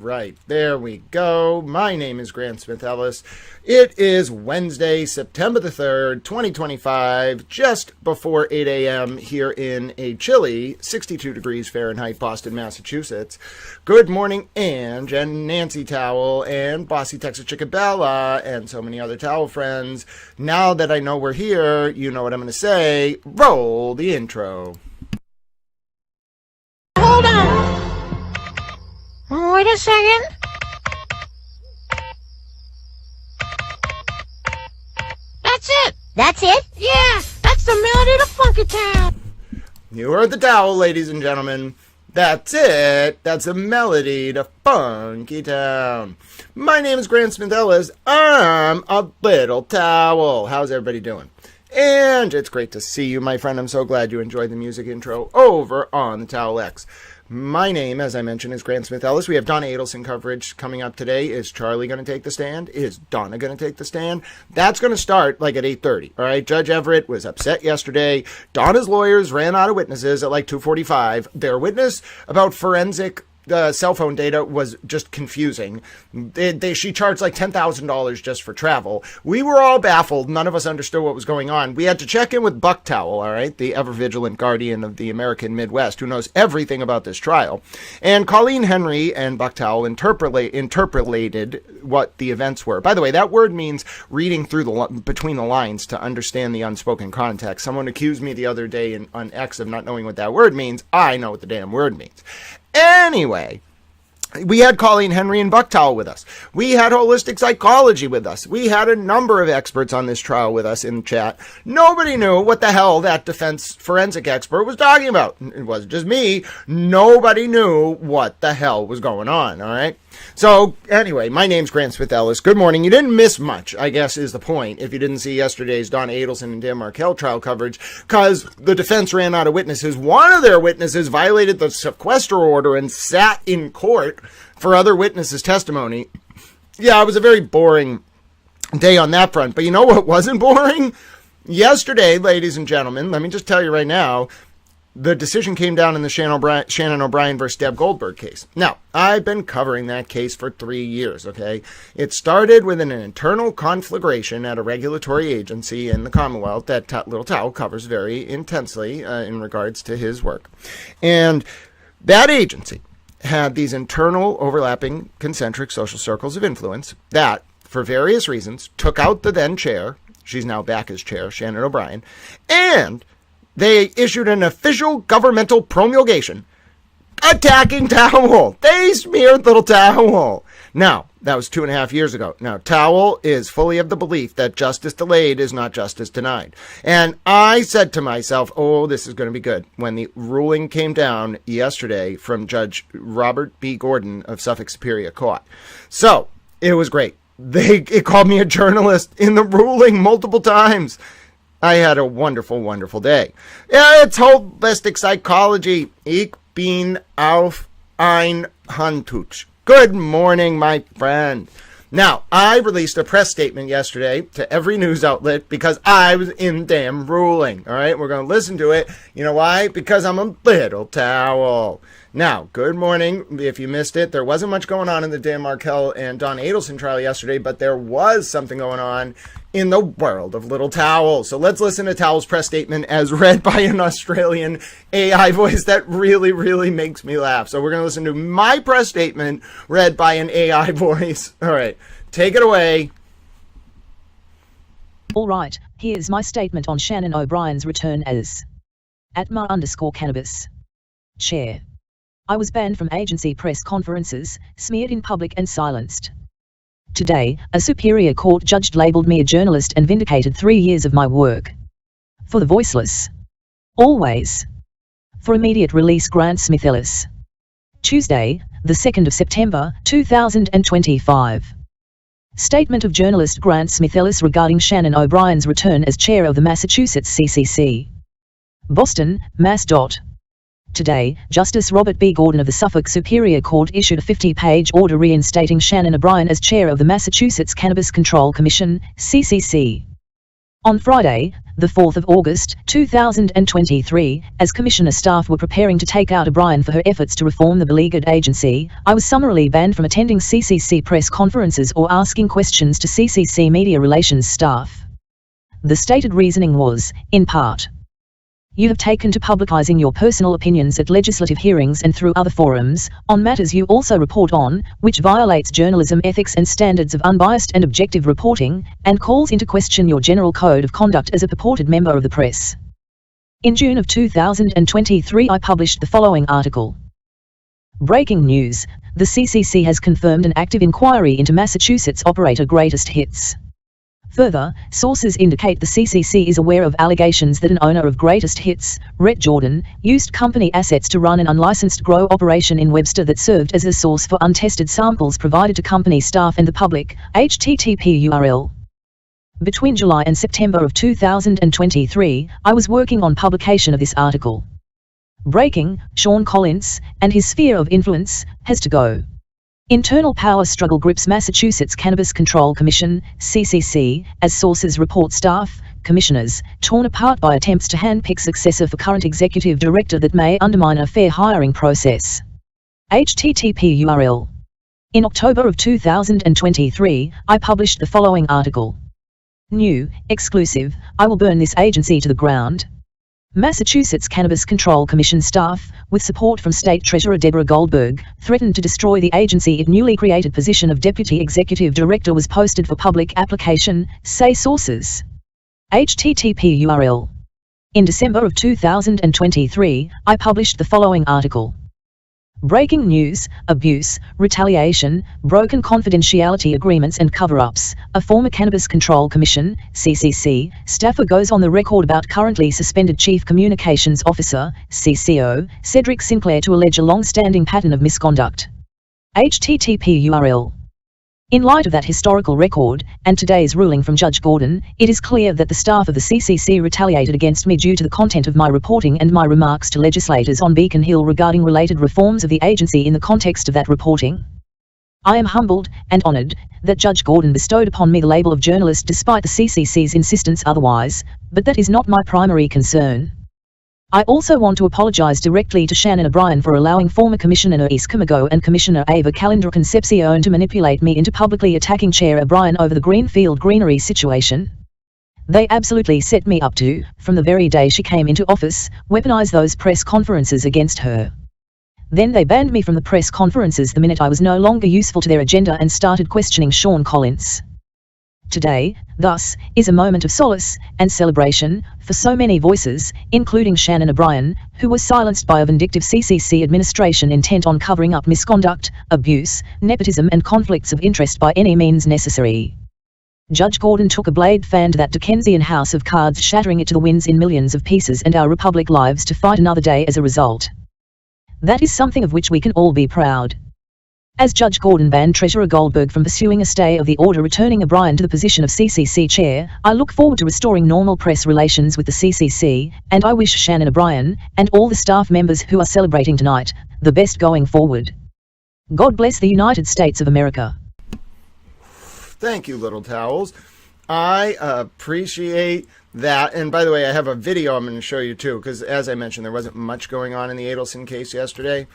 Right, there we go. My name is Grant Smith Ellis. It is Wednesday, September the 3rd, 2025, just before 8 a.m. here in a chilly 62 degrees Fahrenheit, Boston, Massachusetts. Good morning, Ange and Nancy Towel and Bossy Texas Chicken Bella and so many other towel friends. Now that I know we're here, you know what I'm going to say. Roll the intro. Hold on. Wait a second. That's it. That's it? Yeah, that's the melody to Funky Town. You heard the towel, ladies and gentlemen. That's it. That's a melody to Funky Town. My name is Grant Smith Ellis. I'm a little towel. How's everybody doing? And it's great to see you, my friend. I'm so glad you enjoyed the music intro over on the Towel X. My name, as I mentioned, is Grant Smith Ellis. We have Donna Adelson coverage coming up today. Is Charlie going to take the stand? Is Donna going to take the stand? That's going to start like at 8:30. All right. Judge Everett was upset yesterday. Donna's lawyers ran out of witnesses at like 2:45. Their witness about forensic cell phone data was just confusing. She charged like $10,000 just for travel. We were all baffled. None of us understood what was going on. We had to check in with Buck Towel, all right, the ever-vigilant guardian of the American Midwest, who knows everything about this trial. And Colleen Henry and Buck Towel interpolated what the events were. By the way, that word means reading through between the lines to understand the unspoken context. Someone accused me the other day on X of not knowing what that word means. I know what the damn word means. Anyway, we had Colleen Henry and Buck Towel with us. We had holistic psychology with us. We had a number of experts on this trial with us in the chat. Nobody knew what the hell that defense forensic expert was talking about. It wasn't just me. Nobody knew what the hell was going on, all right? So, anyway, my name's Grant Smith Ellis. Good morning. You didn't miss much, I guess, is the point, if you didn't see yesterday's Donna Adelson and Dan Markell trial coverage, because the defense ran out of witnesses. One of their witnesses violated the sequestration order and sat in court for other witnesses' testimony. Yeah, it was a very boring day on that front. But you know what wasn't boring? Yesterday, ladies and gentlemen, let me just tell you right now, the decision came down in the Shannon O'Brien versus Deb Goldberg case. Now, I've been covering that case for 3 years, okay? It started with an internal conflagration at a regulatory agency in the Commonwealth that Little Towel covers very intensely in regards to his work. And that agency had these internal overlapping concentric social circles of influence that, for various reasons, took out the then chair. She's now back as chair, Shannon O'Brien, and they issued an official governmental promulgation attacking Towel. They smeared Little Towel. Now, that was 2.5 years ago. Now, Towel is fully of the belief that justice delayed is not justice denied. And I said to myself, oh, this is going to be good. When the ruling came down yesterday from Judge Robert B. Gordon of Suffolk Superior Court. So, it was great. It called me a journalist in the ruling multiple times. I had a wonderful, wonderful day. Yeah, it's holistic psychology. Ich bin auf ein Handtuch. Good morning, my friend. Now, I released a press statement yesterday to every news outlet because I was in damn ruling. All right, we're going to listen to it. You know why? Because I'm a little towel. Now, good morning. If you missed it, there wasn't much going on in the Dan Markel and Donna Adelson trial yesterday, but there was something going on in the world of Little Towel. So let's listen to Towel's press statement as read by an Australian AI voice that really, really makes me laugh. So we're going to listen to my press statement read by an AI voice. All right, take it away. All right, here's my statement on Shannon O'Brien's return as @ma_cannabis chair. I was banned from agency press conferences, smeared in public and silenced. Today, a Superior Court judge labelled me a journalist and vindicated 3 years of my work. For the voiceless. Always. For immediate release, Grant Smith Ellis. Tuesday, the 2nd of September, 2025. Statement of journalist Grant Smith Ellis regarding Shannon O'Brien's return as chair of the Massachusetts CCC. Boston, Mass. Today, Justice Robert B. Gordon of the Suffolk Superior Court issued a 50-page order reinstating Shannon O'Brien as chair of the Massachusetts Cannabis Control Commission, CCC. On Friday, the 4th of August, 2023, as Commissioner staff were preparing to take out O'Brien for her efforts to reform the beleaguered agency, I was summarily banned from attending CCC press conferences or asking questions to CCC media relations staff. The stated reasoning was, in part, you have taken to publicizing your personal opinions at legislative hearings and through other forums, on matters you also report on, which violates journalism ethics and standards of unbiased and objective reporting, and calls into question your general code of conduct as a purported member of the press. In June of 2023 I published the following article. Breaking news, the CCC has confirmed an active inquiry into Massachusetts operator Greatest Hits. Further, sources indicate the CCC is aware of allegations that an owner of Greatest Hits, Rhett Jordan, used company assets to run an unlicensed grow operation in Webster that served as a source for untested samples provided to company staff and the public. http URL. Between July and September of 2023, I was working on publication of this article. Breaking, Sean Collins, and his sphere of influence, has to go. Internal power struggle grips Massachusetts Cannabis Control Commission, CCC, as sources report staff, commissioners, torn apart by attempts to handpick successor for current executive director that may undermine a fair hiring process. http URL. In October of 2023, I published the following article. New, exclusive, I will burn this agency to the ground. Massachusetts Cannabis Control Commission staff, with support from State Treasurer Deborah Goldberg, threatened to destroy the agency. Its newly created position of Deputy Executive Director was posted for public application, say sources. http URL. In December of 2023, I published the following article. Breaking news, abuse, retaliation, broken confidentiality agreements and cover-ups. A former Cannabis Control Commission, CCC, staffer goes on the record about currently suspended Chief Communications Officer, CCO, Cedric Sinclair to allege a long-standing pattern of misconduct. http URL. In light of that historical record, and today's ruling from Judge Gordon, it is clear that the staff of the CCC retaliated against me due to the content of my reporting and my remarks to legislators on Beacon Hill regarding related reforms of the agency in the context of that reporting. I am humbled and honored that Judge Gordon bestowed upon me the label of journalist despite the CCC's insistence otherwise, but that is not my primary concern. I also want to apologize directly to Shannon O'Brien for allowing former Commissioner Nois Camago and Commissioner Ava Calendra Concepcion to manipulate me into publicly attacking Chair O'Brien over the Greenfield Greenery situation. They absolutely set me up to, from the very day she came into office, weaponize those press conferences against her. Then they banned me from the press conferences the minute I was no longer useful to their agenda and started questioning Sean Collins. Today, thus, is a moment of solace and celebration for so many voices, including Shannon O'Brien, who was silenced by a vindictive CCC administration intent on covering up misconduct, abuse, nepotism and conflicts of interest by any means necessary. Judge Gordon took a blade fan to that Dickensian house of cards, shattering it to the winds in millions of pieces and our republic lives to fight another day as a result. That is something of which we can all be proud. As Judge Gordon banned Treasurer Goldberg from pursuing a stay of the order returning O'Brien to the position of CCC chair, I look forward to restoring normal press relations with the CCC, and I wish Shannon O'Brien, and all the staff members who are celebrating tonight, the best going forward. God bless the United States of America. Thank you, Little Towels. I appreciate that. And by the way, I have a video I'm going to show you too, because as I mentioned, there wasn't much going on in the Adelson case yesterday.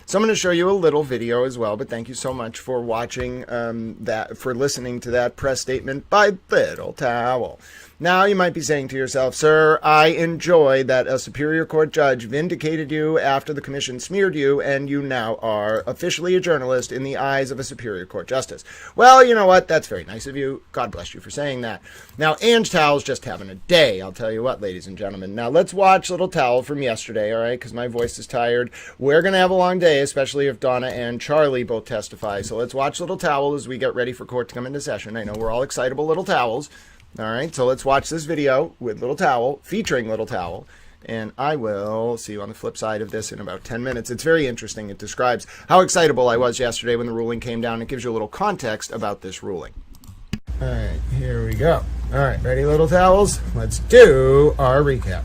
So I'm going to show you a little video as well, but thank you so much for watching for listening to that press statement by Little Towel. Now you might be saying to yourself, sir, I enjoy that a Superior Court judge vindicated you after the commission smeared you, and you now are officially a journalist in the eyes of a Superior Court justice. Well, you know what? That's very nice of you. God bless you for saying that. Now, Ange Towel's just having a day, I'll tell you what, ladies and gentlemen. Now, let's watch Little Towel from yesterday, all right, because my voice is tired. We're going to have a long day, especially if Donna and Charlie both testify. So let's watch Little Towel as we get ready for court to come into session. I know we're all excitable Little Towels. All right, so let's watch this video with Little Towel, featuring Little Towel, and I will see you on the flip side of this in about 10 minutes. It's very interesting. It describes how excitable I was yesterday when the ruling came down. It gives you a little context about this ruling. All right, here we go. All right, ready, Little Towels? Let's do our recap.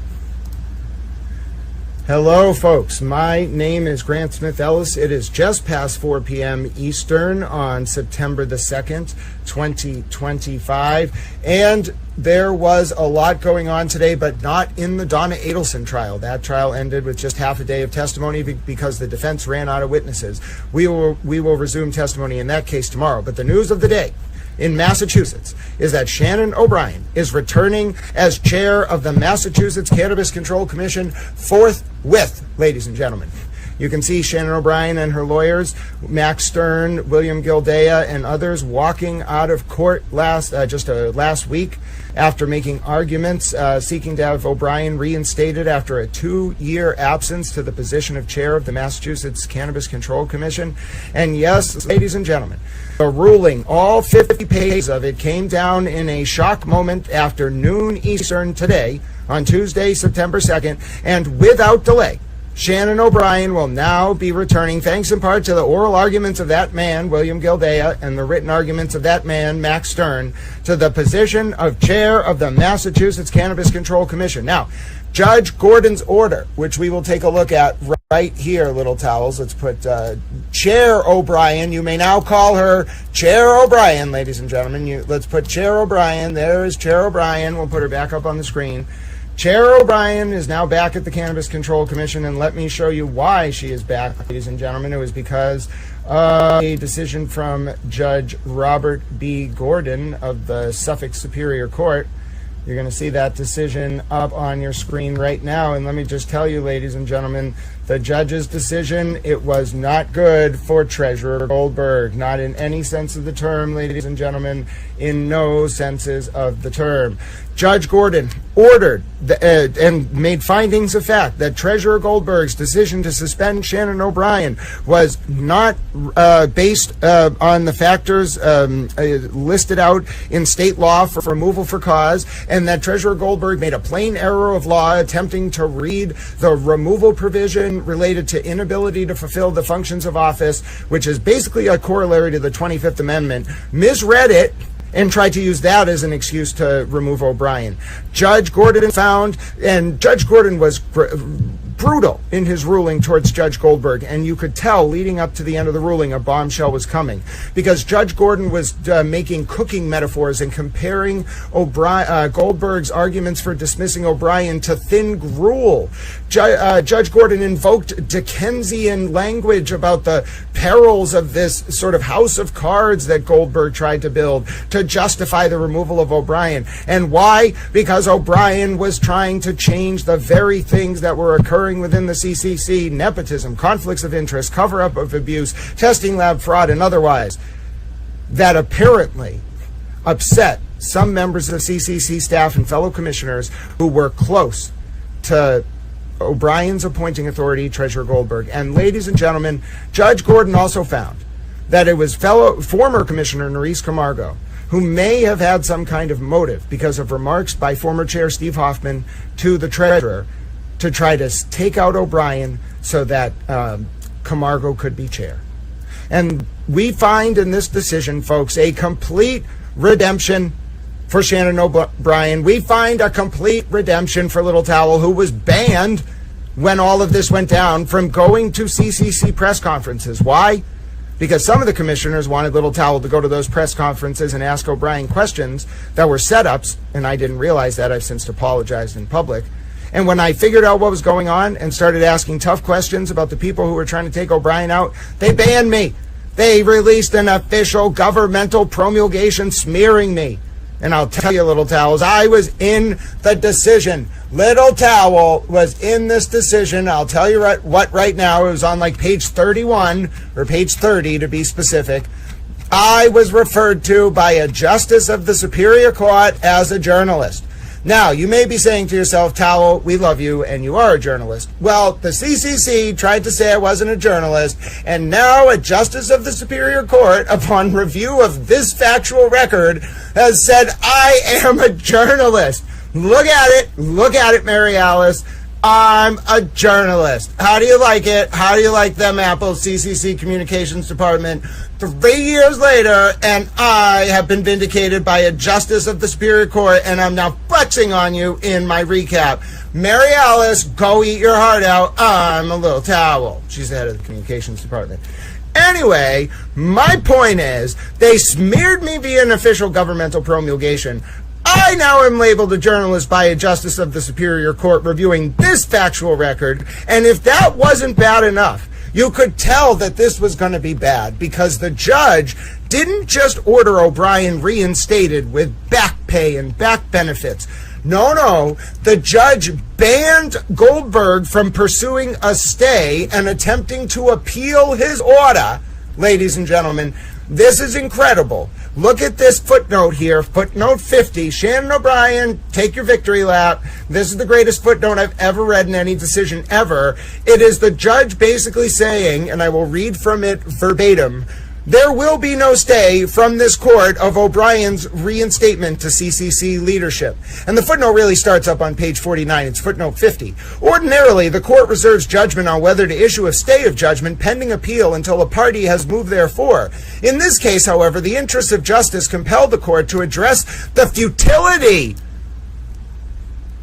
Hello, folks. My name is Grant Smith Ellis. It is just past 4 p.m. Eastern on September the 2nd, 2025. And there was a lot going on today, but not in the Donna Adelson trial. That trial ended with just half a day of testimony because the defense ran out of witnesses. We will resume testimony in that case tomorrow. But the news of the day in Massachusetts is that Shannon O'Brien is returning as chair of the Massachusetts Cannabis Control Commission forthwith, ladies and gentlemen. You can see Shannon O'Brien and her lawyers, Max Stern, William Gildea, and others walking out of court last week after making arguments seeking to have O'Brien reinstated after a 2-year absence to the position of chair of the Massachusetts Cannabis Control Commission. And yes, ladies and gentlemen, the ruling, all 50 pages of it, came down in a shock moment after noon Eastern today on Tuesday, September 2nd, and without delay, Shannon O'Brien will now be returning, thanks in part to the oral arguments of that man, William Gildea, and the written arguments of that man, Max Stern, to the position of chair of the Massachusetts Cannabis Control Commission. Now, Judge Gordon's order, which we will take a look at right here, little towels. Let's put Chair O'Brien. You may now call her Chair O'Brien, ladies and gentlemen. Let's put Chair O'Brien. There is Chair O'Brien. We'll put her back up on the screen. Chair O'Brien is now back at the Cannabis Control Commission, and let me show you why she is back, ladies and gentlemen. It was because of a decision from Judge Robert B. Gordon of the Suffolk Superior Court. You're going to see that decision up on your screen right now, and let me just tell you, ladies and gentlemen, the judge's decision, it was not good for Treasurer Goldberg. Not in any sense of the term, ladies and gentlemen, in no senses of the term. Judge Gordon ordered and made findings of fact that Treasurer Goldberg's decision to suspend Shannon O'Brien was not based on the factors listed out in state law for removal for cause, and that Treasurer Goldberg made a plain error of law attempting to read the removal provision related to inability to fulfill the functions of office, which is basically a corollary to the 25th Amendment, misread it, and tried to use that as an excuse to remove O'Brien. Judge Gordon found, and Judge Gordon was brutal in his ruling towards Judge Goldberg, and you could tell leading up to the end of the ruling a bombshell was coming, because Judge Gordon was making cooking metaphors and comparing Goldberg's arguments for dismissing O'Brien to thin gruel. Judge Gordon invoked Dickensian language about the perils of this sort of house of cards that Goldberg tried to build to justify the removal of O'Brien. And why? Because O'Brien was trying to change the very things that were occurring within the CCC: nepotism, conflicts of interest, cover-up of abuse, testing lab fraud, and otherwise, that apparently upset some members of the CCC staff and fellow commissioners who were close to O'Brien's appointing authority, Treasurer Goldberg. And ladies and gentlemen, Judge Gordon also found that it was former Commissioner Nerys Camargo who may have had some kind of motive because of remarks by former Chair Steve Hoffman to the Treasurer to try to take out O'Brien so that Camargo could be chair. And we find in this decision, folks, a complete redemption for Shannon O'Brien. We find a complete redemption for Little Towel, who was banned when all of this went down from going to CCC press conferences. Why? Because some of the commissioners wanted Little Towel to go to those press conferences and ask O'Brien questions that were setups, and I didn't realize that. I've since apologized in public. And when I figured out what was going on and started asking tough questions about the people who were trying to take O'Brien out, they banned me. They released an official governmental promulgation smearing me. And I'll tell you, Little Towels, I was in the decision. Little Towel was in this decision. I'll tell you what right now. It was on like page 31, or page 30 to be specific. I was referred to by a justice of the Superior Court as a journalist. Now, you may be saying to yourself, Towel, we love you, and you are a journalist. Well, the CCC tried to say I wasn't a journalist, and now a justice of the Superior Court, upon review of this factual record, has said I am a journalist. Look at it, Mary Alice. I'm a journalist. How do you like it? How do you like them apples, CCC Communications Department? 3 years later, and I have been vindicated by a justice of the Superior Court, and I'm now flexing on you in my recap. Mary Alice, go eat your heart out. I'm a little towel. She's the head of the communications department. Anyway, my point is, they smeared me via an official governmental promulgation. I now am labeled a journalist by a justice of the Superior Court reviewing this factual record, and if that wasn't bad enough, you could tell that this was going to be bad, because the judge didn't just order O'Brien reinstated with back pay and back benefits. No, the judge banned Goldberg from pursuing a stay and attempting to appeal his order. Ladies and gentlemen, this is incredible. Look at this footnote here, footnote 50. Shannon O'Brien, take your victory lap. This is the greatest footnote I've ever read in any decision ever. It is the judge basically saying, and I will read from it verbatim, there will be no stay from this court of O'Brien's reinstatement to CCC leadership. And the footnote really starts up on page 49. It's footnote 50. Ordinarily, the court reserves judgment on whether to issue a stay of judgment pending appeal until a party has moved therefor. In this case, however, the interests of justice compelled the court to address the futility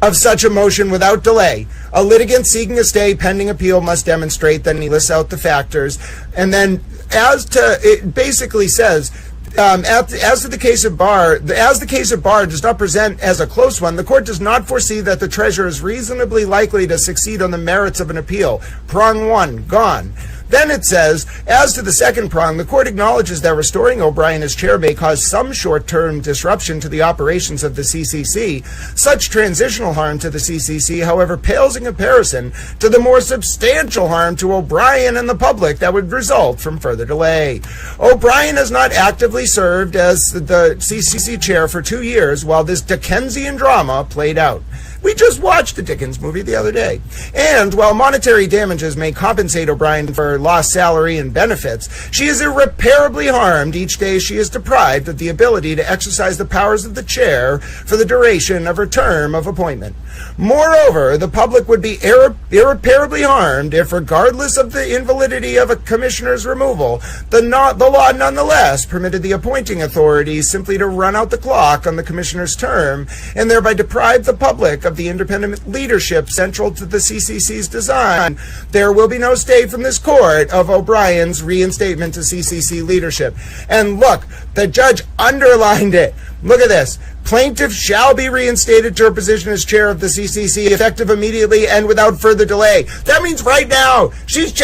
of such a motion without delay. A litigant seeking a stay pending appeal must demonstrate, then he lists out the factors, and then it basically says, as to the case of Barr, as the case of Barr does not present as a close one, the court does not foresee that the treasurer is reasonably likely to succeed on the merits of an appeal. Prong 1, gone. Then it says, as to the second prong, the court acknowledges that restoring O'Brien as chair may cause some short-term disruption to the operations of the CCC. Such transitional harm to the CCC, however, pales in comparison to the more substantial harm to O'Brien and the public that would result from further delay. O'Brien has not actively served as the CCC chair for 2 years while this Dickensian drama played out. We just watched the Dickens movie the other day. And while monetary damages may compensate O'Brien for lost salary and benefits, she is irreparably harmed each day she is deprived of the ability to exercise the powers of the chair for the duration of her term of appointment. Moreover, the public would be irreparably harmed if, regardless of the invalidity of a commissioner's removal, the law nonetheless permitted the appointing authorities simply to run out the clock on the commissioner's term and thereby deprive the public of the independent leadership central to the CCC's design. There will be no stay from this court of O'Brien's reinstatement to CCC leadership. And look, the judge underlined it. Look at this. Plaintiff shall be reinstated to her position as chair of the CCC effective immediately and without further delay. That means right now.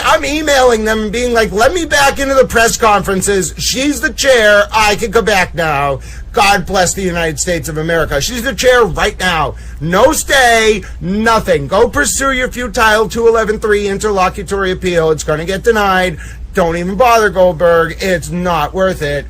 I'm emailing them and being like, let me back into the press conferences. She's the chair. I can go back now. God bless the United States of America. She's the chair right now. No stay, nothing. Go pursue your futile 211-3 interlocutory appeal. It's going to get denied. Don't even bother, Goldberg. It's not worth it.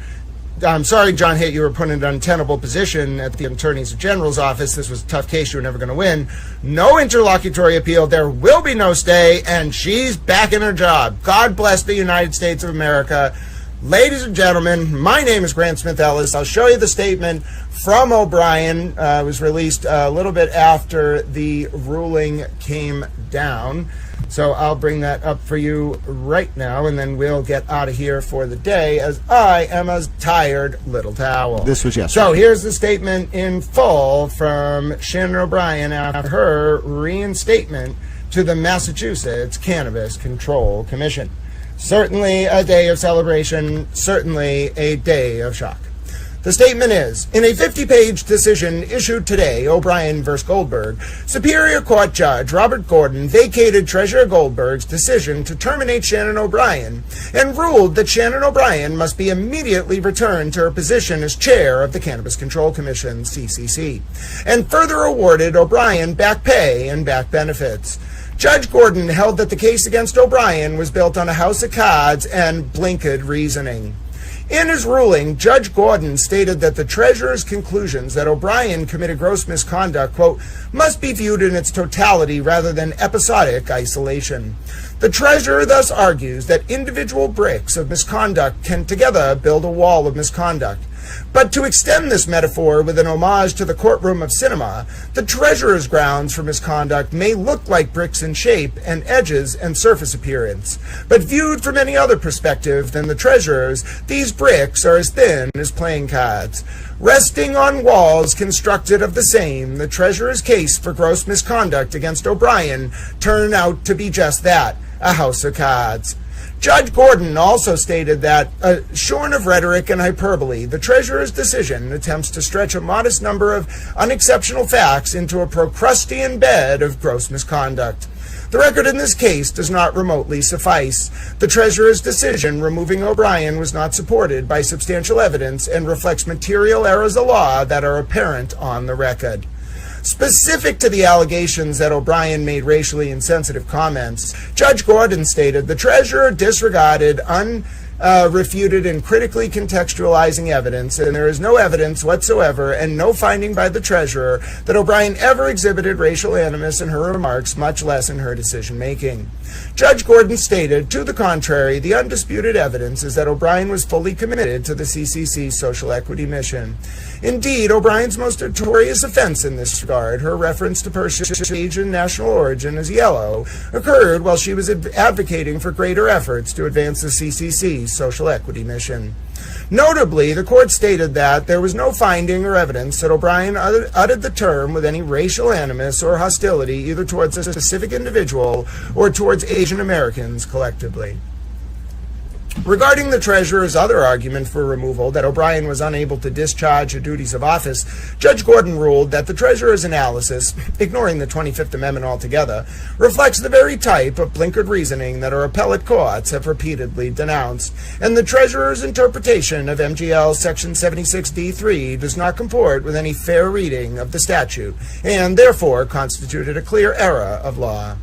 I'm sorry, John Haidt, you were put in an untenable position at the Attorney General's office. This was a tough case. You were never going to win. No interlocutory appeal. There will be no stay, and she's back in her job. God bless the United States of America. Ladies and gentlemen, my name is Grant Smith Ellis. I'll show you the statement from O'Brien. It was released a little bit after the ruling came down. So I'll bring that up for you right now, and then we'll get out of here for the day, as I am a tired little towel. This was yesterday. So here's the statement in full from Shannon O'Brien after her reinstatement to the Massachusetts Cannabis Control Commission. Certainly a day of celebration, certainly a day of shock. The statement is, in a 50-page decision issued today, O'Brien v. Goldberg, Superior Court Judge Robert Gordon vacated Treasurer Goldberg's decision to terminate Shannon O'Brien and ruled that Shannon O'Brien must be immediately returned to her position as chair of the Cannabis Control Commission, CCC, and further awarded O'Brien back pay and back benefits. Judge Gordon held that the case against O'Brien was built on a house of cards and blinkered reasoning. In his ruling, Judge Gordon stated that the Treasurer's conclusions that O'Brien committed gross misconduct, quote, must be viewed in its totality rather than episodic isolation. The Treasurer thus argues that individual bricks of misconduct can together build a wall of misconduct. But to extend this metaphor with an homage to the courtroom of cinema, the treasurer's grounds for misconduct may look like bricks in shape and edges and surface appearance. But viewed from any other perspective than the treasurer's, these bricks are as thin as playing cards. Resting on walls constructed of the same, the treasurer's case for gross misconduct against O'Brien turned out to be just that, a house of cards. Judge Gordon also stated that, shorn of rhetoric and hyperbole, the treasurer's decision attempts to stretch a modest number of unexceptional facts into a Procrustean bed of gross misconduct. The record in this case does not remotely suffice. The treasurer's decision removing O'Brien was not supported by substantial evidence and reflects material errors of law that are apparent on the record. Specific to the allegations that O'Brien made racially insensitive comments, Judge Gordon stated the treasurer disregarded unrefuted and critically contextualizing evidence, and there is no evidence whatsoever and no finding by the treasurer that O'Brien ever exhibited racial animus in her remarks, much less in her decision-making. Judge Gordon stated, to the contrary, the undisputed evidence is that O'Brien was fully committed to the CCC's social equity mission. Indeed, O'Brien's most notorious offense in this regard, her reference to person's age and national origin as yellow, occurred while she was advocating for greater efforts to advance the CCC's social equity mission. Notably, the court stated that there was no finding or evidence that O'Brien uttered the term with any racial animus or hostility either towards a specific individual or towards Asian Americans collectively. Regarding the treasurer's other argument for removal, that O'Brien was unable to discharge her duties of office, Judge Gordon ruled that the treasurer's analysis, ignoring the 25th Amendment altogether, reflects the very type of blinkered reasoning that our appellate courts have repeatedly denounced, and the treasurer's interpretation of MGL Section 76D3 does not comport with any fair reading of the statute, and therefore constituted a clear error of law.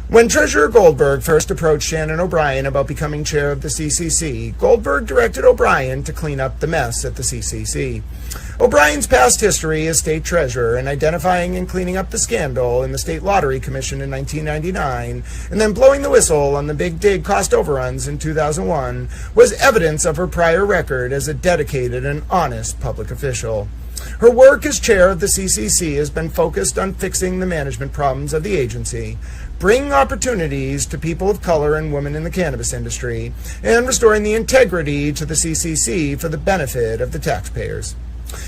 When Treasurer Goldberg first approached Shannon O'Brien about becoming chair of the CCC, Goldberg directed O'Brien to clean up the mess at the CCC. O'Brien's past history as state treasurer in identifying and cleaning up the scandal in the State Lottery Commission in 1999, and then blowing the whistle on the big dig cost overruns in 2001, was evidence of her prior record as a dedicated and honest public official. Her work as chair of the CCC has been focused on fixing the management problems of the agency, bringing opportunities to people of color and women in the cannabis industry, and restoring the integrity to the CCC for the benefit of the taxpayers.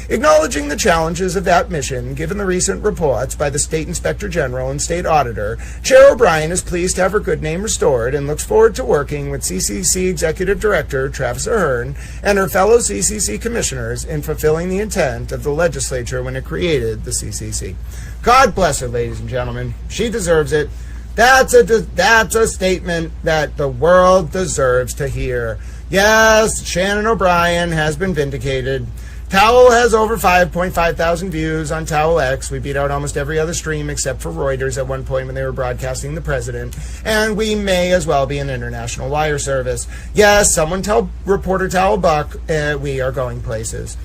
Acknowledging the challenges of that mission, given the recent reports by the State Inspector General and State Auditor, Chair O'Brien is pleased to have her good name restored and looks forward to working with CCC Executive Director Travis Ahern and her fellow CCC commissioners in fulfilling the intent of the legislature when it created the CCC. God bless her, ladies and gentlemen. She deserves it. That's a statement that the world deserves to hear. Yes, Shannon O'Brien has been vindicated. Towel has over 5.5 thousand views on Towel X. We beat out almost every other stream except for Reuters at one point when they were broadcasting the president. And we may as well be an international wire service. Yes, someone tell reporter Towel Buck, we are going places.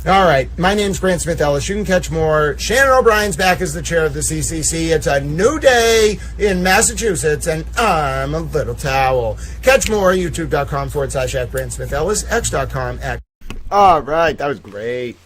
All right, my name's Grant Smith Ellis. You can catch more. Shannon O'Brien's back as the chair of the CCC. It's a new day in Massachusetts, and I'm a little towel. Catch more, youtube.com/@GrantSmithEllis, x.com. All right, that was great.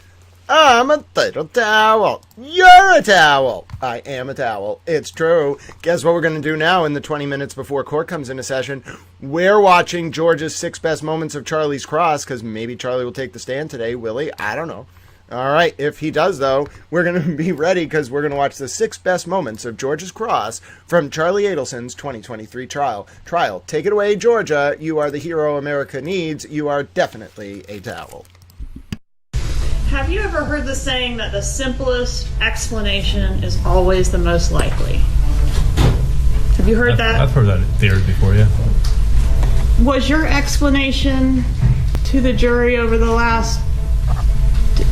I'm a little towel. You're a towel. I am a towel. It's true. Guess what we're going to do now in the 20 minutes before court comes into session? We're watching George's 6 best moments of Charlie's Cross, because maybe Charlie will take the stand today. Will he? I don't know. All right, if he does, though, we're going to be ready because we're going to watch the 6 best moments of George's Cross from Charlie Adelson's 2023 trial. Take it away, Georgia. You are the hero America needs. You are definitely a towel. Have you ever heard the saying that the simplest explanation is always the most likely? Have you heard that? I've heard that theory before, yeah. Was your explanation to the jury over the last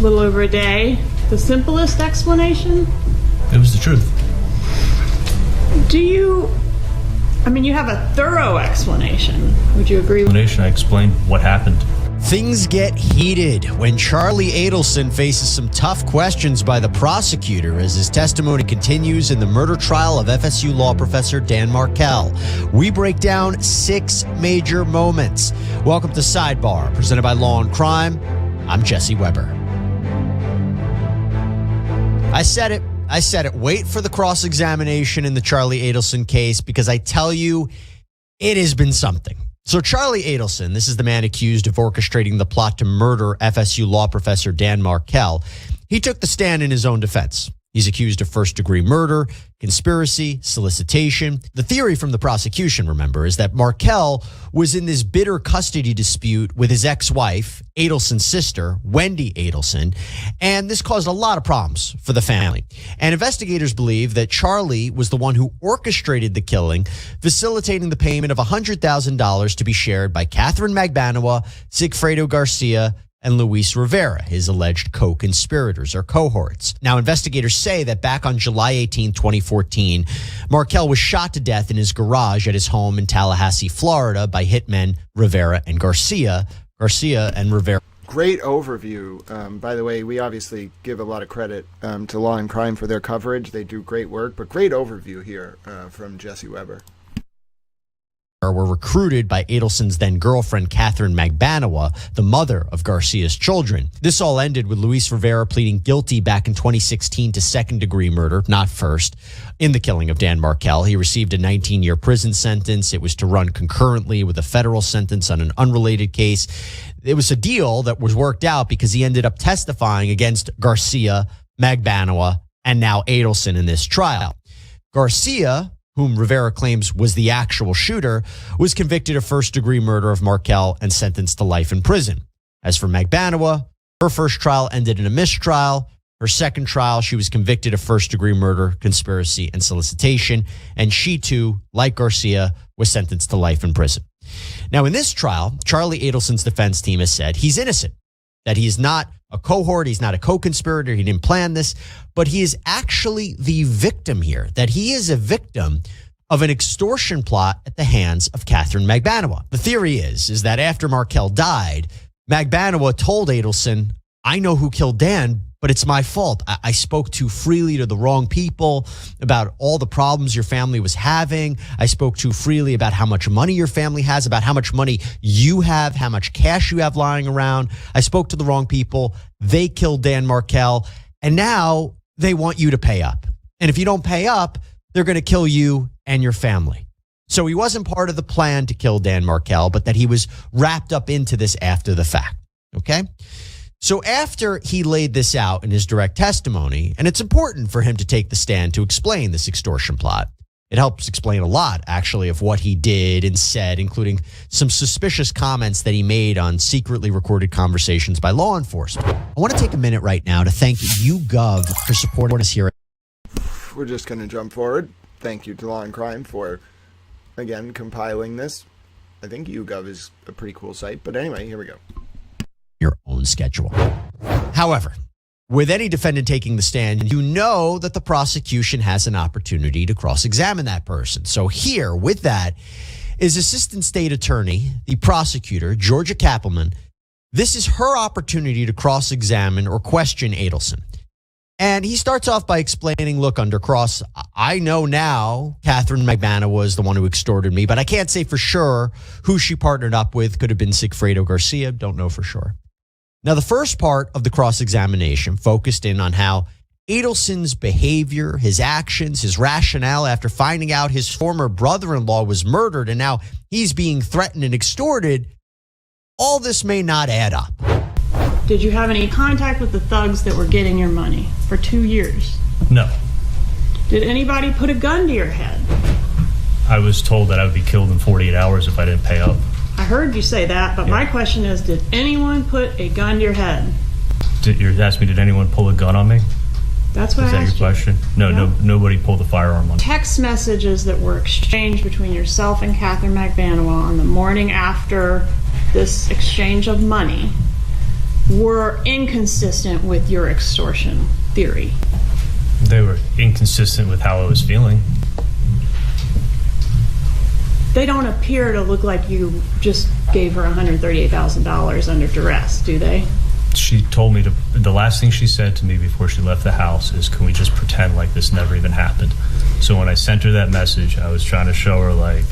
little over a day the simplest explanation? It was the truth. You have a thorough explanation. Would you agree with I explained what happened. Things get heated when Charlie Adelson faces some tough questions by the prosecutor as his testimony continues in the murder trial of FSU law professor Dan Markell. We break down 6 major moments. Welcome to Sidebar, presented by Law and Crime. I'm Jesse Weber. I said it. Wait for the cross-examination in the Charlie Adelson case, because I tell you, it has been something. So Charlie Adelson, this is the man accused of orchestrating the plot to murder FSU law professor Dan Markell. He took the stand in his own defense. He's accused of first-degree murder, conspiracy, solicitation. The theory from the prosecution, remember, is that Markell was in this bitter custody dispute with his ex-wife, Adelson's sister, Wendy Adelson, and this caused a lot of problems for the family. And investigators believe that Charlie was the one who orchestrated the killing, facilitating the payment of $100,000 to be shared by Catherine Magbanua, Sigfredo Garcia, and Luis Rivera, his alleged co-conspirators or cohorts. Now, investigators say that back on July 18, 2014, Markell was shot to death in his garage at his home in Tallahassee, Florida, by hitmen Rivera and Garcia. Garcia and Rivera. Great overview. By the way, we obviously give a lot of credit to Law and Crime for their coverage. They do great work, but great overview here from Jesse Weber. Were recruited by Adelson's then girlfriend, Catherine Magbanua, the mother of Garcia's children. This all ended with Luis Rivera pleading guilty back in 2016 to second-degree murder, not first, in the killing of Dan Markell. He received a 19-year prison sentence. It was to run concurrently with a federal sentence on an unrelated case. It was a deal that was worked out because he ended up testifying against Garcia, Magbanua, and now Adelson in this trial. Garcia, whom Rivera claims was the actual shooter, was convicted of first-degree murder of Markell and sentenced to life in prison. As for Magbanua, her first trial ended in a mistrial. Her second trial, she was convicted of first-degree murder, conspiracy, and solicitation, and she too, like Garcia, was sentenced to life in prison. Now, in this trial, Charlie Adelson's defense team has said he's innocent, that he is not a cohort, he's not a co-conspirator, he didn't plan this, but he is actually the victim here, that he is a victim of an extortion plot at the hands of Catherine Magbanua. The theory is that after Markell died, Magbanua told Adelson, I know who killed Dan, but it's my fault. I spoke too freely to the wrong people about all the problems your family was having. I spoke too freely about how much money your family has, about how much money you have, how much cash you have lying around. I spoke to the wrong people. They killed Dan Markell, and now they want you to pay up. And if you don't pay up, they're going to kill you and your family. So he wasn't part of the plan to kill Dan Markell, but that he was wrapped up into this after the fact. Okay? So after he laid this out in his direct testimony, and it's important for him to take the stand to explain this extortion plot. It helps explain a lot, actually, of what he did and said, including some suspicious comments that he made on secretly recorded conversations by law enforcement. I want to take a minute right now to thank YouGov for supporting us here. We're just going to jump forward. Thank you to Law and Crime for, again, compiling this. I think YouGov is a pretty cool site, but anyway, here we go. Your own schedule. However, with any defendant taking the stand, you know that the prosecution has an opportunity to cross-examine that person. So here, with that, is Assistant State Attorney, the prosecutor, Georgia Kappelman. This is her opportunity to cross-examine or question Adelson. And he starts off by explaining, look, under cross, I know now Catherine Magbanua was the one who extorted me, but I can't say for sure who she partnered up with. Could have been Sigfredo Garcia. Don't know for sure. Now, the first part of the cross-examination focused in on how Adelson's behavior, his actions, his rationale after finding out his former brother-in-law was murdered and now he's being threatened and extorted, all this may not add up. Did you have any contact with the thugs that were getting your money for 2 years? No. Did anybody put a gun to your head? I was told that I would be killed in 48 hours if I didn't pay up. I heard you say that, but my question is, did anyone put a gun to your head? You're asking me, did anyone pull a gun on me? That's what I asked you. Is that your question? No, nobody pulled a firearm on me. Text messages that were exchanged between yourself and Catherine Magbanua on the morning after this exchange of money were inconsistent with your extortion theory. They were inconsistent with how I was feeling. They don't appear to look like you just gave her $138,000 under duress, do they? She told me the last thing she said to me before she left the house is, can we just pretend like this never even happened? So when I sent her that message, I was trying to show her, like,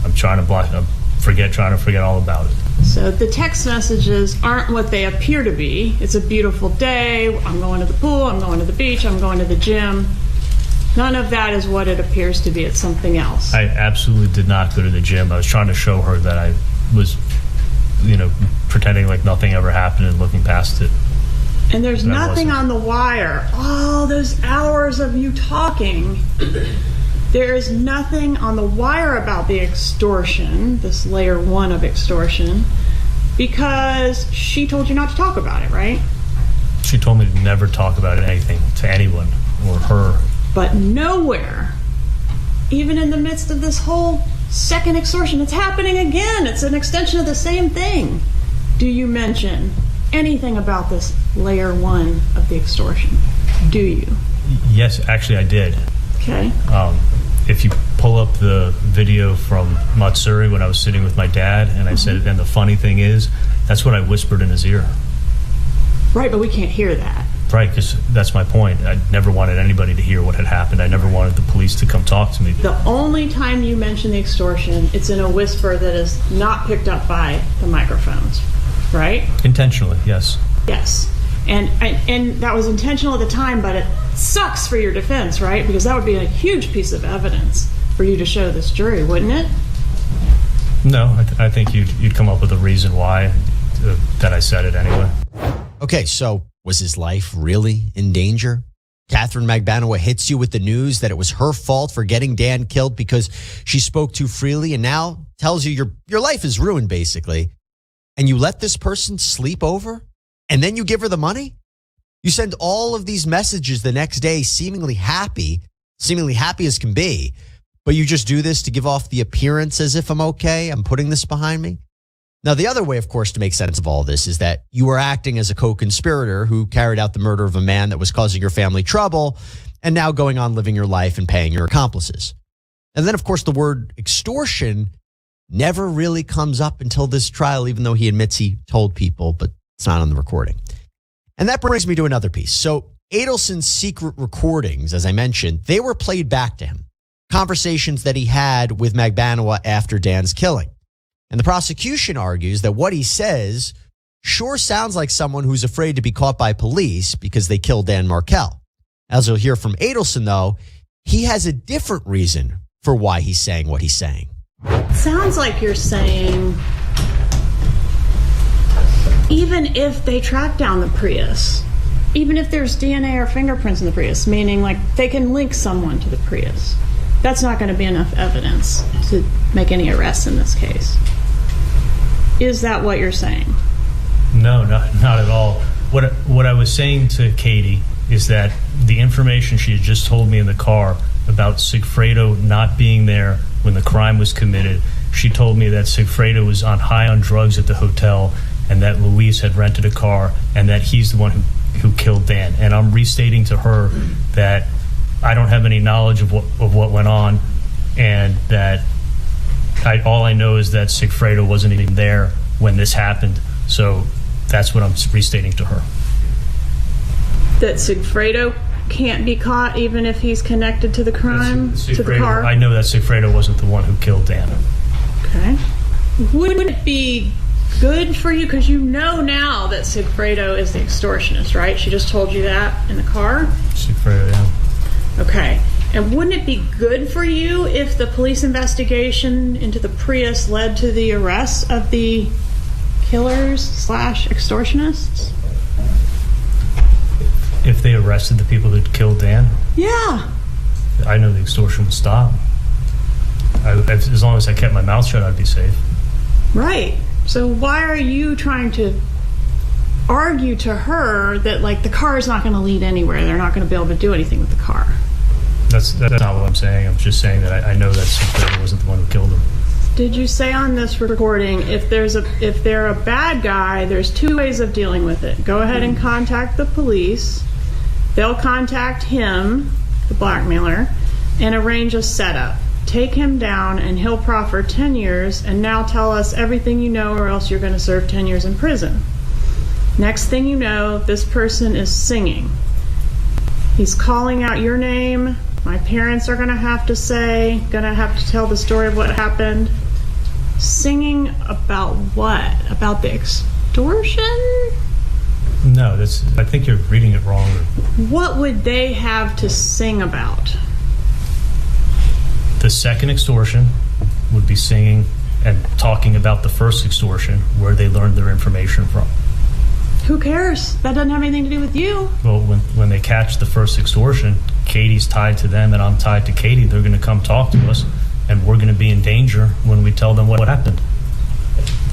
I'm trying to forget all about it. So the text messages aren't what they appear to be. It's a beautiful day. I'm going to the pool. I'm going to the beach. I'm going to the gym. None of that is what it appears to be. It's something else. I absolutely did not go to the gym. I was trying to show her that I was, pretending like nothing ever happened and looking past it. And there's nothing on the wire. All those hours of you talking. There is nothing on the wire about the extortion, this layer 1 of extortion, because she told you not to talk about it, right? She told me to never talk about anything to anyone or her. But nowhere, even in the midst of this whole second extortion, it's happening again. It's an extension of the same thing. Do you mention anything about this layer 1 of the extortion? Do you? Yes, actually I did. Okay. If you pull up the video from Matsuri when I was sitting with my dad, and I said, and the funny thing is, that's what I whispered in his ear. Right, but we can't hear that. Right, because that's my point. I never wanted anybody to hear what had happened. I never wanted the police to come talk to me. The only time you mention the extortion, it's in a whisper that is not picked up by the microphones, right? Intentionally, yes. Yes. And that was intentional at the time, but it sucks for your defense, right? Because that would be a huge piece of evidence for you to show this jury, wouldn't it? No, I think you'd come up with a reason why that I said it anyway. Okay, so was his life really in danger? Catherine Magbanua hits you with the news that it was her fault for getting Dan killed because she spoke too freely, and now tells you your life is ruined, basically. And you let this person sleep over? And then you give her the money? You send all of these messages the next day, seemingly happy as can be, but you just do this to give off the appearance as if I'm okay, I'm putting this behind me? Now, the other way, of course, to make sense of all this is that you were acting as a co-conspirator who carried out the murder of a man that was causing your family trouble and now going on living your life and paying your accomplices. And then, of course, the word extortion never really comes up until this trial, even though he admits he told people, but it's not on the recording. And that brings me to another piece. So Adelson's secret recordings, as I mentioned, they were played back to him. Conversations that he had with Magbanua after Dan's killing. And the prosecution argues that what he says sure sounds like someone who's afraid to be caught by police because they killed Dan Markell. As you'll hear from Adelson, though, he has a different reason for why he's saying what he's saying. Sounds like you're saying even if they track down the Prius, even if there's DNA or fingerprints in the Prius, meaning like they can link someone to the Prius, that's not going to be enough evidence to make any arrests in this case. Is that what you're saying? No, not at all. What I was saying to Katie is that the information she had just told me in the car about Sigfredo not being there when the crime was committed, she told me that Sigfredo was high on drugs at the hotel and that Luis had rented a car and that he's the one who killed Dan. And I'm restating to her that I don't have any knowledge of what went on, and that all I know is that Sigfredo wasn't even there when this happened. So that's what I'm restating to her. That Sigfredo can't be caught even if he's connected to the crime, to the car? I know that Sigfredo wasn't the one who killed Dan. Okay. Wouldn't it be good for you, because you know now that Sigfredo is the extortionist, right? She just told you that in the car? Sigfredo, yeah. Okay. And wouldn't it be good for you if the police investigation into the Prius led to the arrest of the killers/extortionists? If they arrested the people that killed Dan? Yeah. I know the extortion would stop. As long as I kept my mouth shut, I'd be safe. Right. So why are you trying to argue to her that, like, the car is not going to lead anywhere? They're not going to be able to do anything with the car. That's not what I'm saying. I'm just saying that I know that Sigfredo wasn't the one who killed him. Did you say on this recording, if they're a bad guy, there's two ways of dealing with it? Go ahead and contact the police. They'll contact him, the blackmailer, and arrange a setup. Take him down, and he'll proffer 10 years, and now tell us everything you know, or else you're going to serve 10 years in prison. Next thing you know, this person is singing. He's calling out your name. My parents are going to have to tell the story of what happened. Singing about what? About the extortion? No, I think you're reading it wrong. What would they have to sing about? The second extortion would be singing and talking about the first extortion, where they learned their information from. Who cares? That doesn't have anything to do with you. Well, when they catch the first extortion, Katie's tied to them and I'm tied to Katie. They're going to come talk to us, and we're going to be in danger when we tell them what happened.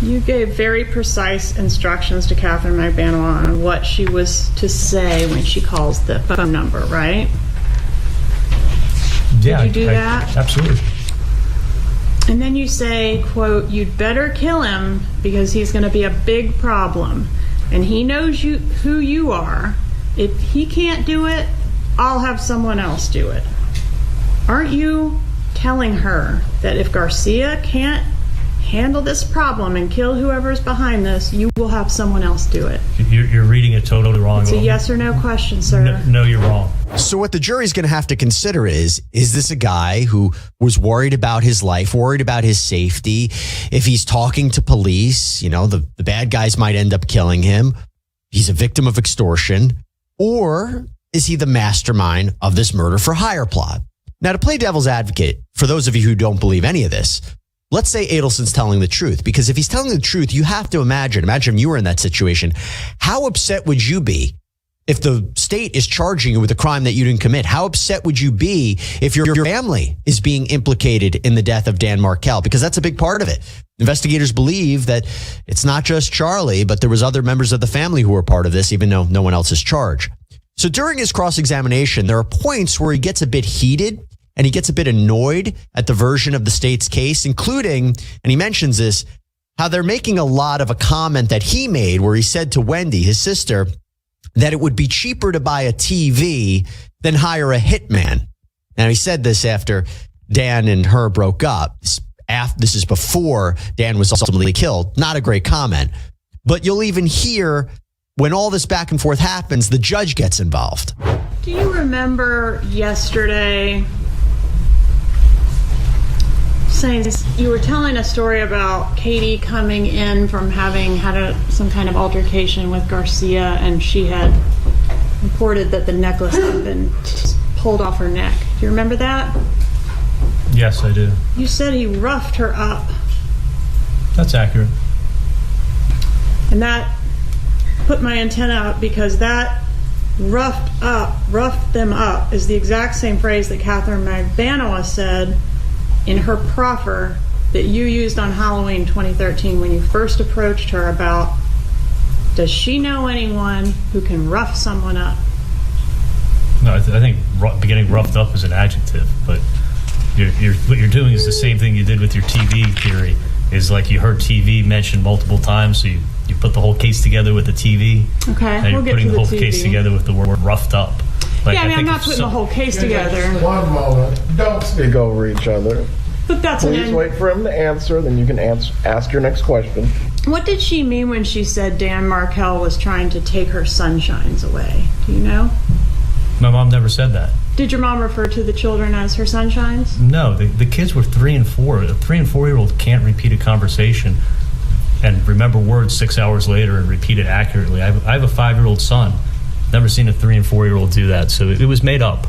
You gave very precise instructions to Catherine McBanoa on what she was to say when she calls the phone number, right? Yeah, Did you do that? Absolutely. And then you say, quote, "You'd better kill him because he's going to be a big problem. And he knows who you are. If he can't do it, I'll have someone else do it." Aren't you telling her that if Garcia can't handle this problem and kill whoever's behind this, you will have someone else do it? You're reading it totally wrong. It's a yes or no question, sir. No, you're wrong. So what the jury's going to have to consider is this a guy who was worried about his life, worried about his safety? If he's talking to police, the bad guys might end up killing him. He's a victim of extortion. Or is he the mastermind of this murder for hire plot? Now, to play devil's advocate, for those of you who don't believe any of this, let's say Adelson's telling the truth. Because if he's telling the truth, you have to imagine you were in that situation. How upset would you be if the state is charging you with a crime that you didn't commit? How upset would you be if your family is being implicated in the death of Dan Markell? Because that's a big part of it. Investigators believe that it's not just Charlie, but there was other members of the family who were part of this, even though no one else is charged. So during his cross-examination, there are points where he gets a bit heated and he gets a bit annoyed at the version of the state's case, including, and he mentions this, how they're making a lot of a comment that he made where he said to Wendy, his sister, that it would be cheaper to buy a TV than hire a hitman. Now, he said this after Dan and her broke up. This is before Dan was ultimately killed. Not a great comment. But you'll even hear when all this back and forth happens, the judge gets involved. Do you remember yesterday saying you were telling a story about Katie coming in from having had some kind of altercation with Garcia, and she had reported that the necklace had been pulled off her neck. Do you remember that? Yes, I do. You said he roughed her up. That's accurate. And that put my antenna up, because that roughed them up is the exact same phrase that Catherine McBanoa said in her proffer that you used on Halloween 2013 when you first approached her about, does she know anyone who can rough someone up? No, I think getting roughed up is an adjective, but what you're doing is the same thing you did with your TV theory. Is like you heard TV mentioned multiple times, so you put the whole case together with the TV. Okay, and you're putting the whole case together with the word roughed up. Like, yeah, I'm not putting the whole case together. One moment. Don't speak over each other. But that's Please wait for him to answer, then you can ask your next question. What did she mean when she said Dan Markell was trying to take her sunshines away? Do you know? My mom never said that. Did your mom refer to the children as her sunshines? No, the kids were 3 and 4. A 3 and 4-year-old can't repeat a conversation and remember words 6 hours later and repeat it accurately. I have a 5-year-old son. Never seen a 3 and 4-year-old do that. So it was made up,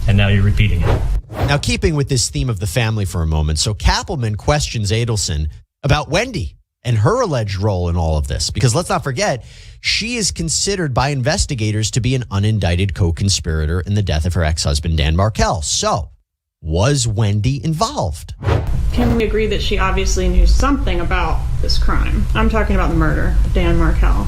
and now you're repeating it. Now, keeping with this theme of the family for a moment, so Kappelman questions Adelson about Wendy and her alleged role in all of this. Because let's not forget, she is considered by investigators to be an unindicted co-conspirator in the death of her ex-husband, Dan Markell. So, was Wendy involved? Can we agree that she obviously knew something about this crime? I'm talking about the murder of Dan Markell.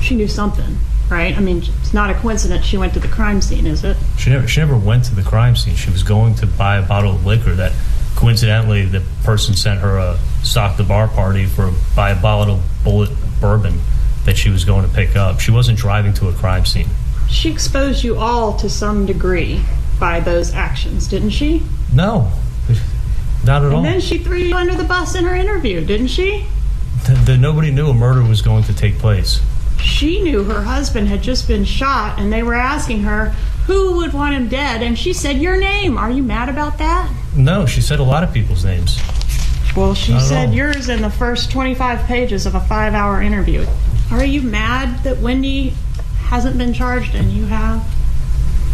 She knew something, right? I mean, it's not a coincidence she went to the crime scene, is it? She never went to the crime scene. She was going to buy a bottle of liquor that coincidentally the person sent her a stock the bar party for buy a bottle of bullet bourbon that she was going to pick up. She wasn't driving to a crime scene. She exposed you all to some degree by those actions, didn't she? No, not at all. And then she threw you under the bus in her interview, didn't she? Nobody knew a murder was going to take place. She knew her husband had just been shot, and they were asking her who would want him dead, and she said your name. Are you mad about that? No, she said a lot of people's names. Well, she Not at said all. yours in the first 25 pages of a 5-hour interview. Are you mad that Wendy hasn't been charged and you have?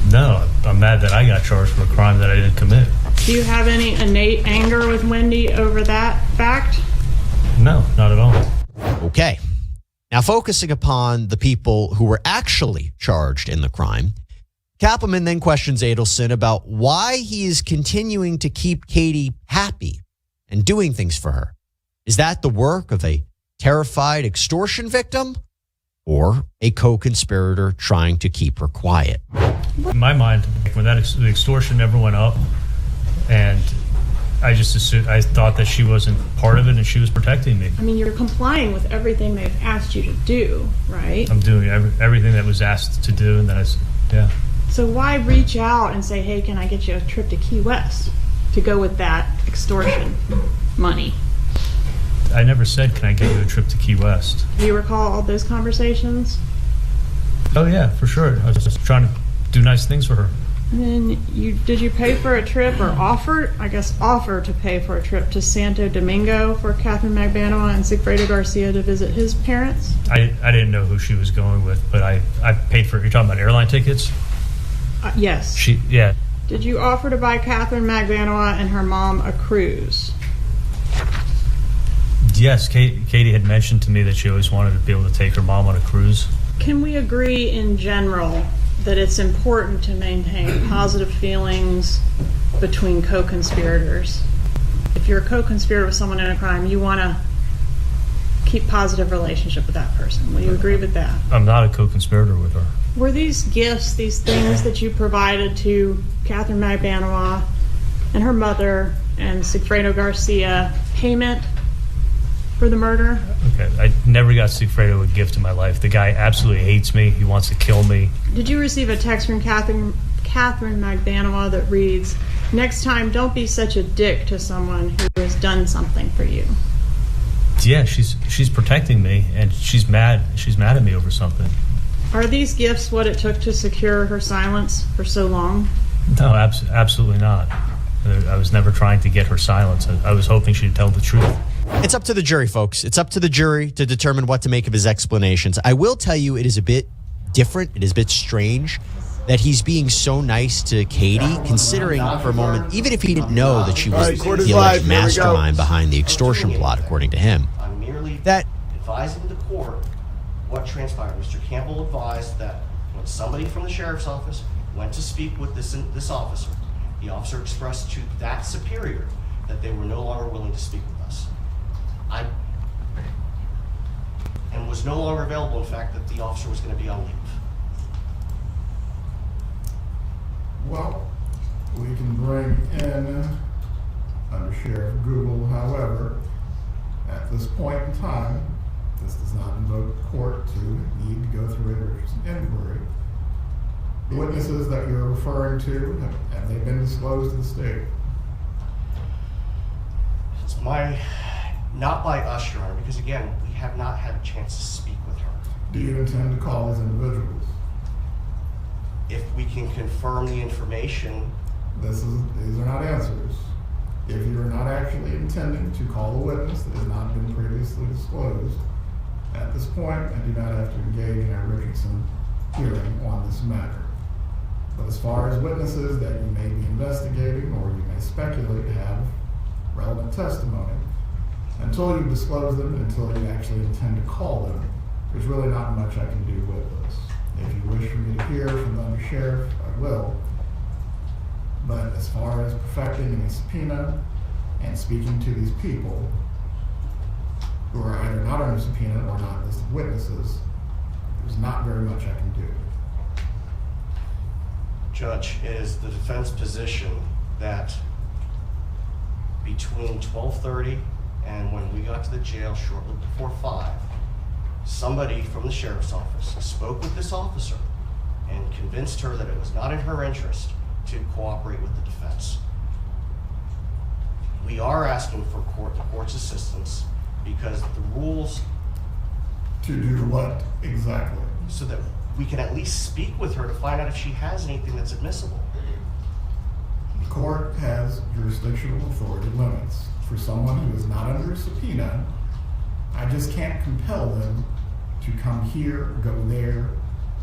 No, I'm mad that I got charged for a crime that I didn't commit. Do you have any innate anger with Wendy over that fact? No, not at all. Okay. Now, focusing upon the people who were actually charged in the crime, Kappelman then questions Adelson about why he is continuing to keep Katie happy and doing things for her. Is that the work of a terrified extortion victim or a co-conspirator trying to keep her quiet? In my mind, when the extortion never went up, and I just assumed, I thought that she wasn't part of it and she was protecting me. I mean, you're complying with everything they've asked you to do, right? I'm doing everything that was asked to do, and yeah. So why reach out and say, hey, can I get you a trip to Key West to go with that extortion money? I never said, can I get you a trip to Key West? Do you recall all those conversations? Oh, yeah, for sure. I was just trying to do nice things for her. And then did you pay for a trip or offer to pay for a trip to Santo Domingo for Catherine Magbanoa and Sigfredo Garcia to visit his parents? I didn't know who she was going with, but I paid for, you're talking about airline tickets? Yes. Yeah. Did you offer to buy Catherine Magbanoa and her mom a cruise? Yes, Katie had mentioned to me that she always wanted to be able to take her mom on a cruise. Can we agree in general that it's important to maintain positive feelings between co-conspirators? If you're a co-conspirator with someone in a crime, you want to keep positive relationship with that person. Will you agree with that? I'm not a co-conspirator with her. Were these gifts, these things that you provided to Catherine Magbanoa and her mother and Sigfredo Garcia payment for the murder? Okay, I never got Sigfredo a gift in my life. The guy absolutely hates me. He wants to kill me. Did you receive a text from Catherine Magbanoa that reads, next time don't be such a dick to someone who has done something for you? Yeah, she's protecting me, and she's mad at me over something. Are these gifts what it took to secure her silence for so long? No, absolutely not. I was never trying to get her silence. I was hoping she'd tell the truth. It's up to the jury, folks. It's up to the jury to determine what to make of his explanations. I will tell you it is a bit different. It is a bit strange that he's being so nice to Katie, considering for a moment, even if he didn't know that she was court is the live. alleged Here we go. mastermind behind the extortion plot, according to him. I'm merely That advising the court what transpired. Mr. Campbell advised that when somebody from the sheriff's office went to speak with this officer, the officer expressed to that superior that they were no longer willing to speak with us. And was no longer available, in fact, that the officer was going to be on leave. Well, we can bring in under Sheriff Google, however, at this point in time, this does not invoke the court to need to go through a Richardson inquiry. The witnesses that you're referring to, have they been disclosed to the state? It's not by us, Your Honor, because again, we have not had a chance to speak with her. Do you intend to call these individuals? If we can confirm the information, These are not answers. If you are not actually intending to call a witness that has not been previously disclosed, at this point, I do not have to engage in a Richardson hearing on this matter. But as far as witnesses that you may be investigating or you may speculate have relevant testimony, until you disclose them, until you actually intend to call them, there's really not much I can do with this. If you wish for me to hear from the undersheriff, I will. But as far as perfecting any subpoena and speaking to these people who are either not under subpoena or not listed witnesses, there's not very much I can do. Judge, it is the defense position that between 12:30 and when we got to the jail shortly before 5, somebody from the sheriff's office spoke with this officer and convinced her that it was not in her interest to cooperate with the defense. We are asking for the court's assistance because the rules, To do what exactly? so that we can at least speak with her to find out if she has anything that's admissible. The court has jurisdictional authority limits. for someone who is not under a subpoena, I just can't compel them to come here, go there,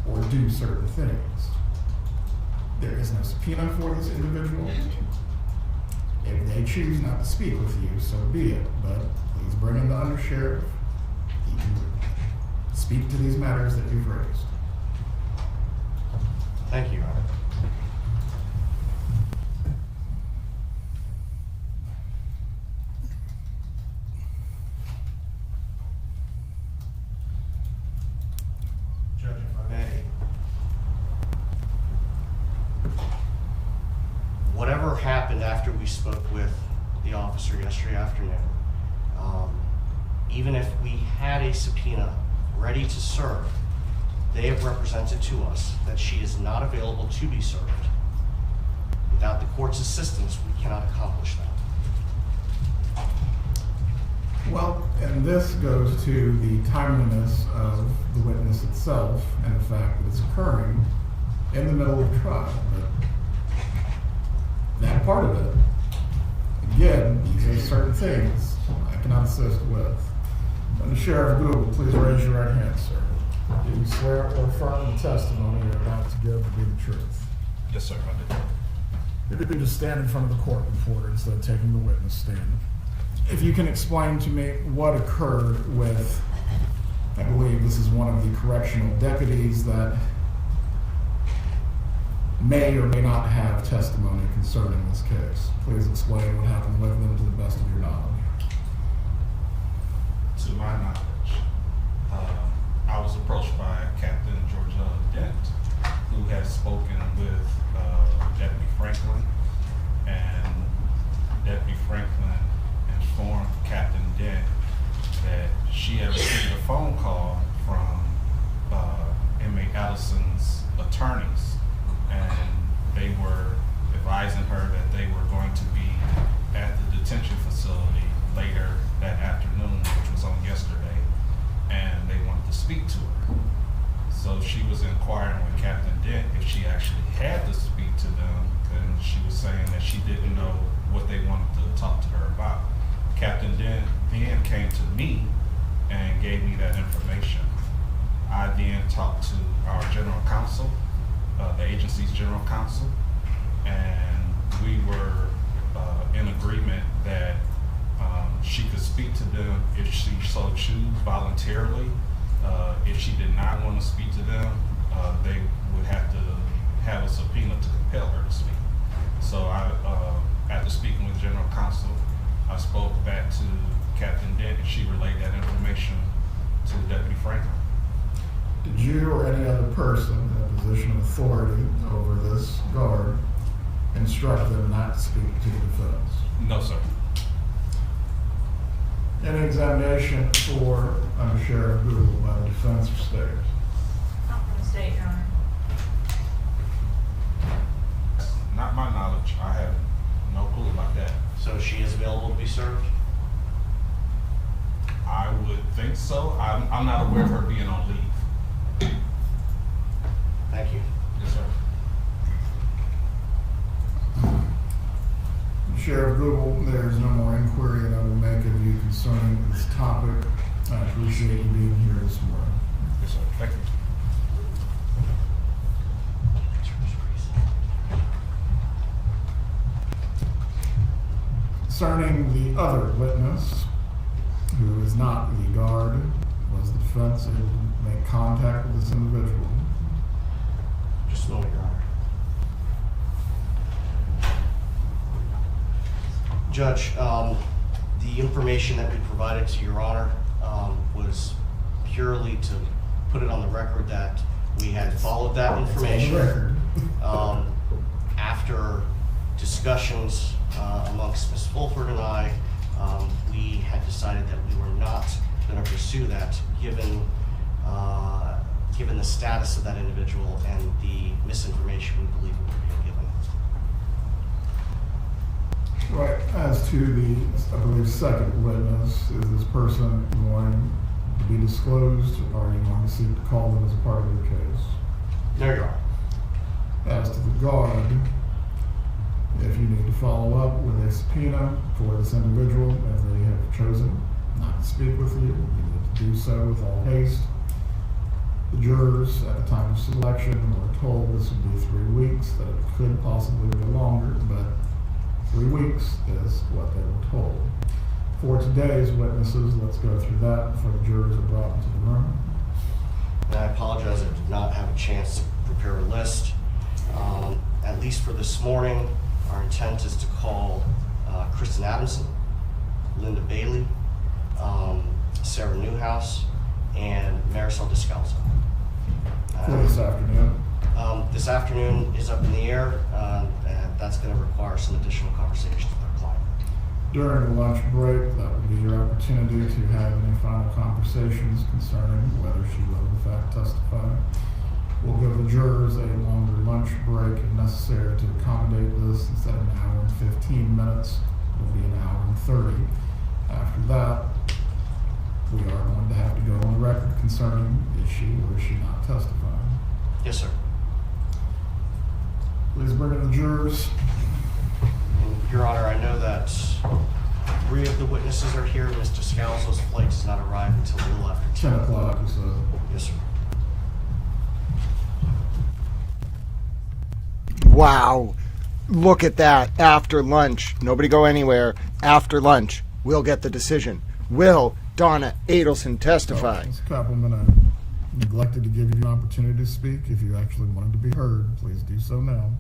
or do certain things. There is no subpoena for this individual. If they choose not to speak with you, so be it, but please bring in the undersheriff. He can speak to these matters that you've raised. Thank you, Your Honor. Judge, if I may. Whatever happened after we spoke with the officer yesterday afternoon, even if we had a subpoena ready to serve, they have represented to us that she is not available to be served. Without the court's assistance, we cannot accomplish that. Well, and this goes to the timeliness of the witness itself and the fact that it's occurring in the middle of trial. But that part of it, again, these are certain things I cannot assist with. And Sheriff Google, please raise your right hand, sir. Do you swear or affirm the testimony you're about to give to be the truth? Yes, sir, I did. If you could just stand in front of the court reporter instead of taking the witness stand. If you can explain to me what occurred with, I believe this is one of the correctional deputies that may or may not have testimony concerning this case. Please explain what happened with them to the best of your knowledge. To my knowledge, I was approached by Captain Georgia Dent, who had spoken with Deputy Franklin, and Deputy Franklin informed Captain Dent that she had received a phone call from inmate Adlesen's attorneys, and they were advising her that they were going to be at the detention facility later that afternoon, which was on yesterday, and they wanted to speak to her. So she was inquiring with Captain Dent if she actually had to speak to them, and she was saying that she didn't know what they wanted to talk to her about. Captain Dent then came to me and gave me that information. I then talked to our general counsel, the agency's general counsel, and we were in agreement that she could speak to them if she so choose voluntarily. If she did not want to speak to them, they would have to have a subpoena to compel her to speak. So after speaking with general counsel, I spoke back to Captain Dent, and she relayed that information to Deputy Franklin. Did you or any other person in a position of authority over this guard instruct them not to speak to the defense? No, sir. Any examination for Under Sheriff Google by the defense or state? Not from the state, Your Honor. Not my knowledge. I have no clue about that. So she is available to be served? I would think so. I'm not aware of her being on leave. Thank you. Yes, sir. Sheriff Google, there is no more inquiry that I will make of you concerning this topic. I appreciate you being here this morning. Yes, sir. Thank you. Concerning the other witness, who is not the guard, was the defense able to make contact with this individual? Just a moment, Your Honor. Judge, the information that we provided to Your Honor was purely to put it on the record that we had followed that information. It's on the record. After discussions amongst Ms. Fulford and I, we had decided that we were not going to pursue that given the status of that individual and the misinformation we believe we were being given. Right, as to the, I believe, second witness, is this person going to be disclosed, or are you going to seek to call them as a part of your case? There you are. As to the guard, if you need to follow up with a subpoena for this individual as they have chosen not to speak with you. You need to do so with all haste. The jurors at the time of selection were told this would be 3 weeks, that it could possibly be longer, but 3 weeks is what they were told. For today's witnesses, let's go through that before the jurors are brought into the room. And I apologize, I did not have a chance to prepare a list. At least for this morning, our intent is to call Kristen Adamson, Linda Bailey, Sarah Newhouse, and Marisol Descalzo. For this afternoon. This afternoon is up in the air, and that's going to require some additional conversations with our client. During the lunch break, that would be your opportunity to have any final conversations concerning whether she will in fact testify. We'll give the jurors a longer lunch break if necessary to accommodate this. Instead of an hour and 15 minutes, it will be an hour and 30. After that, we are going to have to go on the record concerning is she or is she not testifying. Yes, sir. Please bring in the jurors. Your Honor, I know that 3 of the witnesses are here. Ms. Descalzo's flight does not arrive until a little after 10 o'clock, you said. Yes, sir. Wow. Look at that. After lunch. Nobody go anywhere. After lunch, we'll get the decision. Will Donna Adelson testify? Ms. Koppelman, I neglected to give you an opportunity to speak. If you actually wanted to be heard, please do so now.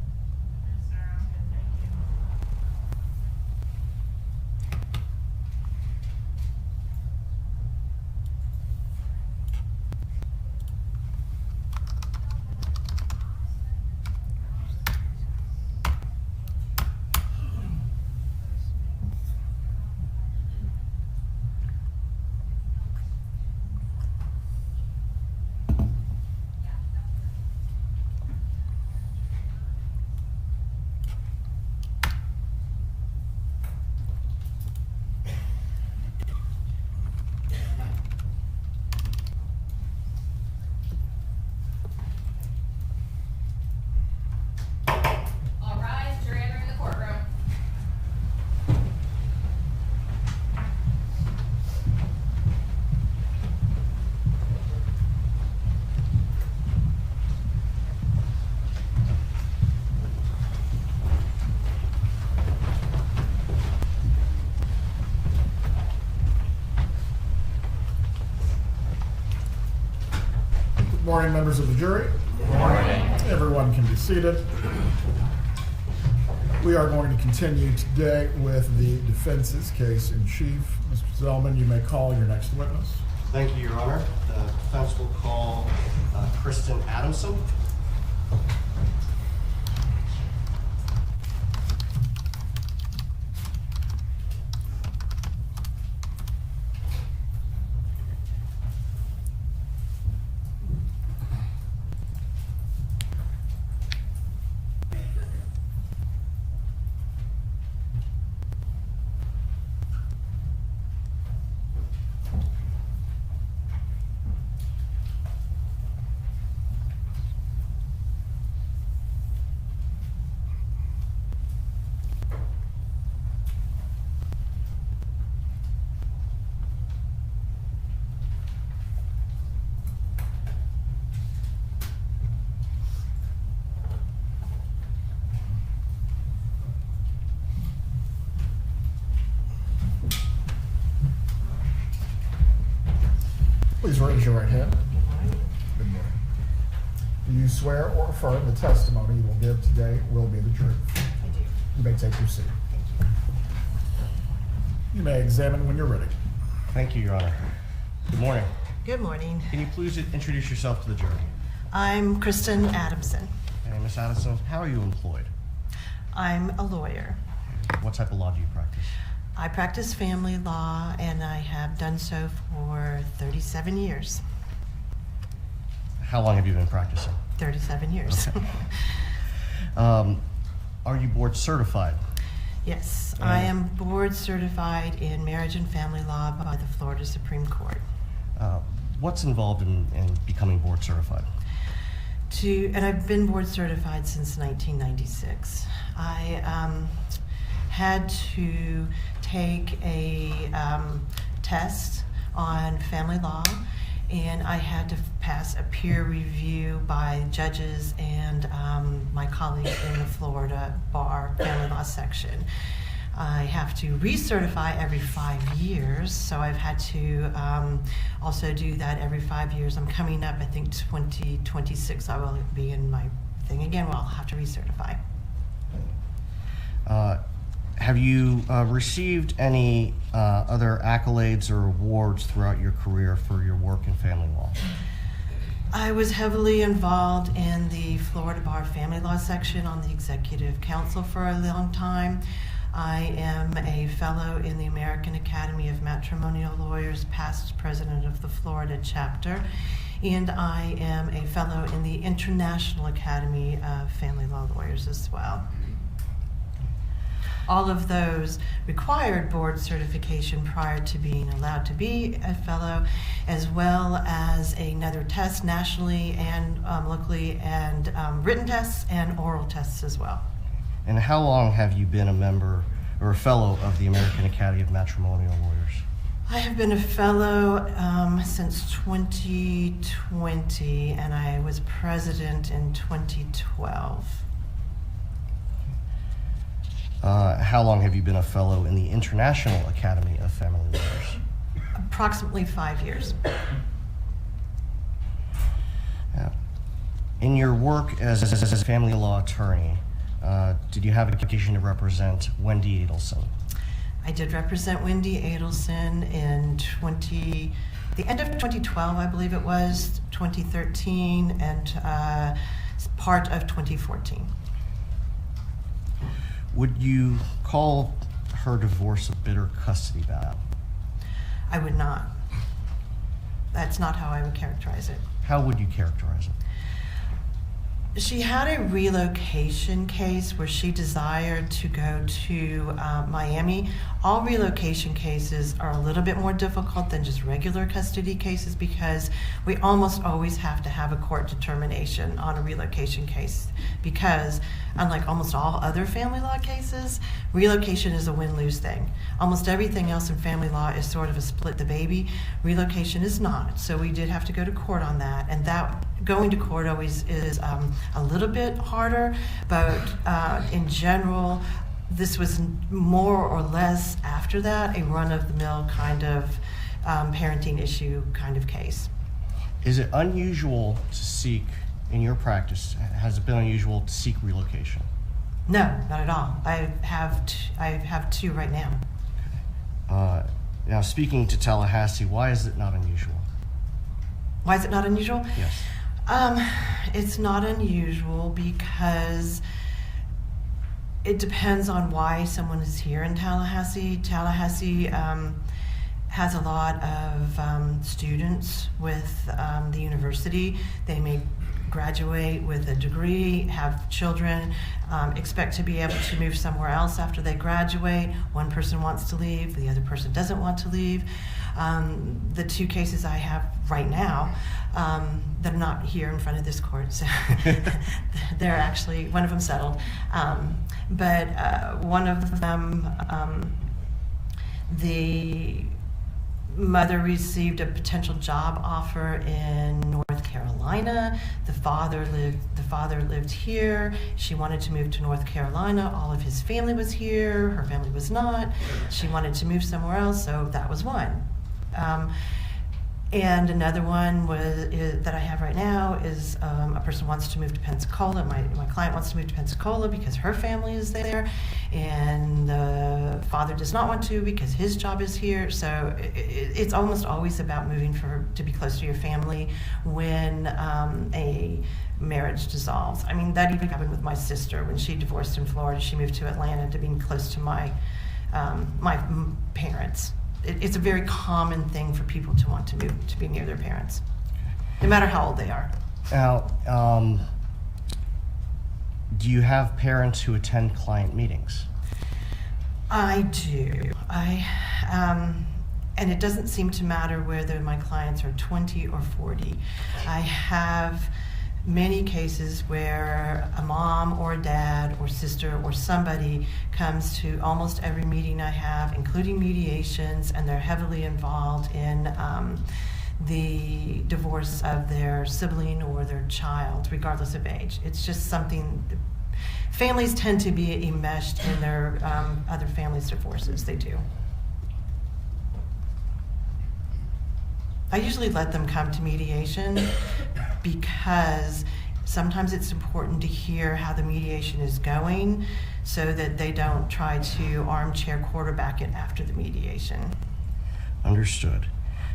Good morning, members of the jury. Good morning. Everyone can be seated. We are going to continue today with the defense's case in chief. Mr. Zellman, you may call your next witness. Thank you, Your Honor. The defense will call Kristen Adamson. Please raise your right hand. Good morning. Do you swear or affirm the testimony you will give today will be the truth? I do. You may take your seat. Thank you. You may examine when you're ready. Thank you, Your Honor. Good morning. Good morning. Can you please introduce yourself to the jury? I'm Kristen Adamson. And Ms. Addison, how are you employed? I'm a lawyer. What type of law do you practice? I practice family law, and I have done so for 37 years. How long have you been practicing? 37 years. Okay. Are you board certified? Yes, I am board certified in marriage and family law by the Florida Supreme Court. What's involved in becoming board certified? And I've been board certified since 1996. had to take a test on family law, and I had to pass a peer review by judges and my colleagues in the Florida Bar Family Law section. I have to recertify every 5 years, so I've had to also do that every 5 years. I'm coming up, I think 2026, I will be in my thing again, where I'll have to recertify. Have you received any other accolades or awards throughout your career for your work in family law? I was heavily involved in the Florida Bar Family Law section on the Executive Council for a long time. I am a fellow in the American Academy of Matrimonial Lawyers, past president of the Florida chapter, and I am a fellow in the International Academy of Family Law Lawyers as well. All of those required board certification prior to being allowed to be a fellow, as well as another test nationally and locally, and written tests and oral tests as well. And how long have you been a member or a fellow of the American Academy of Matrimonial Lawyers? I have been a fellow since 2020, and I was president in 2012. How long have you been a fellow in the International Academy of Family Lawyers? Approximately 5 years. In your work as a family law attorney, did you have an occasion to represent Wendy Adelson? I did represent Wendy Adelson in the end of 2012, I believe it was, 2013, and part of 2014. Would you call her divorce a bitter custody battle? I would not. That's not how I would characterize it. How would you characterize it? She had a relocation case where she desired to go to Miami. All relocation cases are a little bit more difficult than just regular custody cases because we almost always have to have a court determination on a relocation case because, unlike almost all other family law cases, relocation is a win-lose thing. Almost everything else in family law is sort of a split the baby. Relocation is not. So we did have to go to court on that, and that going to court always is a little bit harder, but in general, this was more or less after that a run-of-the-mill kind of parenting issue kind of case. Is it unusual to seek, in your practice, has it been unusual to seek relocation? No, not at all. I have two right now. Now, speaking to Tallahassee, why is it not unusual? Why is it not unusual? Yes. It's not unusual because it depends on why someone is here in Tallahassee. Tallahassee has a lot of students with the university. They may graduate with a degree, have children, expect to be able to move somewhere else after they graduate. One person wants to leave, the other person doesn't want to leave. The two cases I have right now, that are not here in front of this court, so they're actually, one of them settled. But one of them, the mother received a potential job offer in North Carolina. The father lived here. She wanted to move to North Carolina. All of his family was here. Her family was not. She wanted to move somewhere else, so that was one. And another one that I have right now is a person wants to move to Pensacola. My client wants to move to Pensacola because her family is there, and the father does not want to because his job is here. So it's almost always about moving to be close to your family when a marriage dissolves. I mean, that even happened with my sister when she divorced in Florida. She moved to Atlanta to be close to my parents. It's a very common thing for people to want to move to be near their parents, no matter how old they are. Now, do you have parents who attend client meetings? I do. And it doesn't seem to matter whether my clients are 20 or 40. I have many cases where a mom or a dad or sister or somebody comes to almost every meeting I have, including mediations, and they're heavily involved in the divorce of their sibling or their child, regardless of age. It's just something, families tend to be enmeshed in their other families' divorces. They do. I usually let them come to mediation because sometimes it's important to hear how the mediation is going so that they don't try to armchair quarterback it after the mediation. Understood.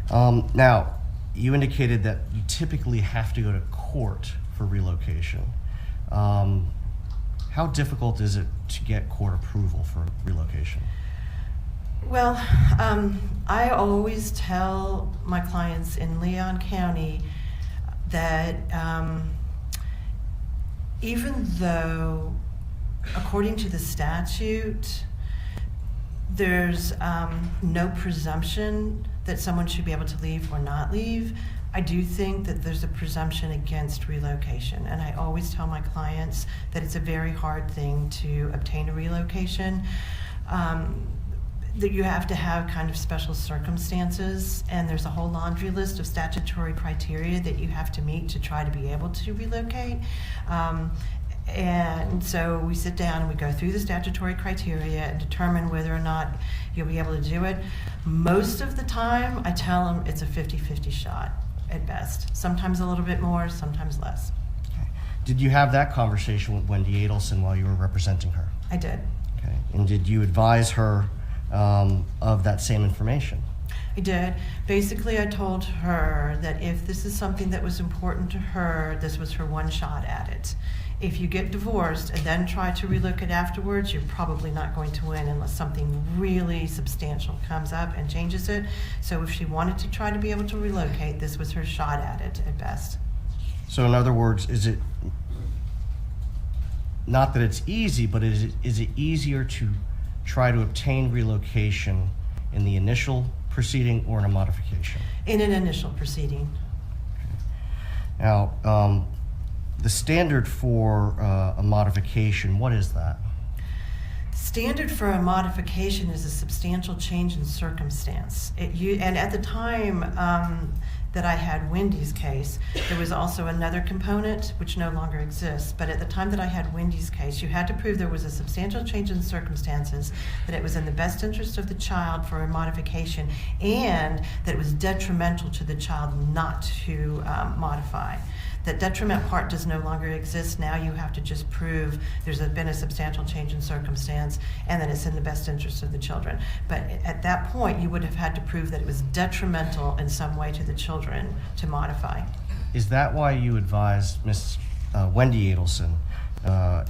Now, you indicated that you typically have to go to court for relocation. How difficult is it to get court approval for relocation? Well, I always tell my clients in Leon County that even though, according to the statute, there's no presumption that someone should be able to leave or not leave, I do think that there's a presumption against relocation. And I always tell my clients that it's a very hard thing to obtain a relocation. That you have to have kind of special circumstances, and there's a whole laundry list of statutory criteria that you have to meet to try to be able to relocate. And so we sit down and we go through the statutory criteria and determine whether or not you'll be able to do it. Most of the time, I tell them it's a 50-50 shot at best. Sometimes a little bit more, sometimes less. Okay. Did you have that conversation with Wendy Adelson while you were representing her? I did. Okay. And did you advise her of that same information? I did. Basically, I told her that if this is something that was important to her, this was her one shot at it. If you get divorced and then try to relocate afterwards, you're probably not going to win unless something really substantial comes up and changes it. So if she wanted to try to be able to relocate, this was her shot at it at best. So in other words, is it not that it's easy, but is it easier to try to obtain relocation in the initial proceeding or in a modification? In an initial proceeding. Okay. Now, the standard for a modification, what is that? Standard for a modification is a substantial change in circumstance. And at the time that I had Wendy's case, there was also another component which no longer exists. But at the time that I had Wendy's case, you had to prove there was a substantial change in circumstances, that it was in the best interest of the child for a modification, and that it was detrimental to the child not to modify. That detriment part does no longer exist. Now you have to just prove there's been a substantial change in circumstance and that it's in the best interest of the children. But at that point, you would have had to prove that it was detrimental in some way to the children to modify. Is that why you advised Miss Wendy Adelson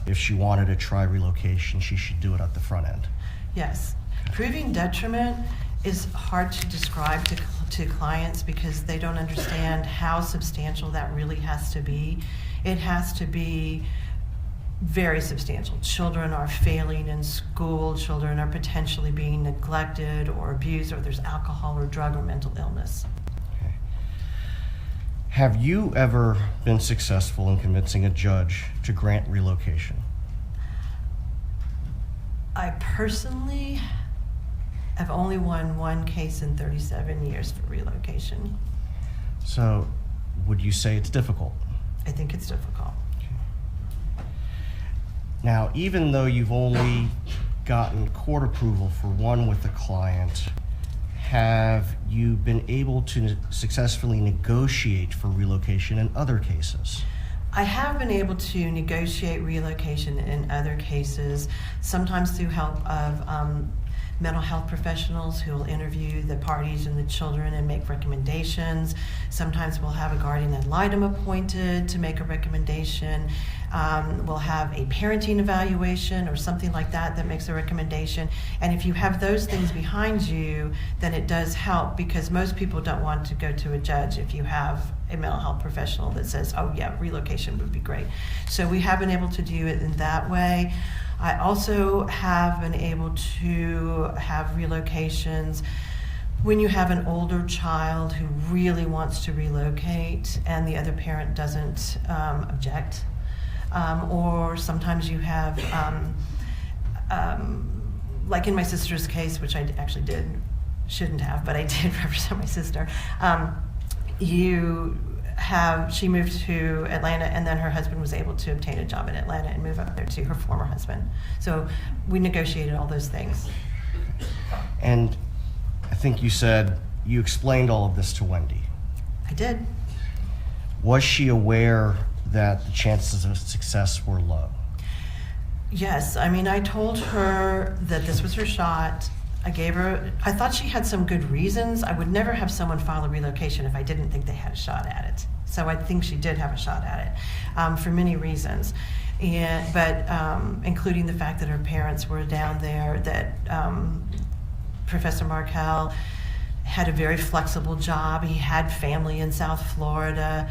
if she wanted to try relocation, she should do it at the front end? Yes. Proving detriment is hard to describe to clients because they don't understand how substantial that really has to be. It has to be very substantial. Children are failing in school, children are potentially being neglected or abused, or there's alcohol or drug or mental illness. Okay. Have you ever been successful in convincing a judge to grant relocation? I personally have only won one case in 37 years for relocation. So, would you say it's difficult? I think it's difficult. Now, even though you've only gotten court approval for one with the client, have you been able to successfully negotiate for relocation in other cases? I have been able to negotiate relocation in other cases, sometimes through help of mental health professionals who will interview the parties and the children and make recommendations. Sometimes we'll have a guardian ad litem appointed to make a recommendation. We'll have a parenting evaluation or something like that makes a recommendation. And if you have those things behind you, then it does help, because most people don't want to go to a judge if you have a mental health professional that says, oh yeah, relocation would be great. So we have been able to do it in that way. I also have been able to have relocations When you have an older child who really wants to relocate and the other parent doesn't object, or sometimes you have, like in my sister's case, which I actually shouldn't have, but I did represent my sister. She moved to Atlanta, and then her husband was able to obtain a job in Atlanta and move up there to her former husband. So we negotiated all those things. And I think you said you explained all of this to Wendy. I did. Was she aware that the chances of success were low? Yes, I mean, I told her that this was her shot. I thought she had some good reasons. I would never have someone file a relocation if I didn't think they had a shot at it. So I think she did have a shot at it for many reasons. But including the fact that her parents were down there, that Professor Markell had a very flexible job. He had family in South Florida.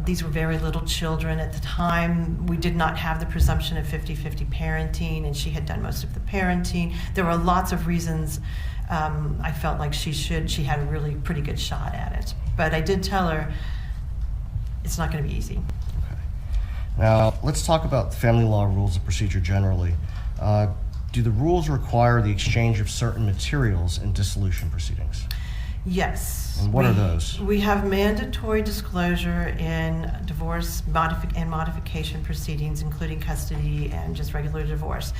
These were very little children at the time. We did not have the presumption of 50-50 parenting, and she had done most of the parenting. There were lots of reasons I felt like she had a really pretty good shot at it. But I did tell her it's not going to be easy. Okay. Now, let's talk about the family law rules of procedure generally. Do the rules require the exchange of certain materials in dissolution proceedings? Yes. And what are those? We have mandatory disclosure in divorce and modification proceedings, including custody and just regular divorce.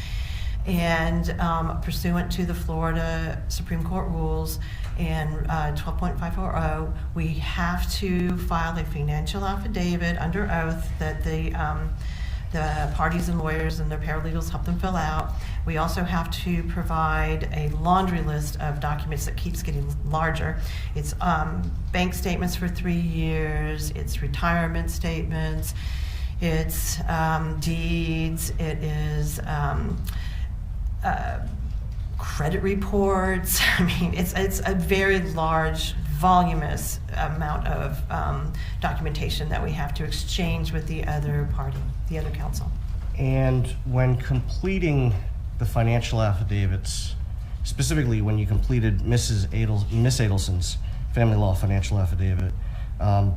And pursuant to the Florida Supreme Court rules and 12.540, we have to file a financial affidavit under oath that the parties and lawyers and their paralegals help them fill out. We also have to provide a laundry list of documents that keeps getting larger. It's bank statements for 3 years, it's retirement statements, it's deeds, it is credit reports. I mean, it's a very large, voluminous amount of documentation that we have to exchange with the other party, the other counsel. And when completing the financial affidavits, specifically when you completed Miss Adelson's family law financial affidavit,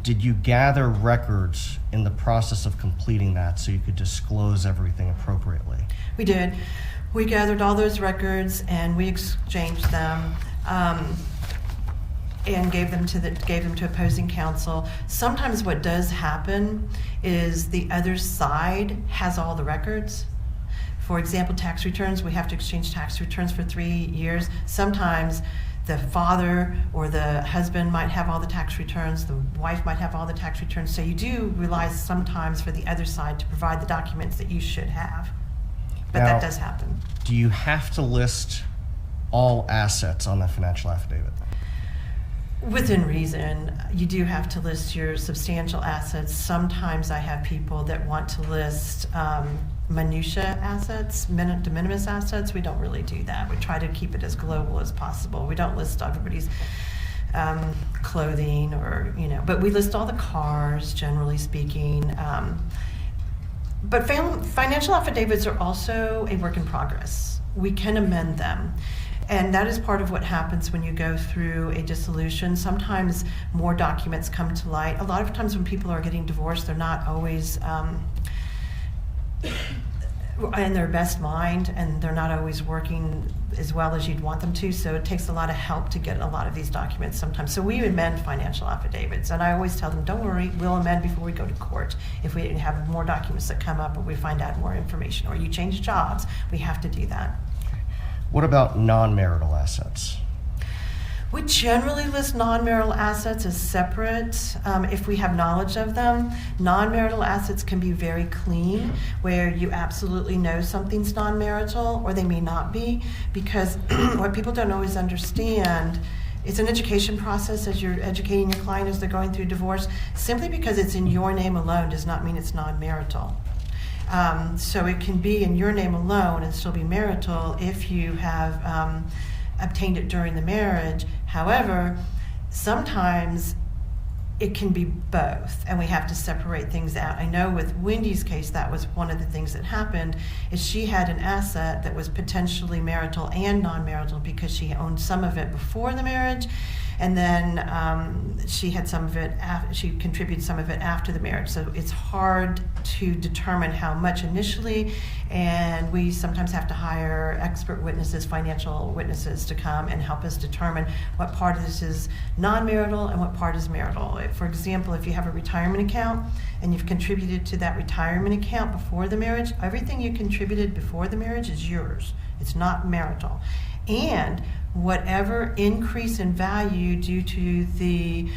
did you gather records in the process of completing that so you could disclose everything appropriately? We did. We gathered all those records and we exchanged them. And gave them to opposing counsel. Sometimes what does happen is the other side has all the records. For example, tax returns, we have to exchange tax returns for 3 years. Sometimes the father or the husband might have all the tax returns, the wife might have all the tax returns, so you do rely sometimes for the other side to provide the documents that you should have. But Now, that does happen. Do you have to list all assets on the financial affidavit? Within reason, you do have to list your substantial assets. Sometimes I have people that want to list minutia assets, de minimis assets. We don't really do that. We try to keep it as global as possible. We don't list everybody's clothing or, but we list all the cars, generally speaking. But financial affidavits are also a work in progress. We can amend them. And that is part of what happens when you go through a dissolution. Sometimes more documents come to light. A lot of times when people are getting divorced, they're not always in their best mind, and they're not always working as well as you'd want them to. So it takes a lot of help to get a lot of these documents sometimes. So we amend financial affidavits. And I always tell them, don't worry, we'll amend before we go to court. If we have more documents that come up or we find out more information or you change jobs, we have to do that. What about non-marital assets? We generally list non-marital assets as separate if we have knowledge of them. Non-marital assets can be very clean, where you absolutely know something's non-marital, or they may not be, because what people don't always understand, it's an education process as you're educating your client as they're going through divorce. Simply because it's in your name alone does not mean it's non-marital. So it can be in your name alone and still be marital if you have obtained it during the marriage. However, sometimes it can be both, and we have to separate things out. I know with Wendy's case, that was one of the things that happened, is she had an asset that was potentially marital and non-marital because she owned some of it before the marriage, and then she had some of it, she contributed some of it after the marriage. So it's hard to determine how much initially, and we sometimes have to hire expert witnesses, financial witnesses, to come and help us determine what part of this is non-marital and what part is marital. For example, if you have a retirement account and you've contributed to that retirement account before the marriage, everything you contributed before the marriage is yours. It's not marital. And whatever increase in value due to the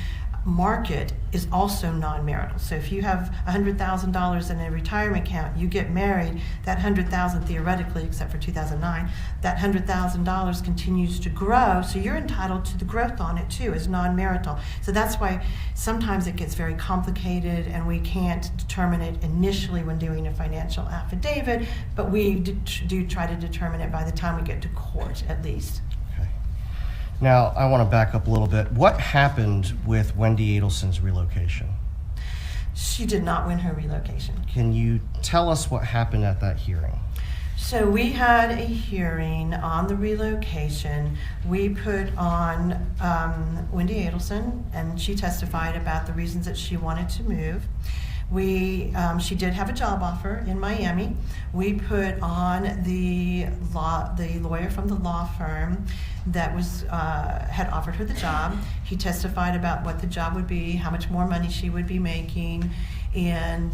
market is also non-marital. So if you have $100,000 in a retirement account, you get married, that $100,000 theoretically, except for 2009, that $100,000 continues to grow, so you're entitled to the growth on it too as non-marital. So that's why sometimes it gets very complicated and we can't determine it initially when doing a financial affidavit, but we do try to determine it by the time we get to court at least. Now, I want to back up a little bit. What happened with Wendy Adelson's relocation? She did not win her relocation. Can you tell us what happened at that hearing? So we had a hearing on the relocation. We put on Wendy Adelson, and she testified about the reasons that she wanted to move. She did have a job offer in Miami. We put on the lawyer from the law firm that had offered her the job. He testified about what the job would be, how much more money she would be making, and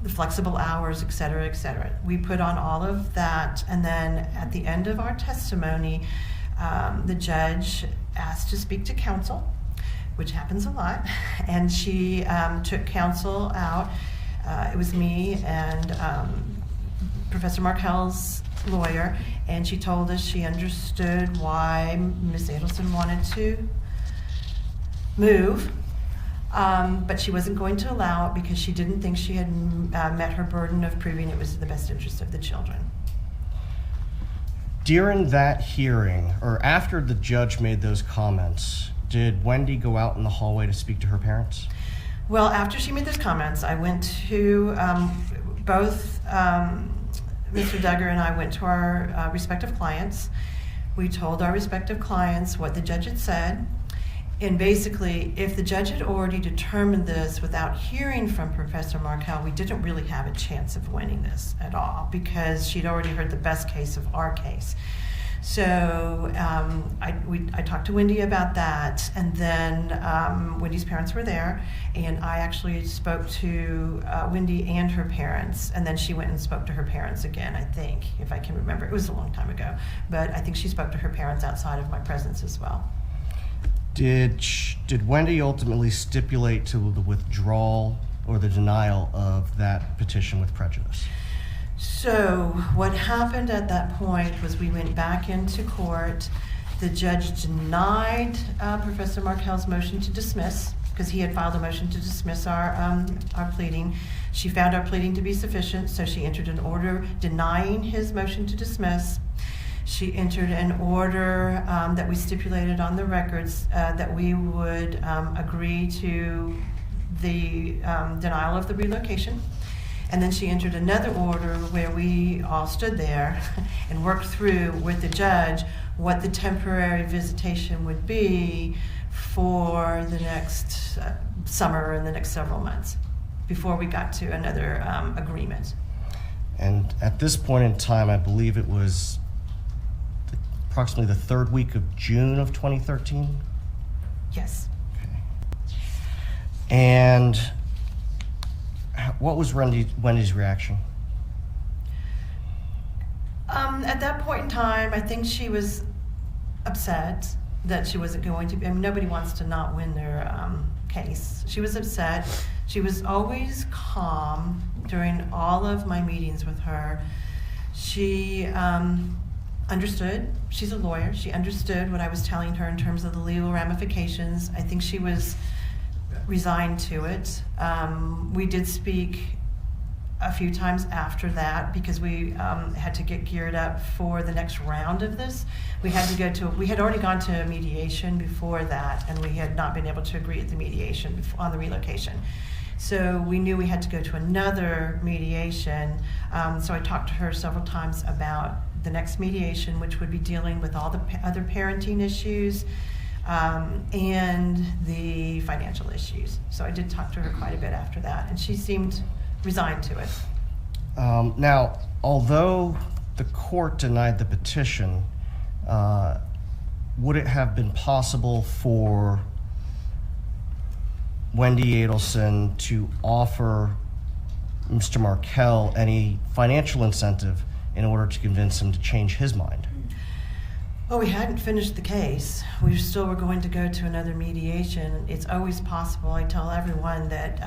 the flexible hours, et cetera, et cetera. We put on all of that, and then at the end of our testimony, the judge asked to speak to counsel, which happens a lot, and she took counsel out. It was me and Professor Markell's lawyer, and she told us she understood why Ms. Adelson wanted to move, but she wasn't going to allow it because she didn't think she had met her burden of proving it was in the best interest of the children. During that hearing, or after the judge made those comments, did Wendy go out in the hallway to speak to her parents? Well, after she made those comments, I went to both Mr. Duggar and I went to our respective clients. We told our respective clients what the judge had said. And basically, if the judge had already determined this without hearing from Professor Markel, we didn't really have a chance of winning this at all because she'd already heard the best case of our case. So I talked to Wendy about that, and then Wendy's parents were there, and I actually spoke to Wendy and her parents, and then she went and spoke to her parents again, I think, if I can remember. It was a long time ago, but I think she spoke to her parents outside of my presence as well. Did Wendy ultimately stipulate to the withdrawal or the denial of that petition with prejudice? So what happened at that point was we went back into court. The judge denied Professor Markell's motion to dismiss because he had filed a motion to dismiss our pleading. She found our pleading to be sufficient, so she entered an order denying his motion to dismiss. She entered an order that we stipulated on the records that we would agree to the denial of the relocation. And then she entered another order where we all stood there and worked through with the judge what the temporary visitation would be for the next summer and the next several months before we got to another agreement. And at this point in time, I believe it was approximately the third week of June of 2013? Yes. Okay. And what was Wendy's reaction? At that point in time, I think she was upset that she wasn't going to. I mean, nobody wants to not win their case. She was upset. She was always calm during all of my meetings with her. She understood. She's a lawyer. She understood what I was telling her in terms of the legal ramifications. I think she was resigned to it. We did speak a few times after that because we had to get geared up for the next round of this. We had already gone to mediation before that, and we had not been able to agree at the mediation on the relocation. So we knew we had to go to another mediation. So I talked to her several times about the next mediation, which would be dealing with all the other parenting issues and the financial issues. So I did talk to her quite a bit after that, and she seemed resigned to it. Now, although the court denied the petition, would it have been possible for Wendy Adelson to offer Mr. Markell any financial incentive in order to convince him to change his mind? Well, we hadn't finished the case. We still were going to go to another mediation. It's always possible. I tell everyone that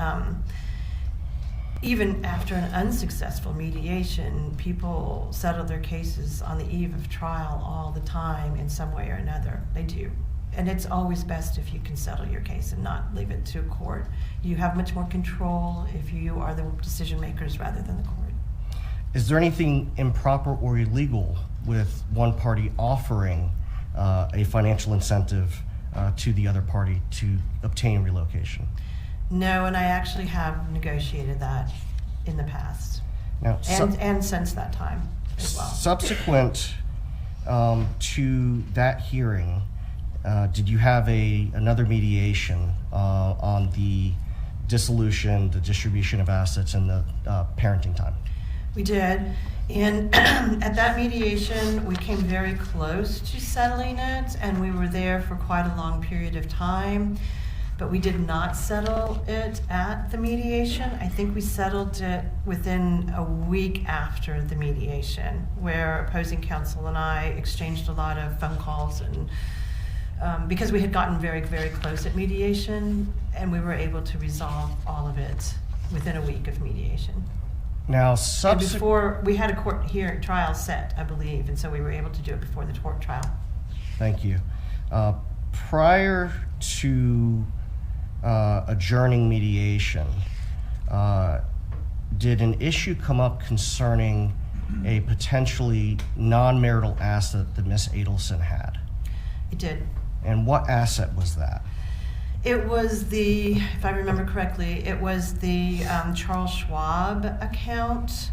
even after an unsuccessful mediation, people settle their cases on the eve of trial all the time in some way or another. They do. And it's always best if you can settle your case and not leave it to a court. You have much more control if you are the decision makers rather than the court. Is there anything improper or illegal with one party offering a financial incentive to the other party to obtain relocation? No, and I actually have negotiated that in the past, Now, and since that time as well. subsequent to that hearing, did you have another mediation on the dissolution, the distribution of assets, and the parenting time? We did, and at that mediation, we came very close to settling it, and we were there for quite a long period of time, but we did not settle it at the mediation. I think we settled it within a week after the mediation, where opposing counsel and I exchanged a lot of phone calls, and because we had gotten very, very close at mediation, and we were able to resolve all of it within a week of mediation. Now, And before, we had a court trial set, I believe, and so we were able to do it before the court trial. Thank you. Prior to adjourning mediation, did an issue come up concerning a potentially non-marital asset that Miss Adelson had? It did. And what asset was that? It was if I remember correctly, it was the Charles Schwab account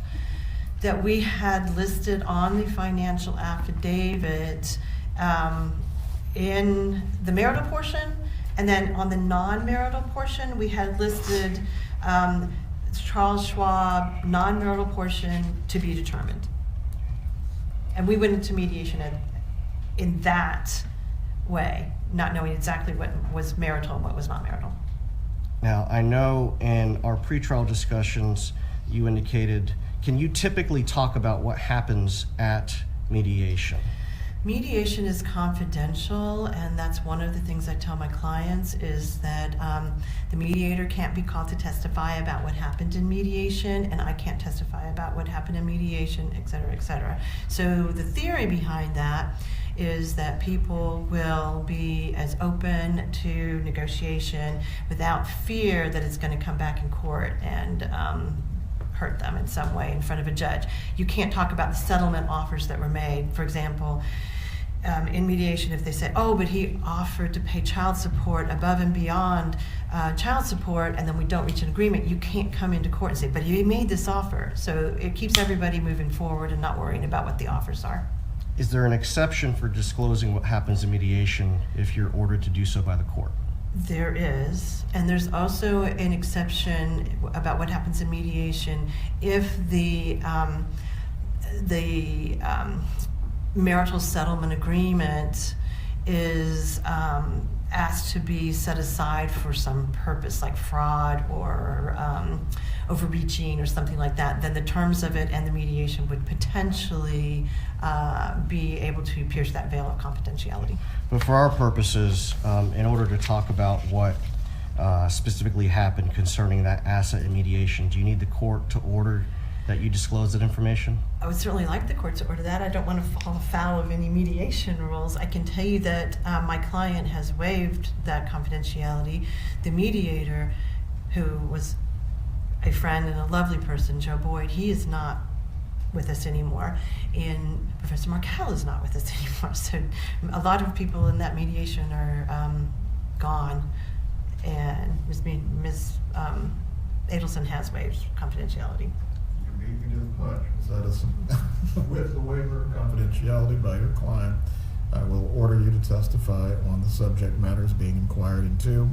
that we had listed on the financial affidavit in the marital portion, and then on the non-marital portion, we had listed Charles Schwab non-marital portion to be determined. And we went into mediation in that way, not knowing exactly what was marital and what was not marital. Now, I know in our pretrial discussions, you indicated, can you typically talk about what happens at mediation? Mediation is confidential, and that's one of the things I tell my clients is that the mediator can't be called to testify about what happened in mediation, and I can't testify about what happened in mediation, et cetera, et cetera. So the theory behind that is that people will be as open to negotiation without fear that it's going to come back in court and hurt them in some way in front of a judge. You can't talk about the settlement offers that were made. For example, in mediation, if they say, oh, but he offered to pay child support above and beyond child support, and then we don't reach an agreement, you can't come into court and say, but he made this offer. So it keeps everybody moving forward and not worrying about what the offers are. Is there an exception for disclosing what happens in mediation if you're ordered to do so by the court? There is, and there's also an exception about what happens in mediation if the marital settlement agreement is asked to be set aside for some purpose, like fraud or overreaching or something like that, then the terms of it and the mediation would potentially be able to pierce that veil of confidentiality. But for our purposes, in order to talk about what specifically happened concerning that asset in mediation, do you need the court to order that you disclose that information? I would certainly like the court to order that. I don't want to fall afoul of any mediation rules. I can tell you that my client has waived that confidentiality. The mediator, who was a friend and a lovely person, Joe Boyd. He is not with us anymore, and Professor Markell is not with us anymore. So a lot of people in that mediation are gone, and Ms. Adelson has waived confidentiality. You beat me to the punch, Ms. Edison. With the waiver of confidentiality by your client, I will order you to testify on the subject matters being inquired into.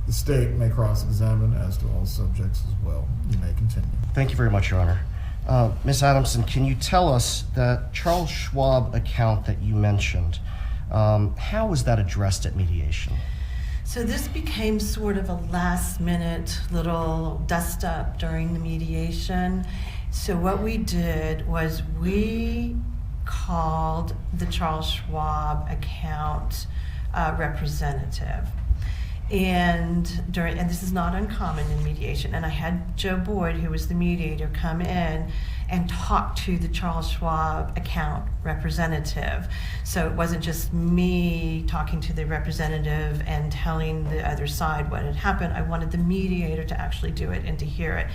The state may cross-examine as to all subjects as well. You may continue. Thank you very much, Your Honor. Ms. Adamson, can you tell us that Charles Schwab account that you mentioned, how was that addressed at mediation? So this became sort of a last-minute little dust-up during the mediation. So what we did was we called the Charles Schwab account representative. And this is not uncommon in mediation. And I had Joe Boyd, who was the mediator, come in and talk to the Charles Schwab account representative. So it wasn't just me talking to the representative and telling the other side what had happened. I wanted the mediator to actually do it and to hear it.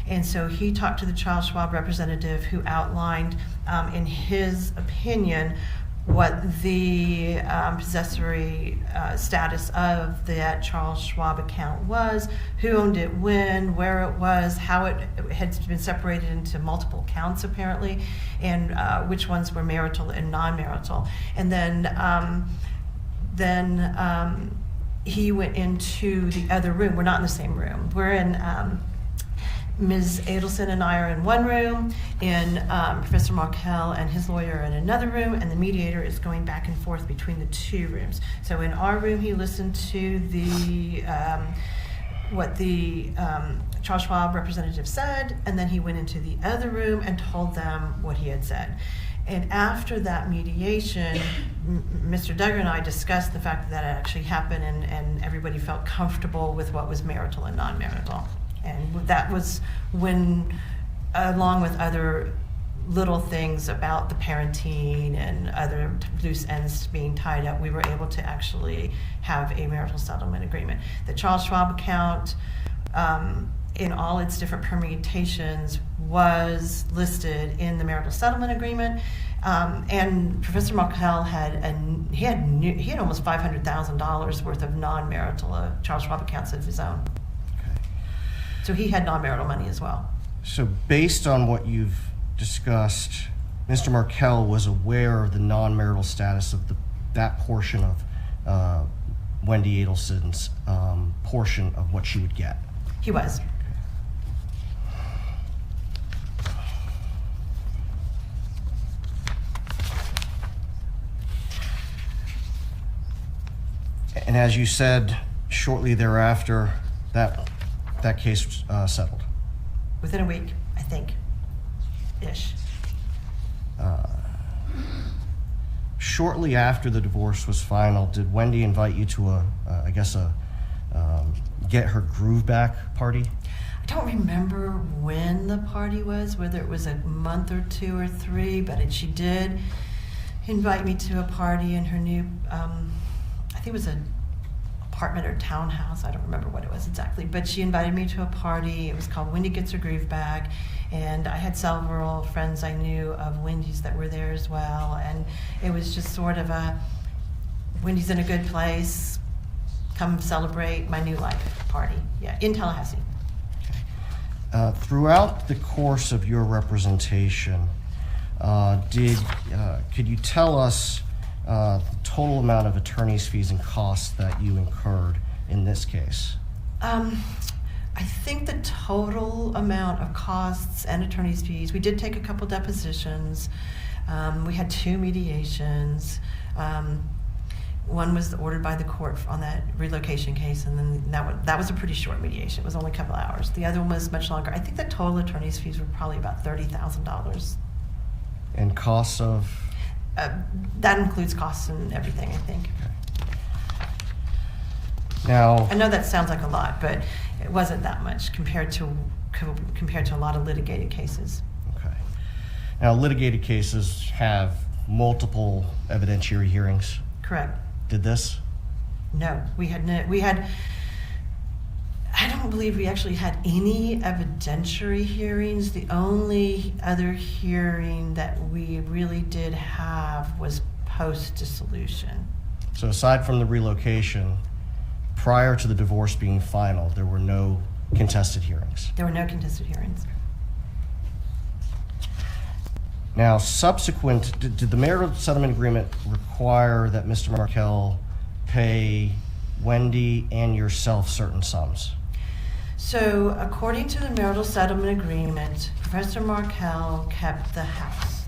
And so he talked to the Charles Schwab representative, who outlined, in his opinion, what the possessory status of that Charles Schwab account was, who owned it when, where it was, how it had been separated into multiple accounts apparently, and which ones were marital and non-marital. And then he went into the other room. We're not in the same room. We're in Ms. Adelson and I are in one room, and Professor Markell and his lawyer are in another room, and the mediator is going back and forth between the two rooms. So in our room, he listened to what the Charles Schwab representative said, and then he went into the other room and told them what he had said. And after that mediation, Mr. Duggar and I discussed the fact that it actually happened, and everybody felt comfortable with what was marital and non-marital. And that was when, along with other little things about the parenting and other loose ends being tied up, we were able to actually have a marital settlement agreement. The Charles Schwab account, in all its different permutations, was listed in the marital settlement agreement. And Professor Markell had almost $500,000 worth of non-marital Charles Schwab accounts of his own. So he had non-marital money as well. So based on what you've discussed, Mr. Markell was aware of the non-marital status of that portion of Wendy Adelson's portion of what she would get. He was. And as you said, shortly thereafter, that case settled. Within a week, I think, ish. Shortly after the divorce was final, did Wendy invite you to a get her groove back party? I don't remember when the party was, whether it was a month or 2 or 3, but she did invite me to a party in her new, I think it was an apartment or townhouse. I don't remember what it was exactly, but she invited me to a party. It was called Wendy Gets Her Groove Back, and I had several friends I knew of Wendy's that were there as well, and it was just sort of a Wendy's in a good place, come celebrate my new life party. Yeah, in Tallahassee. Throughout the course of your representation, could you tell us the total amount of attorney's fees and costs that you incurred in this case? I think the total amount of costs and attorney's fees, we did take a couple depositions. We had 2 mediations. One was ordered by the court on that relocation case, and then that was a pretty short mediation. It was only a couple hours. The other one was much longer. I think the total attorney's fees were probably about $30,000. And costs of? That includes costs and everything, I think. Now, I know that sounds like a lot, but it wasn't that much compared to a lot of litigated cases. Okay. Now, litigated cases have multiple evidentiary hearings. Correct. Did this? No, we had. I don't don't believe we actually had any evidentiary hearings. The only other hearing that we really did have was post-dissolution. So aside from the relocation, prior to the divorce being final, there were no contested hearings. There were no contested hearings. Now, subsequent, did the marital settlement agreement require that Mr. Markell pay Wendy and yourself certain sums? So according to the marital settlement agreement, Professor Markell kept the house.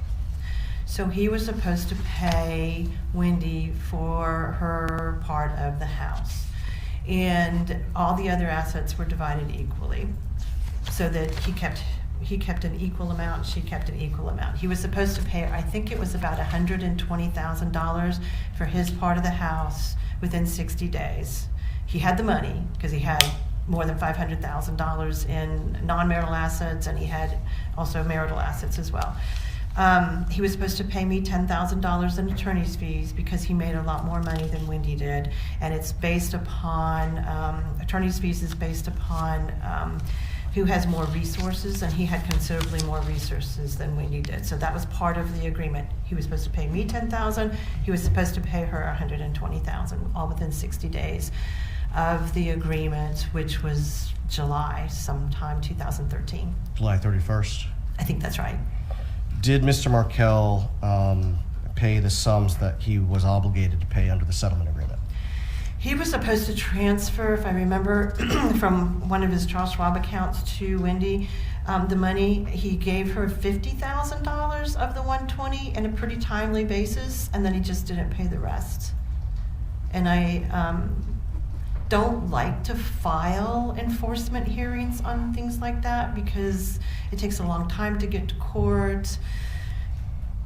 So he was supposed to pay Wendy for her part of the house. And all the other assets were divided equally, so that he kept an equal amount, she kept an equal amount. He was supposed to pay, I think it was about $120,000 for his part of the house within 60 days. He had the money because he had more than $500,000 in non-marital assets, and he had also marital assets as well. He was supposed to pay me $10,000 in attorney's fees because he made a lot more money than Wendy did, and it's based upon, attorney's fees is based upon who has more resources, and he had considerably more resources than Wendy did. So that was part of the agreement. He was supposed to pay me $10,000, he was supposed to pay her $120,000, all within 60 days of the agreement, which was July, sometime 2013. July 31st? I think that's right. Did Mr. Markell pay the sums that he was obligated to pay under the settlement agreement? He was supposed to transfer, if I remember, from one of his Charles Schwab accounts to Wendy, the money. He gave her $50,000 of the $120 in a pretty timely basis, and then he just didn't pay the rest. And I don't like to file enforcement hearings on things like that because it takes a long time to get to court.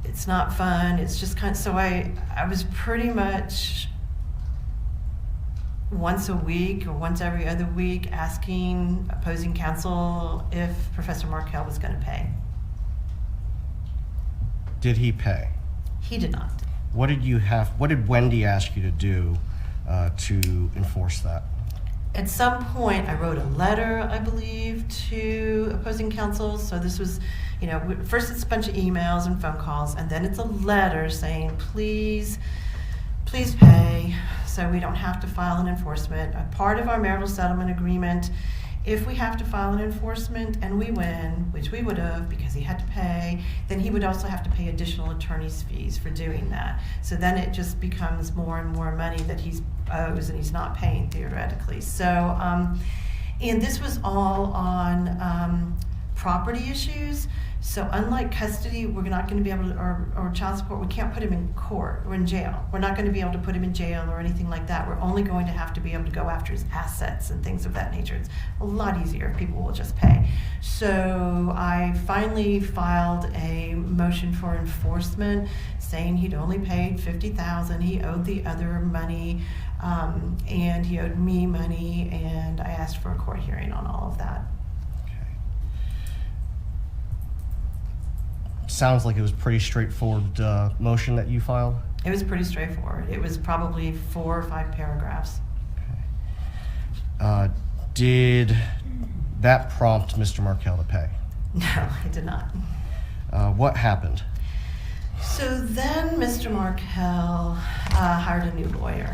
It's not fun. It's just kind of, so I was pretty much once a week or once every other week asking opposing counsel if Professor Markell was going to pay. Did he pay? He did not. What did Wendy ask you to do to enforce that? At some point, I wrote a letter, I believe, to opposing counsel. So this was, first it's a bunch of emails and phone calls, and then it's a letter saying, please pay, so we don't have to file an enforcement. A part of our marital settlement agreement, if we have to file an enforcement and we win, which we would have because he had to pay, then he would also have to pay additional attorney's fees for doing that. So then it just becomes more and more money that he owes and he's not paying theoretically. So, and this was all on property issues. So unlike custody, we're not going to be able to, or child support, we can't put him in court or in jail. We're not going to be able to put him in jail or anything like that. We're only going to have to be able to go after his assets and things of that nature. It's a lot easier if people will just pay. So I finally filed a motion for enforcement saying he'd only paid $50,000. He owed the other money, and he owed me money, and I asked for a court hearing on all of that. Sounds like it was pretty straightforward motion that you filed. It was pretty straightforward. It was probably 4 or 5 paragraphs. Okay. Did that prompt Mr. Markell to pay? No, it did not. What happened? So then Mr. Markell hired a new lawyer.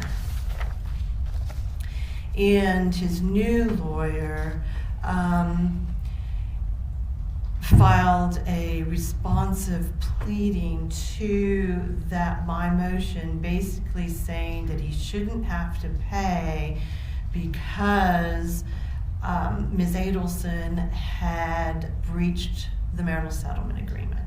And his new lawyer filed a responsive pleading to that my motion, basically saying that he shouldn't have to pay because Ms. Adelson had breached the marital settlement agreement.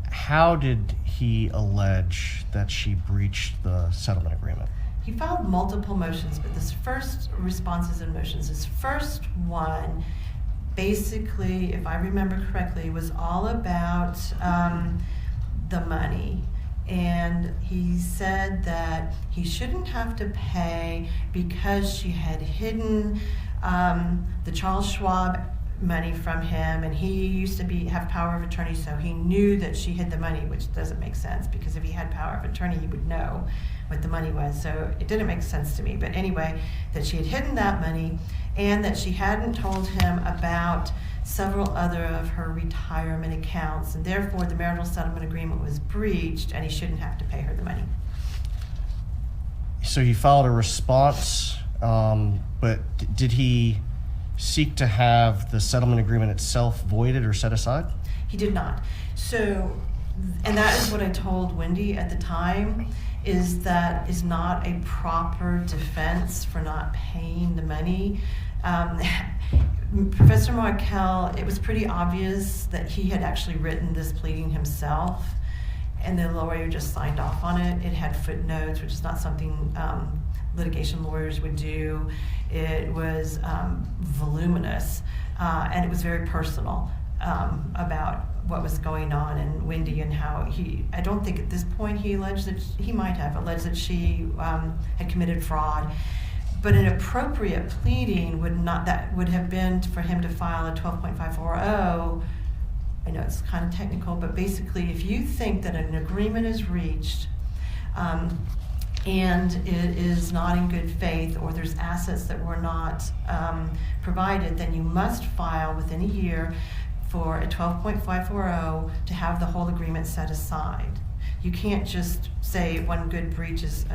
How did he allege that she breached the settlement agreement? He filed multiple motions, but this first responses and motions, this first one, basically, if I remember correctly, was all about the money. And he said that he shouldn't have to pay because she had hidden the Charles Schwab money from him, and he used to have power of attorney, so he knew that she hid the money, which doesn't make sense because if he had power of attorney, he would know what the money was. So it didn't make sense to me. But anyway, that she had hidden that money and that she hadn't told him about several other of her retirement accounts, and therefore the marital settlement agreement was breached and he shouldn't have to pay her the money. So he filed a response, but did he seek to have the settlement agreement itself voided or set aside? He did not. So, and that is what I told Wendy at the time, is that is not a proper defense for not paying the money. Professor Markell, it was pretty obvious that he had actually written this pleading himself, and the lawyer just signed off on it. It had footnotes, which is not something litigation lawyers would do. It was voluminous, and it was very personal about what was going on and Wendy and how I don't think at this point he alleged that, he might have alleged that she had committed fraud. But an appropriate pleading would have been for him to file a 12.540. I know it's kind of technical, but basically if you think that an agreement is reached and it is not in good faith, or there's assets that were not provided, then you must file within a year for a 12.540 to have the whole agreement set aside. You can't just say one good breach is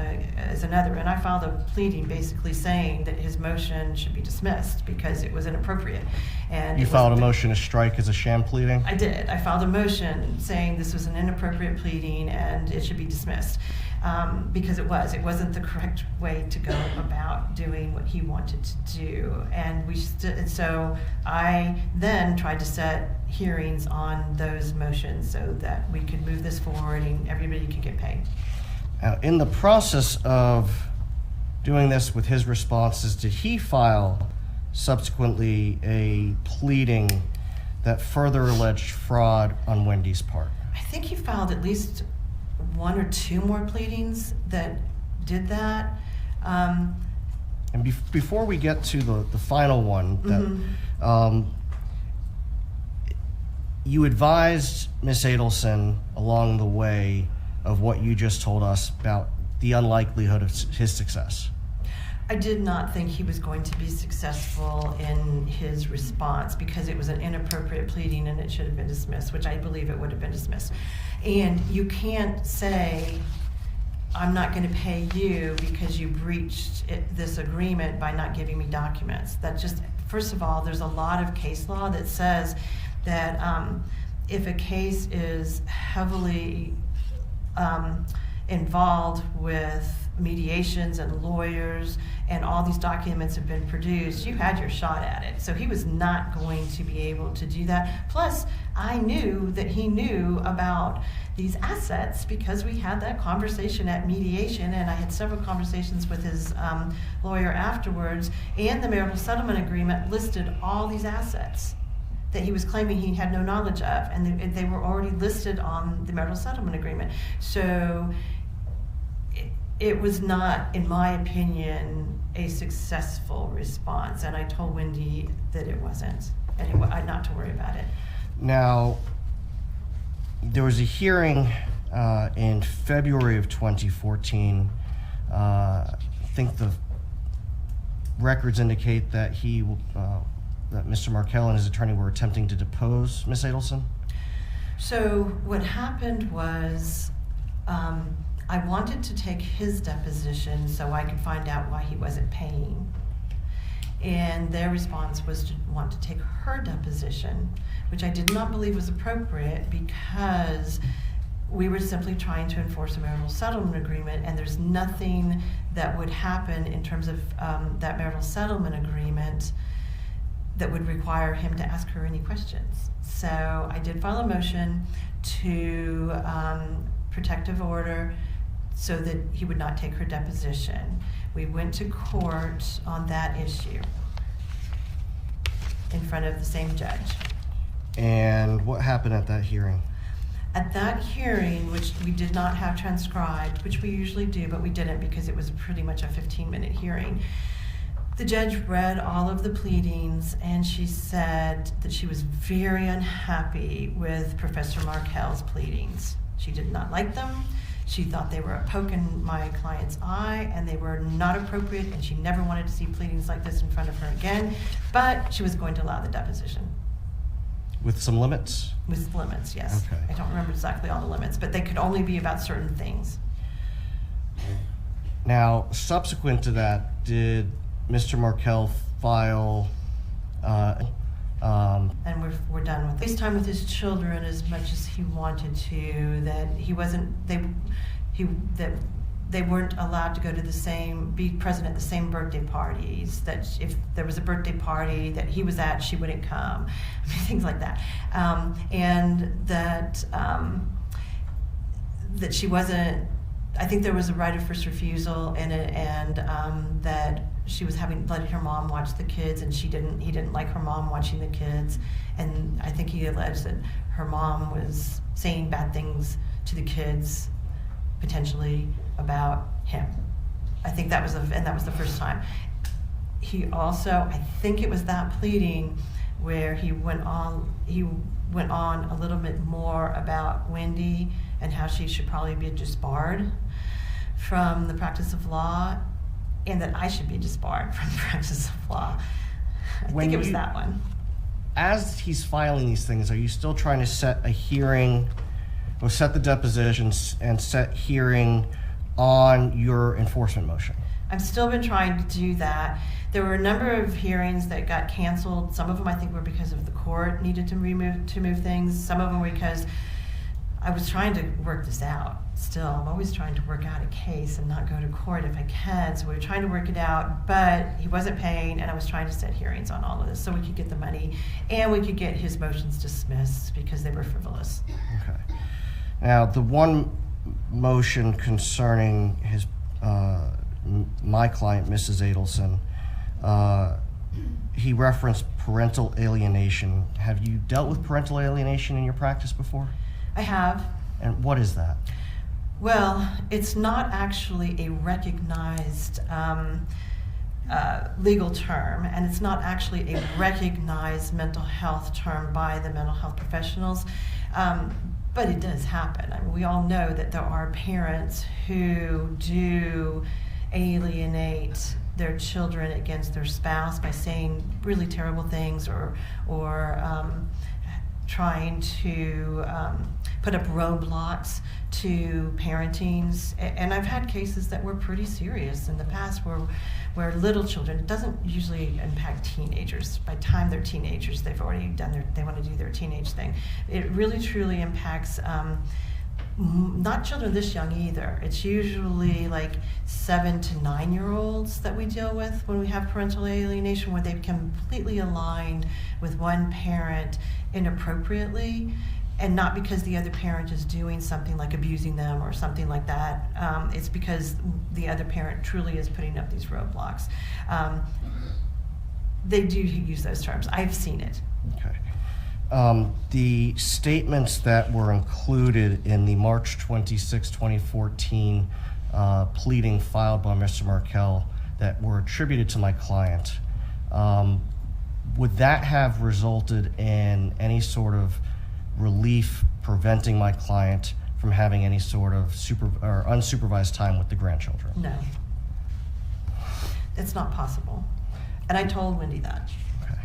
another. And I filed a pleading basically saying that his motion should be dismissed because it was inappropriate. And you filed a motion to strike as a sham pleading? I did. I filed a motion saying this was an inappropriate pleading and it should be dismissed. Because it wasn't the correct way to go about doing what he wanted to do. And so I then tried to set hearings on those motions so that we could move this forward and everybody could get paid. In the process of doing this with his responses, did he file subsequently a pleading that further alleged fraud on Wendy's part? I think he filed at least one or two more pleadings that did that. And before we get to the final one, that you advised Miss Adelson along the way of what you just told us about the unlikelihood of his success. I did not think he was going to be successful in his response because it was an inappropriate pleading and it should have been dismissed, which I believe it would have been dismissed. And you can't say, I'm not going to pay you because you breached this agreement by not giving me documents. That just, first of all, there's a lot of case law that says that if a case is heavily involved with mediations and lawyers and all these documents have been produced, you had your shot at it. So he was not going to be able to do that. Plus, I knew that he knew about these assets because we had that conversation at mediation, and I had several conversations with his lawyer afterwards, and the marital settlement agreement listed all these assets that he was claiming he had no knowledge of, and they were already listed on the marital settlement agreement. So it was not, in my opinion, a successful response, and I told Wendy that it wasn't, and not to worry about it. Now, there was a hearing in February of 2014. I think the records indicate that that Mr. Markel and his attorney were attempting to depose Miss Adelson. So what happened was I wanted to take his deposition so I could find out why he wasn't paying. And their response was to want to take her deposition, which I did not believe was appropriate because we were simply trying to enforce a marital settlement agreement, and there's nothing that would happen in terms of that marital settlement agreement that would require him to ask her any questions. So I did file a motion to protective order so that he would not take her deposition. We went to court on that issue in front of the same judge. And what happened at that hearing? At that hearing, which we did not have transcribed, which we usually do, but we didn't because it was pretty much a 15-minute hearing, the judge read all of the pleadings, and she said that she was very unhappy with Professor Markell's pleadings. She did not like them. She thought they were poking my client's eye, and they were not appropriate, and she never wanted to see pleadings like this in front of her again, but she was going to allow the deposition. With some limits? With limits, yes. Okay. I don't remember exactly all the limits, but they could only be about certain things. Now, subsequent to that, did Mr. Markel file And we're done with his time with his children as much as he wanted to, that he wasn't, that they weren't allowed to go to be present at the same birthday parties, that if there was a birthday party that he was at, she wouldn't come, I mean, things like that. And that she wasn't, I think there was a right of first refusal in it, and that she was letting her mom watch the kids, and he didn't like her mom watching the kids, and I think he alleged that her mom was saying bad things to the kids, potentially about him. I think that was the first time. He also, I think it was that pleading where he went on a little bit more about Wendy and how she should probably be disbarred from the practice of law, and that I should be disbarred from the practice of law. I think it was that one. As he's filing these things, are you still trying to set a hearing, or set the depositions and set hearing on your enforcement motion? I've still been trying to do that. There were a number of hearings that got canceled. Some of them I think were because of the court needed to move things. Some of them were because I was trying to work this out. Still, I'm always trying to work out a case and not go to court if I can. So we were trying to work it out, but he wasn't paying, and I was trying to set hearings on all of this so we could get the money and we could get his motions dismissed because they were frivolous. Okay. Now, the one motion concerning his my client, Mrs. Adelson, he referenced parental alienation. Have you dealt with parental alienation in your practice before? I have. And what is that? Well, it's not actually a recognized legal term, and it's not actually a recognized mental health term by the mental health professionals, but it does happen. I mean, we all know that there are parents who do alienate their children against their spouse by saying really terrible things or trying to put up roadblocks to parentings. And I've had cases that were pretty serious in the past where little children, it doesn't usually impact teenagers. By the time they're teenagers, they've already they want to do their teenage thing. It really truly impacts not children this young either. It's usually like 7 to 9-year-olds that we deal with when we have parental alienation, where they become completely aligned with one parent inappropriately, and not because the other parent is doing something like abusing them or something like that. It's because the other parent truly is putting up these roadblocks. They do use those terms. I've seen it. Okay. The statements that were included in the March 26, 2014 pleading filed by Mr. Markell that were attributed to my client, would that have resulted in any sort of relief preventing my client from having any sort of unsupervised time with the grandchildren? No. It's not possible. And I told Wendy that. Okay.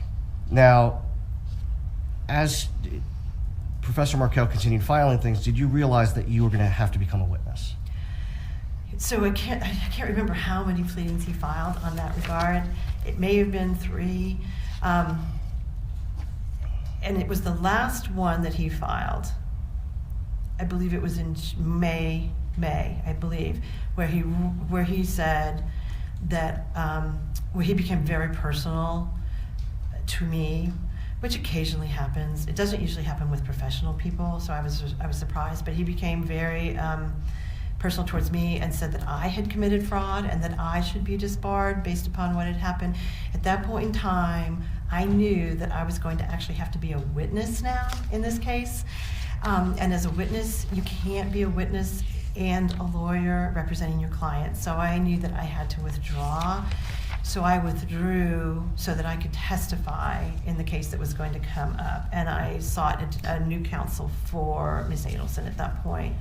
Now, as Professor Markell continued filing things, did you realize that you were going to have to become a witness? So I can't remember how many pleadings he filed on that regard. It may have been 3. And it was the last one that he filed. I believe it was in May, I believe, where he said that where he became very personal to me, which occasionally happens. It doesn't usually happen with professional people, so I was surprised. But he became very personal towards me and said that I had committed fraud and that I should be disbarred based upon what had happened. At that point in time, I knew that I was going to actually have to be a witness now in this case. And as a witness, you can't be a witness and a lawyer representing your client. So I knew that I had to withdraw. So I withdrew so that I could testify in the case that was going to come up. And I sought a new counsel for Ms. Adelson at that point.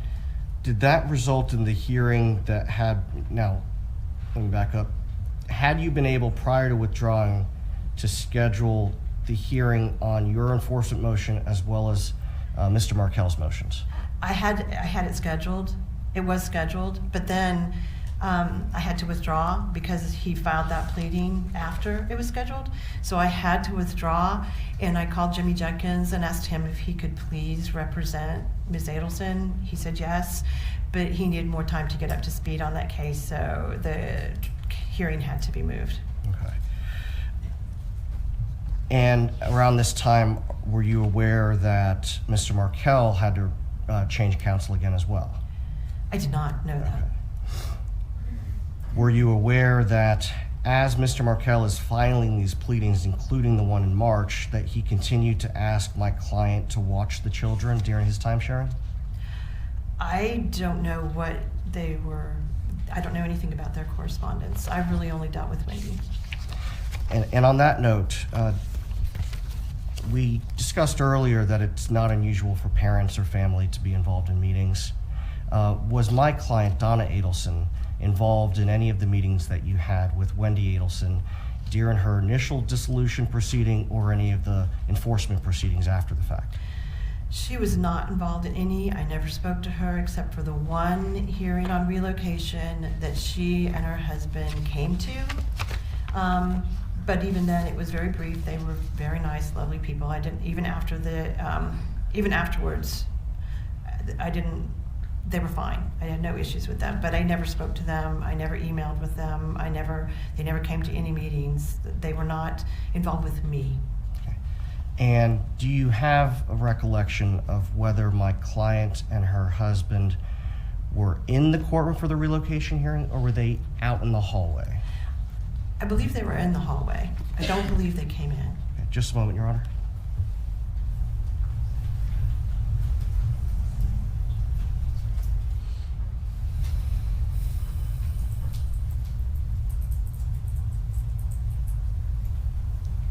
Did that result in the hearing that had, now, let me back up. Had you been able, prior to withdrawing, to schedule the hearing on your enforcement motion as well as Mr. Markell's motions? I had it scheduled. It was scheduled, but then I had to withdraw because he filed that pleading after it was scheduled. So I had to withdraw, and I called Jimmy Jenkins and asked him if he could please represent Ms. Adelson. He said yes, but he needed more time to get up to speed on that case, so the hearing had to be moved. Okay. And around this time, were you aware that Mr. Markell had to change counsel again as well? I did not know that. Were you aware that as Mr. Markell is filing these pleadings, including the one in March, that he continued to ask my client to watch the children during his time sharing? I don't know what they were. I don't know anything about their correspondence. I really only dealt with Wendy. And on that note, we discussed earlier that it's not unusual for parents or family to be involved in meetings. Was my client, Donna Adelson, involved in any of the meetings that you had with Wendy Adelson during her initial dissolution proceeding or any of the enforcement proceedings after the fact? She was not involved in any. I never spoke to her except for the one hearing on relocation that she and her husband came to. But even then, it was very brief. They were very nice, lovely people. I didn't, even after even afterwards, I didn't, they were fine. I had no issues with them, but I never spoke to them. I never emailed with them. They never came to any meetings. They were not involved with me. Okay. And do you have a recollection of whether my client and her husband were in the courtroom for the relocation hearing, or were they out in the hallway? I believe they were in the hallway. I don't believe they came in. Okay, just a moment, Your Honor.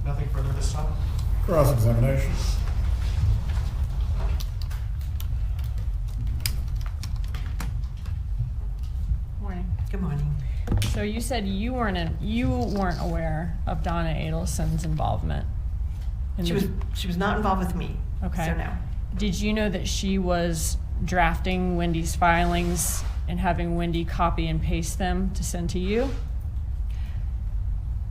Nothing further this time? Cross-examination. Morning. Good morning. So you said you weren't aware of Donna Adelson's involvement. She was not involved with me. Okay. So no. Did you know that she was drafting Wendy's filings and having Wendy copy and paste them to send to you?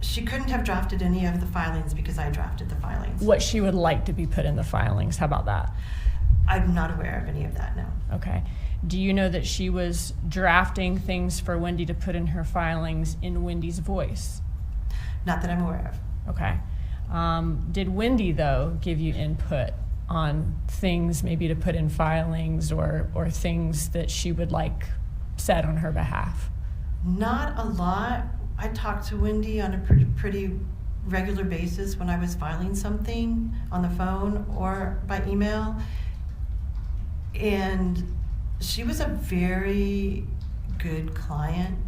She couldn't have drafted any of the filings because I drafted the filings. What she would like to be put in the filings, how about that? I'm not aware of any of that, no. Okay. Do you know that she was drafting things for Wendy to put in her filings in Wendy's voice? Not that I'm aware of. Okay. Did Wendy, though, give you input on things maybe to put in filings or things that she would like said on her behalf? Not a lot. I talked to Wendy on a pretty regular basis when I was filing something on the phone or by email. And she was a very good client,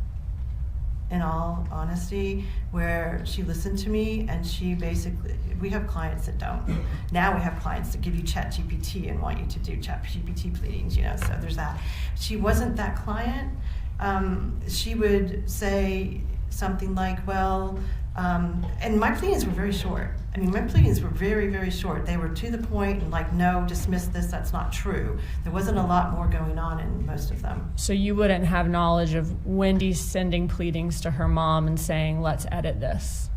in all honesty, where she listened to me and she basically, we have clients that don't. Now we have clients that give you ChatGPT and want you to do ChatGPT pleadings, so there's that. She wasn't that client. She would say something like, well, and my pleadings were very short. I mean, my pleadings were very, very short. They were to the point and like, no, dismiss this, that's not true. There wasn't a lot more going on in most of them. So you wouldn't have knowledge of Wendy sending pleadings to her mom and saying, let's edit this?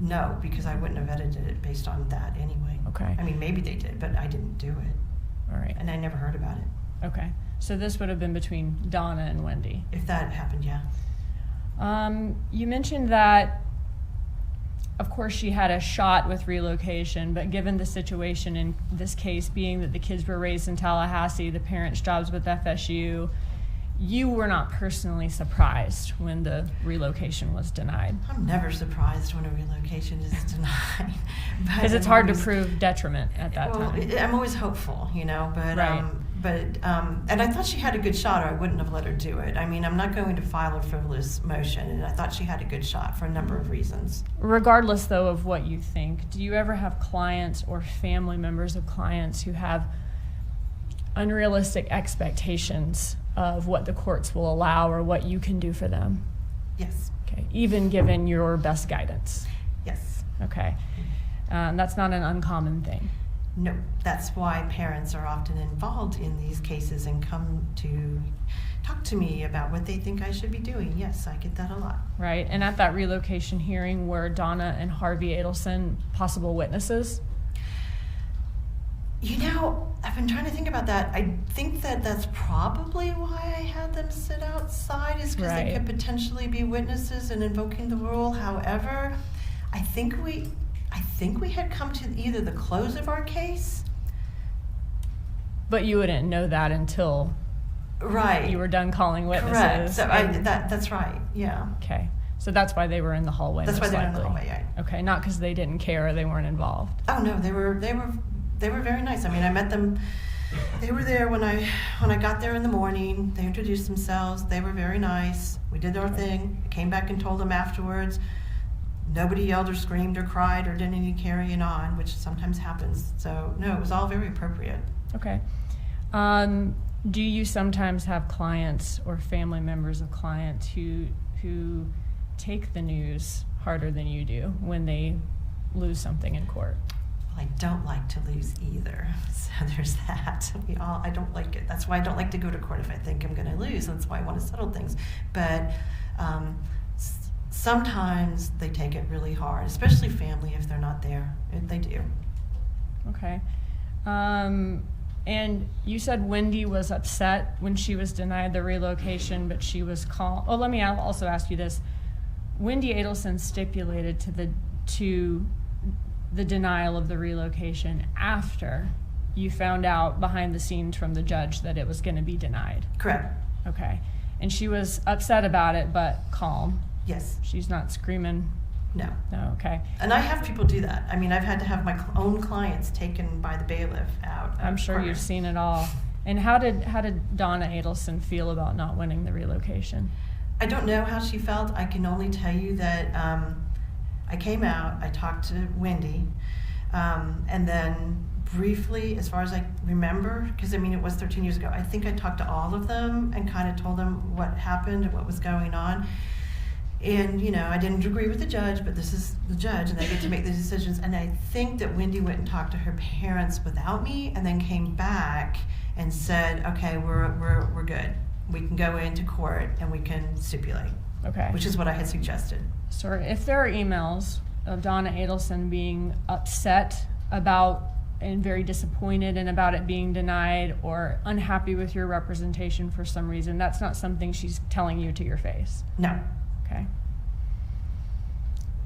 No, because I wouldn't have edited it based on that anyway. Okay. I mean, maybe they did, but I didn't do it. All right. And I never heard about it. Okay. So this would have been between Donna and Wendy. If that happened, yeah. You mentioned that, of course, she had a shot with relocation, but given the situation in this case being that the kids were raised in Tallahassee, the parents' jobs with FSU, you were not personally surprised when the relocation was denied. I'm never surprised when a relocation is denied. Because it's hard to prove detriment at that time. I'm always hopeful, but Right. And I thought she had a good shot or I wouldn't have let her do it. I mean, I'm not going to file a frivolous motion, and I thought she had a good shot for a number of reasons. Regardless, though, of what you think, do you ever have clients or family members of clients who have unrealistic expectations of what the courts will allow or what you can do for them. Yes. Okay, even given your best guidance. Yes. Okay, that's not an uncommon thing. No, that's why parents are often involved in these cases and come to talk to me about what they think I should be doing. Yes, I get that a lot. Right, and at that relocation hearing were Donna and Harvey Adelson possible witnesses? You know, I've been trying to think about that. I think that that's probably why I had them sit outside, is because Right. they could potentially be witnesses in invoking the rule. However, I think we had come to either the close of our case. But you wouldn't know that until Right. you were done calling witnesses. Correct. So and- that's right. Yeah. Okay, so that's why they were in the hallway. That's why most they were in the likely. hallway, yeah. Okay, not because they didn't care or they weren't involved. Oh no, they were very nice. I mean, I met them. They were there when I got there in the morning. They introduced themselves. They were very nice. We did our thing. I came back and told them afterwards. Nobody yelled or screamed or cried or did any carrying on, which sometimes happens. So no, it was all very appropriate. Okay. Do you sometimes have clients or family members of clients who take the news harder than you do when they lose something in court? Well, I don't like to lose either. So there's that. I don't like it. That's why I don't like to go to court if I think I'm going to lose. That's why I want to settle things. But sometimes they take it really hard, especially family if they're not there. They do. Okay. And you said Wendy was upset when she was denied the relocation, but she was calm. Oh, let me also ask you this. Wendy Adelson stipulated to the denial of the relocation after you found out behind the scenes from the judge that it was going to be denied. Correct. Okay. And she was upset about it, but calm. Yes. She's not screaming. No. No, okay. And I have people do that. I mean, I've had to have my own clients taken by the bailiff out. I'm sure you've seen it all. And how did Donna Adelson feel about not winning the relocation? I don't know how she felt. I can only tell you that I came out, I talked to Wendy, and then briefly, as far as I remember, because I mean it was 13 years ago, I think I talked to all of them and kind of told them what happened and what was going on. And, you know, I didn't agree with the judge, but this is the judge, and they get to make the decisions. And I think that Wendy went and talked to her parents without me, and then came back and said, okay, we're good. We can go into court and we can stipulate. Okay. Which is what I had suggested. So if there are emails of Donna Adelson being upset about and very disappointed and about it being denied or unhappy with your representation for some reason, that's not something she's telling you to your face? No. Okay.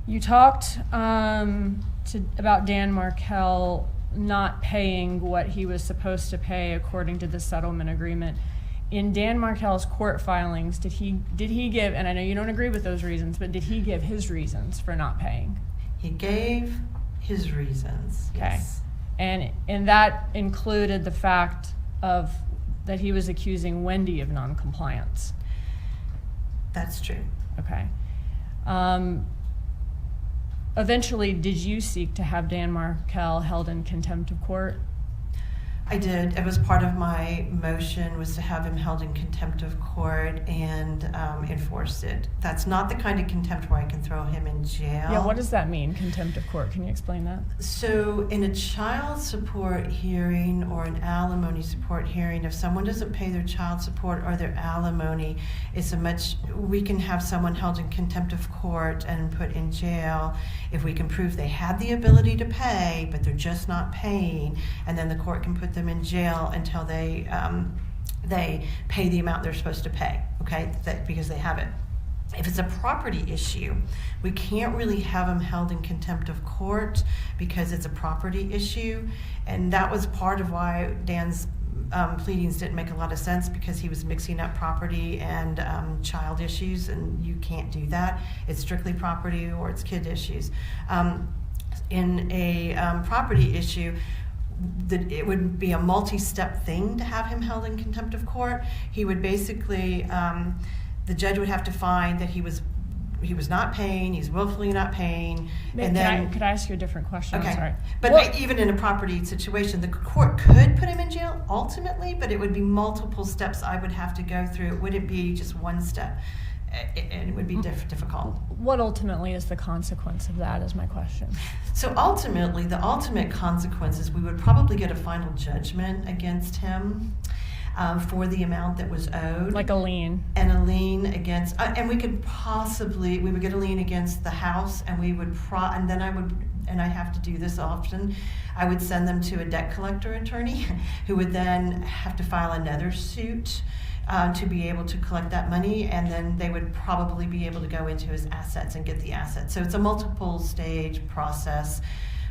You talked about Dan Markell not paying what he was supposed to pay according to the settlement agreement. In Dan Markell's court filings, did he give, and I know you don't agree with those reasons, but did he give his reasons for not paying? He gave his reasons, yes. Okay. And that included the fact that he was accusing Wendy of noncompliance. That's true. Okay. Eventually, did you seek to have Dan Markell held in contempt of court? I did. It was part of my motion, was to have him held in contempt of court and enforced it. That's not the kind of contempt where I can throw him in jail. Yeah, what does that mean, contempt of court? Can you explain that? So in a child support hearing or an alimony support hearing, if someone doesn't pay their child support or their alimony, we can have someone held in contempt of court and put in jail if we can prove they had the ability to pay, but they're just not paying, and then the court can put them in jail until they pay the amount they're supposed to pay, okay, because they have it. If it's a property issue, we can't really have them held in contempt of court because it's a property issue, and that was part of why Dan's pleadings didn't make a lot of sense, because he was mixing up property and child issues, and you can't do that. It's strictly property or it's kid issues. In a property issue, it would be a multi-step thing to have him held in contempt of court. He would basically, the judge would have to find that he was he was not paying, he's willfully not paying, and then... Could I ask you a different question? Okay. I'm sorry. But even in a property situation, the court could put him in jail ultimately, but it would be multiple steps I would have to go through. It wouldn't be just one step. And it would be difficult. What ultimately is the consequence of that is my question. So ultimately, the ultimate consequence is we would probably get a final judgment against him for the amount that was owed. Like a lien. And a lien against, and we would get a lien against the house, and we would, and then I have to do this often, I would send them to a debt collector attorney who would then have to file another suit to be able to collect that money, and then they would probably be able to go into his assets and get the assets. So it's a multiple stage process,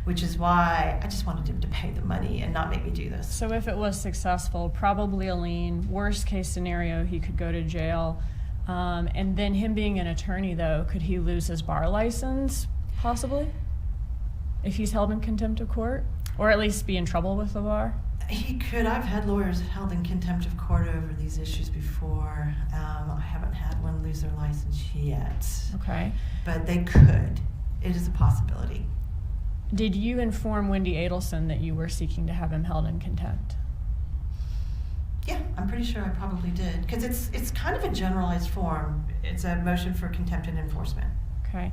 which is why I just wanted him to pay the money and not make me do this. So if it was successful, probably a lien, worst case scenario, he could go to jail. And then him being an attorney, though, could he lose his bar license, possibly? If he's held in contempt of court? Or at least be in trouble with the bar? He could. I've had lawyers held in contempt of court over these issues before. I haven't had one lose their license yet. Okay. But they could. It is a possibility. Did you inform Wendy Adelson that you were seeking to have him held in contempt? Yeah, I'm pretty sure I probably did. Because it's kind of a generalized form. It's a motion for contempt and enforcement. Okay.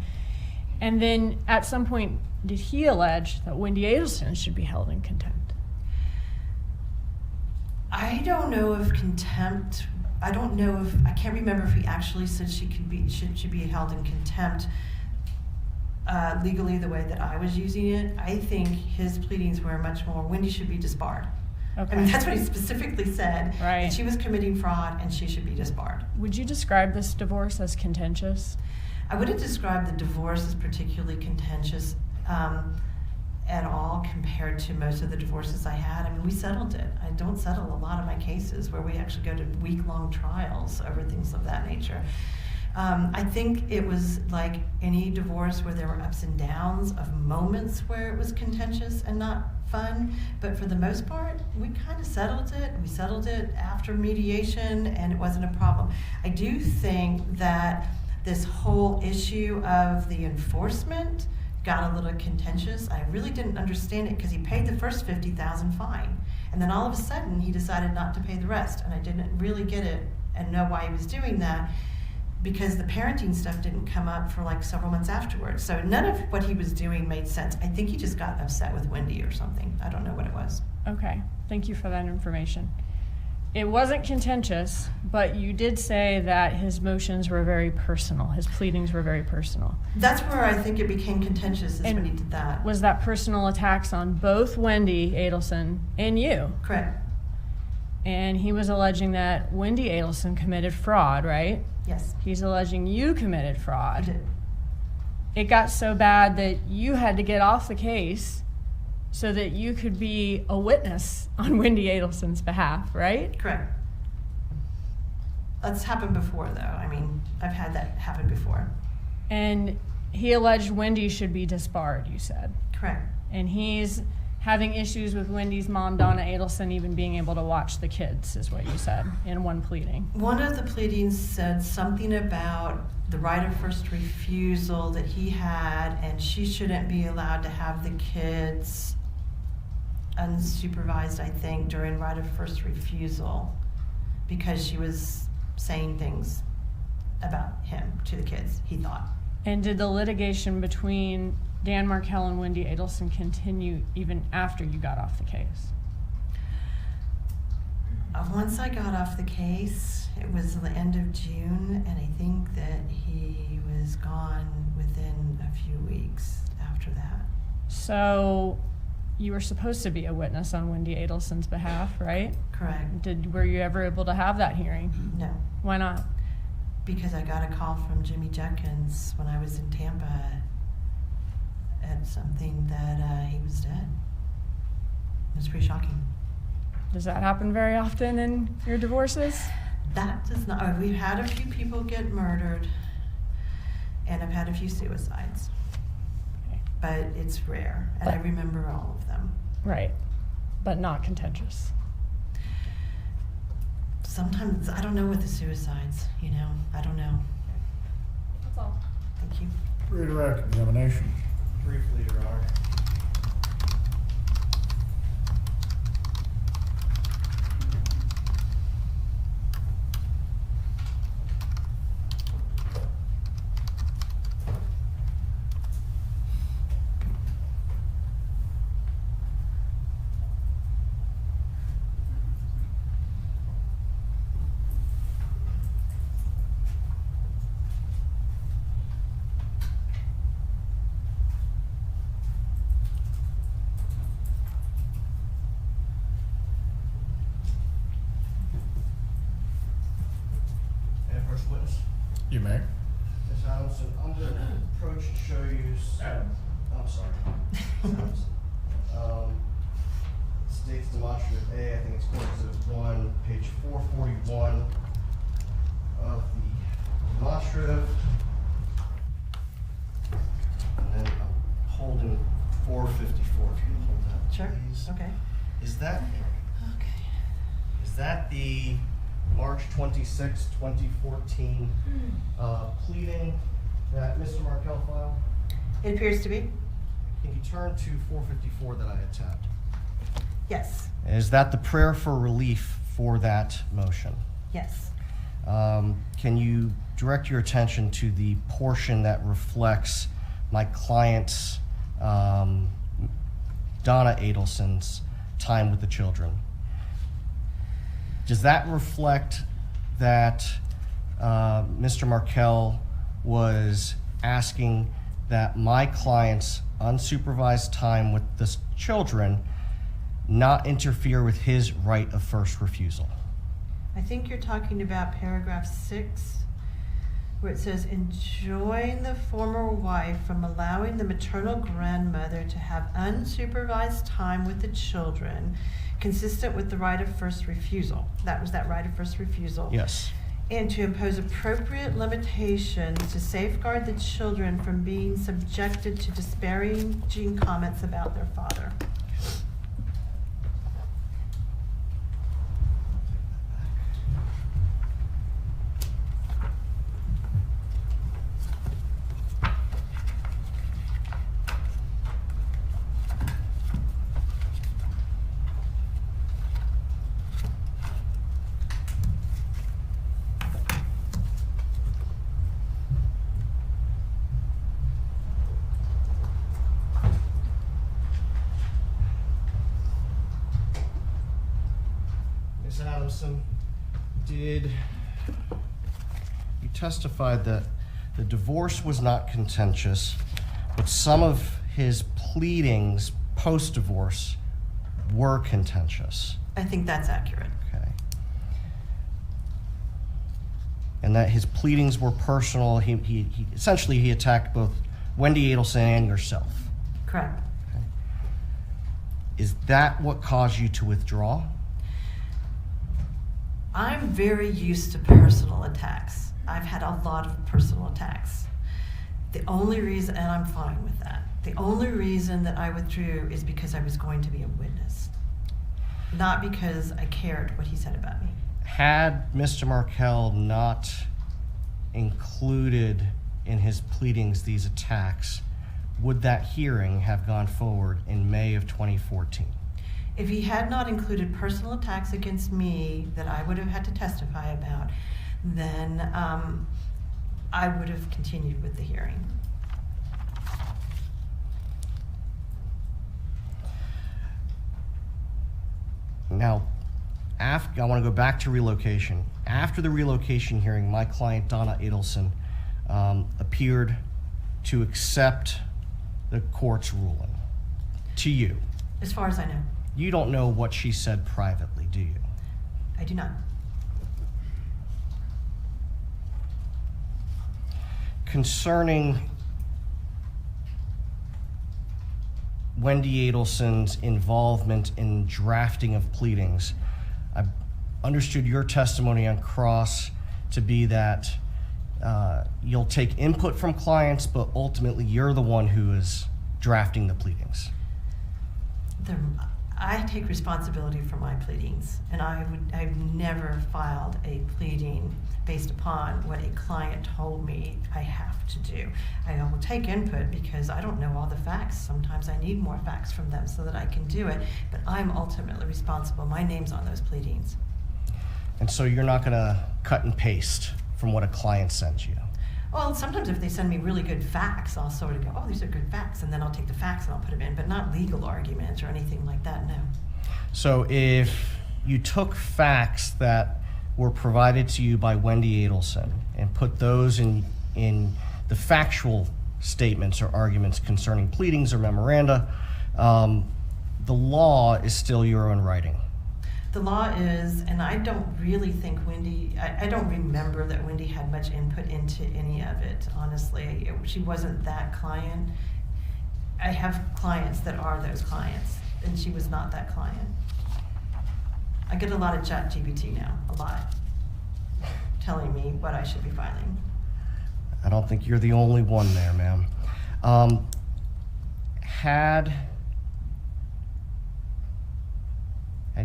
And then at some point, did he allege that Wendy Adelson should be held in contempt? I don't know if contempt, I can't remember if he actually said she should be held in contempt legally the way that I was using it. I think his pleadings were much more, Wendy should be disbarred. Okay. I mean, that's what he specifically said. Right. That she was committing fraud and she should be disbarred. Would you describe this divorce as contentious? I wouldn't describe the divorce as particularly contentious at all compared to most of the divorces I had. I mean, we settled it. I don't settle a lot of my cases where we actually go to week-long trials over things of that nature. I think it was like any divorce where there were ups and downs of moments where it was contentious and not fun, but for the most part, we kind of settled it. We settled it after mediation, and it wasn't a problem. I do think that this whole issue of the enforcement got a little contentious. I really didn't understand it because he paid the first $50,000 fine, and then all of a sudden he decided not to pay the rest, and I didn't really get it and know why he was doing that, because the parenting stuff didn't come up for like several months afterwards. So none of what he was doing made sense. I think he just got upset with Wendy or something. I don't know what it was. Okay, thank you for that information. It wasn't contentious, but you did say that his motions were very personal. His pleadings were very personal. That's where I think it became contentious, is when he did that. Was that personal attacks on both Wendy Adelson and you? Correct. And he was alleging that Wendy Adelson committed fraud, right? Yes. He's alleging you committed fraud. I did. It got so bad that you had to get off the case so that you could be a witness on Wendy Adelson's behalf, right? Correct. That's happened before, though. I mean, I've had that happen before. And he alleged Wendy should be disbarred, you said. Correct. And he's having issues with Wendy's mom, Donna Adelson, even being able to watch the kids, is what you said in one pleading. One of the pleadings said something about the right of first refusal that he had, and she shouldn't be allowed to have the kids unsupervised, I think, during right of first refusal, because she was saying things about him to the kids, he thought. And did the litigation between Dan Markell and Wendy Adelson continue even after you got off the case? Once I got off the case, it was the end of June, and I think that he was gone within a few weeks after that. So you were supposed to be a witness on Wendy Adelson's behalf, right? Correct. Were you ever able to have that hearing? No. Why not? Because I got a call from Jimmy Jenkins when I was in Tampa at something that he was dead. It was pretty shocking. Does that happen very often in your divorces? That does not. We've had a few people get murdered, and I've had a few suicides. Okay. But it's rare, and I remember all of them. Right, but not contentious. Sometimes, I don't know with the suicides, I don't know. That's all. Thank you. Redirect examination. Briefly, Your Honor. First witness. You may. Ms. Adelson, I'm going to approach and show you some, I'm sorry. Ms. Adelson. States demonstrative A, I think it's Court Exhibit 1, page 441 of the demonstrative. And then I'm holding 454, if you can hold that. Sure. Please. Okay. Is that Okay. the March 26, 2014 pleading that Mr. Markell filed? It appears to be. Can you turn to 454 that I had tabbed? Yes. Is that the prayer for relief for that motion? Yes. Can you direct your attention to the portion that reflects my client's, Donna Adelson's, time with the children? Does that reflect that Mr. Markell was asking that my client's unsupervised time with the children not interfere with his right of first refusal? I think you're talking about paragraph 6, where it says, enjoin the former wife from allowing the maternal grandmother to have unsupervised time with the children consistent with the right of first refusal. That was that right of first refusal. Yes. And to impose appropriate limitations to safeguard the children from being subjected to disparaging comments about their father. Ms. Adelson, you testified that the divorce was not contentious, but some of his pleadings post-divorce were contentious. I think that's accurate. Okay. And that his pleadings were personal. He essentially he attacked both Wendy Adelson and yourself. Correct. Okay. Is that what caused you to withdraw? I'm very used to personal attacks. I've had a lot of personal attacks. The only reason, and I'm fine with that, the only reason that I withdrew is because I was going to be a witness, not because I cared what he said about me. Had Mr. Markell not included in his pleadings these attacks, would that hearing have gone forward in May of 2014? If he had not included personal attacks against me that I would have had to testify about, then I would have continued with the hearing. Now, I want to go back to relocation. After the relocation hearing, my client, Donna Adelson, appeared to accept the court's ruling to you. As far as I know. You don't know what she said privately, do you? I do not. Concerning Wendy Adelson's involvement in drafting of pleadings, I understood your testimony on cross to be that you'll take input from clients, but ultimately you're the one who is drafting the pleadings. I take responsibility for my pleadings, and I've never filed a pleading based upon what a client told me I have to do. I will take input because I don't know all the facts. Sometimes I need more facts from them so that I can do it, but I'm ultimately responsible. My name's on those pleadings. And so you're not going to cut and paste from what a client sends you? Well, sometimes if they send me really good facts, I'll sort of go, oh, these are good facts, and then I'll take the facts and I'll put them in, but not legal arguments or anything like that, no. So if you took facts that were provided to you by Wendy Adelson and put those in the factual statements or arguments concerning pleadings or memoranda, the law is still your own writing. The law is, and I don't really think Wendy, I don't remember that Wendy had much input into any of it, honestly. She wasn't that client. I have clients that are those clients, and she was not that client. I get a lot of ChatGPT now, a lot, telling me what I should be filing. I don't think you're the only one there, ma'am. Had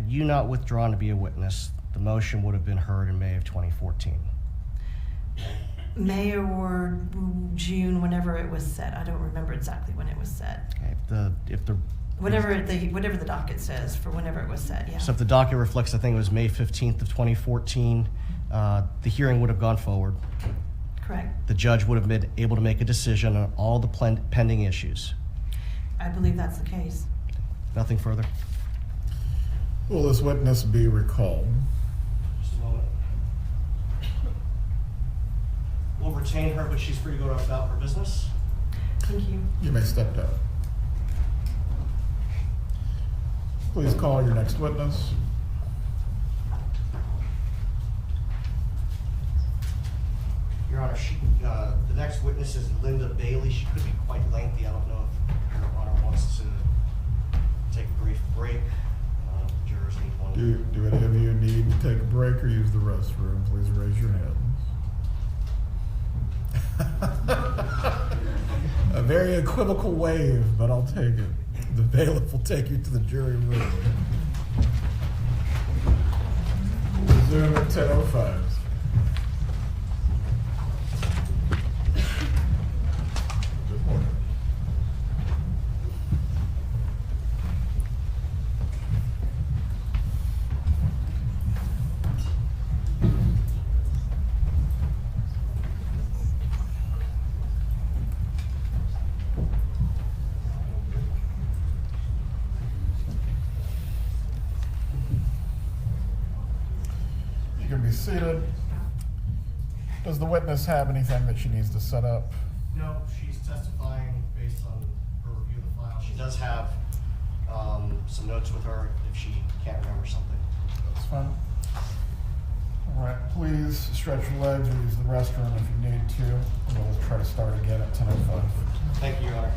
you not withdrawn to be a witness, the motion would have been heard in May of 2014. May or June, whenever it was set. I don't remember exactly when it was set. Okay, Whatever the docket says for whenever it was set, yeah. So if the docket reflects, I think it was May 15th of 2014, the hearing would have gone forward. Correct. The judge would have been able to make a decision on all the pending issues. I believe that's the case. Nothing further? Will this witness be recalled? Just a moment. We'll retain her, but she's free to go about her business. Thank you. You may step down. Please call your next witness. Your Honor, the next witness is Linda Bailey. She could be quite lengthy. I don't know if Your Honor wants to take a brief break. Jurors need one. Do any of you need to take a break or use the restroom? Please raise your hands. A very equivocal wave, but I'll take it. The bailiff will take you to the jury room. Resume at 10:05. Good morning. You can be seated. Does the witness have anything that she needs to set up? No, she's testifying based on her review of the file. She does have some notes with her if she can't remember something. That's fine. All right, please stretch your legs or use the restroom if you need to. We'll try to start again at 10:05. Thank you, Your Honor.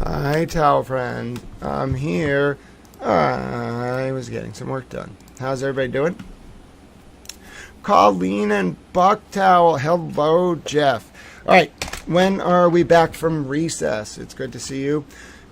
Hi, towel friend. I'm here. I was getting some work done. How's everybody doing? Colleen and Buck Towel. Hello, Jeff. All right. When are we back from recess? It's good to see you.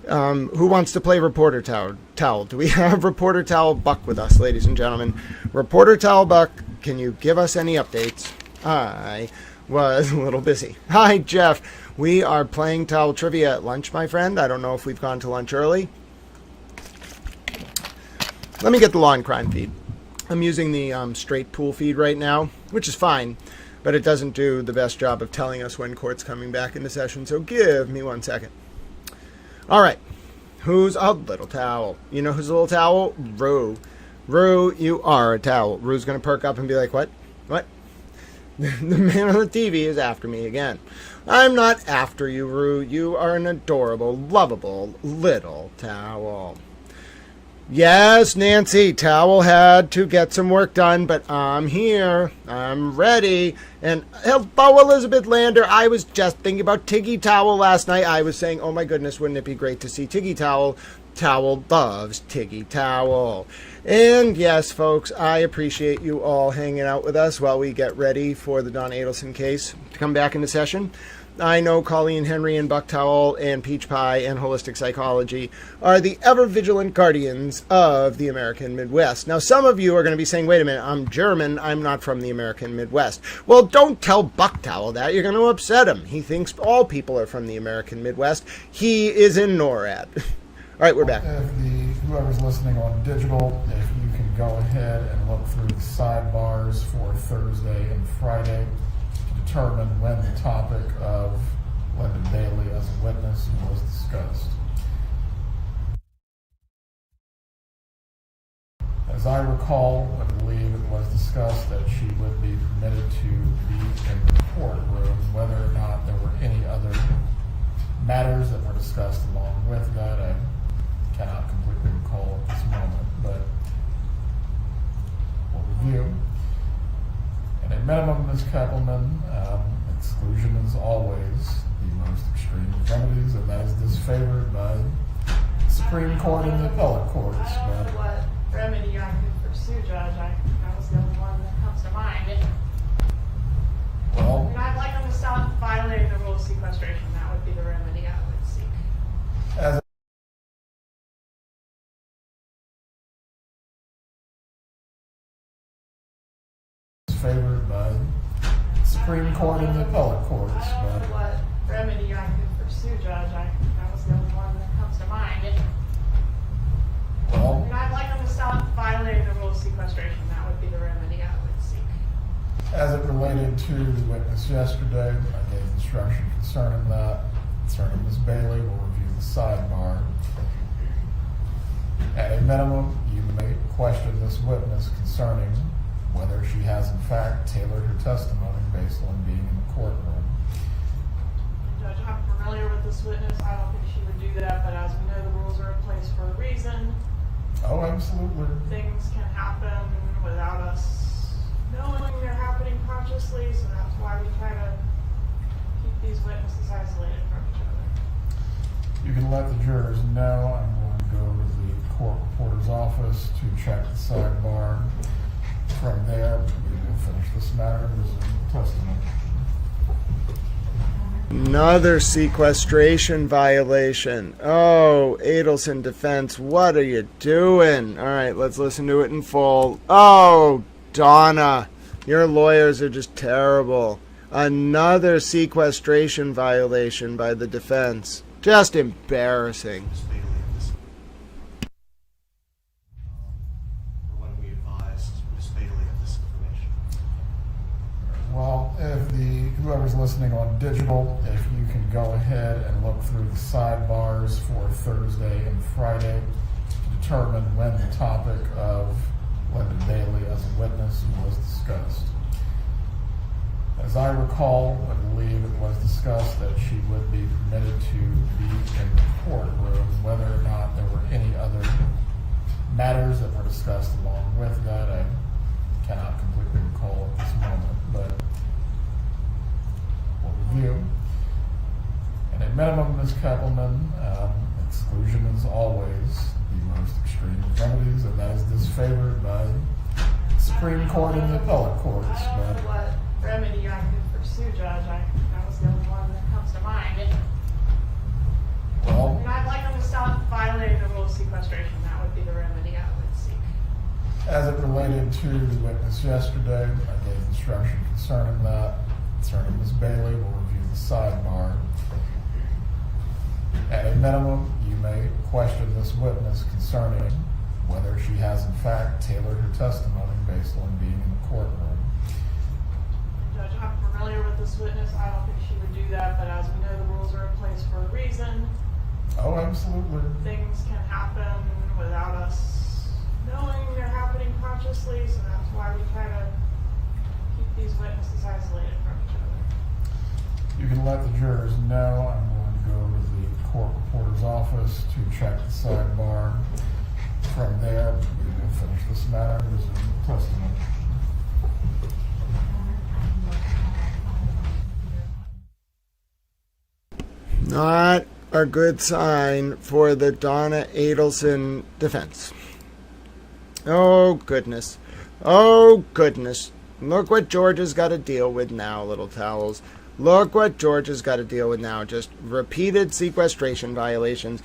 Who wants to play Reporter Towel? Do we have Reporter Towel Buck with us, ladies and gentlemen? Reporter Towel Buck, can you give us any updates? I was a little busy. Hi, Jeff. We are playing Towel Trivia at lunch, my friend. I don't know if we've gone to lunch early. Let me get the law and crime feed. I'm using the straight pool feed right now, which is fine, but it doesn't do the best job of telling us when court's coming back into session, so give me 1 second. All right. Who's a little towel? You know who's a little towel? Rue. Rue, you are a towel. Rue's going to perk up and be like, what? What? The man on the TV is after me again. I'm not after you, Rue. You are an adorable, lovable little towel. Yes, Nancy, Towel had to get some work done, but I'm here. I'm ready. And hello, Elizabeth Lander. I was just thinking about Tiggy Towel last night. I was saying, oh my goodness, wouldn't it be great to see Tiggy Towel? Towel loves Tiggy Towel. And yes, folks, I appreciate you all hanging out with us while we get ready for the Donna Adelson case to come back into session. I know Colleen Henry and Buck Towel and Peach Pie and Holistic Psychology are the ever-vigilant guardians of the American Midwest. Now, some of you are going to be saying, wait a minute, I'm German, I'm not from the American Midwest. Well, don't tell Buck Towel that. You're going to upset him. He thinks all people are from the American Midwest. He is in NORAD. All right, we're back. Whoever's listening on digital, if you can go ahead and look through the sidebars for Thursday and Friday, determine when the topic of Linda Bailey as a witness was discussed. As I recall, I believe it was discussed that she would be permitted to be in the courtroom, whether or not there were any other matters that were discussed along with that. I cannot completely recall at this moment, but we'll review. At a minimum, Ms. Keppelman, exclusion is always the most extreme of remedies, and that is disfavored by the Supreme Court and the appellate courts. I don't know what remedy I could pursue, Judge. That was the only one that comes to mind. Well, I'd like them to stop violating the rule of sequestration. That would be the remedy I would seek. as favored by the Supreme Court and the appellate courts. I don't know what remedy I could pursue, Judge. That was the only one that comes to mind. Well, I'd like them to stop violating the rule of sequestration. That would be the remedy I would seek. as it related to the witness yesterday, I gave instruction concerning that. Concerning Ms. Bailey, we'll review the sidebar. At a minimum, you may question this witness concerning whether she has in fact tailored her testimony based on being in the courtroom. Judge, I'm familiar with this witness. I don't think she would do that, but as we know, the rules are in place for a reason. Oh, absolutely. Things can happen without us knowing they're happening consciously, so that's why we try to keep these witnesses isolated from each other. You can let the jurors know. I'm going to go to the court reporter's office to check the sidebar. From there, we will finish this matter and resume testimony. Another sequestration violation. Oh, Adelson defense, what are you doing? All right, let's listen to it in full. Oh, Donna, your lawyers are just terrible. Another sequestration violation by the defense. Just embarrassing. Ms. Bailey of this, for when we advised Ms. Bailey of this information. Well, if whoever's listening on digital, if you can go ahead and look through the sidebars for Thursday and Friday to determine when the topic of Linda Bailey as a witness was discussed. As I recall, I believe it was discussed that she would be permitted to be in the courtroom, whether or not there were any other matters that were discussed along with that. I cannot completely recall at this moment, but we'll review. At a a minimum, Ms. Keppelman, exclusion is always the most extreme of remedies, and that is disfavored by the Supreme Court and the appellate courts. I don't know what remedy I could pursue, Judge. That was the only one that comes to mind. Well, And I'd like them to stop violating the rule of sequestration. That would be the remedy I would seek. as it related to the witness yesterday, I gave instruction concerning that. Concerning Ms. Bailey, we'll review the sidebar. At a minimum, you may question this witness concerning whether she has in fact tailored her testimony based on being in the courtroom. Judge, I'm familiar with this witness. I don't think she would do that, but as we know, the rules are in place for a reason. Oh, absolutely. Things can happen without us knowing they're happening consciously, so that's why we try to keep these witnesses isolated from each other. You can let the jurors know. I'm going to go to the court reporter's office to check the sidebar. From there, we will finish this matter and resume the testimony. Not a good sign for the Donna Adelson defense. Oh, goodness. Oh, goodness. Look what Georgia's got to deal with now, little towels. Look what Georgia's got to deal with now. Just repeated sequestration violations.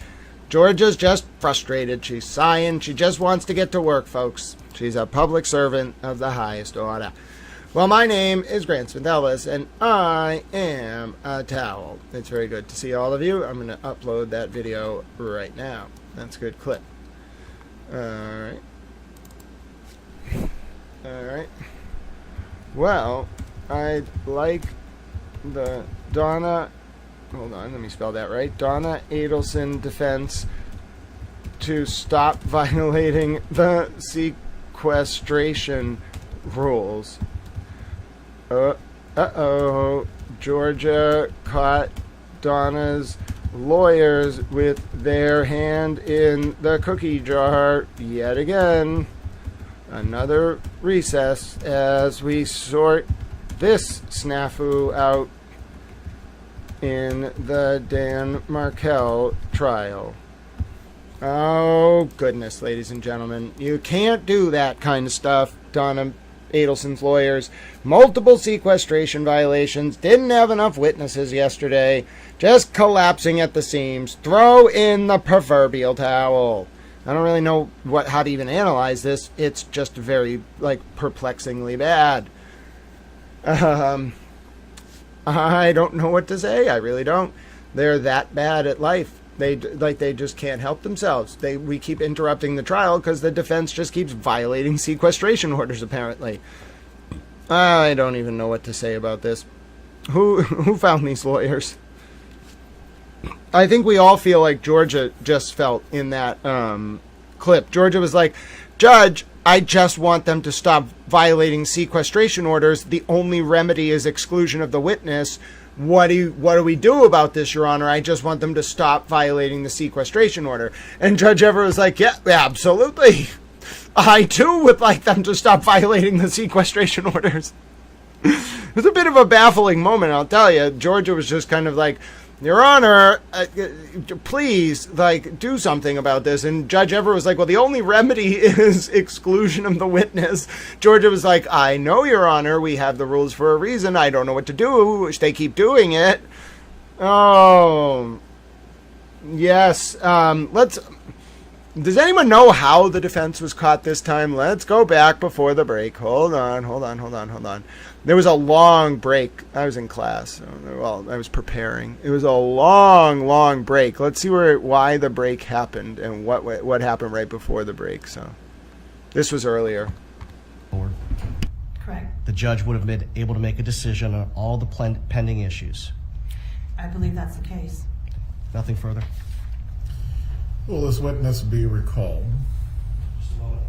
Georgia's just frustrated. She's sighing. She just wants to get to work, folks. She's a public servant of the highest order. Well, my name is Grant Smith-Ellis, and I am a towel. It's very good to see all of you. I'm going to upload that video right now. That's a good clip. Alright. Alright. Well, I'd like the Donna... Hold on, let me spell that right. Donna Adelson defense to stop violating the sequestration rules. Uh-oh. Georgia caught Donna's lawyers with their hand in the cookie jar yet again. Another recess as we sort this snafu out in the Dan Markell trial. Oh, goodness, ladies and gentlemen. You can't do that kind of stuff, Donna Adelson's lawyers. Multiple sequestration violations. Didn't have enough witnesses yesterday. Just collapsing at the seams. Throw in the proverbial towel. I don't really know how to even analyze this. It's just very, perplexingly bad. I don't know what to say. I really don't. They're that bad at life. They just can't help themselves. We keep interrupting the trial because the defense just keeps violating sequestration orders, apparently. I don't even know what to say about this. Who found these lawyers? I think we all feel like Georgia just felt in that clip. Georgia was like, Judge, I just want them to stop violating sequestration orders. The only remedy is exclusion of the witness. What do we do about this, Your Honor? I just want them to stop violating the sequestration order. And Judge Everett was like, yeah, absolutely. I, too, would like them to stop violating the sequestration orders. It was a bit of a baffling moment, I'll tell you. Georgia was just kind of like, Your Honor, please, do something about this. And Judge Everett was like, well, the only remedy is exclusion of the witness. Georgia was like, I know, Your Honor, we have the rules for a reason. I don't know what to do. They keep doing it. Oh, yes. Does anyone know how the defense was caught this time? Let's go back before the break. Hold on. There was a long break. I was in class. Well, I was preparing. It was a long break. Let's see why the break happened and what happened right before the break. So, this was earlier. Correct. The judge would have been able to make a decision on all the pending issues. I believe that's the case. Nothing further. Will this witness be recalled? Just a moment.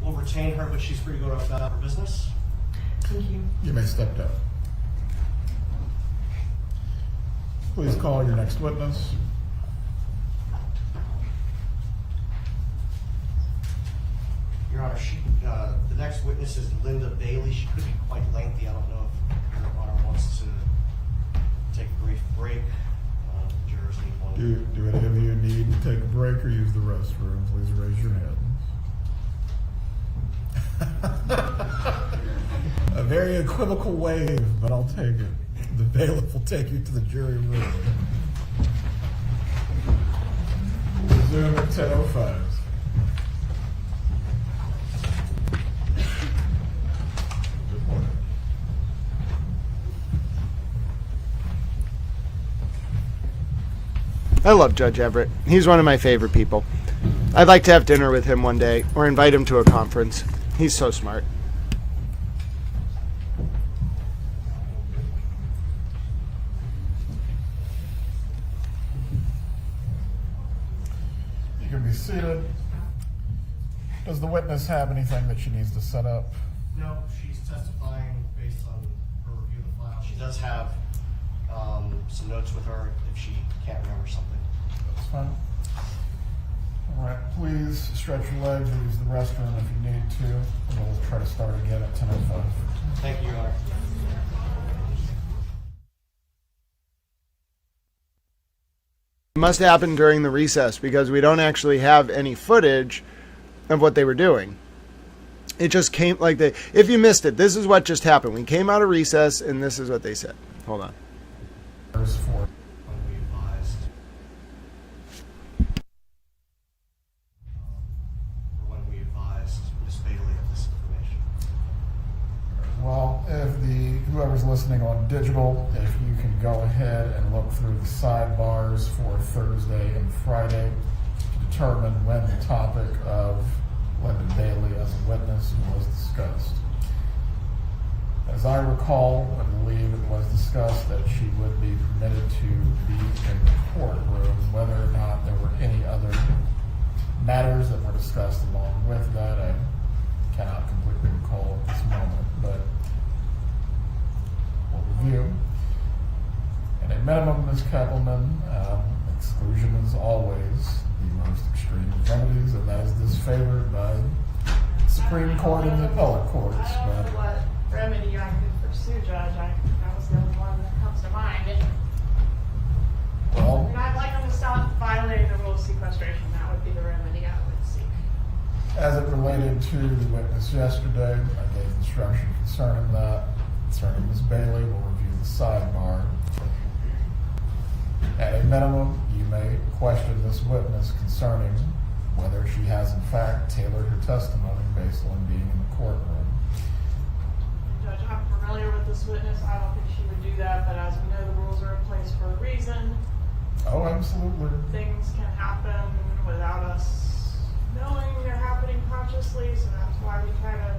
We'll retain her, but she's free to go about her business. Thank you. You may step down. Please call your next witness. Your Honor, the next witness is Linda Bailey. She could be quite lengthy. I don't know if Your Honor wants to Do any of you need to take a break or use the restroom? Please raise your hands. A very equivocal wave, but I'll take it. The bailiff will take you to the jury room. Resume at 10:05. Good morning. I love Judge Everett. He's one of my favorite people. I'd like to have dinner with him one day or invite him to a conference. He's so smart. You can be seated. Does the witness have anything that she needs to set up? No, she's testifying based on her review of the file. She does have some notes with her if she can't remember something. That's fine. All right, please stretch your legs or use the restroom if you need to. And we'll try to start again at 10:05. Thank you, Your Honor. It must happen during the recess because we don't actually have any footage of what they were doing. It just came like they, if you missed it, this is what just happened. We came out of recess and this is what they said. Hold on. There's 4. When we advised, or when we advised Ms. Bailey of this information. Well, if whoever's listening on digital, if you can go ahead and look through the sidebars for Thursday and Friday to determine when the topic of Linda Bailey as a witness was discussed. As I recall, I believe it was discussed that she would be permitted to be in the courtroom, whether or not there were any other matters that were discussed along with that. I cannot completely recall at this moment, but we'll review. And at minimum, Ms. Keppelman, exclusion is always the most extreme of remedies, and that is disfavored by the Supreme Court and the appellate courts. I don't know what remedy I could pursue, Judge. That was the only one that comes to mind. Well, And I'd like them to stop violating the rule of sequestration. That would be the remedy I would seek. as it related to the witness yesterday, I gave instruction concerning that. Concerning Ms. Bailey, we'll review the sidebar. At a minimum, you may question this witness concerning whether she has in fact tailored her testimony based on being in the courtroom. Judge, I'm familiar with this witness. I don't think she would do that, but as we know, the rules are in place for a reason. Oh, absolutely. Things can happen without us knowing they're happening consciously, so that's why we try to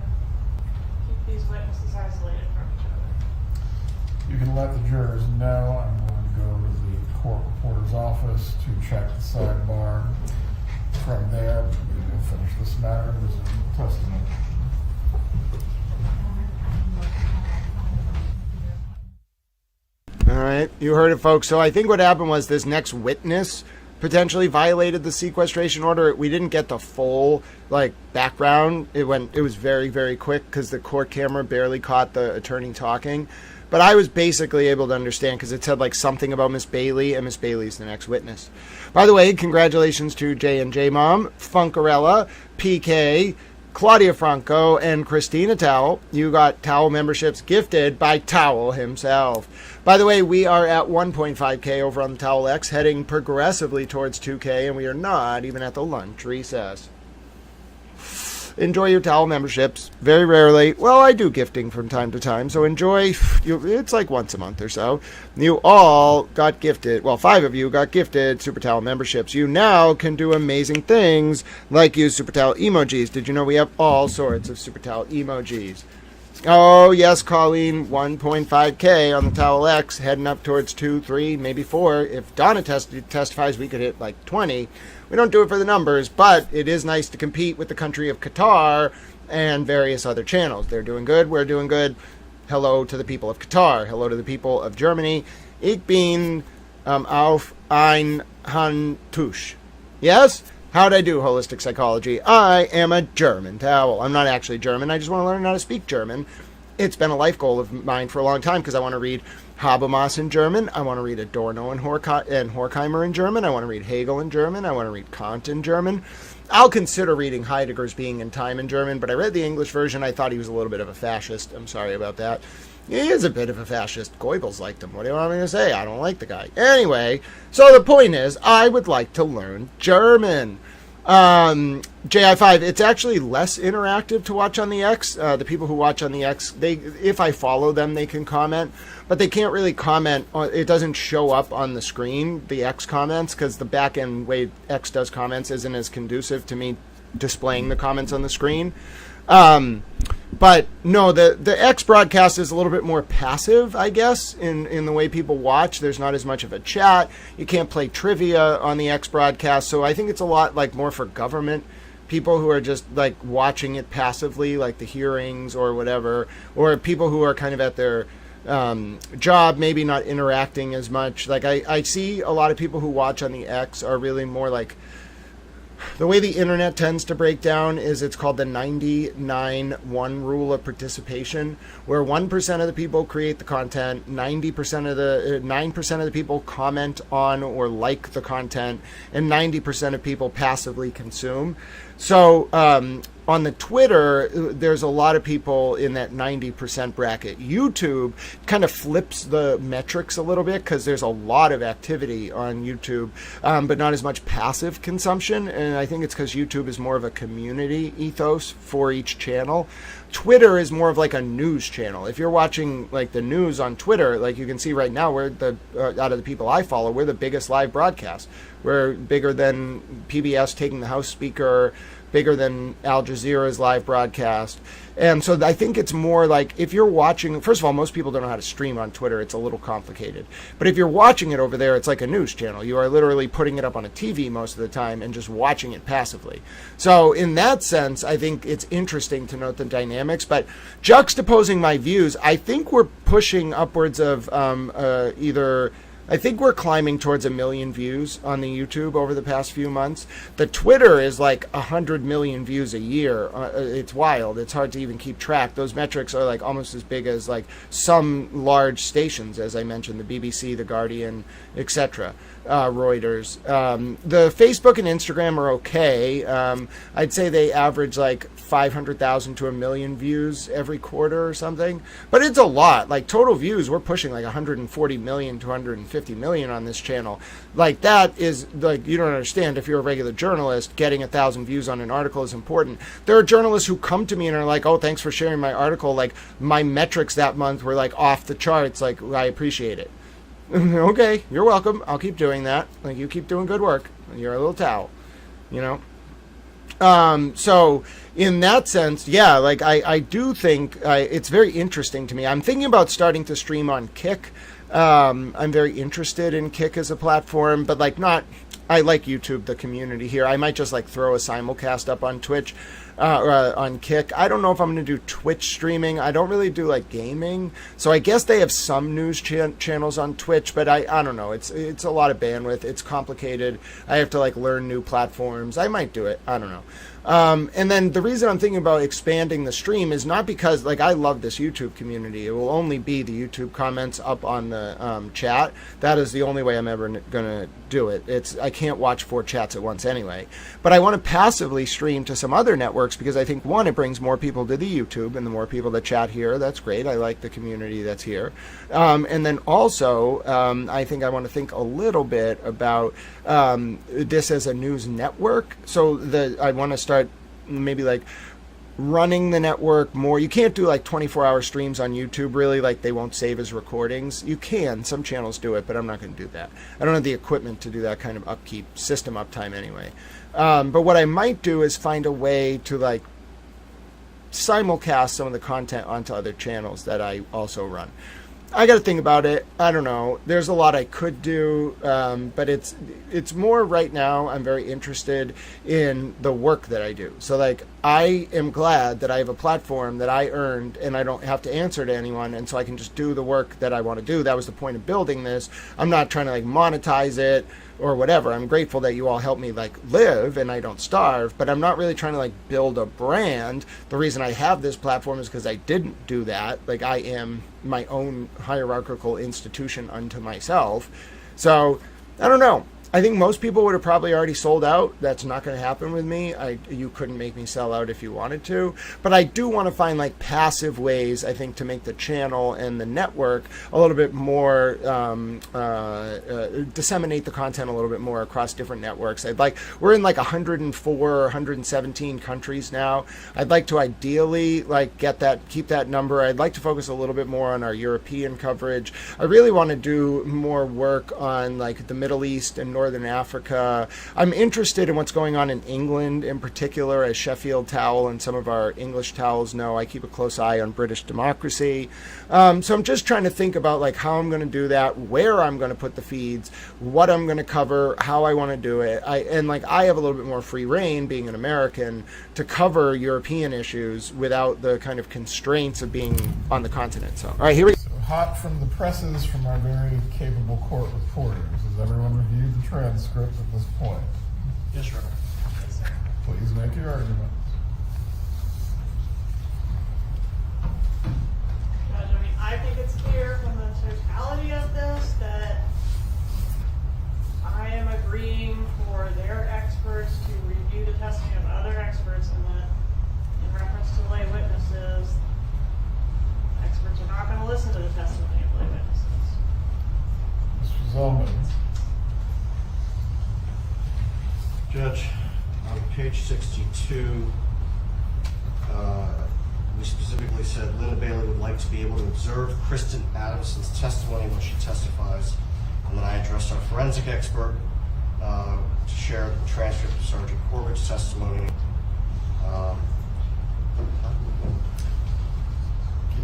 keep these witnesses isolated from each other. You can let the jurors know. I'm going to go to the court reporter's office to check the sidebar. From there, we will finish this matter and resume testimony. All right, you heard it, folks. So I think what happened was this next witness potentially violated the sequestration order. We didn't get the full background. It was very, very quick because the court camera barely caught the attorney talking. But I was basically able to understand because it said something about Miss Bailey, and Miss Bailey's the next witness. By the way, congratulations to J&J Mom, Funkarella, PK, Claudia Franco, and Christina Towell. You got Towell memberships gifted by Towell himself. By the way, we are at 1.5K over on the Towel X, heading progressively towards 2K, and we are not even at the lunch recess. Enjoy your Towel memberships. Very rarely. Well, I do gifting from time to time, so enjoy. It's like once a month or so. You all got gifted, 5 of you got gifted Super Towel memberships. You now can do amazing things like use Super Towel emojis. Did you know we have all sorts of Super Towel emojis? Oh, yes, Colleen, 1.5K on the Towel X, heading up towards 2, 3, maybe 4. If Donna testifies, we could hit 20. We don't do it for the numbers, but it is nice to compete with the country of Qatar and various other channels. They're doing good. We're doing good. Hello to the people of Qatar. Hello to the people of Germany. Ich bin auf ein Handtuch. Yes? How'd I do, Holistic Psychology? I am a German towel. I'm not actually German. I just want to learn how to speak German. it's been a life goal of mine for a long time because I want to read Habermas in German. I want to read Adorno and Horkheimer in German. I want to read Hegel in German. I want to read Kant in German. I'll consider reading Heidegger's Being and Time in German, but I read the English version. I thought he was a little bit of a fascist. I'm sorry about that. He is a bit of a fascist. Goebbels liked him. What do you want me to say? I don't like the guy. Anyway, so the point is, I would like to learn German. JI5, it's actually less interactive to watch on the X. The people who watch on the X, if I follow them, they can comment, but they can't really comment. It doesn't show up on the screen, the X comments, because the back end way X does comments isn't as conducive to me displaying the comments on the screen. But no, the X broadcast is a little bit more passive, I guess, in the way people watch. There's not as much of a chat. You can't play trivia on the X broadcast. So I think it's a lot like more for government people who are just like watching it passively, like the hearings or whatever, or people who are kind of at their job, maybe not interacting as much. Like I see a lot of people who watch on the X are really more like, the way the internet tends to break down is it's called the 99-1 rule of participation, where 1% of the people create the content, 9% of the people comment on or like the content, and 90% of people passively consume. So on the Twitter, there's a lot of people in that 90% bracket. YouTube kind of flips the metrics a little bit because there's a lot of activity on YouTube, but not as much passive consumption. And I think it's because YouTube is more of a community ethos for each channel. Twitter is more of like a news channel. If you're watching like the news on Twitter, like you can see right now, we're out of the people I follow, we're the biggest live broadcast. We're bigger than PBS taking the House Speaker, bigger than Al Jazeera's live broadcast. And so I think it's more like if you're watching, first of all, most people don't know how to stream on Twitter. It's a little complicated. But if you're watching it over there, it's like a news channel. You are literally putting it up on a TV most of the time and just watching it passively. So in that sense, I think it's interesting to note the dynamics. But juxtaposing my views, I think we're pushing upwards of I think we're climbing towards 1 million views on the YouTube over the past few months. The Twitter is like 100 million views a year. It's wild. It's hard to even keep track. Those metrics are like almost as big as like some large stations, as I mentioned, the BBC, the Guardian, etc. Reuters. The Facebook and Instagram are okay. I'd say they average like 500,000 to 1 million views every quarter or something. But it's a lot. Like total views, we're pushing like 140 million to 150 million on this channel. Like that is like, you don't understand. If you're a regular journalist, getting 1,000 views on an article is important. There are journalists who come to me and are like, oh, thanks for sharing my article. Like my metrics that month were like off the charts. Like I appreciate it. Okay, you're welcome. I'll keep doing that. Like you keep doing good work. You're a little towel, you know? So in that sense, yeah, like I do think it's very interesting to me. I'm thinking about starting to stream on Kick. I'm very interested in Kick as a platform, but like not, I like YouTube, the community here. I might just like throw a simulcast up on Twitch, on Kick. I don't know if I'm going to do Twitch streaming. I don't really do like gaming. So I guess they have some news channels on Twitch, but I don't know. It's a lot of bandwidth. It's complicated. I have to like learn new platforms. I might do it. I don't know. And then the reason I'm thinking about expanding the stream is not because like I love this YouTube community. It will only be the YouTube comments up on the chat. That is the only way I'm ever gonna do it. I can't watch 4 chats at once anyway. But I want to passively stream to some other networks because I think one, it brings more people to the YouTube, and the more people that chat here, that's great. I like the community that's here. And then also, I think I want to think a little bit about this as a news network. So I want to start maybe like running the network more. You can't do like 24-hour streams on YouTube really, like they won't save as recordings. You can, some channels do it, but I'm not going to do that. I don't have the equipment to do that kind of upkeep, system uptime anyway. But what I might do is find a way to like simulcast some of the content onto other channels that I also run. I got to think about it. I don't know. There's a lot I could do, but it's more right now. I'm very interested in the work that I do. So like, I am glad that I have a platform that I earned, and I don't have to answer to anyone, and so I can just do the work that I want to do. That was the point of building this. I'm not trying to like monetize it or whatever. I'm grateful that you all help me like live and I don't starve, but I'm not really trying to like build a brand. The reason I have this platform is because I didn't do that. Like, I am my own hierarchical institution unto myself. So I don't know. I think most people would have probably already sold out. That's not going to happen with me. You couldn't make me sell out if you wanted to. But I do want to find like passive ways, I think, to make the channel and the network a little bit more, disseminate the content a little bit more across different networks. We're in like 104 or 117 countries now. I'd like to ideally like keep that number. I'd like to focus a little bit more on our European coverage. I really want to do more work on like the Middle East and Northern Africa. I'm interested in what's going on in England in particular, as Sheffield Towel and some of our English towels know. I keep a close eye on British democracy. So I'm just trying to think about like how I'm going to do that, where I'm going to put the feeds, what I'm going to cover, how I want to do it. I have a little bit more free reign, being an American, to cover European issues without the kind of constraints of being on the continent. So, all right, here we go. So hot from the presses from our very capable court reporters. Has everyone reviewed the transcript at this point? Yes, Your Honor. Please make your argument. Judge, I think it's clear from the totality of this that I am agreeing for their experts to review the testimony of other experts, and that in reference to lay witnesses, experts are not going to listen to the testimony of lay witnesses. Mr. Zellman. Judge, on page 62, we specifically said Linda Bailey would like to be able to observe Kristen Adamson's testimony when she testifies, and then I addressed our forensic expert to share the transcript of Sergeant Corbett's testimony.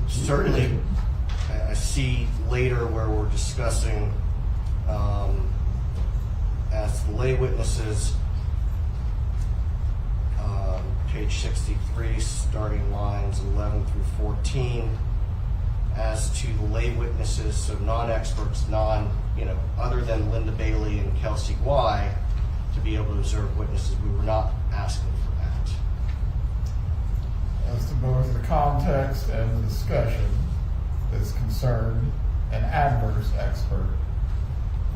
Certainly, I see later where we're discussing as the lay witnesses, page 63, starting lines 11 through 14, as to the lay witnesses, so non-experts, other than Linda Bailey and Kelsey Y, to be able to observe witnesses. We were not asking for that. As to both the context and the discussion is concerned, an adverse expert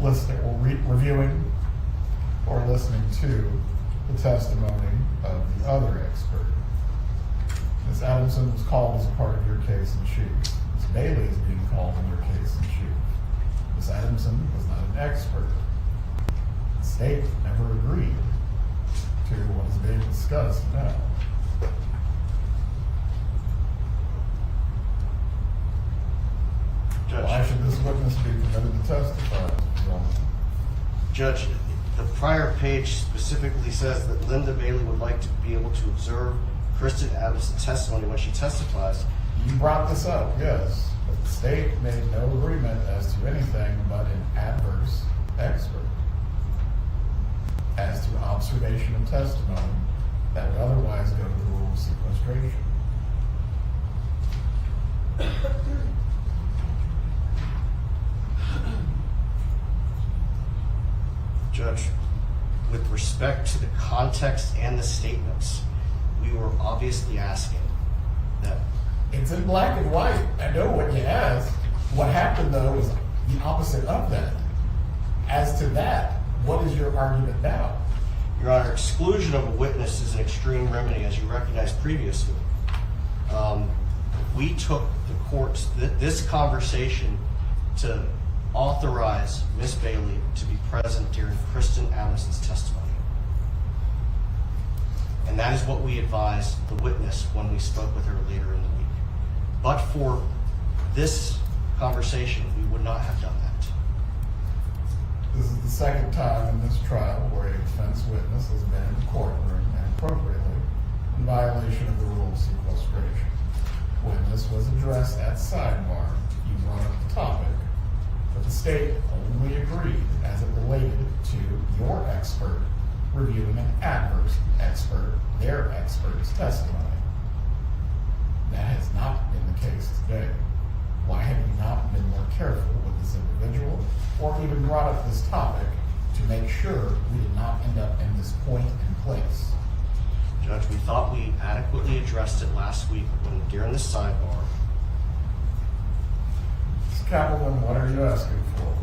listening or reviewing or listening to the testimony of the other expert. Ms. Adamson was called as a part of your case in chief. Ms. Bailey is being called in your case in chief. Ms. Adamson was not an expert. The state never agreed to what is being discussed now. Judge. Why should this witness be permitted to testify? Judge, the prior page specifically says that Linda Bailey would like to be able to observe Kristen Adamson's testimony when she testifies. You brought this up, yes, but the state made no agreement as to anything but an adverse expert as to observation of testimony that would otherwise go to the rule of sequestration. Judge, with respect to the context and the statements, we were obviously asking that. It's in black and white. I know what you asked. What happened, though, is the opposite of that. As to that, what is your argument now? Your Honor, exclusion of a witness is an extreme remedy, as you recognized previously. We took the court's, this conversation to authorize Ms. Bailey to be present during Kristen Adamson's testimony. And that is what we advised the witness when we spoke with her later in the week. But for this conversation, we would not have done that. This is the second time in this trial where a defense witness has been in the courtroom and appropriately in violation of the rule of sequestration. When this was addressed at sidebar, you brought up the topic, but the state only agreed as it related to your expert reviewing an adverse expert, their expert's testimony. That has not been the case today. Why have you not been more careful with this individual, or even brought up this topic to make sure we did not end up in this point and place? Judge, we thought we adequately addressed it last week during the sidebar. Ms. Kappelman, what are you asking for?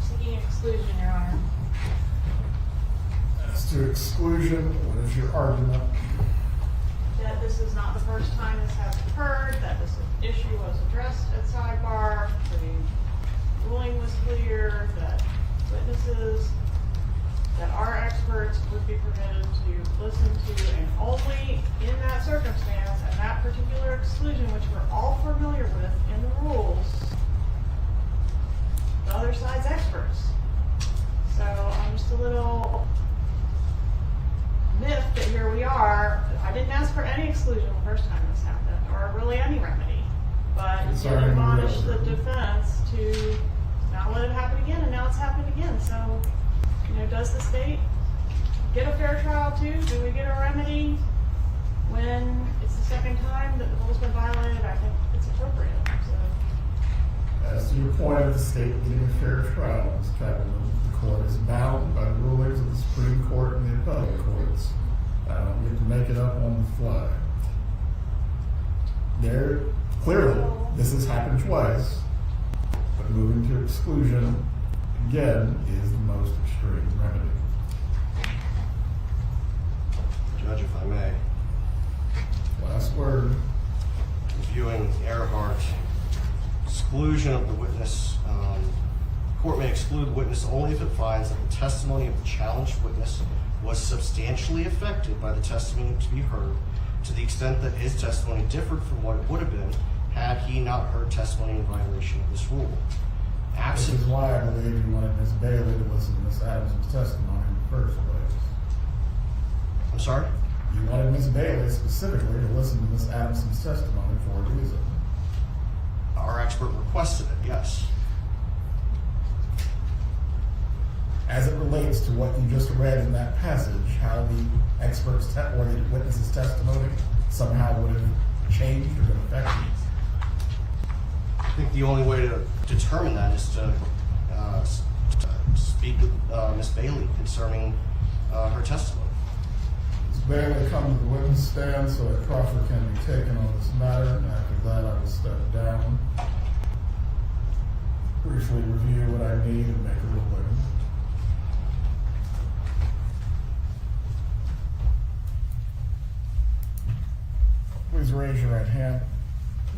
Seeking exclusion, Your Honor. As to exclusion, what is your argument? That this is not the first time this has occurred, that this issue was addressed at sidebar, the ruling was clear, that witnesses, that our experts would be permitted to listen to, and only in that circumstance and that particular exclusion, which we're all familiar with in the rules, the other side's experts. So I'm just a little miffed that here we are. I didn't ask for any exclusion the first time this happened, or really any remedy, but you admonished the defense to not let it happen again, and now it's happened again. So, does the state get a fair trial too? Do we get a remedy when it's the second time that the rule's been violated? I think it's appropriate. So. As to your point of the state getting a fair trial, Ms. Kappelman, the court is bound by the rulings of the Supreme Court and the appellate courts. I don't get to make it up on the fly. Clearly, this has happened twice, but moving to exclusion, again, is the most extreme remedy. Judge, if I may. Last word. Reviewing Earhart, exclusion of the witness. Court may exclude witness only if it finds that the testimony of the challenged witness was substantially affected by the testimony to be heard, to the extent that his testimony differed from what it would have been had he not heard testimony in violation of this rule. This is why I believe you wanted Ms. Bailey to listen to Ms. Adamson's testimony in the first place. I'm sorry? You wanted Ms. Bailey specifically to listen to Ms. Adamson's testimony for a reason. Our expert requested it, yes. As it relates to what you just read in that passage, how the expert's or the witness's testimony somehow would have changed or been affected. I think the only way to determine that is to speak with Ms. Bailey concerning her testimony. Ms. Bailey, come to the witness stand so that proffer can be taken on this matter. After that, I will step down, briefly review what I need, and make a ruling. Please raise your right hand.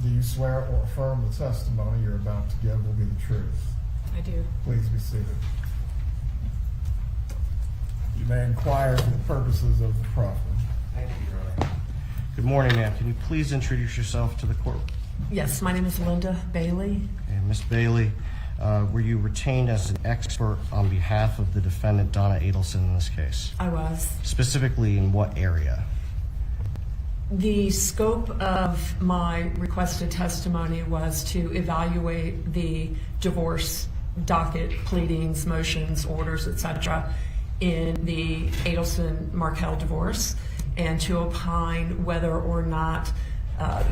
Do you swear or affirm the testimony you're about to give will be the truth? I do. Please be seated. You may inquire for the purposes of the proffer. Thank you, Your Honor. Good morning, ma'am. Can you please introduce yourself to the court? Yes, my name is Linda Bailey. And Ms. Bailey, were you retained as an expert on behalf of the defendant, Donna Adelson, in this case? I was. Specifically in what area? The scope of my requested testimony was to evaluate the divorce docket, pleadings, motions, orders, etc. in the Adelson-Markell divorce, and to opine whether or not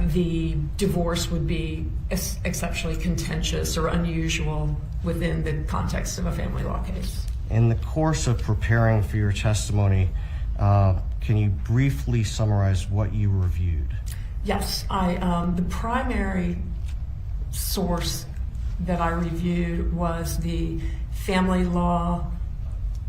the divorce would be exceptionally contentious or unusual within the context of a family law case. In the course of preparing for your testimony, can you briefly summarize what you reviewed? Yes, the primary source that I reviewed was the family law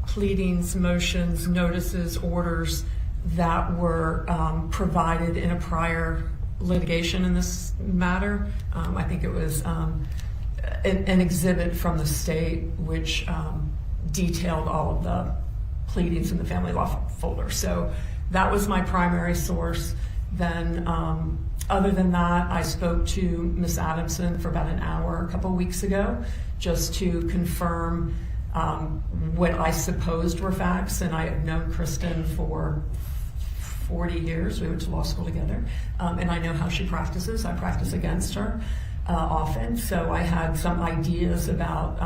pleadings, motions, notices, orders that were provided in a prior litigation in this matter. I think it was an exhibit from the state which detailed all of the pleadings in the family law folder. So that was my primary source. Then other than that, I spoke to Ms. Adamson for about an hour a couple weeks ago just to confirm what I supposed were facts. And I have known Kristen for 40 years. We went to law school together. And I know how she practices. I practice against her. often, so I had some ideas about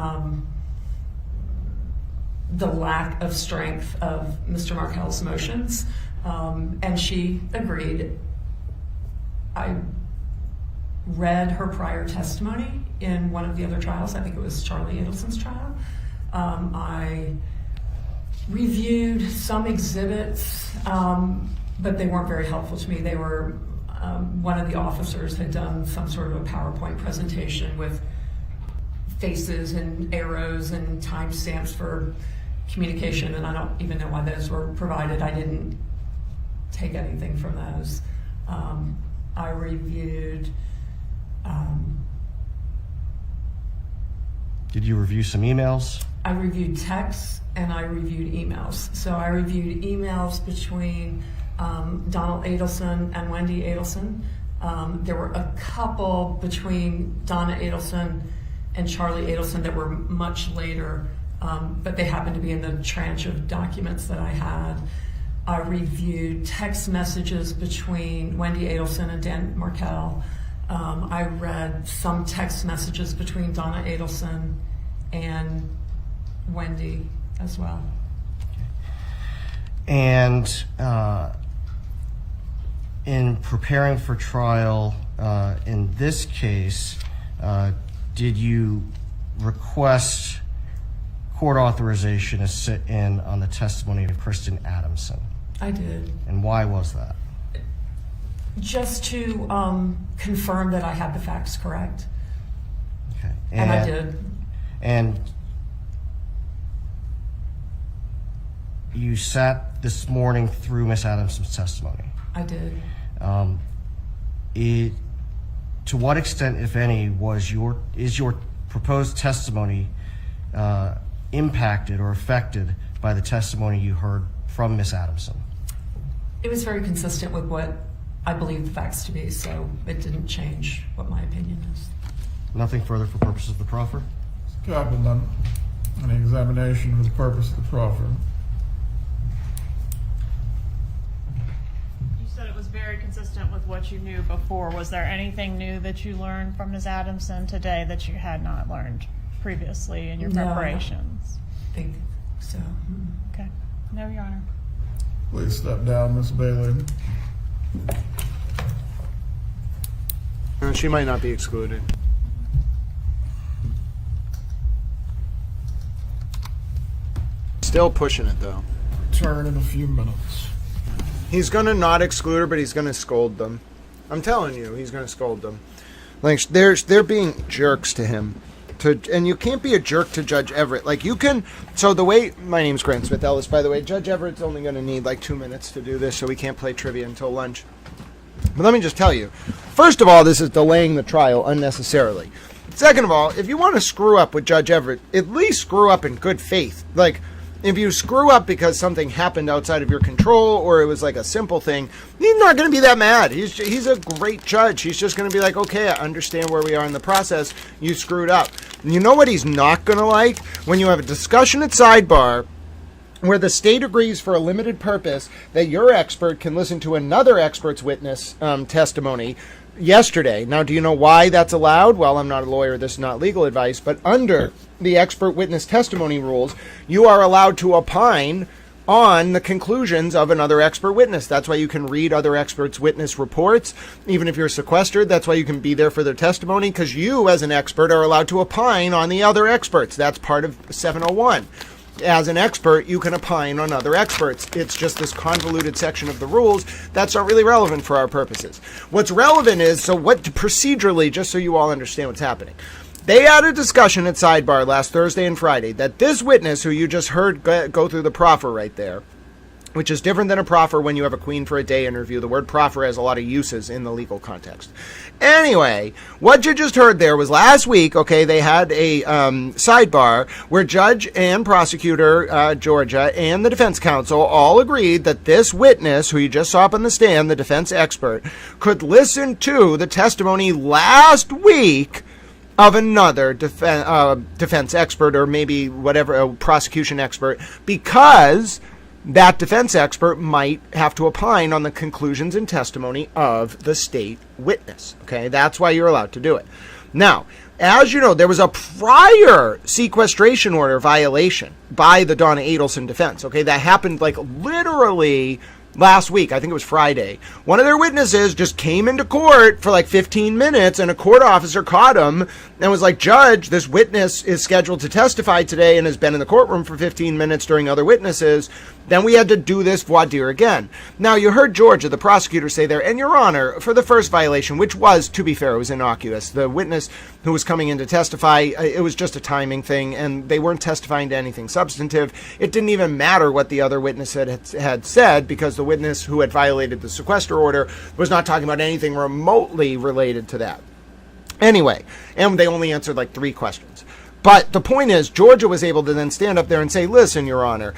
the lack of strength of Mr. Markell's motions, and she agreed. I read her prior testimony in one of the other trials. I think it was Charlie Adelson's trial. I reviewed some exhibits, but they weren't very helpful to me. They were, one of the officers had done some sort of a PowerPoint presentation with faces and arrows and timestamps for communication, and I don't even know why those were provided. I didn't take anything from those. I reviewed. Did you review some emails? I reviewed texts and I reviewed emails. So I reviewed emails between Donna Adelson and Wendy Adelson. There were a couple between Donna Adelson and Charlie Adelson that were much later, but they happened to be in the tranche of documents that I had. I reviewed text messages between Wendy Adelson and Dan Markell. I read some text messages between Donna Adelson and Wendy as well. And in preparing for trial in this case, did you request court authorization to sit in on the testimony of Kristen Adamson? I did. And why was that? Just to confirm that I had the facts correct. Okay. And I did. And you sat this morning through Miss Adamson's testimony. I did. To what extent, if any, is your proposed testimony impacted or affected by the testimony you heard from Miss Adamson? It was very consistent with what I believe the facts to be, so it didn't change what my opinion is. Nothing further for purposes of the proffer? Kaplan, an examination for the purpose of the proffer. You said it was very consistent with what you knew before. Was there anything new that you learned from Ms. Adamson today that you had not learned previously in your preparations? I think so. Okay. No, Your Honor. Please step down, Ms. Bailey. She might not be excluded. Still pushing it, though. Turn in a few minutes. He's going to not exclude her, but he's going to scold them. I'm telling you, he's going to scold them. Like, they're being jerks to him. And you can't be a jerk to Judge Everett. Like, you can... So the way... My name's Grant Smith Ellis, by the way. Judge Everett's only going to need, like, 2 minutes to do this, so we can't play trivia until lunch. But let me just tell you. First of all, this is delaying the trial unnecessarily. Second of all, if you want to screw up with Judge Everett, at least screw up in good faith. Like... If you screw up because something happened outside of your control or it was like a simple thing, he's not going to be that mad. He's a great judge. He's just going to be like, okay, I understand where we are in the process. You screwed up. And you know what he's not going to like? When you have a discussion at sidebar where the state agrees for a limited purpose that your expert can listen to another expert's witness testimony yesterday. Now, do you know why that's allowed? Well, I'm not a lawyer. This is not legal advice. But under the expert witness testimony rules, you are allowed to opine on the conclusions of another expert witness. That's why you can read other experts' witness reports, even if you're sequestered. That's why you can be there for their testimony, because you, as an expert, are allowed to opine on the other experts. That's part of 701. As an expert, you can opine on other experts. It's just this convoluted section of the rules that's not really relevant for our purposes. What's relevant is, so what procedurally, just so you all understand what's happening. They had a discussion at sidebar last Thursday and Friday that this witness, who you just heard go through the proffer right there, which is different than a proffer when you have a queen for a day interview. The word proffer has a lot of uses in the legal context. Anyway, what you just heard there was last week, okay, they had a sidebar where judge and prosecutor, Georgia, and the defense counsel all agreed that this witness, who you just saw up on the stand, the defense expert, could listen to the testimony last week of another defense expert, or maybe whatever, a prosecution expert, because that defense expert might have to opine on the conclusions and testimony of the state witness. Okay, that's why you're allowed to do it. Now, as you know, there was a prior sequestration order violation by the Donna Adelson defense, okay? That happened like literally last week. I think it was Friday. One of their witnesses just came into court for like 15 minutes, and a court officer caught him and was like, "Judge, this witness is scheduled to testify today and has been in the courtroom for 15 minutes during other witnesses." Then we had to do this voir dire again. Now, you heard Georgia, the prosecutor, say there, "And Your Honor, for the first violation," which was, to be fair, it was innocuous. The witness who was coming in to testify, it was just a timing thing, and they weren't testifying to anything substantive. It didn't even matter what the other witness had said, because the witness who had violated the sequester order was not talking about anything remotely related to that. Anyway, and they only answered like 3 questions. But the point is, Georgia was able to then stand up there and say, "Listen, Your Honor,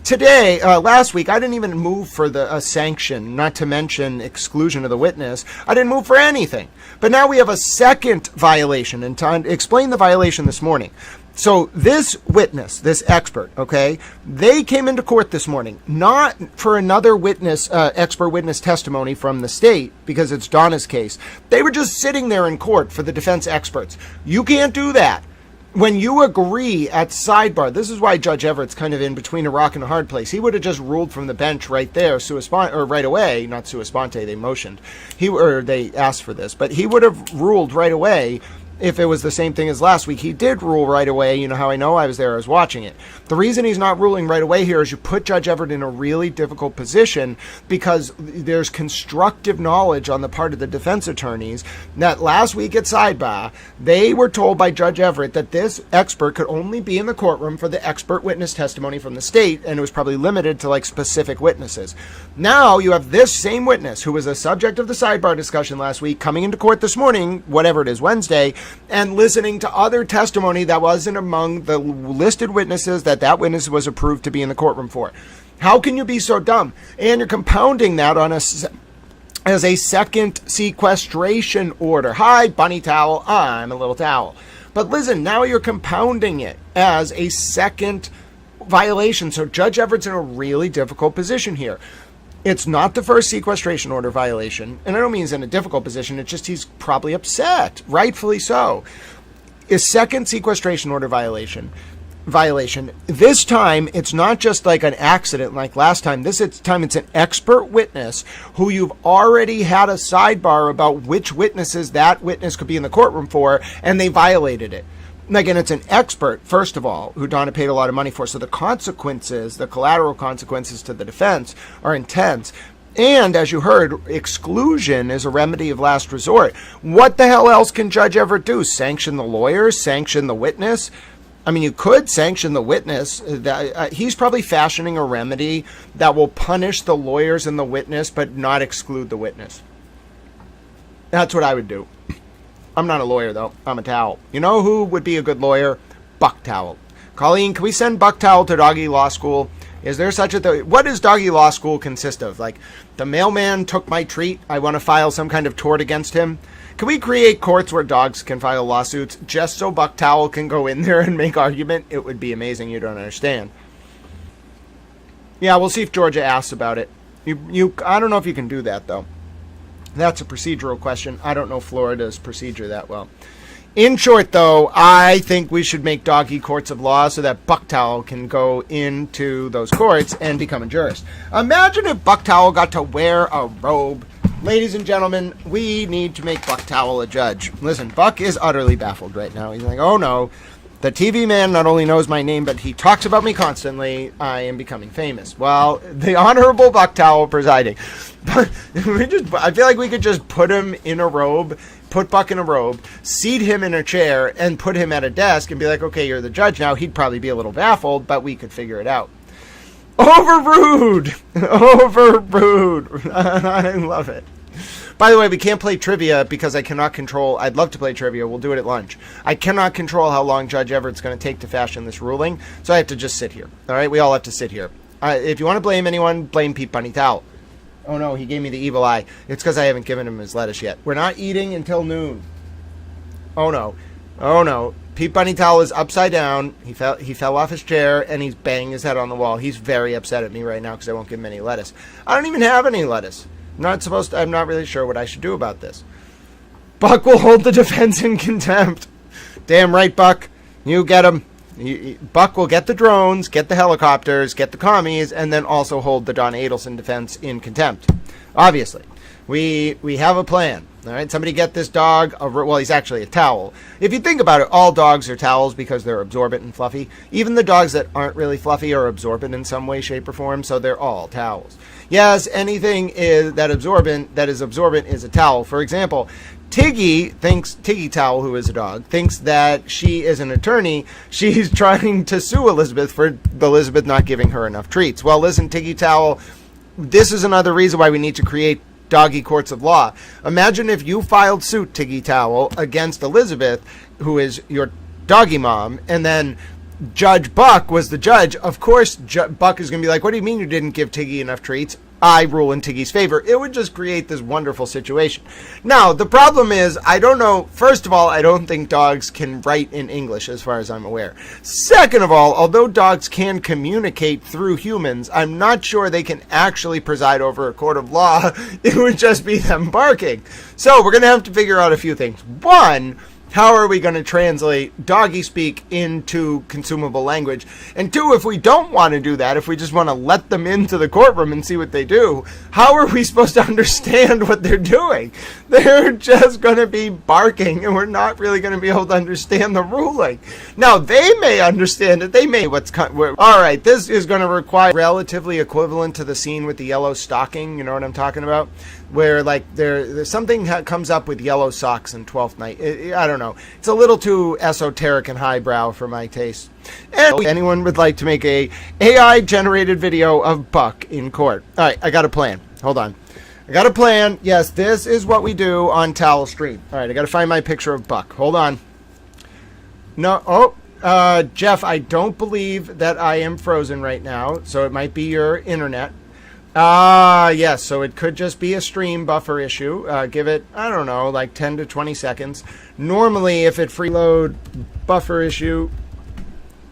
today, last week, I didn't even move for a sanction, not to mention exclusion of the witness. I didn't move for anything. But now we have a second violation, and to explain the violation this morning. So this witness, this expert, okay, they came into court this morning, not for another witness, expert witness testimony from the state, because it's Donna's case. They were just sitting there in court for the defense experts. You can't do that. When you agree at sidebar, this is why Judge Everett's kind of in between a rock and a hard place. He would have just ruled from the bench right there, or right away, not sua sponte, they motioned. They asked for this, but he would have ruled right away if it was the same thing as last week. He did rule right away. You know how I know? I was there, I was watching it. The reason he's not ruling right away here is you put Judge Everett in a really difficult position, because there's constructive knowledge on the part of the defense attorneys that last week at sidebar, they were told by Judge Everett that this expert could only be in the courtroom for the expert witness testimony from the state, and it was probably limited to like specific witnesses. Now you have this same witness who was a subject of the sidebar discussion last week coming into court this morning, whatever it is, Wednesday, and listening to other testimony that wasn't among the listed witnesses that witness was approved to be in the courtroom for. How can you be so dumb? And you're compounding that on as a second sequestration order. Hi, bunny towel. I'm a little towel. But listen, now you're compounding it as a second violation. So Judge Everett's in a really difficult position here. It's not the first sequestration order violation, and I don't mean he's in a difficult position, it's just he's probably upset, rightfully so. His second sequestration order violation. This time, it's not just like an accident like last time. This time it's an expert witness who you've already had a sidebar about which witnesses that witness could be in the courtroom for, and they violated it. Again, it's an expert, first of all, who Donna paid a lot of money for. So the consequences, the collateral consequences to the defense are intense. And as you heard, exclusion is a remedy of last resort. What the hell else can Judge Everett do? Sanction the lawyers? Sanction the witness? I mean, you could sanction the witness. He's probably fashioning a remedy that will punish the lawyers and the witness, but not exclude the witness. That's what I would do. I'm not a lawyer, though. I'm a towel. You know who would be a good lawyer? Buck Towel. Colleen, can we send Buck Towel to Doggy Law School? Is there such a thing? What does Doggy Law School consist of? Like, the mailman took my treat. I want to file some kind of tort against him. Can we create courts where dogs can file lawsuits just so Buck Towel can go in there and make argument? It would be amazing. You don't understand. Yeah, we'll see if Georgia asks about it. I don't know if you can do that, though. That's a procedural question. I don't know Florida's procedure that well. In short, though, I think we should make doggy courts of law so that Buck Towel can go into those courts and become a jurist. Imagine if Buck Towel got to wear a robe. Ladies and gentlemen, we need to make Buck Towel a judge. Listen, Buck is utterly baffled right now. He's like, oh no, the TV man not only knows my name, but he talks about me constantly. I am becoming famous. Well, the Honorable Buck Towel presiding. I feel like we could just put him in a robe, put Buck in a robe, seat him in a chair, and put him at a desk and be like, okay, you're the judge now. He'd probably be a little baffled, but we could figure it out. Overruled! Overruled! I love it. By the way, we can't play trivia because I cannot control. I'd love to play trivia. We'll do it at lunch. I cannot control how long Judge Everett's going to take to fashion this ruling, so I have to just sit here. All right? We all have to sit here. If you want to blame anyone, blame Pete Bunny Towel. Oh no, he gave me the evil eye. It's because I haven't given him his lettuce yet. We're not eating until noon. Oh no. Oh no. Pete Bunny Towel is upside down. He fell off his chair and he's banging his head on the wall. He's very upset at me right now because I won't give him any lettuce. I don't even have any lettuce. I'm not really sure what I should do about this. Buck will hold the defense in contempt. Damn right, Buck. You get him. Buck will get the drones, get the helicopters, get the commies, and then also hold the Donna Adelson defense in contempt. Obviously. We have a plan. All right, somebody get this dog. Well, he's actually a towel. If you think about it, all dogs are towels because they're absorbent and fluffy. Even the dogs that aren't really fluffy are absorbent in some way, shape, or form, so they're all towels. Yes, anything that is absorbent is a towel. For example, Tiggy Towel, who is a dog, thinks that she is an attorney. She's trying to sue Elizabeth for Elizabeth not giving her enough treats. Well, listen, Tiggy Towel, this is another reason why we need to create doggy courts of law. Imagine if you filed suit, Tiggy Towel, against Elizabeth, who is your doggy mom, and then Judge Buck was the judge. Of course, Buck is going to be like, what do you mean you didn't give Tiggy enough treats? I rule in Tiggy's favor. It would just create this wonderful situation. Now, the problem is, I don't know. First of all, I don't think dogs can write in English, as far as I'm aware. Second of all, although dogs can communicate through humans, I'm not sure they can actually preside over a court of law. It would just be them barking. So we're going to have to figure out a few things. One, how are we going to translate doggy speak into consumable language? And two, if we don't want to do that, if we just want to let them into the courtroom and see what they do, how are we supposed to understand what they're doing? They're just going to be barking, and we're not really going to be able to understand the ruling. Now, they may understand it. They may all right, this is going to require relatively equivalent to the scene with the yellow stocking. You know what I'm talking about? Where like there's something comes up with yellow socks in 12th Night. I don't know. It's a little too esoteric and highbrow for my taste. And if anyone would like to make a AI generated video of Buck in court. All right, I got a plan. Hold on. I got a plan. Yes, this is what we do on Towel Street. All right, I got to find my picture of Buck. Hold on. No, Jeff, I don't believe that I am frozen right now, so it might be your internet. Yes, so it could just be a stream buffer issue. Give it, I don't know, like 10 to 20 seconds. Normally, if it freeload buffer issue,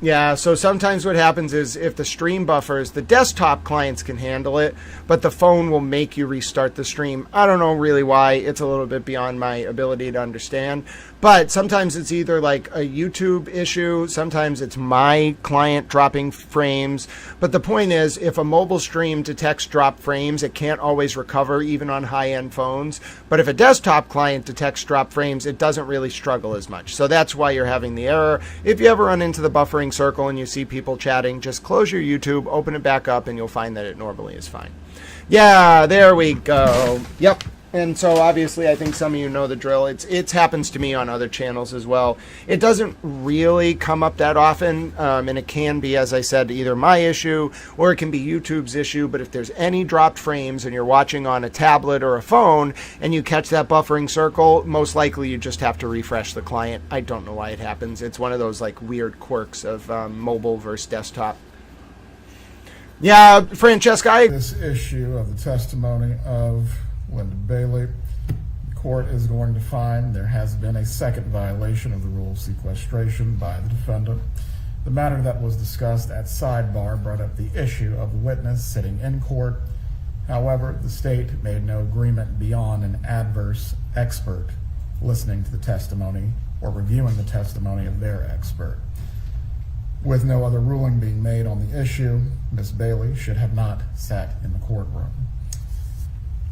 yeah, so sometimes what happens is if the stream buffers, the desktop clients can handle it, but the phone will make you restart the stream. I don't know really why. It's a little bit beyond my ability to understand. But sometimes it's either like a YouTube issue, sometimes it's my client dropping frames. But the point is, if a mobile stream detects drop frames, it can't always recover even on high-end phones. But if a desktop client detects drop frames, it doesn't really struggle as much. So that's why you're having the error. If you ever run into the buffering circle and you see people chatting, just close your YouTube, open it back up, and you'll find that it normally is fine. Yeah, there we go. Yep. And so obviously I think some of you know the drill. It happens to me on other channels as well. It doesn't really come up that often, and it can be, as I said, either my issue or it can be YouTube's issue. But if there's any dropped frames and you're watching on a tablet or a phone and you catch that buffering circle, most likely you just have to refresh the client. I don't know why it happens. It's one of those like weird quirks of mobile versus desktop. Yeah, Francesca. This issue of the testimony of Linda Bailey, the court is going to find there has been a second violation of the rule of sequestration by the defendant. The matter that was discussed at sidebar brought up the issue of the witness sitting in court. However, the state made no agreement beyond an adverse expert listening to the testimony or reviewing the testimony of their expert. With no other ruling being made on the issue, Ms. Bailey should have not sat in the courtroom.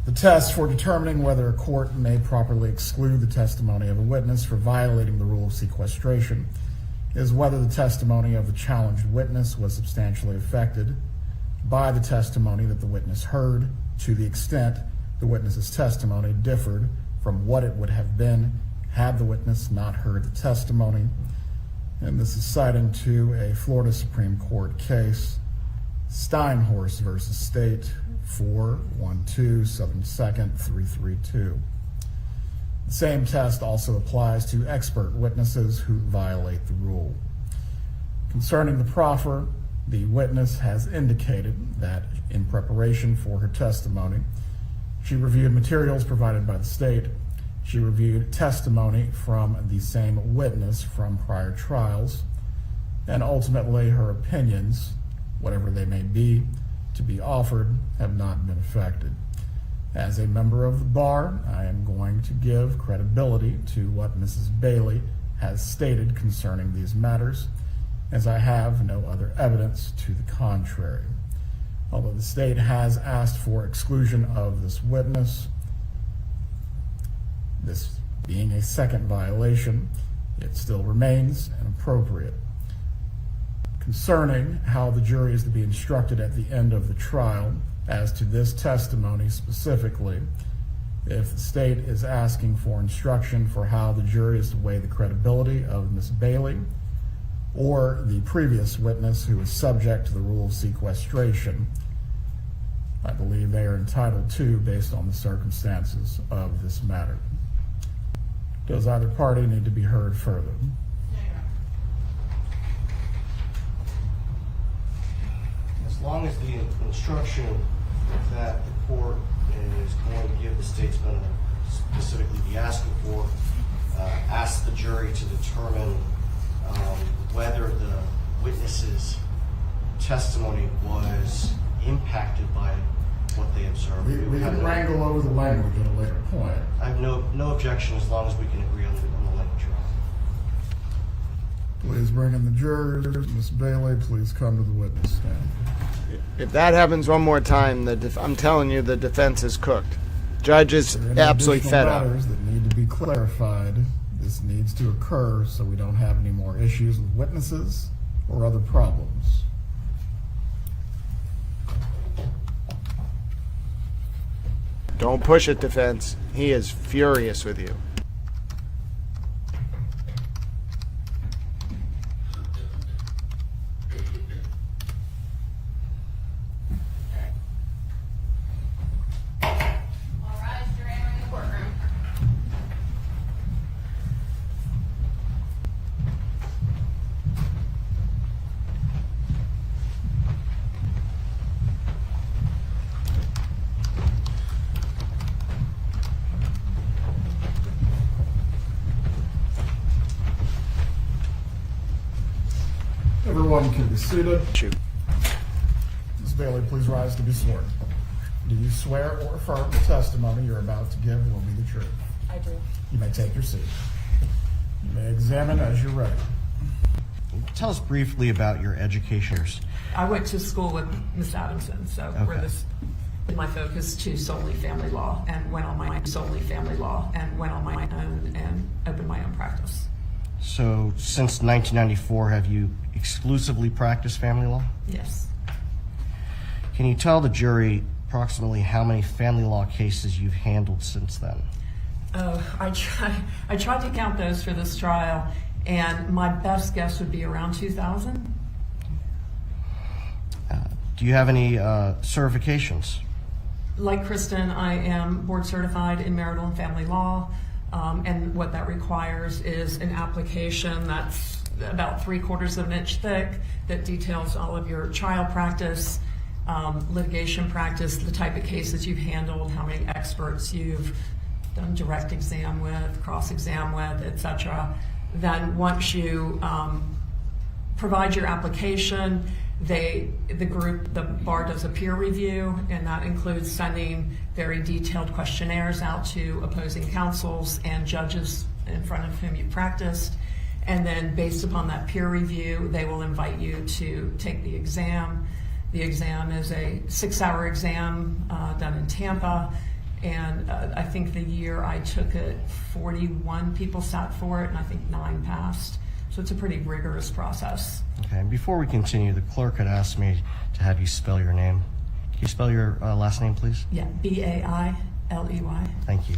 The test for determining whether a court may properly exclude the testimony of a witness for violating the rule of sequestration is whether the testimony of the challenged witness was substantially affected by the testimony that the witness heard to the extent the witness's testimony differed from what it would have been had the witness not heard the testimony. And this is citing to a Florida Supreme Court case, Steinhorst versus State, 412 Southern 2nd 332. The same test also applies to expert witnesses who violate the rule. Concerning the proffer, the witness has indicated that in preparation for her testimony, she reviewed materials provided by the state. She reviewed testimony from the same witness from prior trials, and ultimately her opinions, whatever they may be, to be offered have not been affected. As a member of the bar, I am going to give credibility to what Mrs. Bailey has stated concerning these matters, as I have no other evidence to the contrary. Although the state has asked for exclusion of this witness, this being a second violation, it still remains inappropriate. Concerning how the jury is to be instructed at the end of the trial as to this testimony specifically, if the state is asking for instruction for how the jury is to weigh the credibility of Ms. Bailey or the previous witness who is subject to the rule of sequestration, I believe they are entitled to based on the circumstances of this matter. Does either party need to be heard further? As long as the instruction that the court is going to give the state's going to specifically be asking for, ask the jury to determine whether the witness's testimony was impacted by what they observed. We can wrangle over the language at a later point. I have no objection as long as we can agree on the language. Please bring in the jurors. Ms. Bailey, please come to the witness stand. If that happens one more time, I'm telling you, the defense is cooked. Judge is absolutely fed up. Matters that need to be clarified. This needs to occur so we don't have any more issues with witnesses or other problems. Don't push it, defense. He is furious with you. Everyone can be seated. Shoot. Ms. Bailey, please rise to be sworn. Do you swear or affirm the testimony you're about to give will be the truth? I do. You may take your seat. You may examine as you're ready. Tell us briefly about your educators. I went to school with Miss Adlesen, so Okay. my focus to solely family law, and went on my own and opened my own practice. So, since 1994, have you exclusively practiced family law? Yes. Can you tell the jury approximately how many family law cases you've handled since then? I tried to count those for this trial, and my best guess would be around 2,000. Do you have any certifications? Like Kristen, I am board certified in marital and family law, and what that requires is an application that's about 3/4 of an inch thick that details all of your child practice, litigation practice, the type of cases you've handled, how many experts you've done direct exam with, cross-exam with, etc. Then once you provide your application, the bar does a peer review, and that includes sending very detailed questionnaires out to opposing counsels and judges in front of whom you practiced. And then based upon that peer review, they will invite you to take the exam. The exam is a 6-hour exam done in Tampa. And I think the year I took it, 41 people sat for it, and I think 9 passed. So it's a pretty rigorous process. Okay, and before we continue, the clerk had asked me to have you spell your name. Can you spell your last name, please? Yeah, Bailey. Thank you.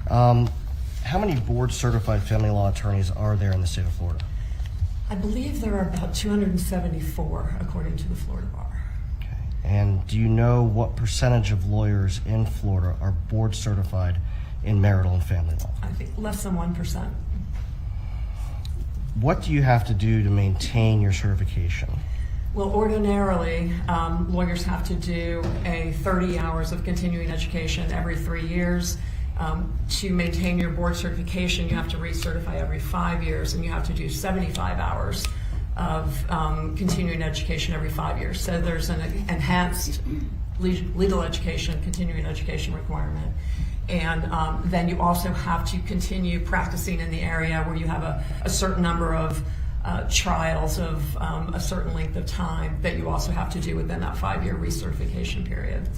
How many board-certified family law attorneys are there in the state of Florida? I believe there are about 274, according to the Florida Bar. Okay. And do you know what percentage of lawyers in Florida are board-certified in marital and family law? I think less than 1%. What do you have to do to maintain your certification? Well, ordinarily, lawyers have to do a 30 hours of continuing education every 3 years. To maintain your board certification, you have to recertify every 5 years, and you have to do 75 hours of continuing education every 5 years. So there's an enhanced legal education, continuing education requirement. And then you also have to continue practicing in the area where you have a certain number of trials of a certain length of time that you also have to do within that 5-year recertification period.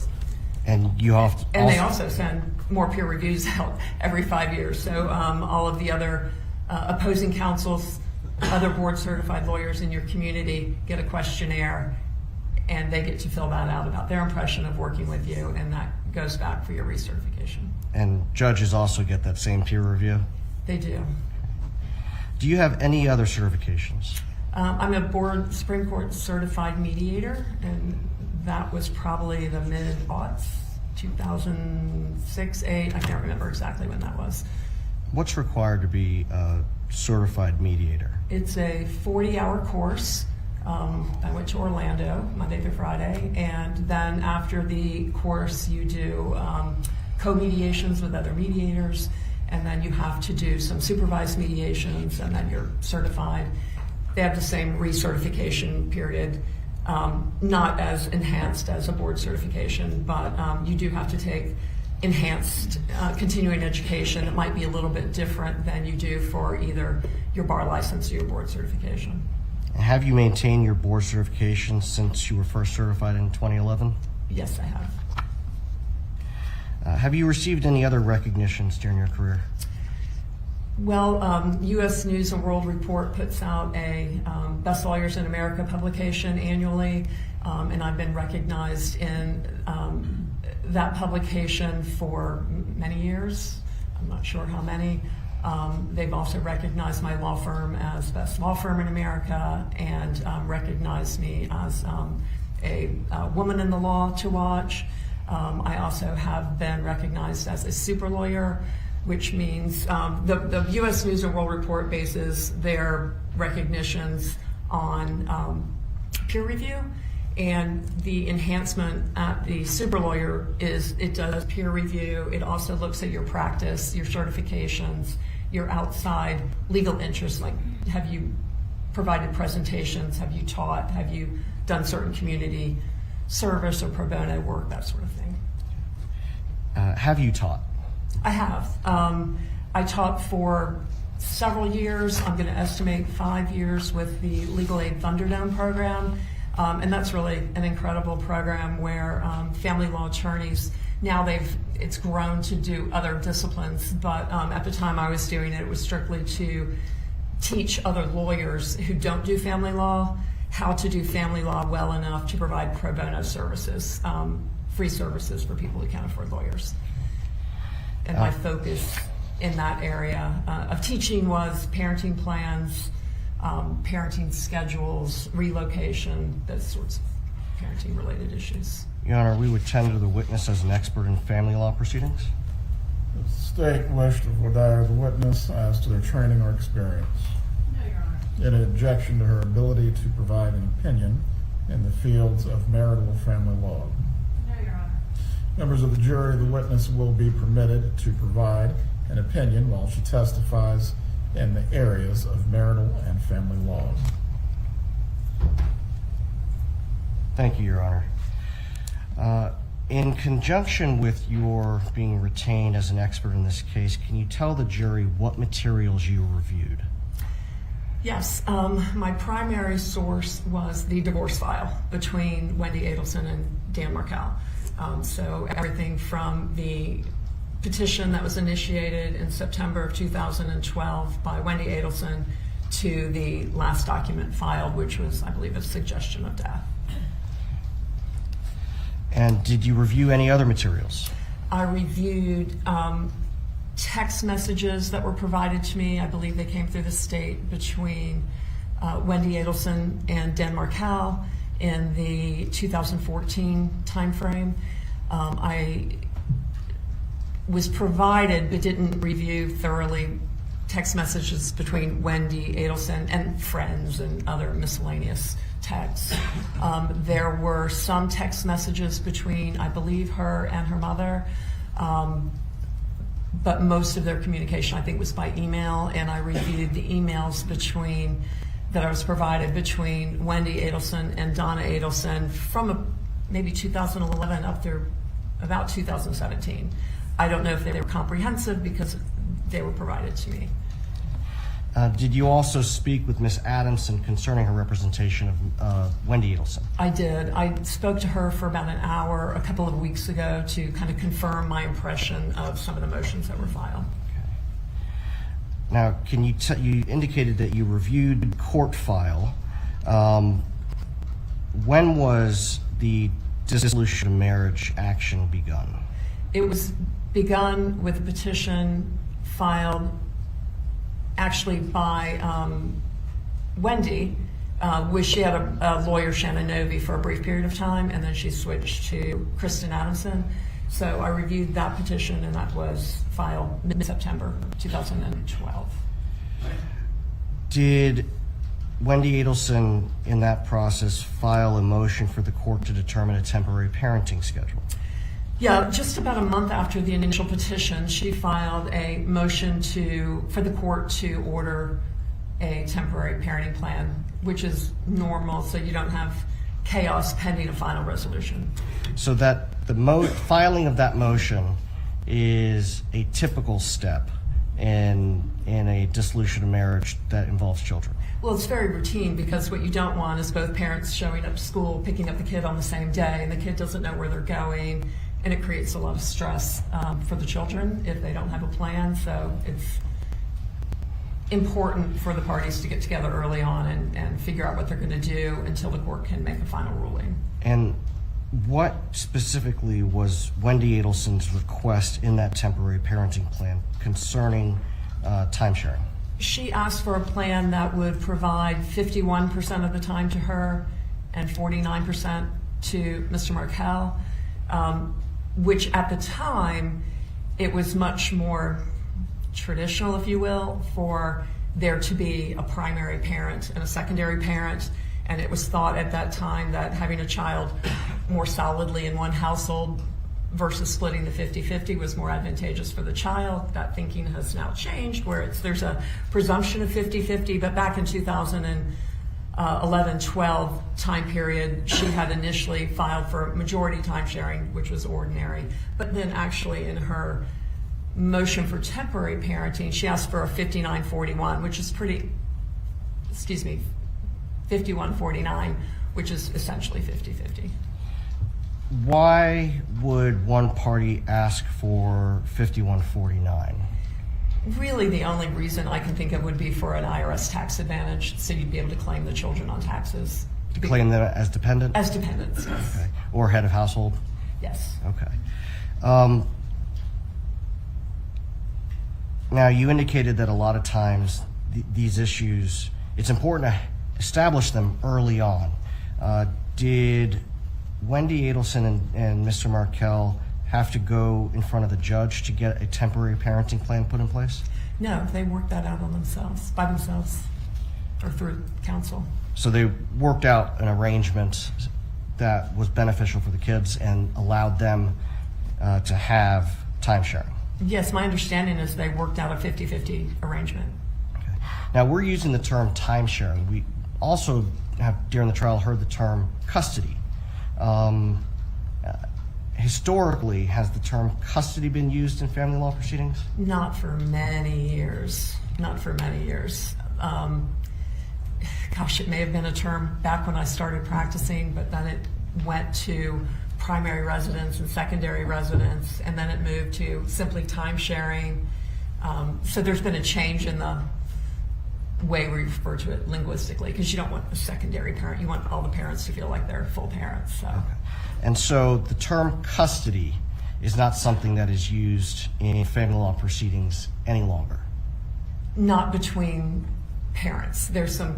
And you have to And they also send more peer reviews out every 5 years. So all of the other opposing counsels, other board certified lawyers in your community get a questionnaire, and they get to fill that out about their impression of working with you, and that goes back for your recertification. And judges also get that same peer review? They do. Do you have any other certifications? I'm a Supreme Court certified mediator, and that was probably the mid-aughts, 2006, 8. I can't remember exactly when that was. What's required to be a certified mediator? It's a 40-hour course. I went to Orlando Monday through Friday, and then after the course you do co-mediations with other mediators, and then you have to do some supervised mediations, and then you're certified. They have the same recertification period, not as enhanced as a board certification, but you do have to take enhanced continuing education. It might be a little bit different than you do for either your bar license or your board certification. Have you maintained your board certification since you were first certified in 2011? Yes, I have. Have you received any other recognitions during your career? Well, U.S. News and World Report puts out a Best Lawyers in America publication annually, and I've been recognized in that publication for many years. I'm not sure how many. They've also recognized my law firm as Best Law Firm in America, and recognized me as a woman in the law to watch. I also have been recognized as a super lawyer, which means the U.S. News and World Report bases their recognitions on peer review, and the enhancement at the super lawyer is it does peer review. It also looks at your practice, your certifications, your outside legal interests, like have you provided presentations, have you taught, have you done certain community service or pro bono work, that sort of thing. Have you taught? I have. I taught for several years. I'm going to estimate 5 years with the Legal Aid Thunderdome program. And that's really an incredible program where family law attorneys, now it's grown to do other disciplines, but at the time I was doing it, it was strictly to teach other lawyers who don't do family law how to do family law well enough to provide pro bono services, free services for people who can't afford lawyers. And my focus in that area of teaching was parenting plans, parenting schedules, relocation, those sorts of parenting related issues. Your Honor, we would tender the witness as an expert in family law proceedings. The state wished to voir dire the witness as to their training or experience. No, Your Honor. In an objection to her ability to provide an opinion in the fields of marital and family law. No, Your Honor. Members of the jury, the witness will be permitted to provide an opinion while she testifies in the areas of marital and family law. Thank you, Your Honor. In conjunction with your being retained as an expert in this case, can you tell the jury what materials you reviewed? Yes, my primary source was the divorce file between Wendy Adelson and Dan Markell. So everything from the petition that was initiated in September of 2012 by Wendy Adelson to the last document filed, which was, I believe, a suggestion of death. And did you review any other materials? I reviewed text messages that were provided to me. I believe they came through the state between Wendy Adelson and Dan Markell in the 2014 timeframe. I was provided, but didn't review thoroughly, text messages between Wendy Adelson and friends and other miscellaneous texts. There were some text messages between, I believe, her and her mother, but most of their communication, I think, was by email, and I reviewed the emails that I was provided between Wendy Adelson and Donna Adelson from maybe 2011 up through about 2017. I don't know if they were comprehensive because they were provided to me. Did you also speak with Ms. Adamson concerning her representation of Wendy Adelson? I did. I spoke to her for about an hour a couple of weeks ago to kind of confirm my impression of some of the motions that were filed. Now, can you you indicated that you reviewed court file. When was the dissolution of marriage action begun? It was begun with a petition filed actually by Wendy, which she had a lawyer, Shannon Novi, for a brief period of time, and then she switched to Kristen Adamson. So I reviewed that petition, and that was filed mid-September 2012. Did Wendy Adelson, in that process, file a motion for the court to determine a temporary parenting schedule? Yeah, just about a month after the initial petition, she filed a motion for the court to order a temporary parenting plan, which is normal, so you don't have chaos pending a final resolution. So that the filing of that motion is a typical step in a dissolution of marriage that involves children. Well, it's very routine because what you don't want is both parents showing up to school, picking up the kid on the same day, and the kid doesn't know where they're going, and it creates a lot of stress for the children if they don't have a plan. So it's important for the parties to get together early on and figure out what they're going to do until the court can make a final ruling. And what specifically was Wendy Adelson's request in that temporary parenting plan concerning time sharing? She asked for a plan that would provide 51% of the time to her and 49% to Mr. Markell, which at the time, it was much more traditional, if you will, for there to be a primary parent and a secondary parent. And it was thought at that time that having a child more solidly in one household versus splitting the 50-50 was more advantageous for the child. That thinking has now changed, where there's a presumption of 50-50, but back in 2011-12 time period, she had initially filed for majority time sharing, which was ordinary. But then actually in her motion for temporary parenting, she asked for a 59-41, which is 51-49, which is essentially 50-50. Why would one party ask for 51-49? Really, the only reason I can think of would be for an IRS tax advantage, so you'd be able to claim the children on taxes. To claim them as dependent? As dependents, yes. Okay. Or head of household? Yes. Okay. Now, you indicated that a lot of times these issues, it's important to establish them early on. Did Wendy Adelson and Mr. Markell have to go in front of the judge to get a temporary parenting plan put in place? No, they worked that out by themselves, or through counsel. So they worked out an arrangement that was beneficial for the kids and allowed them to have time sharing? Yes, my understanding is they worked out a 50-50 arrangement. Okay. Now, we're using the term time sharing. We also have, during the trial, heard the term custody. Historically, has the term custody been used in family law proceedings? Not for many years. Not for many years. Gosh, it may have been a term back when I started practicing, but then it went to primary residence and secondary residence, and then it moved to simply time sharing. So there's been a change in the way we refer to it linguistically, because you don't want a secondary parent. You want all the parents to feel like they're full parents. So. Okay. And so the term custody is not something that is used in family law proceedings any longer? Not between parents. There's the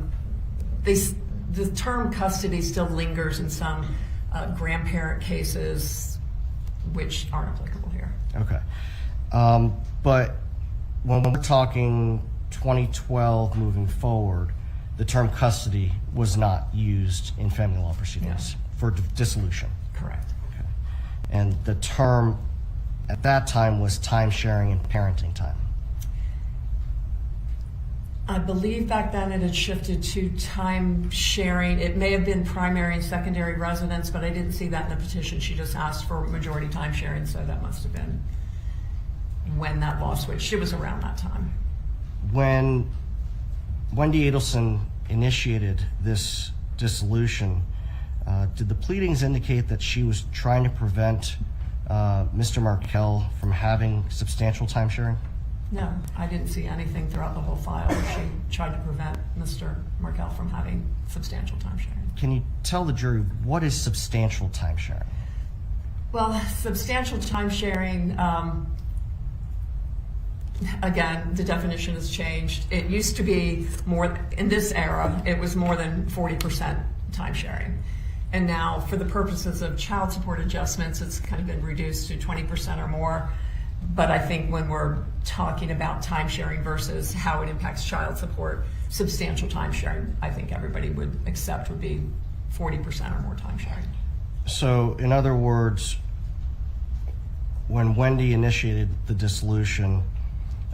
term custody still lingers in some grandparent cases, which aren't applicable here. Okay. But when we're talking 2012 moving forward, the term custody was not used in family law proceedings for dissolution. Correct. Okay. And the term at that time was time sharing and parenting time. I believe back then it had shifted to time sharing. It may have been primary and secondary residence, but I didn't see that in the petition. She just asked for majority time sharing, so that must have been when that law switched. It was around that time. When Wendy Adelson initiated this dissolution, did the pleadings indicate that she was trying to prevent Mr. Markell from having substantial time sharing? No, I didn't see anything throughout the whole file where she tried to prevent Mr. Markel from having substantial time sharing. Can you tell the jury what is substantial time sharing? Well, substantial time sharing, again, the definition has changed. It used to be more, in this era, it was more than 40% time sharing. And now, for the purposes of child support adjustments, it's kind of been reduced to 20% or more. But I think when we're talking about time sharing versus how it impacts child support, substantial time sharing, I think everybody would accept would be 40% or more time sharing. So, in other words, when Wendy initiated the dissolution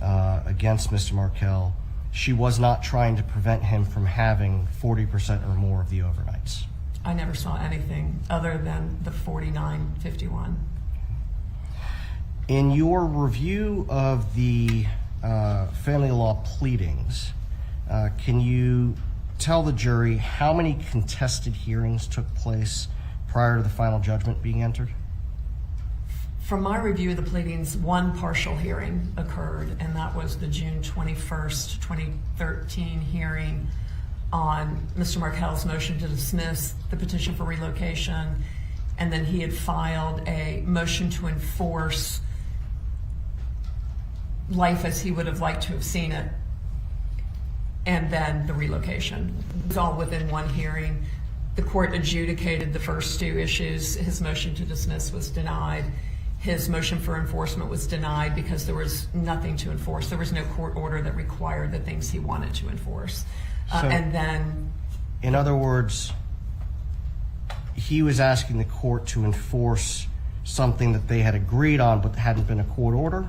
against Mr. Markell, she was not trying to prevent him from having 40% or more of the overnights. I never saw anything other than the 49-51. In your review of the family law pleadings, can you tell the jury how many contested hearings took place prior to the final judgment being entered? From my review of the pleadings, one partial hearing occurred, and that was the June 21st, 2013 hearing on Mr. Markell's motion to dismiss the petition for relocation, and then he had filed a motion to enforce life as he would have liked to have seen it, and then the relocation. It was all within one hearing. The court adjudicated the first two issues. His motion to dismiss was denied. His motion for enforcement was denied because there was nothing to enforce. There was no court order that required the things he wanted to enforce. And then... In other words, he was asking the court to enforce something that they had agreed on but hadn't been a court order?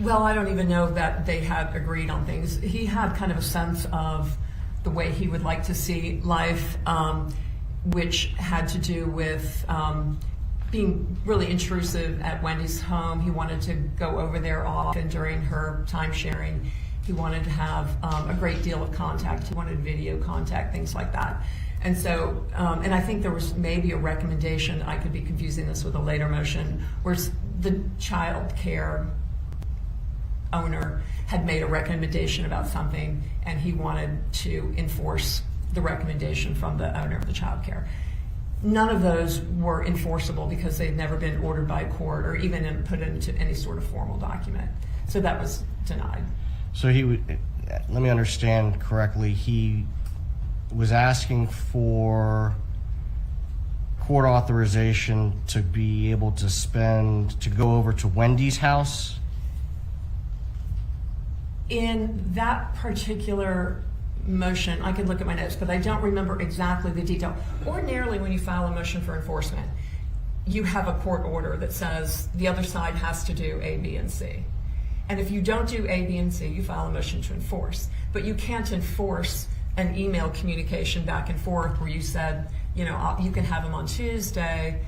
Well, I don't even know that they had agreed on things. He had kind of a sense of the way he would like to see life, which had to do with being really intrusive at Wendy's home. He wanted to go over there often during her time sharing. He wanted to have a great deal of contact. He wanted video contact, things like that. And so, and I think there was maybe a recommendation, I could be confusing this with a later motion, where the child care owner had made a recommendation about something, and he wanted to enforce the recommendation from the owner of the child care. None of those were enforceable because they'd never been ordered by a court or even put into any sort of formal document. So that was denied. So he would, let me understand correctly, he was asking for court authorization to be able to go over to Wendy's house? In that particular motion, I could look at my notes, but I don't remember exactly the detail. Ordinarily, when you file a motion for enforcement, you have a court order that says the other side has to do A, B, and C. And if you don't do A, B, and C, you file a motion to enforce. But you can't enforce an email communication back and forth where you said, you know, you can have them on Tuesday,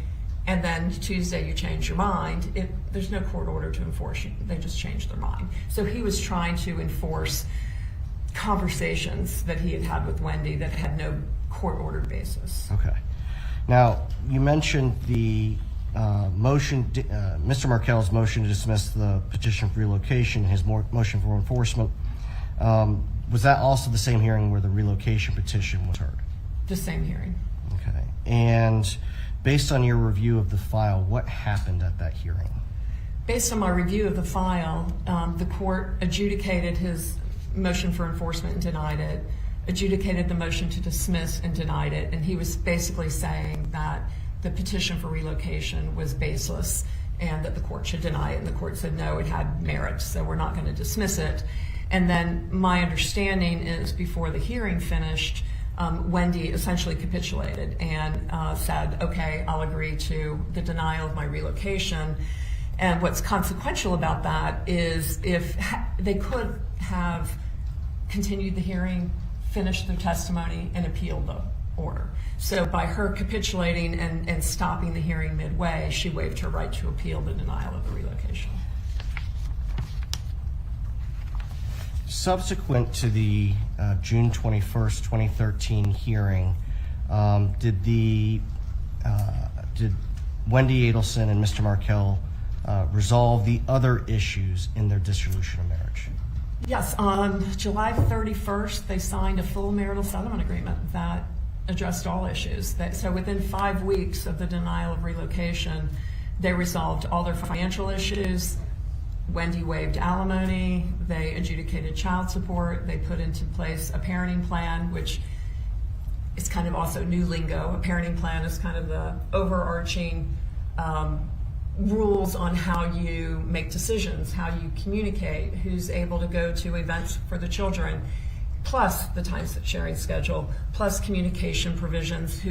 and then Tuesday you change your mind. There's no court order to enforce. They just changed their mind. So he was trying to enforce conversations that he had had with Wendy that had no court-ordered basis. Okay. Now, you mentioned the motion, Mr. Markell's motion to dismiss the petition for relocation, his motion for enforcement. Was that also the same hearing where the relocation petition was heard? The same hearing. Okay. And based on your review of the file, what happened at that hearing? Based on my review of the file, the court adjudicated his motion for enforcement and denied it, adjudicated the motion to dismiss and denied it, and he was basically saying that the petition for relocation was baseless and that the court should deny it, and the court said no, it had merit, so we're not going to dismiss it. And then my understanding is before the hearing finished, Wendy essentially capitulated and said, okay, I'll agree to the denial of my relocation. And what's consequential about that is if they could have continued the hearing, finished their testimony, and appealed the order. So by her capitulating and stopping the hearing midway, she waived her right to appeal the denial of the relocation. Subsequent to the June 21st, 2013 hearing, did Wendy Adelson and Mr. Markell resolve the other issues in their dissolution of marriage? Yes, on July 31st, they signed a full marital settlement agreement that addressed all issues. So within 5 weeks of the denial of relocation, they resolved all their financial issues. Wendy waived alimony, they adjudicated child support, they put into place a parenting plan, which is kind of also new lingo. A parenting plan is kind of the overarching rules on how you make decisions, how you communicate, who's able to go to events for the children, plus the time sharing schedule, plus communication provisions,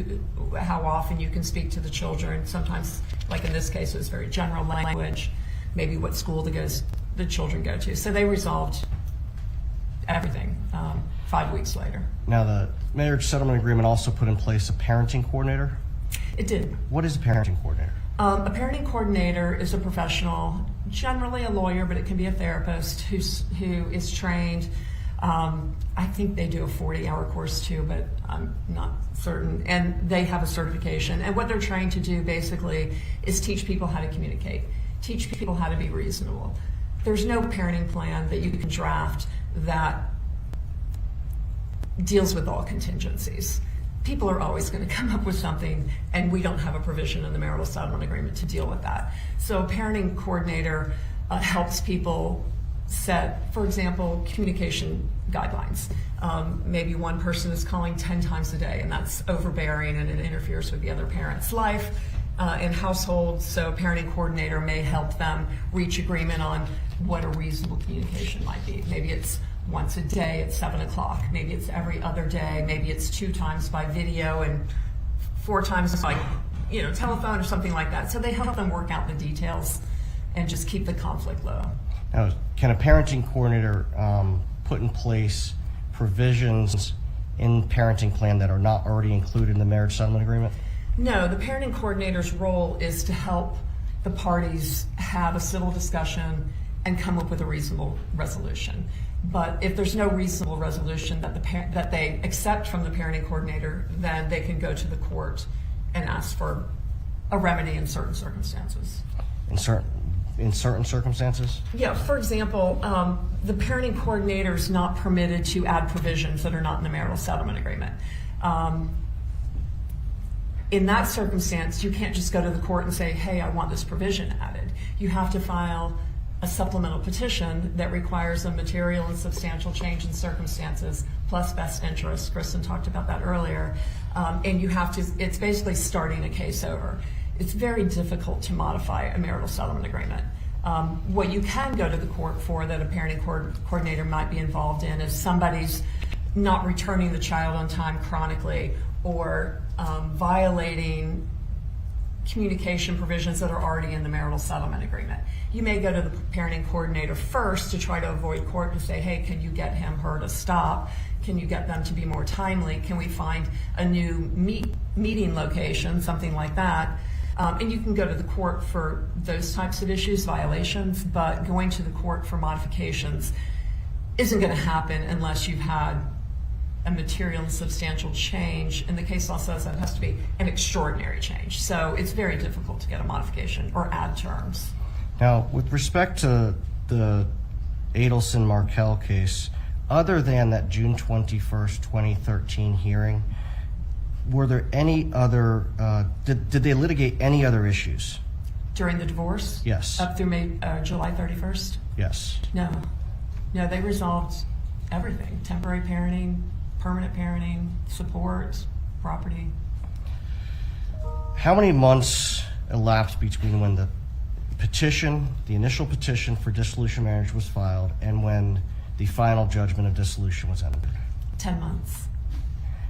how often you can speak to the children. Sometimes, like in this case, it was very general language, maybe what school the children go to. So they resolved everything 5 weeks later. Now, the marriage settlement agreement also put in place a parenting coordinator? It did. What is a parenting coordinator? A parenting coordinator is a professional, generally a lawyer, but it can be a therapist who is trained. I think they do a 40-hour course too, but I'm not certain. And they have a certification. And what they're trying to do basically is teach people how to communicate, teach people how to be reasonable. There's no parenting plan that you can draft that deals with all contingencies. People are always going to come up with something, and we don't have a provision in the marital settlement agreement to deal with that. So a parenting coordinator helps people set, for example, communication guidelines. Maybe one person is calling 10 times a day, and that's overbearing and it interferes with the other parent's life and household. So a parenting coordinator may help them reach agreement on what a reasonable communication might be. Maybe it's once a day at 7 o'clock. Maybe it's every other day. Maybe it's 2 times by video and 4 times by telephone or something like that. So they help them work out the details and just keep the conflict low. Now, can a parenting coordinator put in place provisions in parenting plan that are not already included in the marriage settlement agreement? No, the parenting coordinator's role is to help the parties have a civil discussion and come up with a reasonable resolution. But if there's no reasonable resolution that they accept from the parenting coordinator, then they can go to the court and ask for a remedy in certain circumstances. In certain circumstances? Yeah, for example, the parenting coordinator is not permitted to add provisions that are not in the marital settlement agreement. In that circumstance, you can't just go to the court and say, hey, I want this provision added. You have to file a supplemental petition that requires a material and substantial change in circumstances plus best interest. Kristen talked about that earlier. And you have to, it's basically starting a case over. It's very difficult to modify a marital settlement agreement. What you can go to the court for that a parenting coordinator might be involved in is somebody's not returning the child on time chronically or violating communication provisions that are already in the marital settlement agreement. You may go to the parenting coordinator first to try to avoid court to say, hey, can you get him, her to stop? Can you get them to be more timely? Can we find a new meeting location, something like that? And you can go to the court for those types of issues, violations, but going to the court for modifications isn't going to happen unless you've had a material and substantial change, and the case law says that it has to be an extraordinary change. So it's very difficult to get a modification or add terms. Now, with respect to the Adelson-Markell case, other than that June 21st, 2013 hearing, were there any other, did they litigate any other issues? During the divorce? Yes. Up through July 31st? Yes. No, they resolved everything. Temporary parenting, permanent parenting, support, property. How many months elapsed between when the petition, the initial petition for dissolution of marriage was filed and when the final judgment of dissolution was entered? 10 months.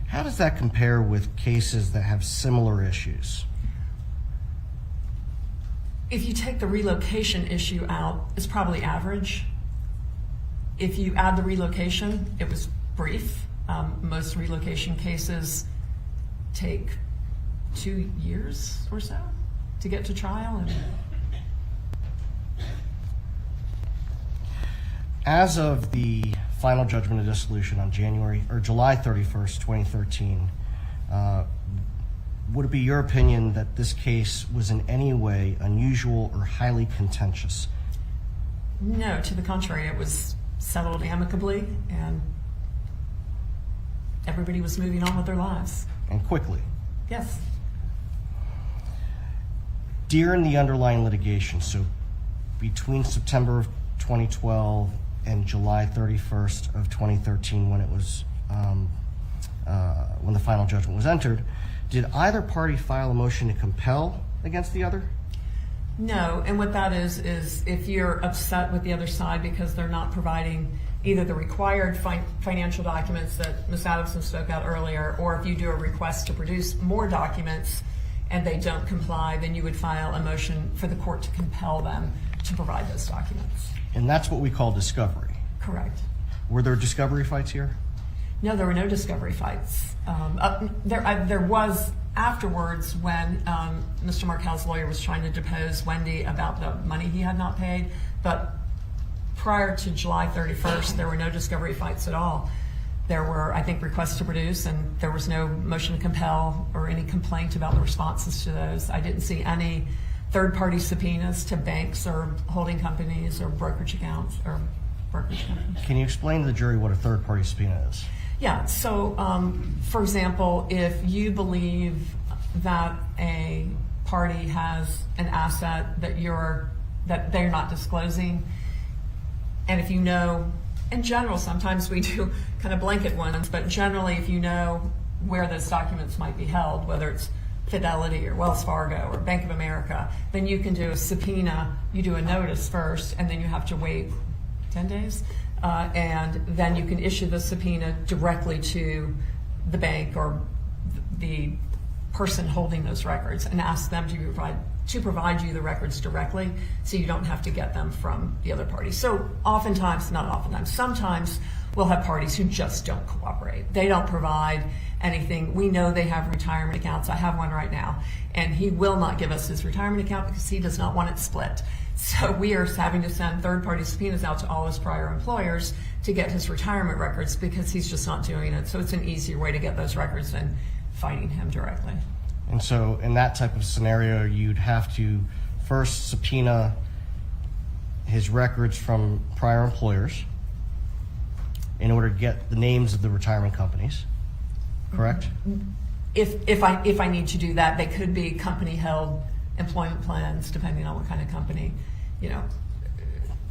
How does that compare with cases that have similar issues? If you take the relocation issue out, it's probably average. If you add the relocation, it was brief. Most relocation cases take 2 years or so to get to trial. As of the final judgment of dissolution on July 31st, 2013, would it be your opinion that this case was in any way unusual or highly contentious? No, to the contrary, it was settled amicably and everybody was moving on with their lives. And quickly? Yes. During the underlying litigation, so between September of 2012 and July 31st of 2013, when it was when the final judgment was entered, did either party file a motion to compel against the other? No, and what that is if you're upset with the other side because they're not providing either the required financial documents that Ms. Adelson spoke out earlier, or if you do a request to produce more documents and they don't comply, then you would file a motion for the court to compel them to provide those documents. And that's what we call discovery. Correct. Were there discovery fights here? No, there were no discovery fights. There was afterwards when Mr. Markell's lawyer was trying to depose Wendy about the money he had not paid, but prior to July 31st, there were no discovery fights at all. There were, I think, requests to produce, and there was no motion to compel or any complaint about the responses to those. I didn't see any third-party subpoenas to banks or holding companies or brokerage accounts or brokerage companies. Can you explain to the jury what a third-party subpoena is? Yeah, so for example, if you believe that a party has an asset that they're not disclosing, and if you know, in general, sometimes we do kind of blanket ones, but generally if you know where those documents might be held, whether it's Fidelity or Wells Fargo or Bank of America, then you can do a subpoena. You do a notice first, and then you have to wait 10 days. And then you can issue the subpoena directly to the bank or the person holding those records and ask them to provide you the records directly, so you don't have to get them from the other party. So sometimes we'll have parties who just don't cooperate. They don't provide anything. We know they have retirement accounts. I have one right now, and he will not give us his retirement account because he does not want it split. So we are having to send third-party subpoenas out to all his prior employers to get his retirement records because he's just not doing it. So it's an easier way to get those records than fighting him directly. And so in that type of scenario, you'd have to first subpoena his records from prior employers in order to get the names of the retirement companies, correct? If I need to do that, they could be company-held employment plans, depending on what kind of company, you know.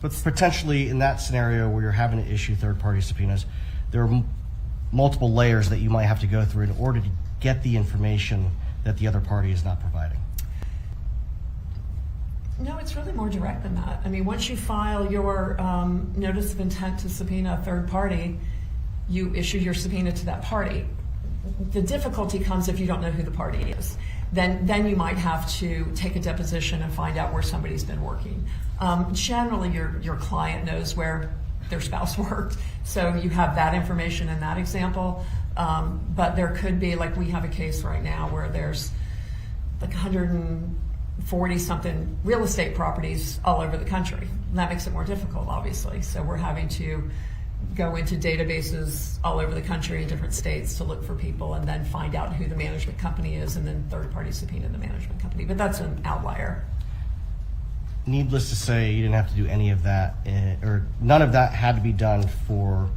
But potentially in that scenario where you're having to issue third-party subpoenas, there are multiple layers that you might have to go through in order to get the information that the other party is not providing. No, it's really more direct than that. I mean, once you file your notice of intent to subpoena a third party, you issue your subpoena to that party. The difficulty comes if you don't know who the party is. Then you might have to take a deposition and find out where somebody's been working. Generally, your client knows where their spouse worked, so you have that information in that example. But there could be, like we have a case right now where there's like 140-something real estate properties all over the country. And that makes it more difficult, obviously. So we're having to go into databases all over the country in different states to look for people and then find out who the management company is and then third-party subpoena the management company. But that's an outlier. Needless to say, you didn't have to do any of that, or none of that had to be done for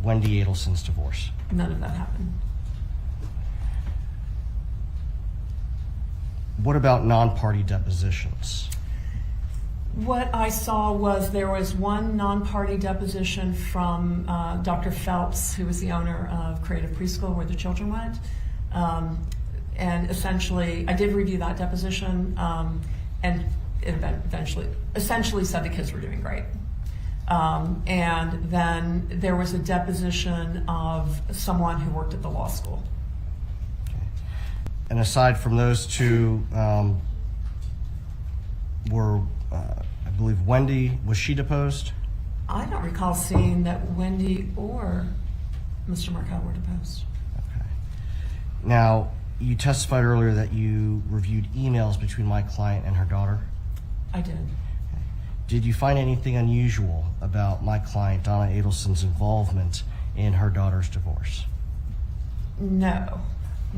Wendy Adelson's divorce. None of that happened. What about non-party depositions? What I saw was there was one non-party deposition from Dr. Phelps, who was the owner of Creative Preschool, where the children went. And essentially, I did review that deposition, and it essentially said the kids were doing great. And then there was a deposition of someone who worked at the law school. And aside from those two, were, I believe, Wendy, was she deposed? I don't recall seeing that Wendy or Mr. Markel were deposed. Okay. Now, you testified earlier that you reviewed emails between my client and her daughter. I did. Did you find anything unusual about my client, Donna Adelson's involvement in her daughter's divorce? No.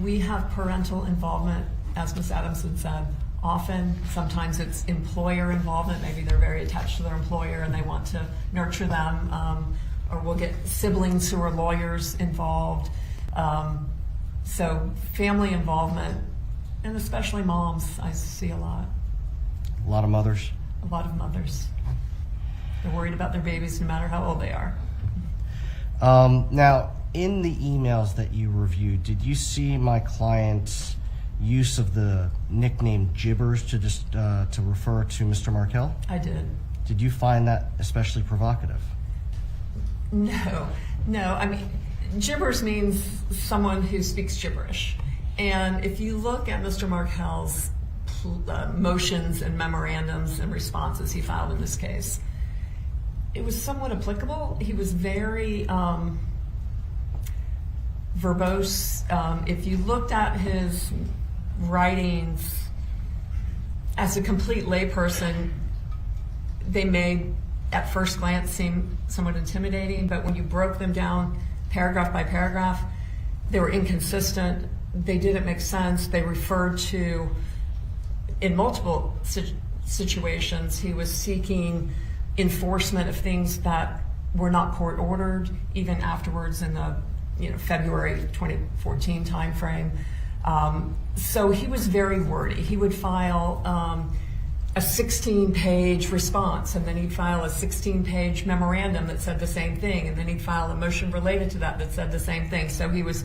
We have parental involvement, as Ms. Adamson said, often. Sometimes it's employer involvement. Maybe they're very attached to their employer and they want to nurture them. Or we'll get siblings who are lawyers involved. So family involvement, and especially moms, I see a lot. A lot of mothers? A lot of mothers. They're worried about their babies no matter how old they are. Now, in the emails that you reviewed, did you see my client's use of the nickname Gibbers to just to refer to Mr. Markel? I did. Did you find that especially provocative? No. I mean, gibbers means someone who speaks gibberish. And if you look at Mr. Markel's motions and memorandums and responses he filed in this case, it was somewhat applicable. He was very verbose. If you looked at his writings as a complete layperson, they may at first glance seem somewhat intimidating, but when you broke them down paragraph by paragraph, they were inconsistent. They didn't make sense. They referred to, in multiple situations, he was seeking enforcement of things that were not court ordered, even afterwards in the February 2014 timeframe. So he was very wordy. He would file a 16-page response, and then he'd file a 16-page memorandum that said the same thing, and then he'd file a motion related to that said the same thing. So he was,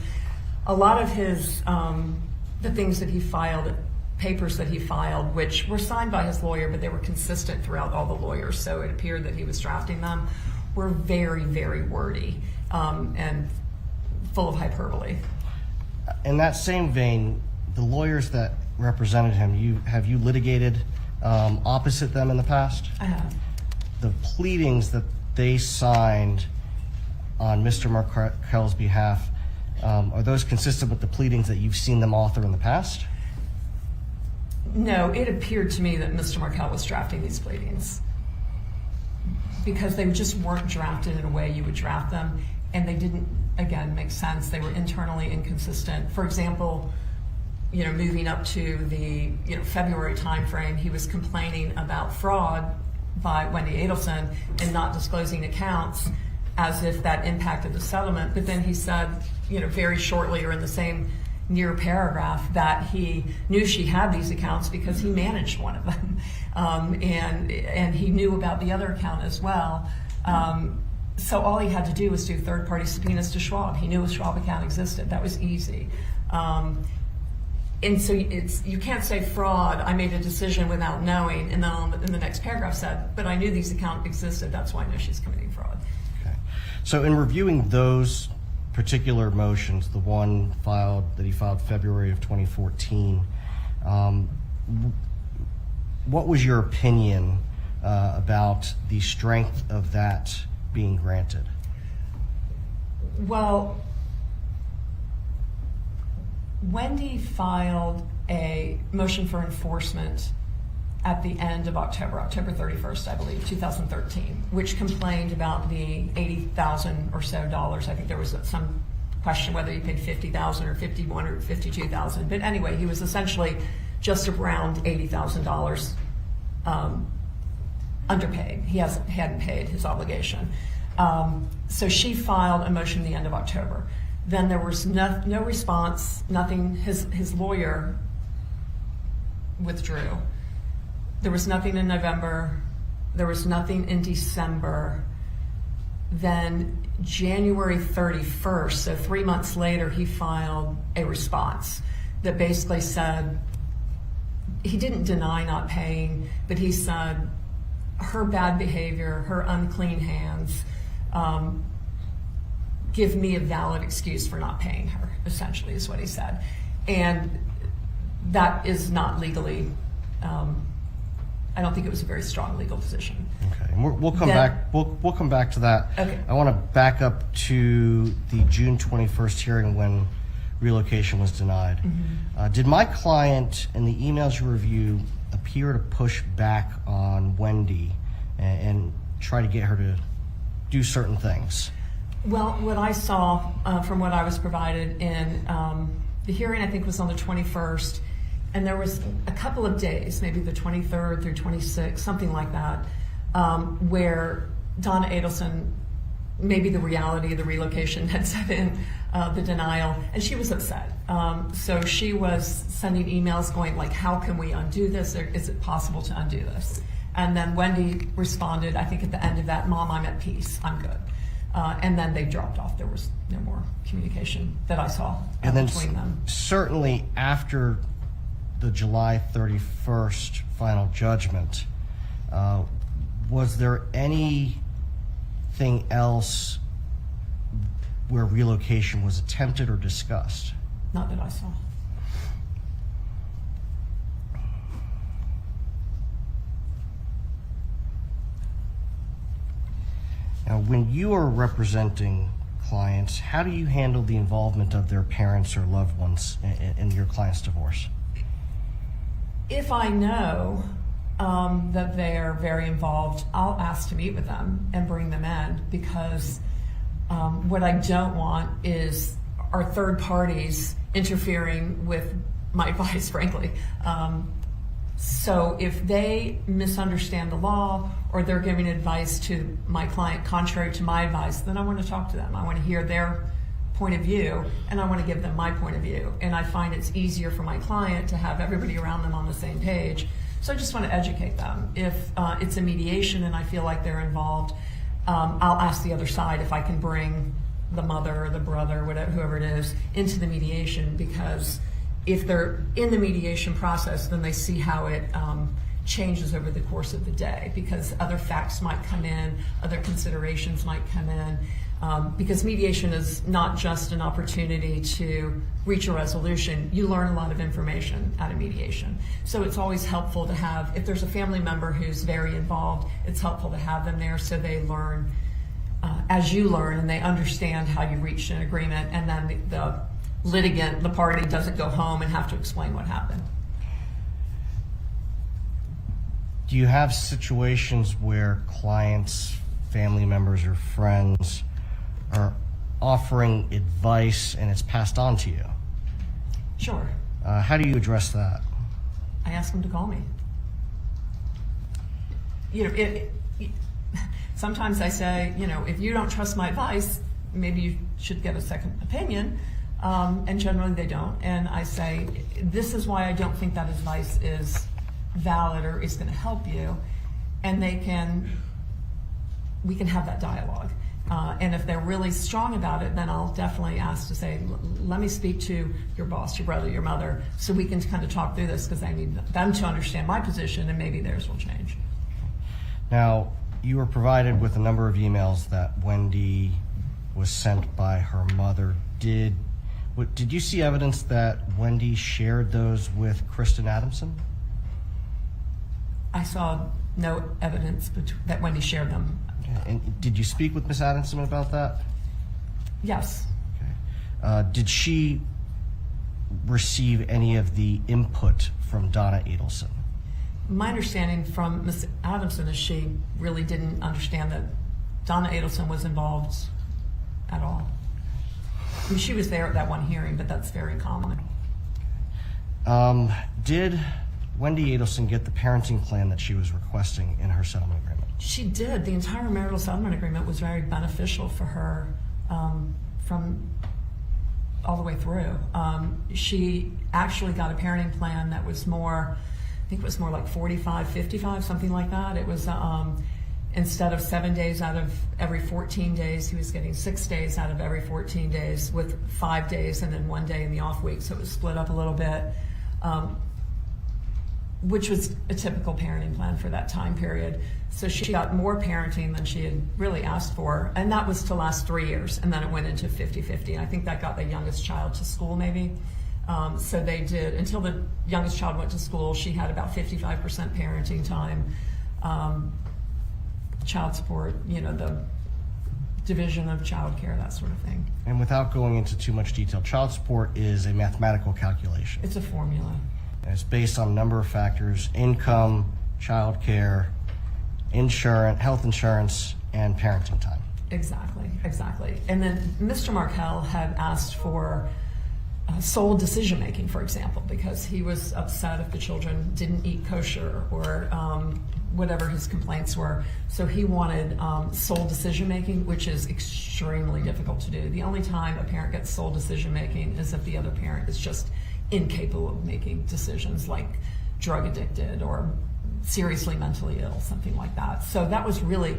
a lot of his, the things that he filed, papers that he filed, which were signed by his lawyer, but they were consistent throughout all the lawyers, so it appeared that he was drafting them, were very, very wordy and full of hyperbole. In that same vein, the lawyers that represented him, have you litigated opposite them in the past? I have. The pleadings that they signed on Mr. Markell's behalf, are those consistent with the pleadings that you've seen them author in the past? No, it appeared to me that Mr. Markel was drafting these pleadings because they just weren't drafted in a way you would draft them, and they didn't, again, make sense. They were internally inconsistent. For example, moving up to the February timeframe, he was complaining about fraud by Wendy Adelson and not disclosing accounts as if that impacted the settlement. But then he said, very shortly or in the same near paragraph that he knew she had these accounts because he managed one of them, and he knew about the other account as well. So all he had to do was do third-party subpoenas to Schwab. He knew a Schwab account existed. That was easy. And so you can't say fraud, I made a decision without knowing, and then in the next paragraph said, but I knew these accounts existed, that's why I know she's committing fraud. Okay. So in reviewing those particular motions, the one that he filed February of 2014, what was your opinion about the strength of that being granted? Well, Wendy filed a motion for enforcement at the end of October 31st, I believe, 2013, which complained about the $80,000 or so. I think there was some question whether he paid $50,000 or $51,000 or $52,000. But anyway, he was essentially just around $80,000 underpaid. He hadn't paid his obligation. So she filed a motion at the end of October. Then there was no response, nothing. His lawyer withdrew. There was nothing in November. There was nothing in December. Then January 31st, so 3 months later, he filed a response that basically said, he didn't deny not paying, but he said her bad behavior, her unclean hands, give me a valid excuse for not paying her, essentially, is what he said. And that is not legally I don't think it was a very strong legal position. Okay, and we'll come Then- back. We'll come back to that. Okay. I want to back up to the June 21st hearing when relocation was denied. Did my client and the emails you review appear to push back on Wendy and try to get her to do certain things? Well, what I saw from what I was provided in the hearing, I think was on the 21st, and there was a couple of days, maybe the 23rd through 26th, something like that, where Donna Adelson, maybe the reality of the relocation had set in, the denial, and she was upset. So she was sending emails going like, how can we undo this? Or is it possible to undo this? And then Wendy responded, I think at the end of that, Mom, I'm at peace, I'm good. And then they dropped off. There was no more communication that I saw between them. Certainly after the July 31st final judgment, was there anything else where relocation was attempted or discussed? Not that I saw. Now, when you are representing clients, how do you handle the involvement of their parents or loved ones in your client's divorce? If I know that they're very involved, I'll ask to meet with them and bring them in, because what I don't want are third parties interfering with my advice, frankly. So if they misunderstand the law or they're giving advice to my client contrary to my advice, then I want to talk to them. I want to hear their point of view, and I want to give them my point of view. And I find it's easier for my client to have everybody around them on the same page. So I just want to educate them. If it's a mediation and I feel like they're involved, I'll ask the other side if I can bring the mother or the brother, whatever, whoever it is, into the mediation, because if they're in the mediation process, then they see how it changes over the course of the day, because other facts might come in, other considerations might come in, because mediation is not just an opportunity to reach a resolution. You learn a lot of information out of mediation. So it's always helpful to have, if there's a family member who's very involved, it's helpful to have them there so they learn as you learn, and they understand how you reached an agreement, and then the litigant, the party, doesn't go home and have to explain what happened. Do you have situations where clients, family members, or friends are offering advice and it's passed on to you? Sure. How do you address that? I ask them to call me. Sometimes I say, if you don't trust my advice, maybe you should get a second opinion. And generally they don't. And I say, this is why I don't think that advice is valid or is going to help you. And we can have that dialogue. And if they're really strong about it, then I'll definitely ask to say, let me speak to your boss, your brother, your mother, so we can kind of talk through this, because I need them to understand my position, and maybe theirs will change. Now, you were provided with a number of emails that Wendy was sent by her mother. Did you see evidence that Wendy shared those with Kristen Adamson? I saw no evidence that Wendy shared them. Okay. And did you speak with Ms. Adamson about that? Yes. Okay. Did she receive any of the input from Donna Adelson? My understanding from Ms. Adamson is she really didn't understand that Donna Adelson was involved at all. I mean, she was there at that one hearing, but that's very common. Did Wendy Adelson get the parenting plan that she was requesting in her settlement agreement? She did. The entire marital settlement agreement was very beneficial for her from all the way through. She actually got a parenting plan that was more, I think it was more like 45, 55, something like that. It was instead of 7 days out of every 14 days, he was getting 6 days out of every 14 days, with 5 days and then 1 day in the off week. So it was split up a little bit, which was a typical parenting plan for that time period. So she got more parenting than she had really asked for, and that was to last 3 years, and then it went into 50-50. I think that got the youngest child to school maybe. So they did, until the youngest child went to school, she had about 55% parenting time, child support, the division of child care, that sort of thing. And without going into too much detail, child support is a mathematical calculation. It's a formula. And it's based on a number of factors: income, child care, insurance, health insurance, and parenting time. Exactly. And then Mr. Markell had asked for sole decision making, for example, because he was upset if the children didn't eat kosher or whatever his complaints were. So he wanted sole decision making, which is extremely difficult to do. The only time a parent gets sole decision making is if the other parent is just incapable of making decisions, like drug addicted or seriously mentally ill, something like that. So that was really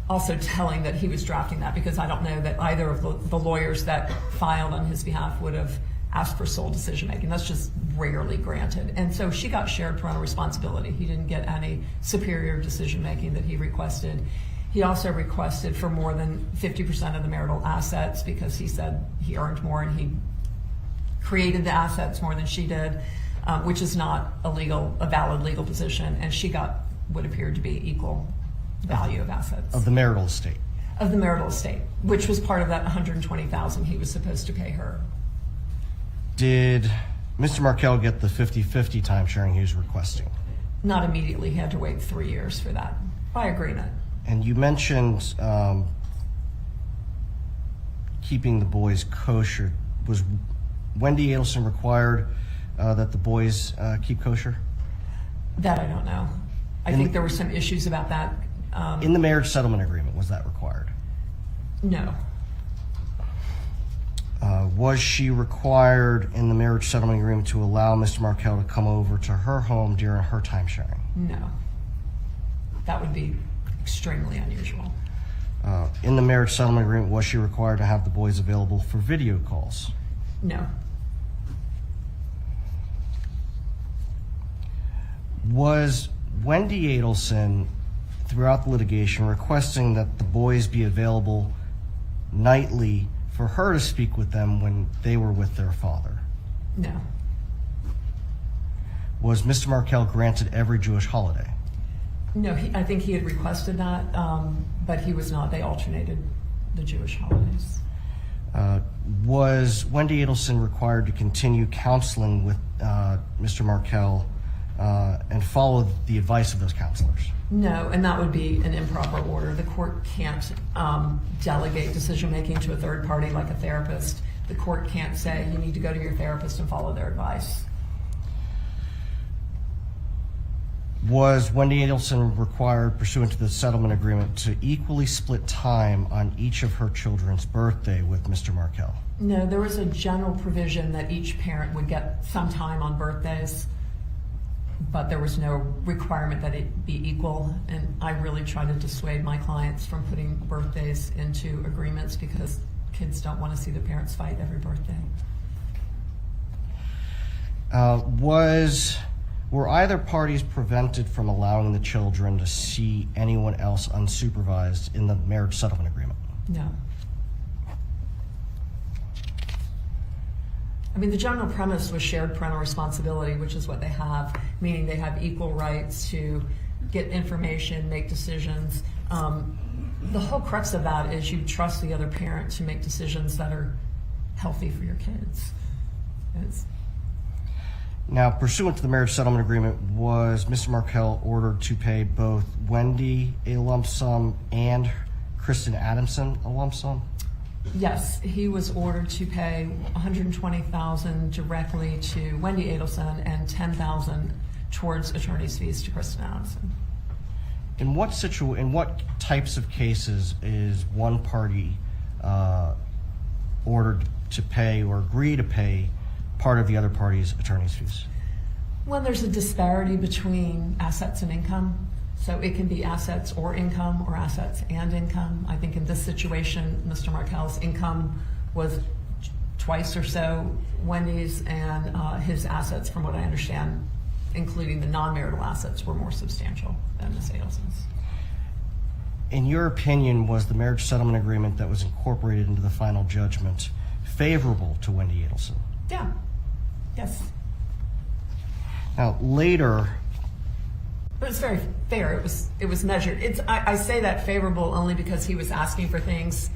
also telling that he was drafting that, because I don't know that either of the lawyers that filed on his behalf would have asked for sole decision making. That's just rarely granted. And so she got shared parental responsibility. He didn't get any superior decision making that he requested. He also requested for more than 50% of the marital assets, because he said he earned more and he created the assets more than she did, which is not a valid legal position. And she got what appeared to be equal value of assets. Of the marital estate. Of the marital estate, which was part of that $120,000 he was supposed to pay her. Did Mr. Markel get the 50-50 time sharing he was requesting? Not immediately. He had to wait 3 years for that, by agreement. And you mentioned keeping the boys kosher. Was Wendy Adelson required that the boys keep kosher? That I don't know. I think there were some issues about that. In the marriage settlement agreement, was that required? No. Was she required in the marriage settlement agreement to allow Mr. Markel to come over to her home during her time sharing? No. That would be extremely unusual. In the marriage settlement agreement, was she required to have the boys available for video calls? No. Was Wendy Adelson, throughout the litigation, requesting that the boys be available nightly for her to speak with them when they were with their father? No. Was Mr. Markel granted every Jewish holiday? No, I think he had requested that, but he was not. They alternated the Jewish holidays. Was Wendy Adelson required to continue counseling with Mr. Markel and follow the advice of those counselors? No, and that would be an improper order. The court can't delegate decision-making to a third party like a therapist. The court can't say you need to go to your therapist and follow their advice. Was Wendy Adelson required, pursuant to the settlement agreement, to equally split time on each of her children's birthday with Mr. Markel? No, there was a general provision that each parent would get some time on birthdays, but there was no requirement that it be equal. And I really try to dissuade my clients from putting birthdays into agreements, because kids don't want to see their parents fight every birthday. Were either parties prevented from allowing the children to see anyone else unsupervised in the marriage settlement agreement? No. I mean, the general premise was shared parental responsibility, which is what they have, meaning they have equal rights to get information, make decisions. The whole crux of that is you trust the other parent to make decisions that are healthy for your kids. Now, pursuant to the marriage settlement agreement, was Mr. Markel ordered to pay both Wendy a lump sum and Kristen Adamson a lump sum? Yes, he was ordered to pay $120,000 directly to Wendy Adelson and $10,000 towards attorney's fees to Kristen Adamson. In what types of cases is one party ordered to pay or agree to pay part of the other party's attorney's fees? When there's a disparity between assets and income, so it can be assets or income or assets and income. I think in this situation, Mr. Markel's income was twice or so Wendy's, and his assets, from what I understand, including the non-marital assets, were more substantial than Ms. Adelson's. In your opinion, was the marriage settlement agreement that was incorporated into the final judgment favorable to Wendy Adelson? Yeah. Yes. Now, later, But it's very fair. It was measured. I say that favorable only because he was asking for things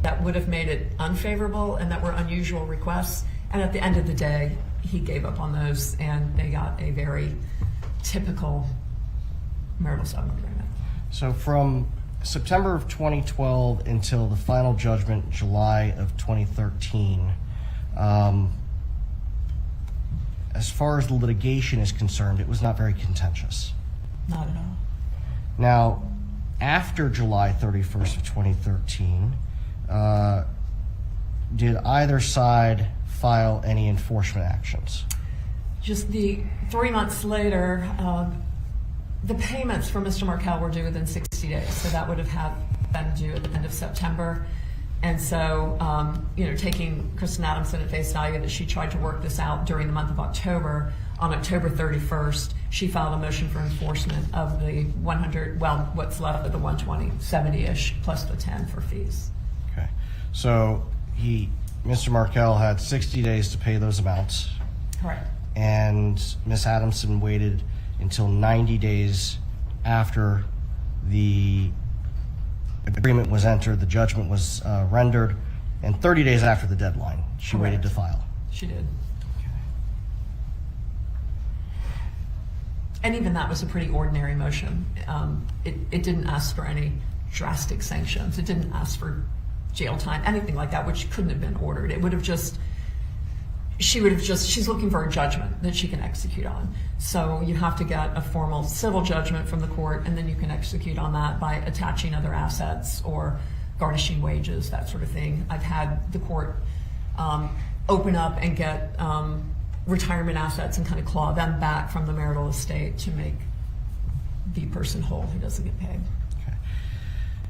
that would have made it unfavorable and that were unusual requests. And at the end of the day, he gave up on those, and they got a very typical marital settlement agreement. so from September of 2012 until the final judgment, July of 2013, as far as the litigation is concerned, it was not very contentious. Not at all. Now, after July 31st of 2013, did either side file any enforcement actions? Just the 3 months later, the payments for Mr. Markel were due within 60 days, so that would have been due at the end of September. And so, taking Kristen Adamson at face value that she tried to work this out during the month of October, on October 31st, she filed a motion for enforcement of the 100, well, what's left of the 120, 70-ish, plus the 10 for fees. Okay. So Mr. Markel had 60 days to pay those amounts. Correct. And Ms. Adamson waited until 90 days after the agreement was entered, the judgment was rendered, and 30 days after the deadline, she waited to file. She did. And even that was a pretty ordinary motion. It didn't ask for any drastic sanctions. It didn't ask for jail time, anything like that, which couldn't have been ordered. It would have just, she's looking for a judgment that she can execute on. So you have to get a formal civil judgment from the court, and then you can execute on that by attaching other assets or garnishing wages, that sort of thing. I've had the court open up and get retirement assets and kind of claw them back from the marital estate to make the person whole who doesn't get paid. Okay.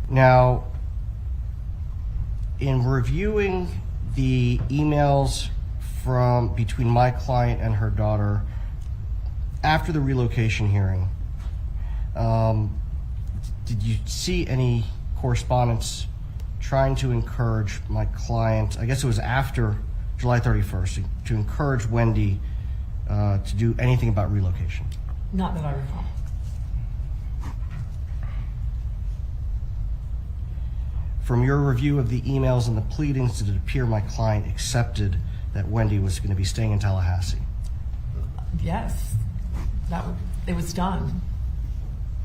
Now, in reviewing the emails between my client and her daughter after the relocation hearing, did you see any correspondence trying to encourage my client, I guess it was after July 31st, to encourage Wendy to do anything about relocation? Not that I recall. From your review of the emails and the pleadings, did it appear my client accepted that Wendy was going to be staying in Tallahassee? Yes, it was done.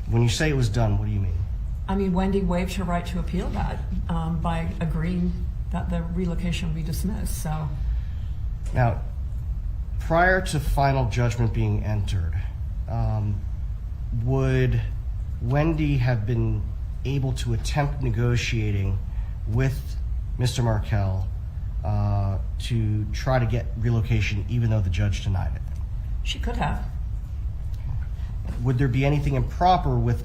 When you say it was done, what do you mean? I mean, Wendy waived her right to appeal that by agreeing that the relocation would be dismissed. So, now, prior to final judgment being entered, would Wendy have been able to attempt negotiating with Mr. Markell to try to get relocation even though the judge denied it? She could have. Would there be anything improper with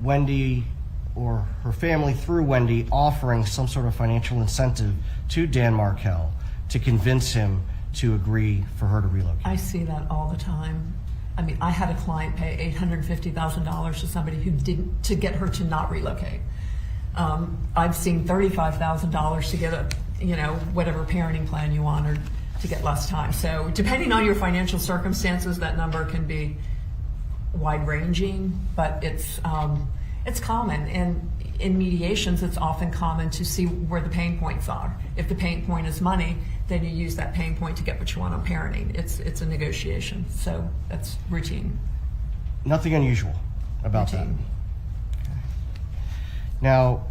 Wendy or her family through Wendy offering some sort of financial incentive to Dan Markell to convince him to agree for her to relocate? I see that all the time. I mean, I had a client pay $850,000 to somebody to get her to not relocate. I've seen $35,000 to get whatever parenting plan you want, or to get less time. So depending on your financial circumstances, that number can be wide-ranging, but it's common. And in mediations, it's often common to see where the pain points are. If the pain point is money, then you use that pain point to get what you want on parenting. It's a negotiation, so that's routine. Nothing unusual about Routine. that. Okay. Now,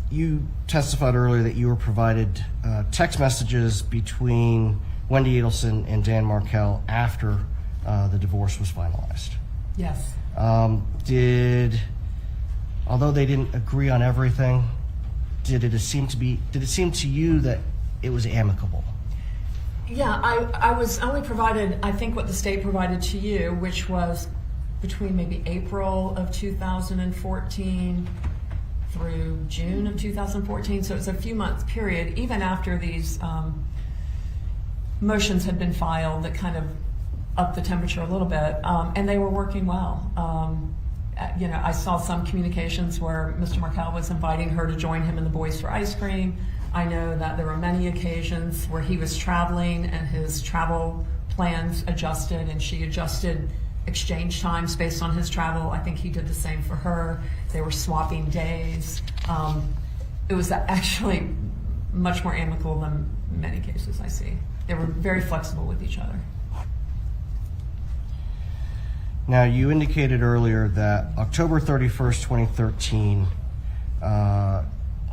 you testified earlier that you were provided text messages between Wendy Adelson and Dan Markell after the divorce was finalized. Yes. Although they didn't agree on everything, did it seem to you that it was amicable? Yeah, I was only provided, I think, what the state provided to you, which was between maybe April of 2014 through June of 2014. So it's a few months period, even after these motions had been filed that kind of upped the temperature a little bit, and they were working well. I saw some communications where Mr. Markel was inviting her to join him in the Boys for Ice Cream. I know that there were many occasions where he was traveling and his travel plans adjusted, and she adjusted exchange times based on his travel. I think he did the same for her. They were swapping days. It was actually much more amicable than many cases I see. They were very flexible with each other. Now, you indicated earlier that October 31st, 2013,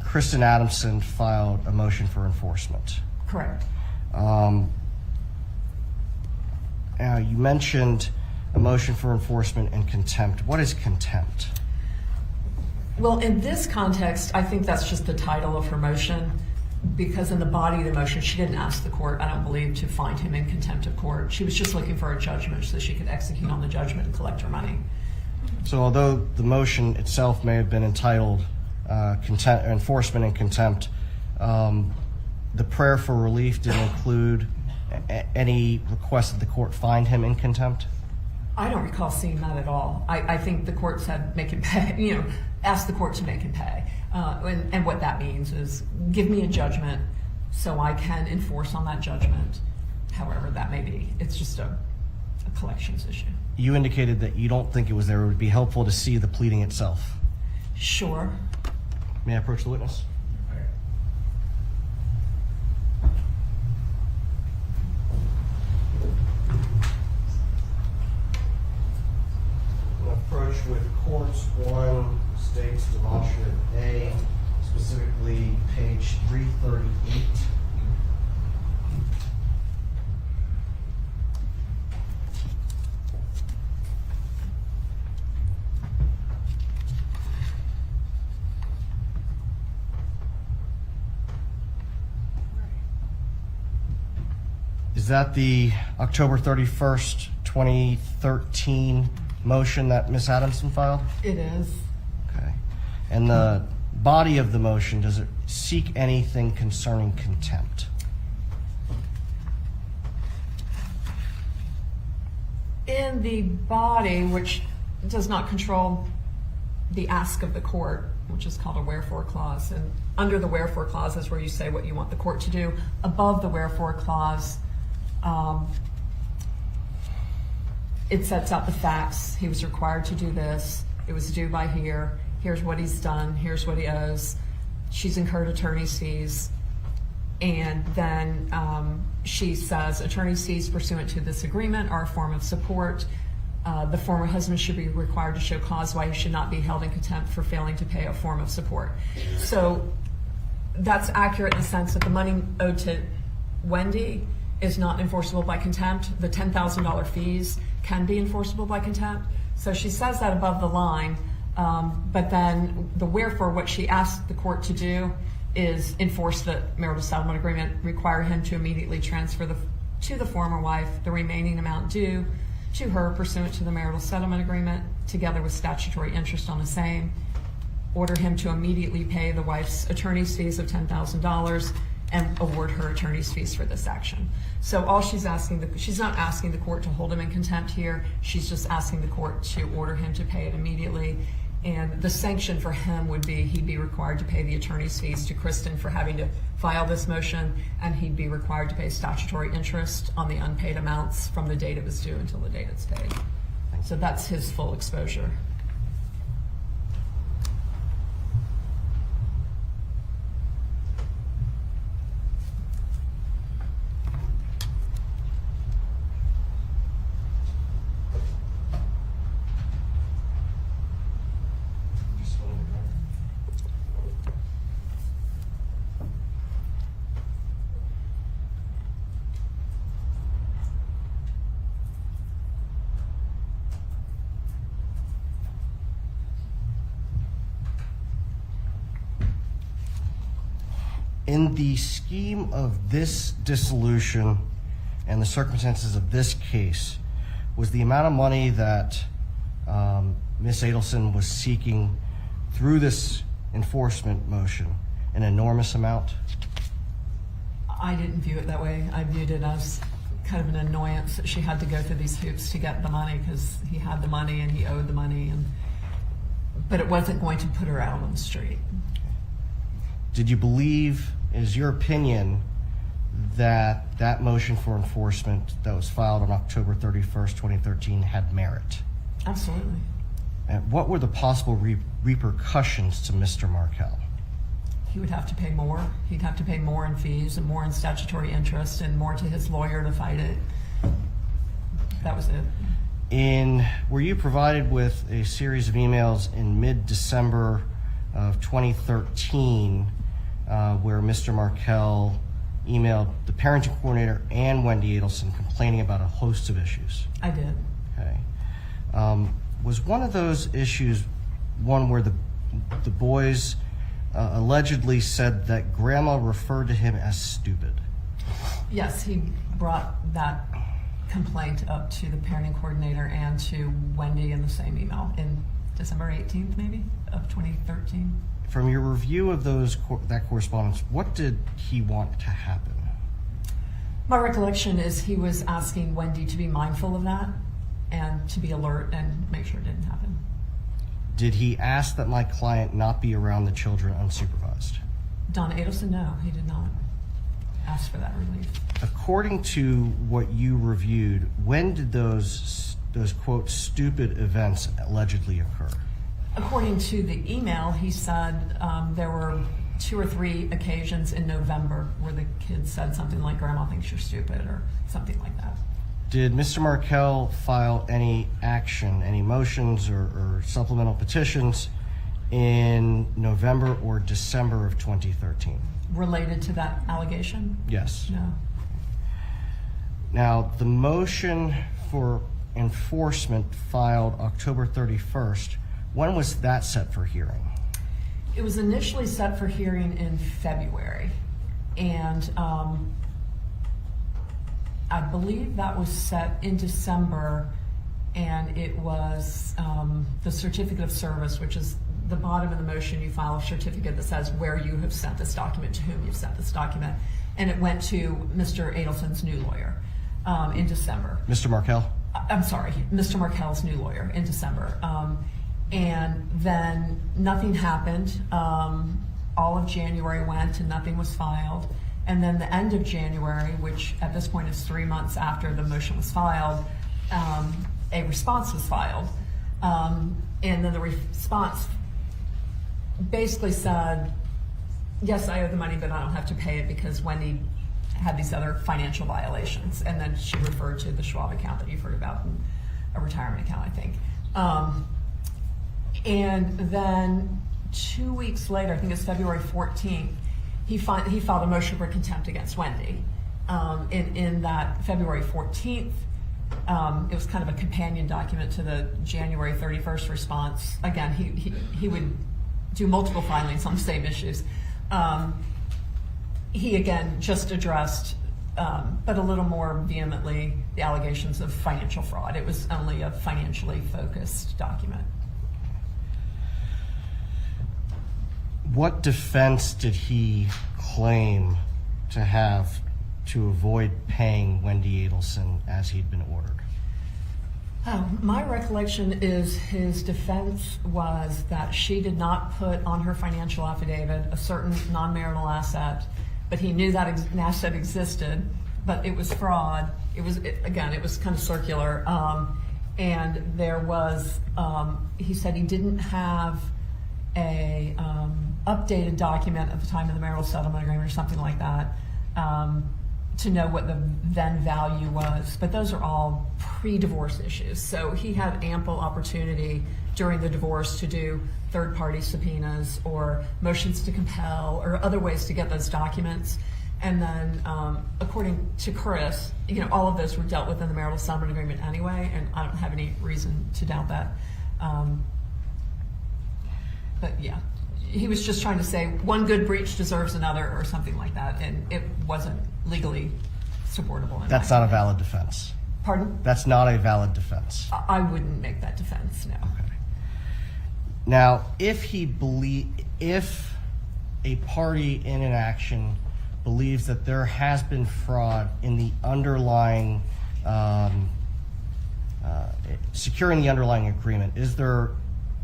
Kristen Adamson filed a motion for enforcement. Correct. Now, you mentioned a motion for enforcement and contempt. What is contempt? Well, in this context, I think that's just the title of her motion, because in the body of the motion, she didn't ask the court, I don't believe, to find him in contempt of court. She was just looking for a judgment so she could execute on the judgment and collect her money. So although the motion itself may have been entitled enforcement and contempt, the prayer for relief didn't include any request that the court find him in contempt? I don't recall seeing that at all. I think the court said make him pay, ask the court to make him pay. And what that means is give me a judgment so I can enforce on that judgment, however that may be. It's just a collections issue. You indicated that you don't think it was there. It would be helpful to see the pleading itself. Sure. May I approach the witness? Approach with courts 1 states demonstrative A, specifically page 338. Is that the October 31st, 2013 motion that Ms. Adamson filed? It is. Okay. And the body of the motion, does it seek anything concerning contempt? In the body, which does not control the ask of the court, which is called a wherefore clause, and under the wherefore clause is where you say what you want the court to do. Above the wherefore clause, it sets out the facts. He was required to do this. It was due by here. Here's what he's done. Here's what he owes. She's incurred attorney's fees. And then she says attorney's fees pursuant to this agreement are a form of support. The former husband should be required to show cause why he should not be held in contempt for failing to pay a form of support. So that's accurate in the sense that the money owed to Wendy is not enforceable by contempt. The $10,000 fees can be enforceable by contempt. So she says that above the line, but then the wherefore, what she asked the court to do is enforce the marital settlement agreement, require him to immediately transfer to the former wife the remaining amount due to her pursuant to the marital settlement agreement, together with statutory interest on the same, order him to immediately pay the wife's attorney's fees of $10,000, and award her attorney's fees for this action. So all she's asking, she's not asking the court to hold him in contempt here. She's just asking the court to order him to pay it immediately. And the sanction for him would be he'd be required to pay the attorney's fees to Kristen for having to file this motion, and he'd be required to pay statutory interest on the unpaid amounts from the date it was due until the date it's paid. So that's his full exposure. In the scheme of this dissolution and the circumstances of this case, was the amount of money that Ms. Adelson was seeking through this enforcement motion an enormous amount? I didn't view it that way. I viewed it as kind of an annoyance that she had to go through these hoops to get the money because he had the money and he owed the money, but it wasn't going to put her out on the street. Did you believe, is your opinion, that motion for enforcement that was filed on October 31st, 2013 had merit? Absolutely. And what were the possible repercussions to Mr. Markel? He would have to pay more. He'd have to pay more in fees and more in statutory interest and more to his lawyer to fight it. That was it. Were you provided with a series of emails in mid-December of 2013 where Mr. Markel emailed the parenting coordinator and Wendy Adelson complaining about a host of issues? I did. Okay. Was one of those issues one where the boys allegedly said that Grandma referred to him as stupid? Yes, he brought that complaint up to the parenting coordinator and to Wendy in the same email in December 18th, maybe, of 2013. From your review of that correspondence, what did he want to happen? My recollection is he was asking Wendy to be mindful of that and to be alert and make sure it didn't happen. Did he ask that my client not be around the children unsupervised? Donna Adelson, no, he did not ask for that relief. According to what you reviewed, when did those quote stupid events allegedly occur? According to the email, he said there were 2 or 3 occasions in November where the kids said something like, Grandma thinks you're stupid, or something like that. Did Mr. Markel file any action, any motions or supplemental petitions in November or December of 2013? Related to that allegation? Yes. No. Now, the motion for enforcement filed October 31st, when was that set for hearing? It was initially set for hearing in February, and I believe that was set in December, and it was the certificate of service, which is the bottom of the motion. You file a certificate that says where you have sent this document, to whom you've sent this document, and it went to Mr. Adelson's new lawyer in December. Mr. Markel? I'm sorry, Mr. Markell's new lawyer in December. And then nothing happened. All of January went and nothing was filed. And then the end of January, which at this point is 3 months after the motion was filed, a response was filed. And then the response basically said, yes, I owe the money, but I don't have to pay it because Wendy had these other financial violations. And then she referred to the Schwab account that you've heard about, and a retirement account, I think. And then 2 weeks later, I think it's February 14th, he filed a motion for contempt against Wendy. In that February 14th, it was kind of a companion document to the January 31st response. Again, he would do multiple filings on the same issues. He again just addressed, but a little more vehemently, the allegations of financial fraud. It was only a financially focused document. What defense did he claim to have to avoid paying Wendy Adelson as he'd been ordered? My recollection is his defense was that she did not put on her financial affidavit a certain non-marital asset, but he knew that an asset existed, but it was fraud. It was kind of circular. And there was, he said he didn't have a updated document at the time of the marital settlement agreement or something like that to know what the then value was. But those are all pre-divorce issues. So he had ample opportunity during the divorce to do third-party subpoenas or motions to compel or other ways to get those documents. And then according to Chris, all of those were dealt with in the marital settlement agreement anyway, and I don't have any reason to doubt that. But yeah, he was just trying to say one good breach deserves another or something like that, and it wasn't legally supportable. That's not a valid defense. Pardon? That's not a valid defense. I wouldn't make that defense, no. Okay. Now, if a party in an action believes that there has been fraud in the underlying, securing the underlying agreement, is there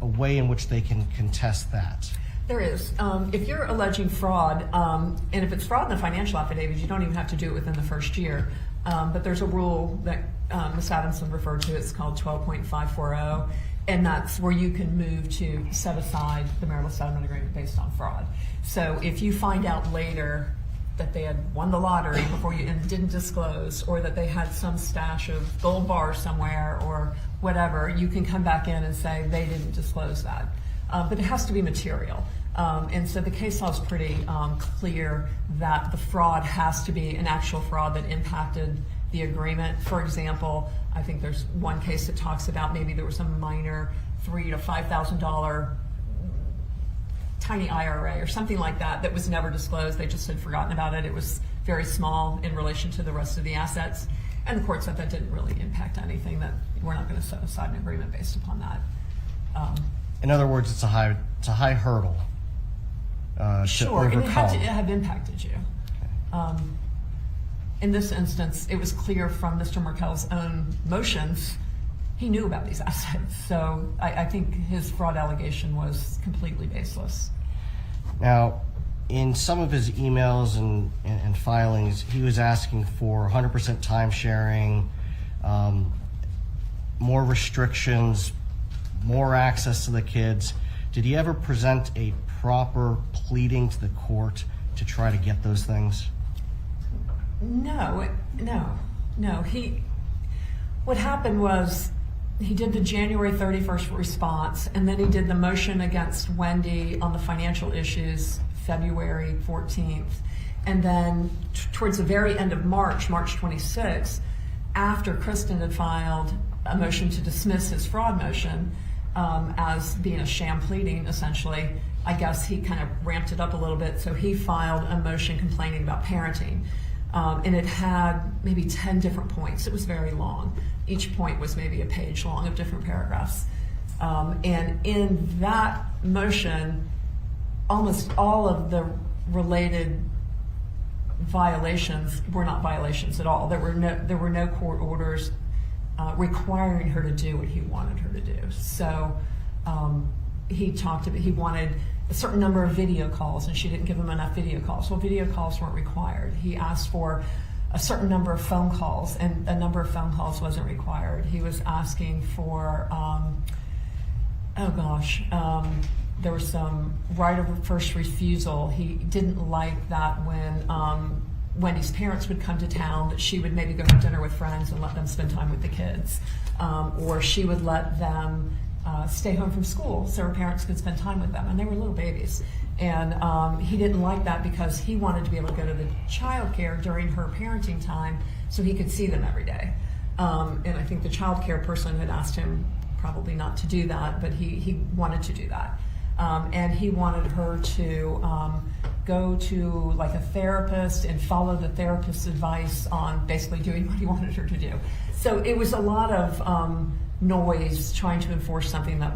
a way in which they can contest that? There is. If you're alleging fraud, and if it's fraud in the financial affidavit, you don't even have to do it within the first year. But there's a rule that Ms. Adamson referred to. It's called 12.540, and that's where you can move to set aside the marital settlement agreement based on fraud. So if you find out later that they had won the lottery before you and didn't disclose, or that they had some stash of gold bars somewhere or whatever, you can come back in and say they didn't disclose that. But it has to be material. And so the case law is pretty clear that the fraud has to be an actual fraud that impacted the agreement. For example, I think there's one case that talks about maybe there was a minor $3,000 to $5,000 tiny IRA or something like that that was never disclosed. They just had forgotten about it. It was very small in relation to the rest of the assets. And the court said that didn't really impact anything, that we're not going to set aside an agreement based upon that. In other words, it's a high hurdle Sure, to overcome. and it had to have impacted you. In this instance, it was clear from Mr. Markell's own motions, he knew about these assets. So I think his fraud allegation was completely baseless. Now, in some of his emails and filings, he was asking for 100% time sharing, more restrictions, more access to the kids. Did he ever present a proper pleading to the court to try to get those things? No. What happened was he did the January 31st response, and then he did the motion against Wendy on the financial issues February 14th. And then towards the very end of March 26th, after Kristen had filed a motion to dismiss his fraud motion as being a sham pleading, essentially, I guess he kind of ramped it up a little bit. So he filed a motion complaining about parenting. And it had maybe 10 different points. It was very long. Each point was maybe a page long of different paragraphs. And in that motion, almost all of the related violations were not violations at all. There were no court orders requiring her to do what he wanted her to do. So he wanted a certain number of video calls, and she didn't give him enough video calls. Well, video calls weren't required. He asked for a certain number of phone calls, and a number of phone calls wasn't required. He was asking for, there was some right of first refusal. He didn't like that when Wendy's parents would come to town, that she would maybe go to dinner with friends and let them spend time with the kids. Or she would let them stay home from school so her parents could spend time with them, and they were little babies. And he didn't like that because he wanted to be able to go to the child care during her parenting time so he could see them every day. And I think the child care person had asked him probably not to do that, but he wanted to do that. And he wanted her to go to like a therapist and follow the therapist's advice on basically doing what he wanted her to do. So it was a lot of noise trying to enforce something that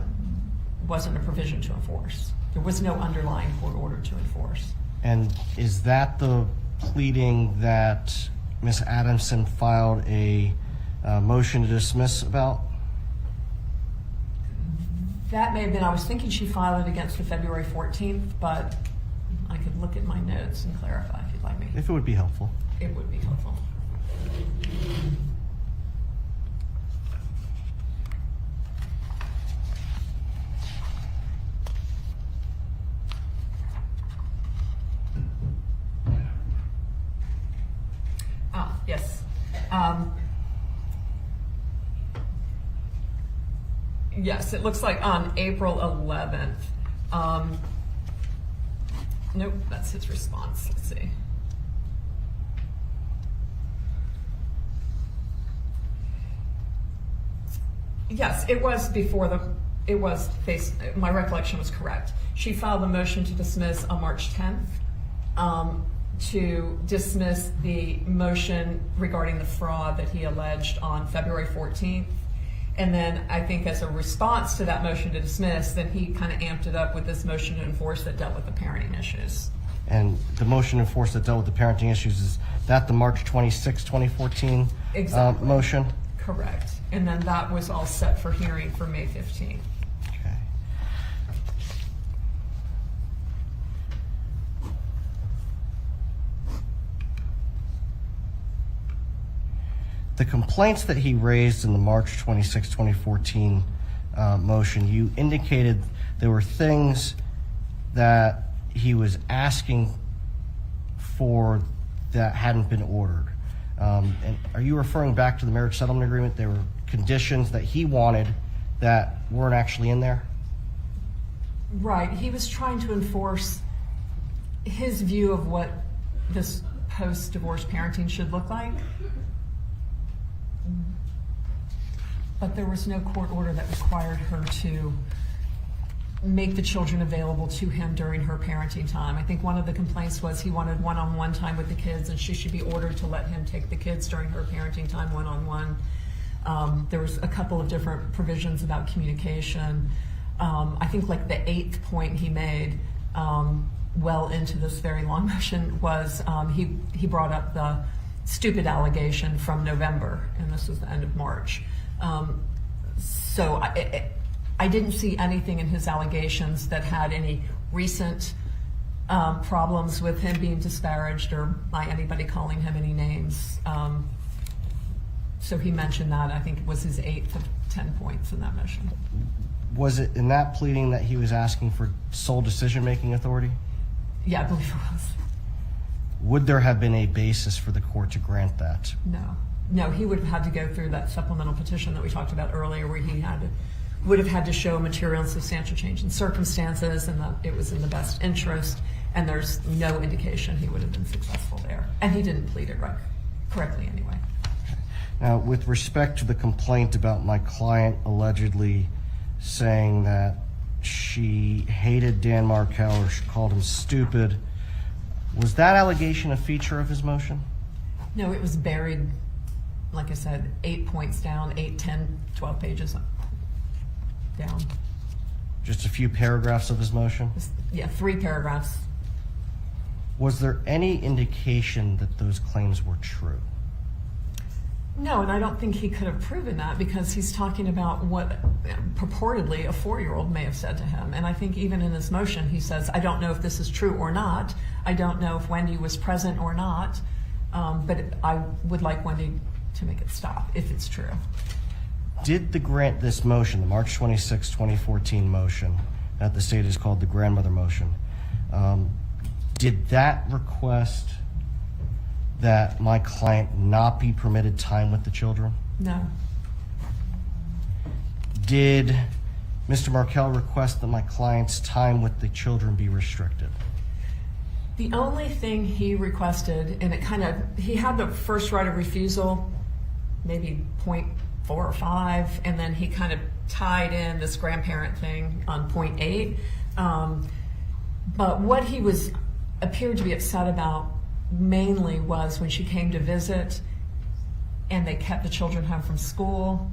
wasn't a provision to enforce. There was no underlying court order to enforce. And is that the pleading that Ms. Adamson filed a motion to dismiss about? That may have been, I was thinking she filed it against the February 14th, but I could look at my notes and clarify if you'd like me. If it would be helpful. It would be helpful. Yes. Yes, it looks like on April 11th. Nope, that's his response. Let's see. Yes, it was before my recollection was correct. She filed a motion to dismiss on March 10th. To dismiss the motion regarding the fraud that he alleged on February 14th. And then I think as a response to that motion to dismiss, then he kind of amped it up with this motion to enforce that dealt with the parenting issues. And the motion to enforce that dealt with the parenting issues, is that the March 26, 2014 Exactly. Motion? Correct. And then that was all set for hearing for May 15th. Okay. the complaints that he raised in the March 26, 2014 motion, you indicated there were things that he was asking for that hadn't been ordered. And are you referring back to the marriage settlement agreement? There were conditions that he wanted that weren't actually in there? Right. He was trying to enforce his view of what this post-divorce parenting should look like. But there was no court order that required her to make the children available to him during her parenting time. I think one of the complaints was he wanted one-on-one time with the kids, and she should be ordered to let him take the kids during her parenting time one-on-one. There was a couple of different provisions about communication. I think like the 8th point he made, well into this very long motion, was he brought up the stupid allegation from November, and this was the end of March. So I didn't see anything in his allegations that had any recent problems with him being disparaged or by anybody calling him any names. So he mentioned that. I think it was his 8th of 10 points in that motion. Was it in that pleading that he was asking for sole decision-making authority? Yeah, I believe it was. Would there have been a basis for the court to grant that? No, he would have had to go through that supplemental petition that we talked about earlier, where he would have had to show material and substantial change in circumstances, and that it was in the best interest, and there's no indication he would have been successful there. And he didn't plead it correctly anyway. Now, with respect to the complaint about my client allegedly saying that she hated Dan Markell or she called him stupid, was that allegation a feature of his motion? No, it was buried, like I said, 8 points down, 8, 10, 12 pages down. Just a few paragraphs of his motion? Yeah, 3 paragraphs. Was there any indication that those claims were true? No, and I don't think he could have proven that, because he's talking about what purportedly a 4-year-old may have said to him. And I think even in his motion, he says, I don't know if this is true or not. I don't know if Wendy was present or not. But I would like Wendy to make it stop if it's true. Did this motion, the March 26, 2014 motion that the state has called the grandmother motion, did that request that my client not be permitted time with the children? No. Did Mr. Markell request that my client's time with the children be restricted? The only thing he requested, and he had the first right of refusal, maybe point 4 or 5, and then he kind of tied in this grandparent thing on point 8. But what he appeared to be upset about mainly was when she came to visit and they kept the children home from school,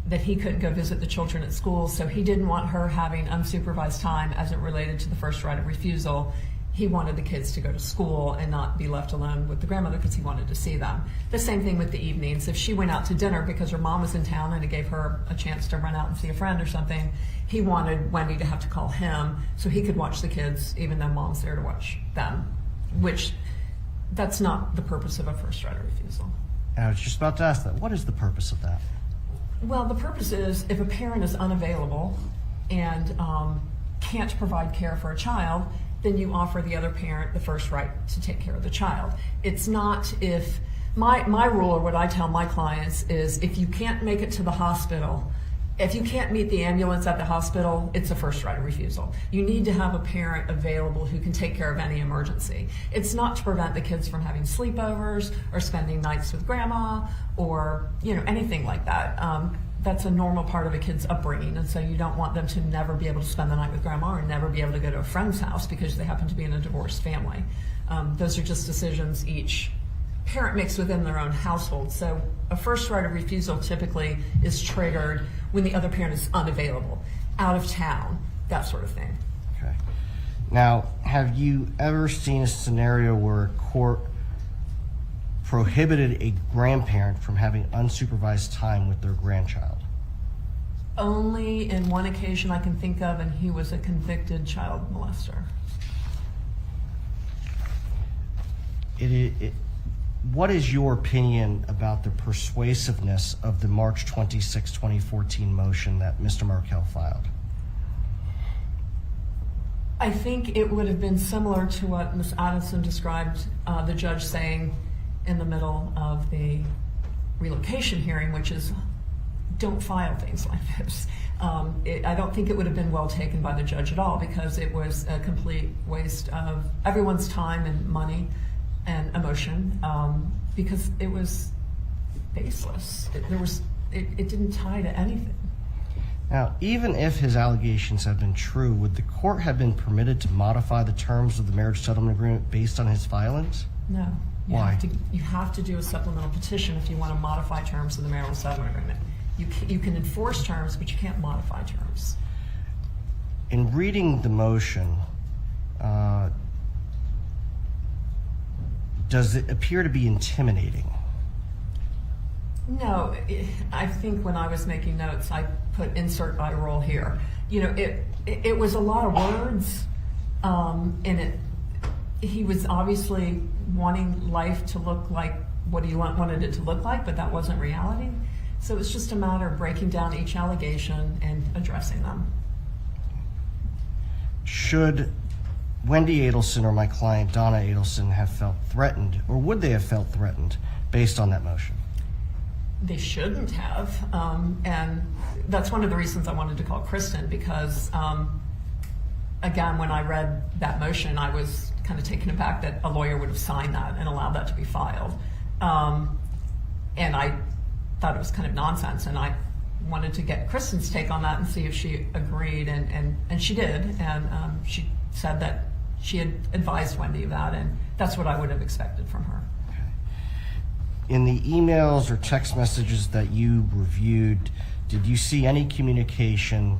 that he couldn't go visit the children at school, so he didn't want her having unsupervised time as it related to the first right of refusal. He wanted the kids to go to school and not be left alone with the grandmother because he wanted to see them. The same thing with the evenings. If she went out to dinner because her mom was in town and it gave her a chance to run out and see a friend or something, he wanted Wendy to have to call him so he could watch the kids even though mom's there to watch them, which that's not the purpose of a first right of refusal. I was just about to ask that. What is the purpose of that? Well, the purpose is if a parent is unavailable and can't provide care for a child, then you offer the other parent the first right to take care of the child. It's not if, my rule, or what I tell my clients is, if you can't make it to the hospital, if you can't meet the ambulance at the hospital, it's a first right of refusal. You need to have a parent available who can take care of any emergency. It's not to prevent the kids from having sleepovers or spending nights with grandma or anything like that. That's a normal part of a kid's upbringing, and so you don't want them to never be able to spend the night with grandma or never be able to go to a friend's house because they happen to be in a divorced family. Those are just decisions each parent makes within their own household. So a first right of refusal typically is triggered when the other parent is unavailable, out of town, that sort of thing. Okay. Now, have you ever seen a scenario where a court prohibited a grandparent from having unsupervised time with their grandchild? Only in one occasion I can think of, and he was a convicted child molester. what is your opinion about the persuasiveness of the March 26, 2014 motion that Mr. Markel filed? I think it would have been similar to what Ms. Adelson described the judge saying in the middle of the relocation hearing, which is, don't file things like this. I don't think it would have been well taken by the judge at all, because it was a complete waste of everyone's time and money and emotion, because it was baseless. It didn't tie to anything. Now, even if his allegations had been true, would the court have been permitted to modify the terms of the marriage settlement agreement based on his filings? No. Why? You have to do a supplemental petition if you want to modify terms of the marital settlement agreement. You can enforce terms, but you can't modify terms. In reading the motion, does it appear to be intimidating? No, I think when I was making notes, I put insert by rule here. You know, it was a lot of words, and he was obviously wanting life to look like what he wanted it to look like, but that wasn't reality. So it's just a matter of breaking down each allegation and addressing them. Should Wendy Adelson or my client Donna Adelson have felt threatened, or would they have felt threatened based on that motion? They shouldn't have, and that's one of the reasons I wanted to call Kristen, because again, when I read that motion, I was kind of taken aback that a lawyer would have signed that and allowed that to be filed. And I thought it was kind of nonsense, and I wanted to get Kristen's take on that and see if she agreed, and she did, and she said that she had advised Wendy of that, and that's what I would have expected from her. In the emails or text messages that you reviewed, did you see any communication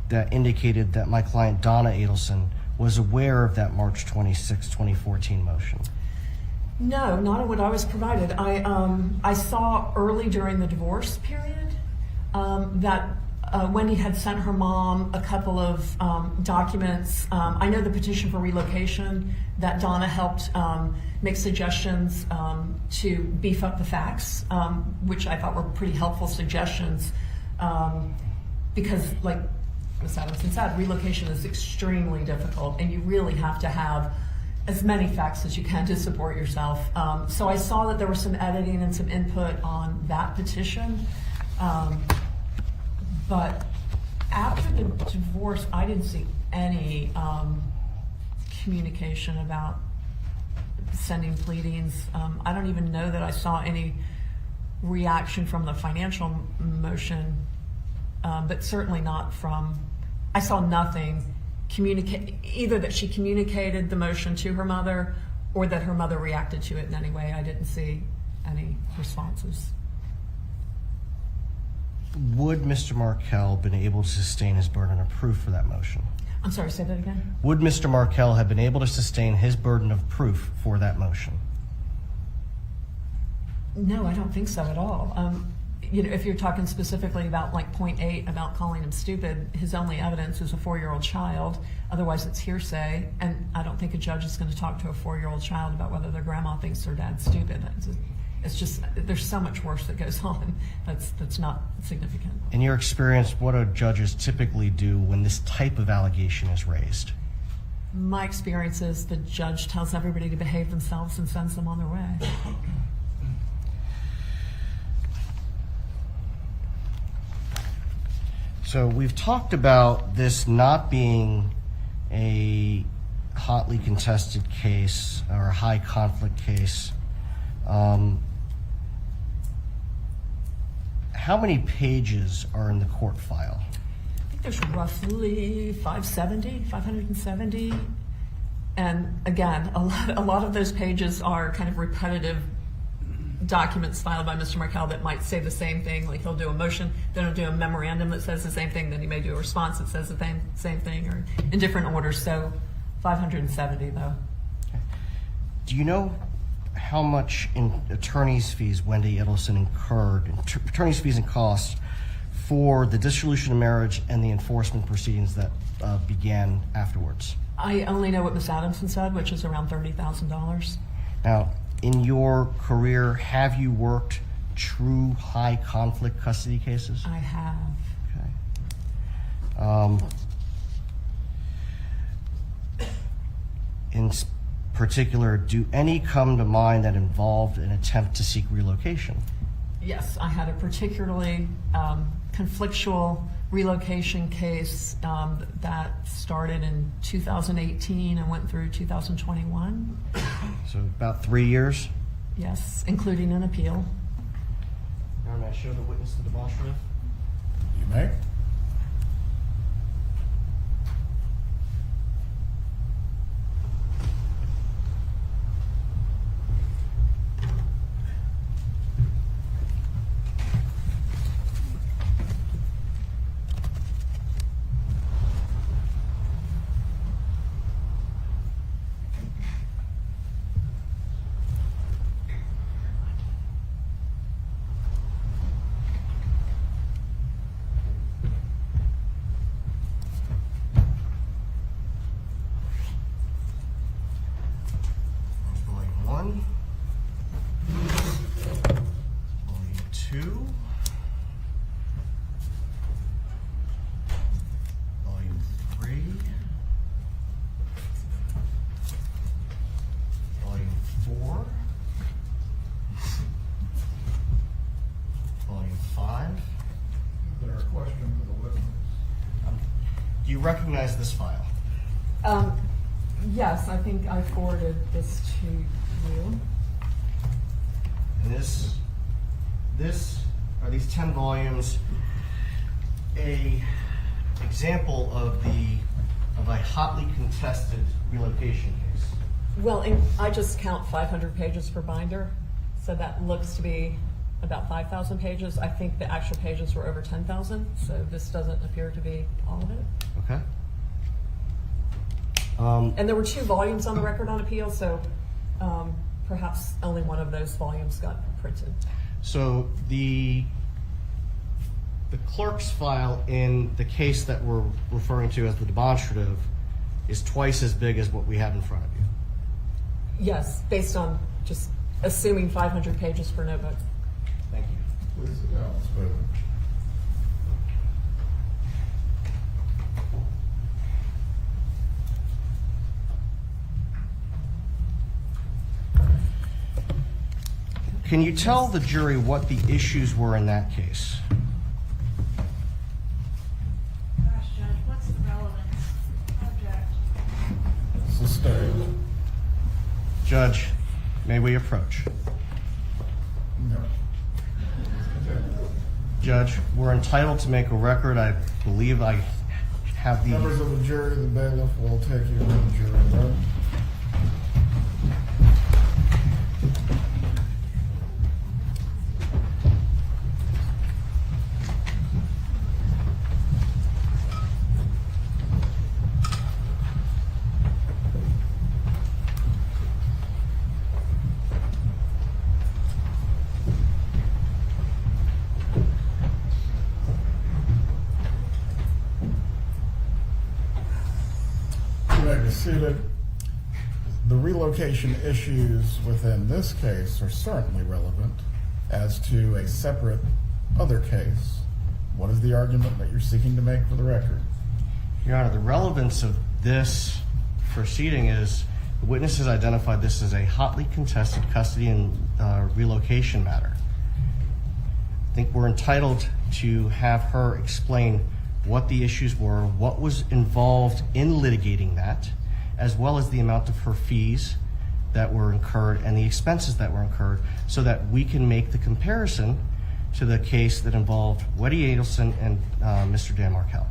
that indicated that my client Donna Adelson was aware of that March 26, 2014 motion? No, not what I was provided. I saw early during the divorce period that Wendy had sent her mom a couple of documents. I know the petition for relocation, that Donna helped make suggestions to beef up the facts, which I thought were pretty helpful suggestions, because like Ms. Adelson said, relocation is extremely difficult, and you really have to have as many facts as you can to support yourself. So I saw that there was some editing and some input on that petition. But after the divorce, I didn't see any communication about sending pleadings. I don't even know that I saw any reaction from the financial motion, but certainly not from, I saw nothing either that she communicated the motion to her mother or that her mother reacted to it in any way. I didn't see any responses. Would Mr. Markell have been able to sustain his burden of proof for that motion? I'm sorry, say that again? Would Mr. Markell have been able to sustain his burden of proof for that motion? No, I don't think so at all. You know, if you're talking specifically about like point 8 about calling him stupid, his only evidence is a 4-year-old child. Otherwise, it's hearsay, and I don't think a judge is going to talk to a 4-year-old child about whether their grandma thinks their dad's stupid. It's just, there's so much worse that goes on. That's not significant. In your experience, what do judges typically do when this type of allegation is raised? My experience is the judge tells everybody to behave themselves and sends them on their way. So we've talked about this not being a hotly contested case or a high conflict case. How many pages are in the court file? I think there's roughly 570. And again, a lot of those pages are kind of repetitive documents filed by Mr. Markell that might say the same thing. Like he'll do a motion, then he'll do a memorandum that says the same thing, then he may do a response that says the same thing, or in different orders. So 570 though. Do you know how much in attorney's fees Wendy Adlesen incurred, attorney's fees and costs for the dissolution of marriage and the enforcement proceedings that began afterwards? I only know what Ms. Adamson said, which is around $30,000. Now, in your career, have you worked true high conflict custody cases? I have. Okay. In particular, do any come to mind that involved an attempt to seek relocation? Yes, I had a particularly conflictual relocation case that started in 2018 and went through 2021. So about 3 years? Yes, including an appeal. Now, may I show the witness the demonstrative? You may. Volume 1. Volume 2. Volume 3. Volume 4. Volume 5. Is there a question for the witness? Do you recognize this file? Yes, I think I forwarded this to you. And are these 10 volumes a example of a hotly contested relocation case? Well, I just count 500 pages per binder, so that looks to be about 5,000 pages. I think the actual pages were over 10,000, so this doesn't appear to be all of it. Okay. And there were 2 volumes on the record on appeal, so perhaps only one of those volumes got printed. So the clerk's file in the case that we're referring to as the demonstrative is twice as big as what we have in front of you. Yes, based on just assuming 500 pages per notebook. Thank you. Please sit down, Mr. Can you tell the jury what the issues were in that case? Gosh, Judge, what's the relevance? Object. Sustained. Judge, may we approach? No. Judge, we're entitled to make a record. I believe I have the... Members of the jury, the bailiff will take you to the jury room. Seated. The relocation issues within this case are certainly relevant. As to a separate other case, what is the argument that you're seeking to make for the record? Your Honor, the relevance of this proceeding is the witness has identified this as a hotly contested custody and relocation matter. I think we're entitled to have her explain what the issues were, what was involved in litigating that, as well as the amount of her fees that were incurred and the expenses that were incurred, so that we can make the comparison to the case that involved Weddy Adelson and Mr. Dan Markell.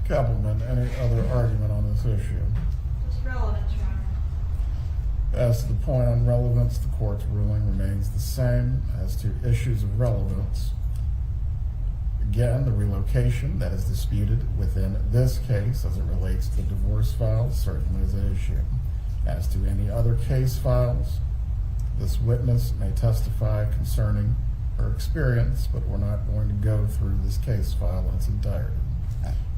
Kappelman, any other argument on this issue? What's relevance, Your Honor? As to the point on relevance, the court's ruling remains the same. As to issues of relevance, again, the relocation that is disputed within this case as it relates to the divorce files certainly is an issue. As to any other case files, this witness may testify concerning her experience, but we're not going to go through this case file in its entirety.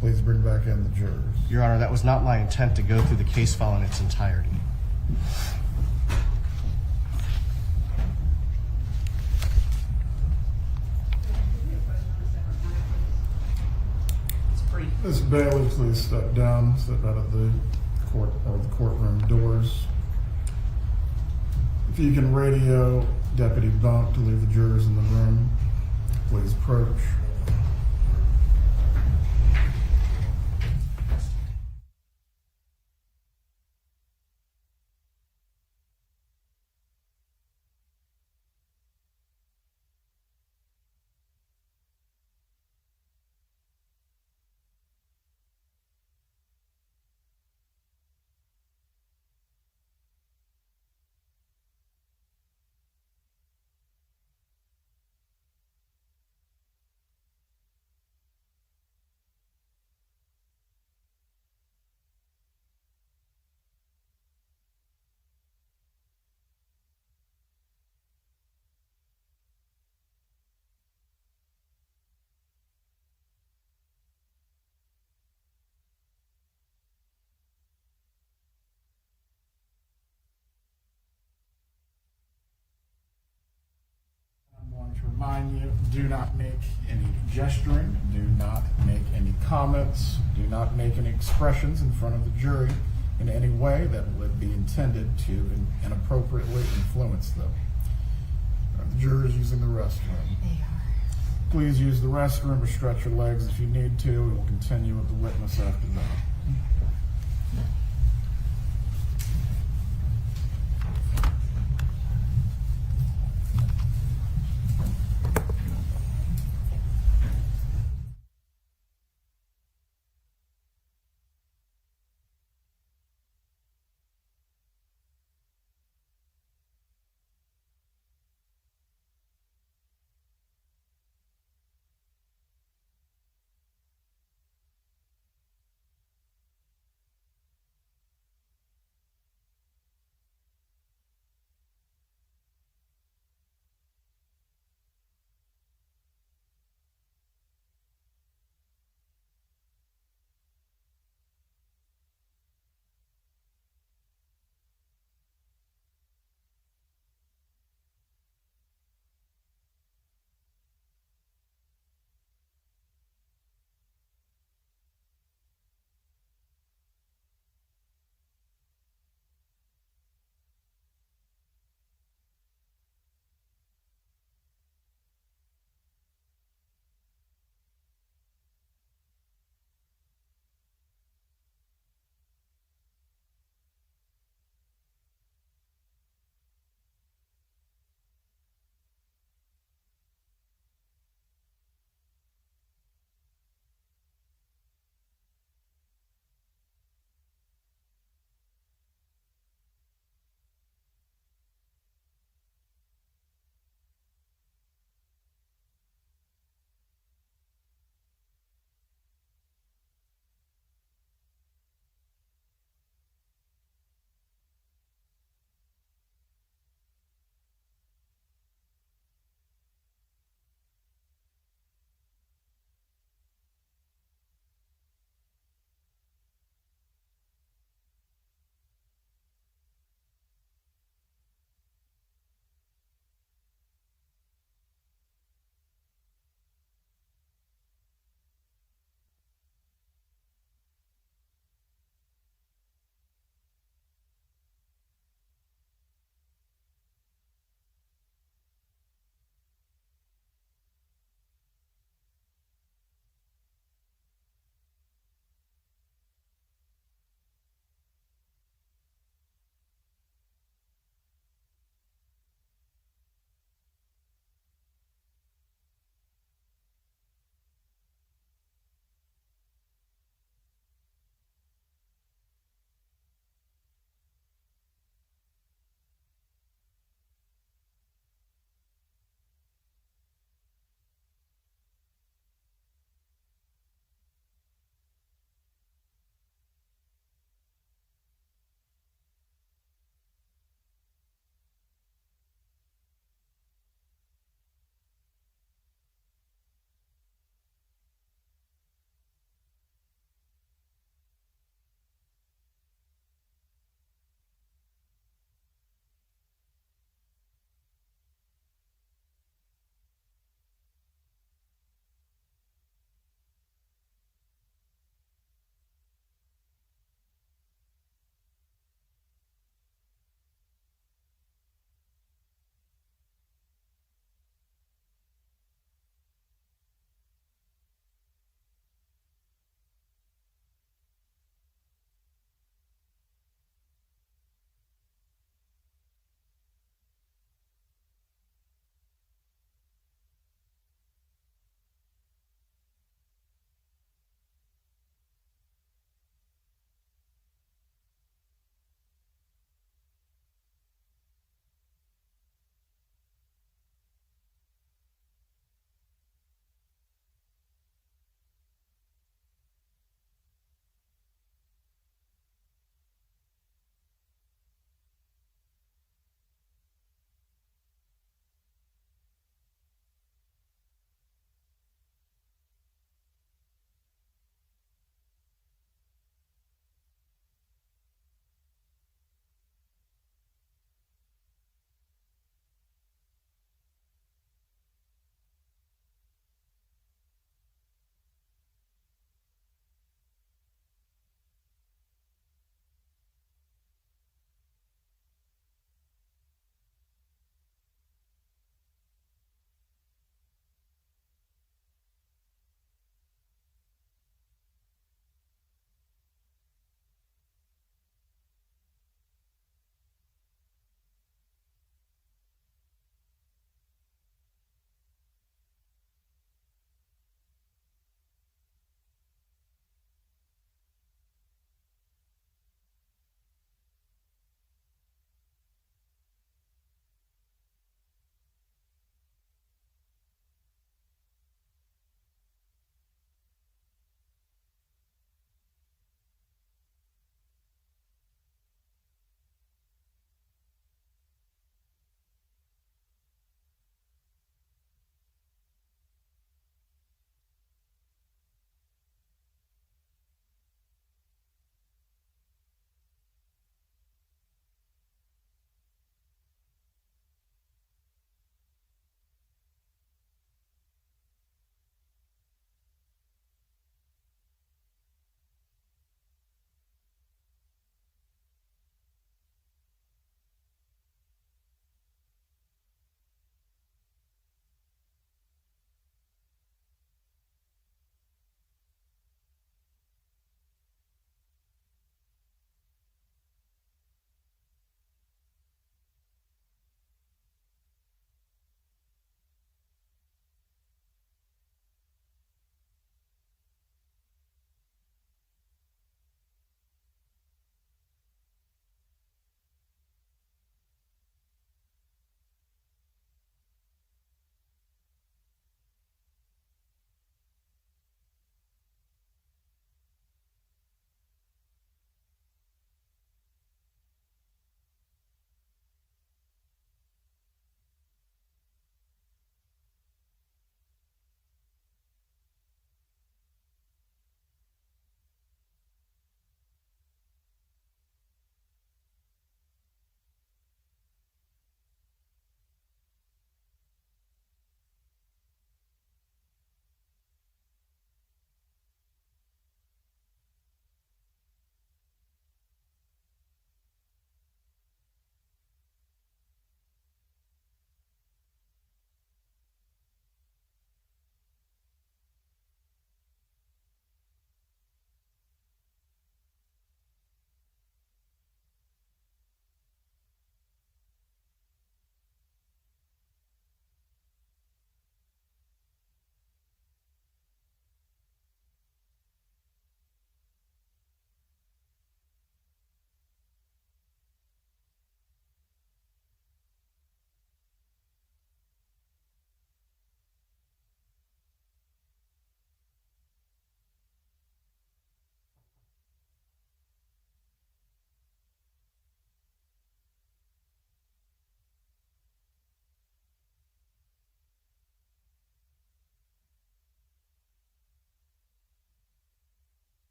Please bring back in the jurors. Your Honor, that was not my intent to go through the case file in its entirety. Ms. Bailey, please step down, step out of the court or the courtroom doors. If you can radio Deputy Bunk to leave the jurors in the room, please approach. I'm going to remind you, do not make any gesturing, do not make any comments, do not make any expressions in front of the jury in any way that would be intended to inappropriately influence them. The jurors using the restroom. Please use the restroom or stretch your legs if you need to. We will continue with the witness after that.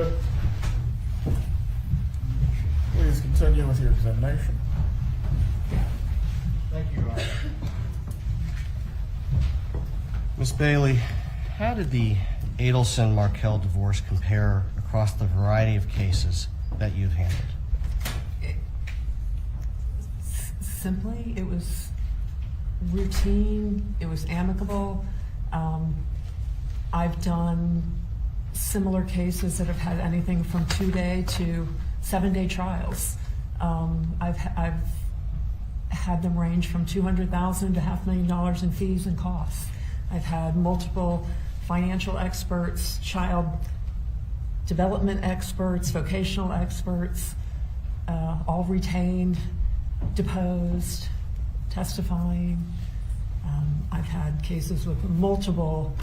Defendant, please continue with your examination. Thank you, Your Honor. Ms. Bailey, how did the Adelson-Markell divorce compare across the variety of cases that you've handled? Simply, it was routine, it was amicable. I've done similar cases that have had anything from 2-day to 7-day trials. I've had them range from $200,000 to $500,000 in fees and costs. I've had multiple financial experts, child development experts, vocational experts, all retained, deposed, testifying. I've had cases with multiple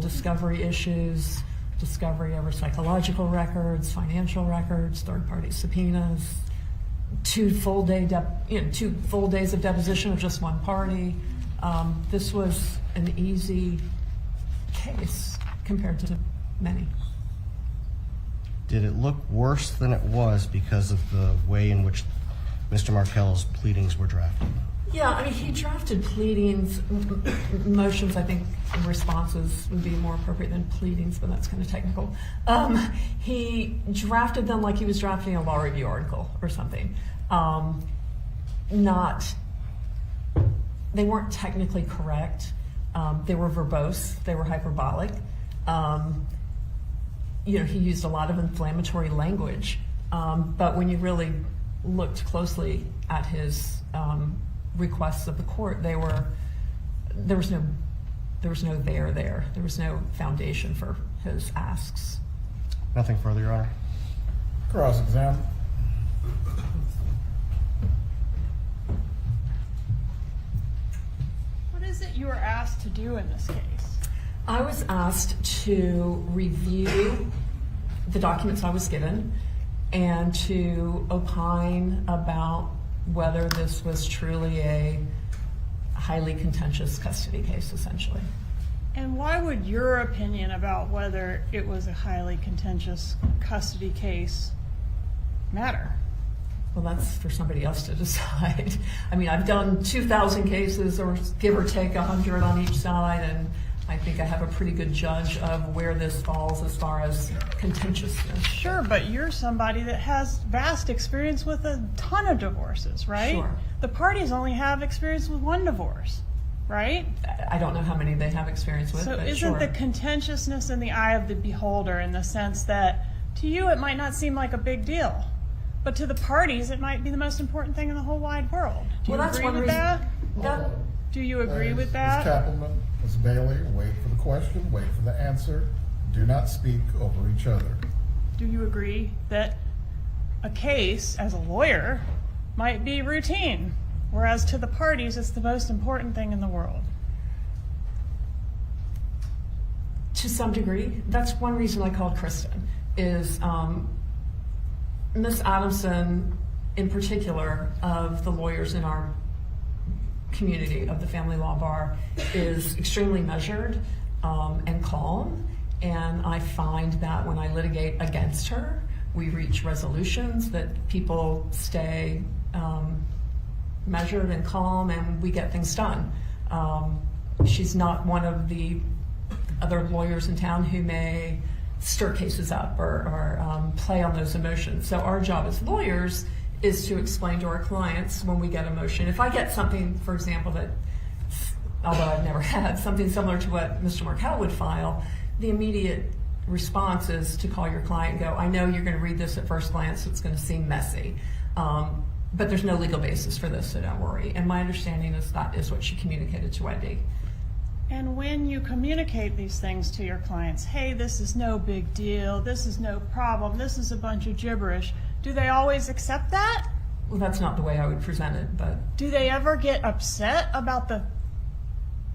discovery issues, discovery over psychological records, financial records, third-party subpoenas, 2 full days of deposition of just one party. This was an easy case compared to many. Did it look worse than it was because of the way in which Mr. Markell's pleadings were drafted? Yeah, I mean, he drafted pleadings, motions, I think responses would be more appropriate than pleadings, but that's kind of technical. He drafted them like he was drafting a law review article or something. They weren't technically correct. They were verbose, they were hyperbolic. He used a lot of inflammatory language, but when you really looked closely at his requests of the court, there was no there. There was no foundation for his asks. Nothing further, Your Honor. Cross-examine. What is it you were asked to do in this case? I was asked to review the documents I was given and to opine about whether this was truly a highly contentious custody case, essentially. And why would your opinion about whether it was a highly contentious custody case matter? Well, that's for somebody else to decide. I mean, I've done 2,000 cases, or give or take 100 on each side, and I think I have a pretty good judge of where this falls as far as contentiousness. Sure, but you're somebody that has vast experience with a ton of divorces, right? Sure. The parties only have experience with one divorce, right? I don't know how many they have experience with, So but isn't sure. the contentiousness in the eye of the beholder, in the sense that to you it might not seem like a big deal, but to the parties it might be the most important thing in the whole wide world. Do you that's agree one with reason. that? Do you agree with Ms. that? Kappelman, Ms. Bailey, wait for the question, wait for the answer. Do not speak over each other. Do you agree that a case, as a lawyer, might be routine, whereas to the parties it's the most important thing in the world? To some degree. That's one reason I called Kristen, is Ms. Adelson, in particular, of the lawyers in our community of the family law bar, is extremely measured and calm, and I find that when I litigate against her, we reach resolutions, that people stay measured and calm, and we get things done. She's not one of the other lawyers in town who may stir cases up or play on those emotions. So our job as lawyers is to explain to our clients when we get a motion. If I get something, for example, that, although I've never had, something similar to what Mr. Markell would file, the immediate response is to call your client and go, I know you're going to read this at first glance, it's going to seem messy, but there's no legal basis for this, so don't worry. And my understanding is that is what she communicated to Wendy. And when you communicate these things to your clients, hey, this is no big deal, this is no problem, this is a bunch of gibberish, do they always accept that? Well, that's not the way I would present it, but... Do they ever get upset about the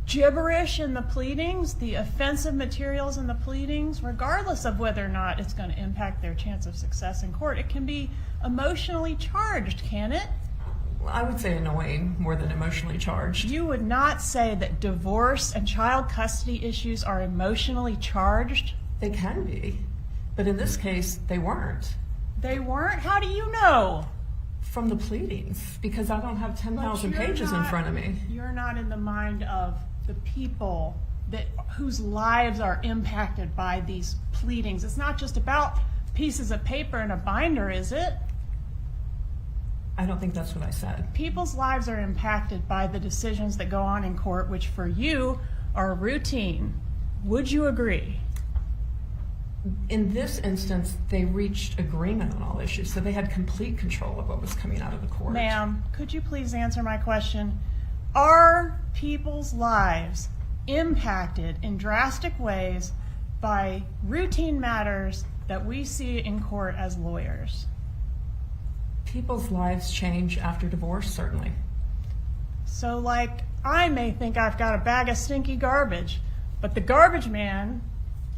gibberish in the pleadings, the offensive materials in the pleadings, regardless of whether or not it's going to impact their chance of success in court? It can be emotionally charged, can it? I would say annoying more than emotionally charged. You would not say that divorce and child custody issues are emotionally charged? They can be. But in this case, they weren't. They weren't? How do you know? From the pleadings, because I don't have 10,000 But you're pages in not- front of me. You're not in the mind of the people whose lives are impacted by these pleadings. It's not just about pieces of paper and a binder, is it? I don't think that's what I said. People's lives are impacted by the decisions that go on in court, which for you are routine. Would you agree? In this instance, they reached agreement on all issues, so they had complete control of what was coming out of the court. Ma'am, could you please answer my question? Are people's lives impacted in drastic ways by routine matters that we see in court as lawyers? People's lives change after divorce, certainly. So, like, I may think I've got a bag of stinky garbage, but the garbage man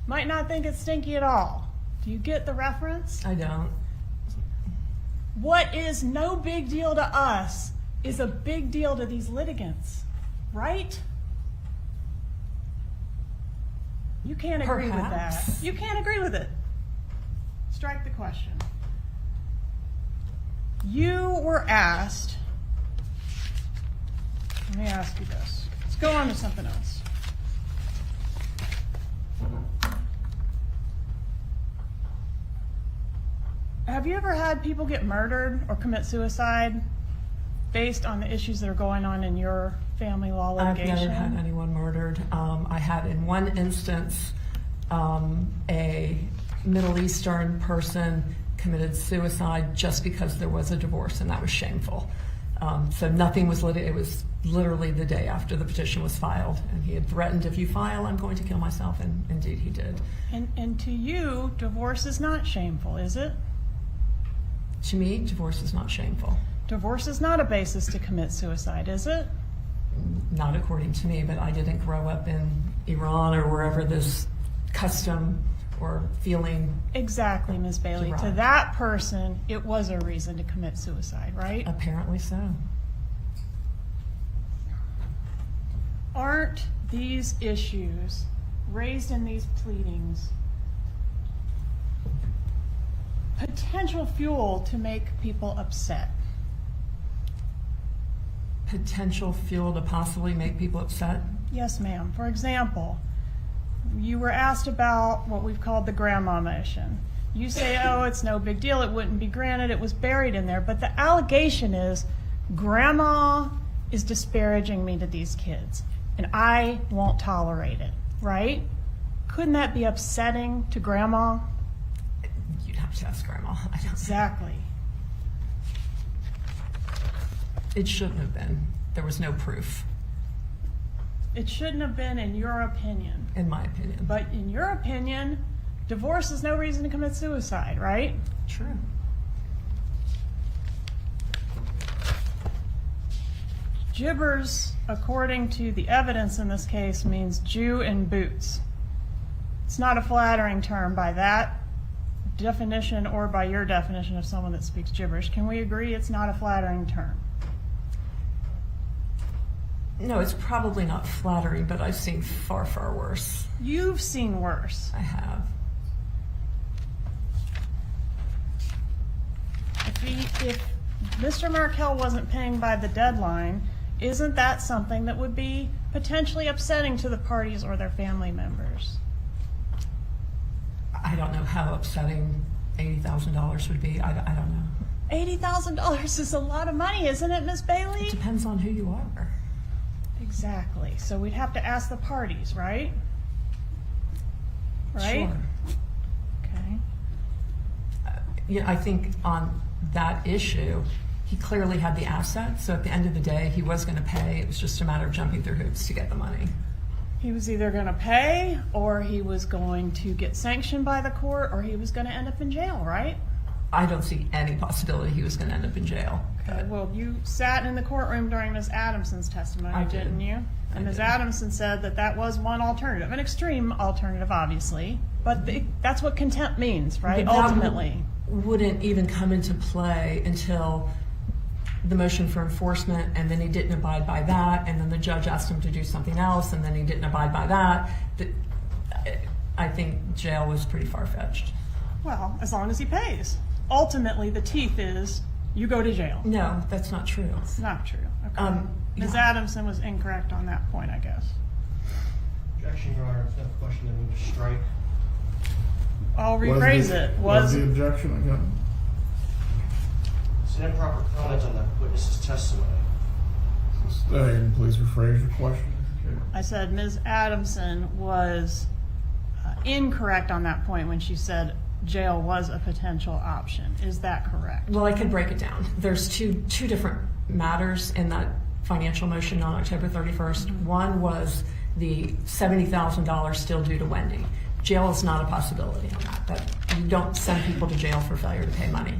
might not think it's stinky at all. Do you get the reference? I don't. What is no big deal to us is a big deal to these litigants, right? You can't agree with that. Perhaps. You can't agree with it. Strike the question. You were asked, let me ask you this. Let's go on to something else. Have you ever had people get murdered or commit suicide based on the issues that are going on in your family law litigation? I've never had anyone murdered. I had in one instance a Middle Eastern person committed suicide just because there was a divorce, and that was shameful. So nothing was it was literally the day after the petition was filed, and he had threatened, if you file, I'm going to kill myself, and indeed he did. And to you, divorce is not shameful, is it? To me, divorce is not shameful. Divorce is not a basis to commit suicide, is it? Not according to me, but I didn't grow up in Iran or wherever this custom or feeling. Exactly, Ms. Bailey. To that person, it was a reason to commit suicide, right? Apparently so. Aren't these issues raised in these pleadings potential fuel to make people upset? Potential fuel to possibly make people upset? Yes, ma'am. For example, you were asked about what we've called the grandma motion. You say, oh, it's no big deal, it wouldn't be granted, it was buried in there. But the allegation is, grandma is disparaging me to these kids, and I won't tolerate it, right? Couldn't that be upsetting to grandma? You'd have to ask grandma. I don't Exactly. It shouldn't have been. There was no proof, It shouldn't have been, in your opinion. in my opinion. But in your opinion, divorce is no reason to commit suicide, right? True. Gibbers, according to the evidence in this case, means Jew in boots. It's not a flattering term by that definition or by your definition of someone that speaks gibberish. Can we agree it's not a flattering term? No, it's probably not flattering, but I've seen far, far worse. You've seen worse. I have. If Mr. Markell wasn't paying by the deadline, isn't that something that would be potentially upsetting to the parties or their family members? I don't know how upsetting $80,000 would be. I don't know. $80,000 is a lot of money, isn't it, Miss Bailey? It depends on who you are. Exactly. So we'd have to ask the parties, right? Right? Sure. Okay. Yeah, I think on that issue, he clearly had the asset. So at the end of the day, he was going to pay. It was just a matter of jumping through hoops to get the money. He was either going to pay, or he was going to get sanctioned by the court, or he was going to end up in jail, right? I don't see any possibility he was going to end up in jail. Okay. Well, you sat in the courtroom during Ms. Adamson's testimony, I did. didn't you? And Ms. did. Adamson said that that was one alternative, an extreme alternative, obviously, but that's what contempt means, right? But that Ultimately. wouldn't even come into play until the motion for enforcement, and then he didn't abide by that, and then the judge asked him to do something else, and then he didn't abide by that. I think jail was pretty far-fetched. Well, as long as he pays. Ultimately, the teeth is you go to jail. No, that's not true. It's not true. Okay. Ms. yeah. Adamson was incorrect on that point, I guess. Objection, Your Honor. If that question, then we strike. I'll rephrase it. Was the objection again? It's an improper comment on the witness's testimony. Sustained. Please rephrase your question. I said Ms. Adamson was incorrect on that point when she said jail was a potential option. Is that correct? Well, I could break it down. There's two different matters in that financial motion on October 31st. One was the $70,000 still due to Wendy. Jail is not a possibility on that. You don't send people to jail for failure to pay money.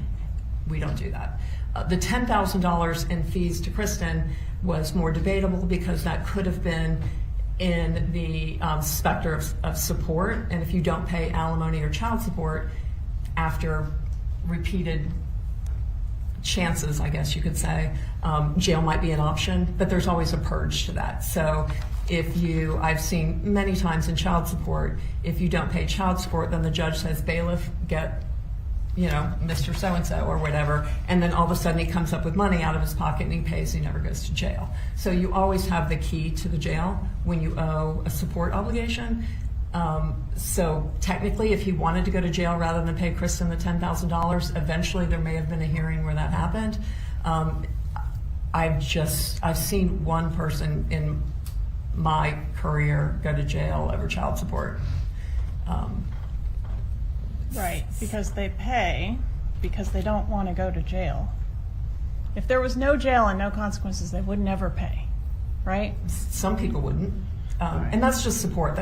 We don't do that. The $10,000 in fees to Kristen was more debatable because that could have been in the specter of support. And if you don't pay alimony or child support after repeated chances, I guess you could say, jail might be an option, but there's always a purge to that. So I've seen many times in child support, if you don't pay child support, then the judge says, bailiff, get, Mr. So-and-so or whatever, and then all of a sudden he comes up with money out of his pocket and he pays, he never goes to jail. So you always have the key to the jail when you owe a support obligation. So technically, if he wanted to go to jail rather than pay Kristen the $10,000, eventually there may have been a hearing where that happened. I've seen one person in my career go to jail over child support. Right, because they pay because they don't want to go to jail. If there was no jail and no consequences, they would never pay, right? Some people wouldn't. And that's just support.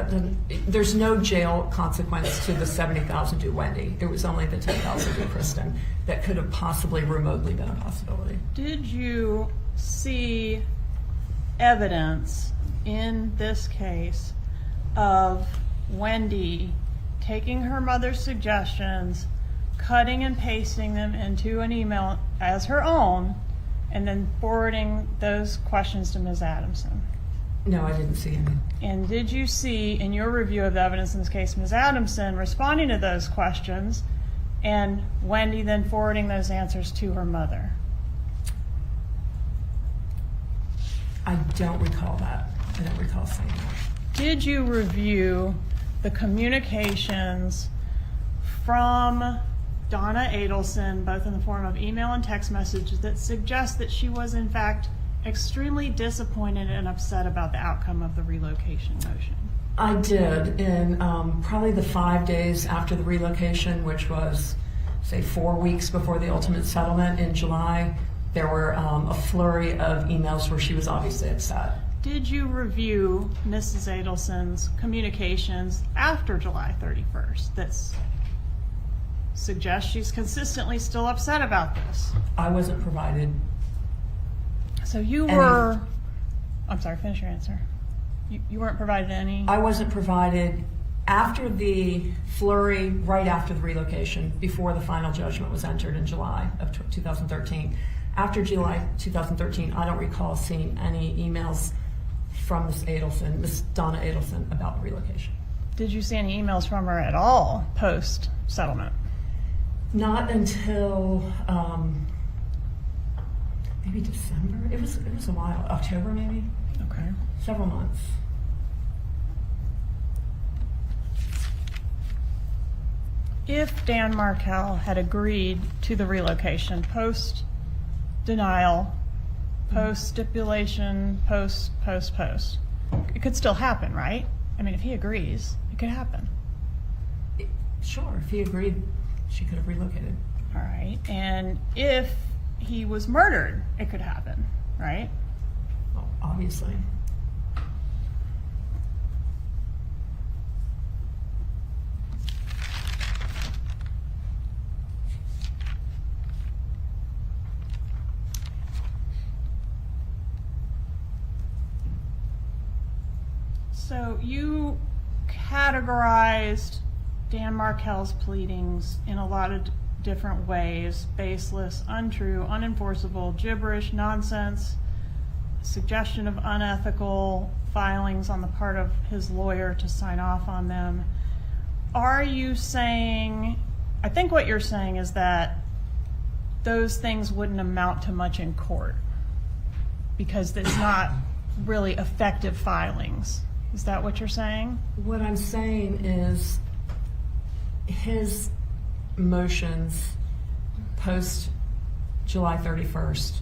There's no jail consequence to the $70,000 due Wendy. It was only the $10,000 due Kristen that could have possibly remotely been a possibility. Did you see evidence in this case of Wendy taking her mother's suggestions, cutting and pasting them into an email as her own, and then forwarding those questions to Ms. Adamson? No, I didn't see any. And did you see, in your review of the evidence in this case, Ms. Adamson responding to those questions and Wendy then forwarding those answers to her mother? I don't recall that. I don't recall seeing that. Did you review the communications from Donna Adelson, both in the form of email and text messages, that suggest that she was in fact extremely disappointed and upset about the outcome of the relocation motion? I did. In probably the 5 days after the relocation, which was, say, 4 weeks before the ultimate settlement in July, there were a flurry of emails where she was obviously upset. Did you review Mrs. Adelson's communications after July 31st that suggest she's consistently still upset about this? I wasn't provided. So you were, I'm sorry, finish your answer. You weren't provided any? I wasn't provided after the flurry, right after the relocation, before the final judgment was entered in July of 2013. After July 2013, I don't recall seeing any emails from Miss Donna Adelson about the relocation. Did you see any emails from her at all post-settlement? Not until maybe December. It was a while. October maybe. Okay. Several months. If Dan Markell had agreed to the relocation post-denial, post-stipulation, post, it could still happen, right? I mean, if he agrees, it could happen. Sure, if he agreed, she could have relocated. All right, and if he was murdered, it could happen, right? Well, obviously. So you categorized Dan Markell's pleadings in a lot of different ways: baseless, untrue, unenforceable, gibberish, nonsense, suggestion of unethical filings on the part of his lawyer to sign off on them. Are you saying I think what you're saying is that those things wouldn't amount to much in court because it's not really effective filings. Is that what you're saying? What I'm saying is his motions post July 31st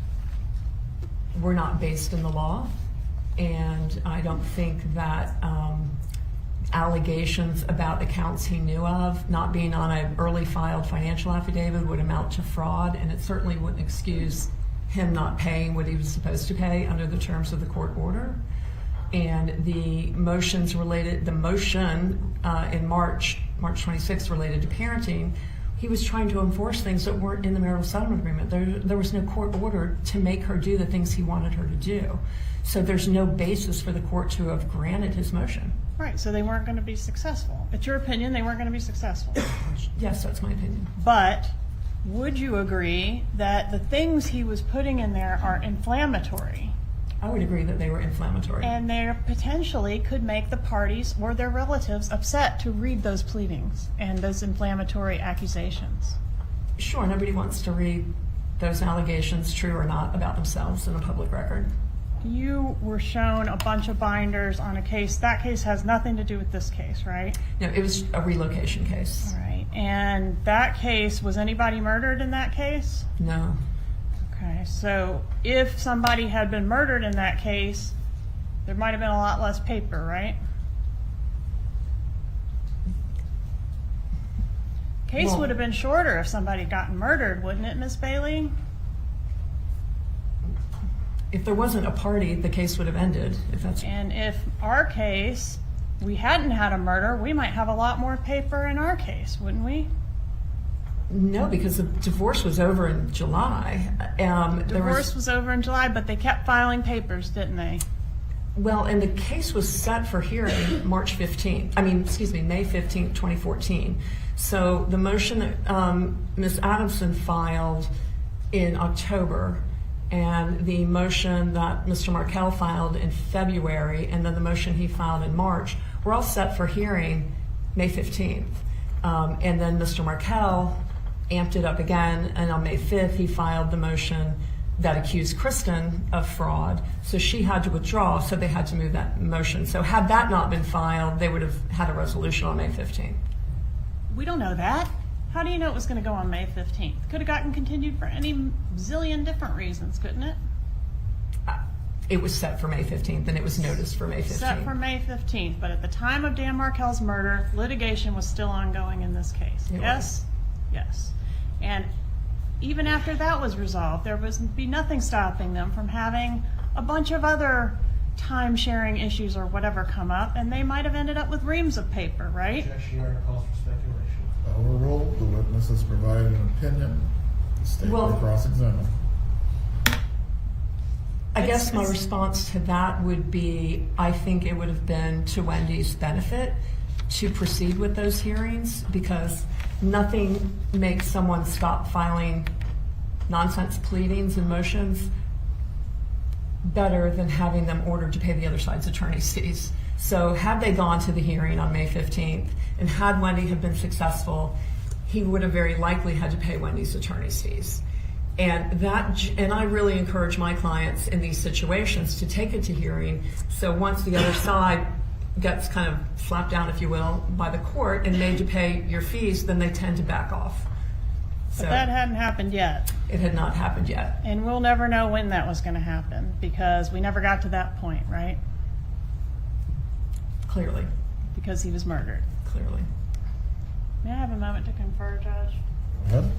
were not based in the law, and I don't think that allegations about accounts he knew of not being on an early filed financial affidavit would amount to fraud, and it certainly wouldn't excuse him not paying what he was supposed to pay under the terms of the court order. And the motions related, the motion in March 26th related to parenting, he was trying to enforce things that weren't in the marital settlement agreement. There was no court order to make her do the things he wanted her to do. So there's no basis for the court to have granted his motion. Right, so they weren't going to be successful. It's your opinion they weren't going to be successful. Yes, that's my opinion. But would you agree that the things he was putting in there are inflammatory? I would agree that they were inflammatory. And they potentially could make the parties or their relatives upset to read those pleadings and those inflammatory accusations. Sure, nobody wants to read those allegations, true or not, about themselves in a public record. You were shown a bunch of binders on a case. That case has nothing to do with this case, right? No, it was a relocation case. All right. And that case, was anybody murdered in that case? No. Okay, so if somebody had been murdered in that case, there might have been a lot less paper, right? Case Well, would have been shorter if somebody gotten murdered, wouldn't it, Miss Bailey? if there wasn't a party, the case would have ended. And if our case, we hadn't had a murder, we might have a lot more paper in our case, wouldn't we? No, because the divorce was over in July. Divorce was over in July, but they kept filing papers, didn't they? Well, and the case was set for hearing May 15th, 2014. So the motion that Ms. Adamson filed in October, and the motion that Mr. Markell filed in February, and then the motion he filed in March, were all set for hearing May 15th. And then Mr. Markell amped it up again, and on May 5th he filed the motion that accused Kristen of fraud. So she had to withdraw, so they had to move that motion. So had that not been filed, they would have had a resolution on May 15th. We don't know that. How do you know it was going to go on May 15th? Could have gotten continued for any zillion different reasons, couldn't it? It was set for May 15th, and it was noticed for May 15th. Set for May 15th, but at the time of Dan Markell's murder, litigation was still ongoing in this case. Yes? Yes. And even after that was resolved, there would be nothing stopping them from having a bunch of other time-sharing issues or whatever come up, and they might have ended up with reams of paper, right? Objection, Your Honor, calls for speculation. Overruled. The witness has provided an opinion. The state will cross-examine. I guess my response to that would be, I think it would have been to Wendy's benefit to proceed with those hearings, because nothing makes someone stop filing nonsense pleadings and motions better than having them ordered to pay the other side's attorney's fees. So had they gone to the hearing on May 15th, and had Wendy have been successful, he would have very likely had to pay Wendy's attorney's fees. And I really encourage my clients in these situations to take it to hearing, so once the other side gets kind of slapped down, if you will, by the court and made to pay your fees, then they tend to back off. But that hadn't happened yet. It had not happened yet. And we'll never know when that was going to happen, because we never got to that point, right? Clearly. Because he was murdered. Clearly. May I have a moment to confer, Judge? Go ahead.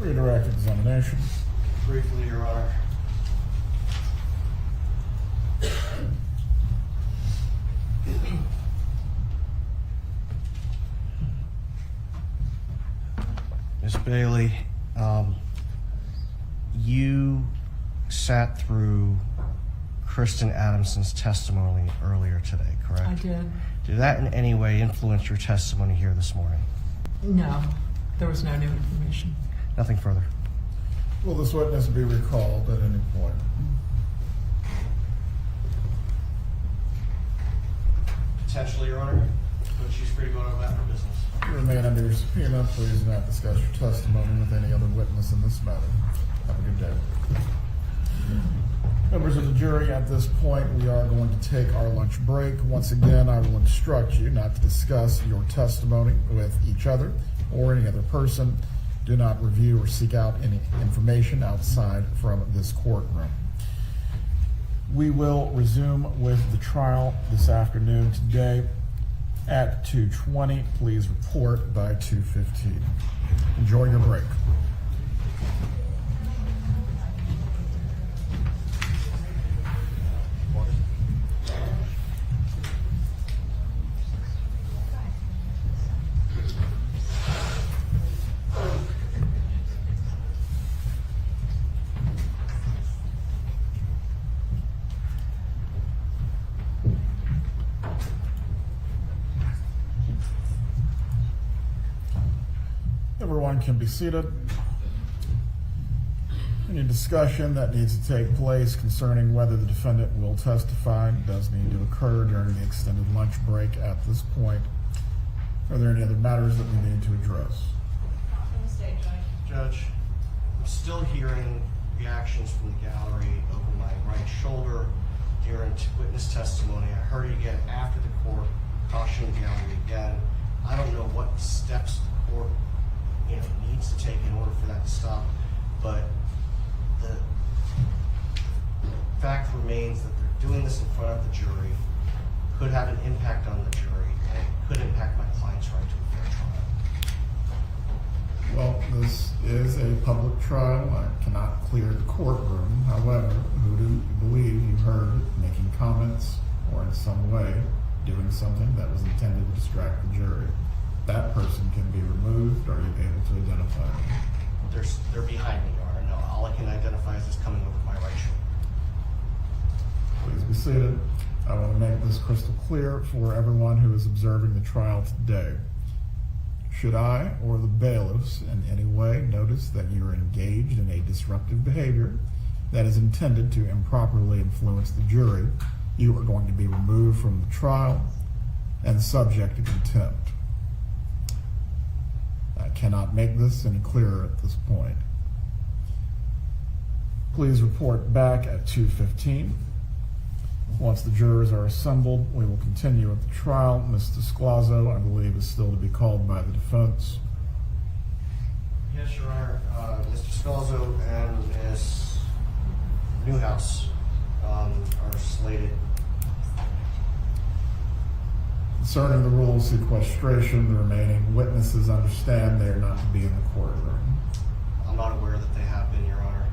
Redirect examination. Briefly, Your Honor. Ms. Bailey, you sat through Kristen Adamson's testimony earlier today, correct? I did. Did that in any way influence your testimony here this morning? No, there was no new information. Nothing further. Will this witness be recalled at any point? Potentially, Your Honor, but she's free to go about her business. You remain under your subpoena. Please do not discuss your testimony with any other witness in this matter. Have a good day. Members of the jury, at this point, we are going to take our lunch break. Once again, I will instruct you not to discuss your testimony with each other or any other person. Do not review or seek out any information outside from this courtroom. We will resume with the trial this afternoon today at 2:20. Please report by 2:15. Enjoy your break. Everyone can be seated. Any discussion that needs to take place concerning whether the defendant will testify does need to occur during the extended lunch break at this point. Are there any other matters that we need to address? Judge, I'm still hearing reactions from the gallery over my right shoulder during witness testimony. I heard it again after the court, cautioned the gallery again. I don't know what steps the court needs to take in order for that to stop, but the fact remains that they're doing this in front of the jury, could have an impact on the jury, and it could impact my client's right to a fair trial. Well, this is a public trial. I cannot clear the courtroom. However, who do you believe you heard making comments or in some way doing something that was intended to distract the jury? That person can be removed. Are you able to identify them? They're behind me, Your Honor. No, all I can identify is this coming over my right shoulder. Please be seated. I want to make this crystal clear for everyone who is observing the trial today. Should I or the bailiffs in any way notice that you are engaged in a disruptive behavior that is intended to improperly influence the jury, you are going to be removed from the trial and subject to contempt. I cannot make this any clearer at this point. Please report back at 2:15. Once the jurors are assembled, we will continue with the trial. Mr. Scalzo, I believe, is still to be called by the defense. Yes, Your Honor. Mr. Scalzo and Ms. Newhouse are slated. Concerning the rule of sequestration, the remaining witnesses understand they are not to be in the courtroom. I'm not aware that they have been, Your Honor.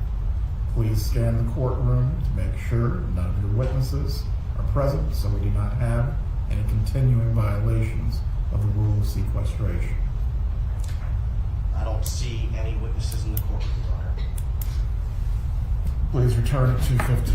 Please scan the courtroom to make sure none of your witnesses are present so we do not have any continuing violations of the rule of sequestration. I don't see any witnesses in the courtroom, Your Honor. Please return at 2:15.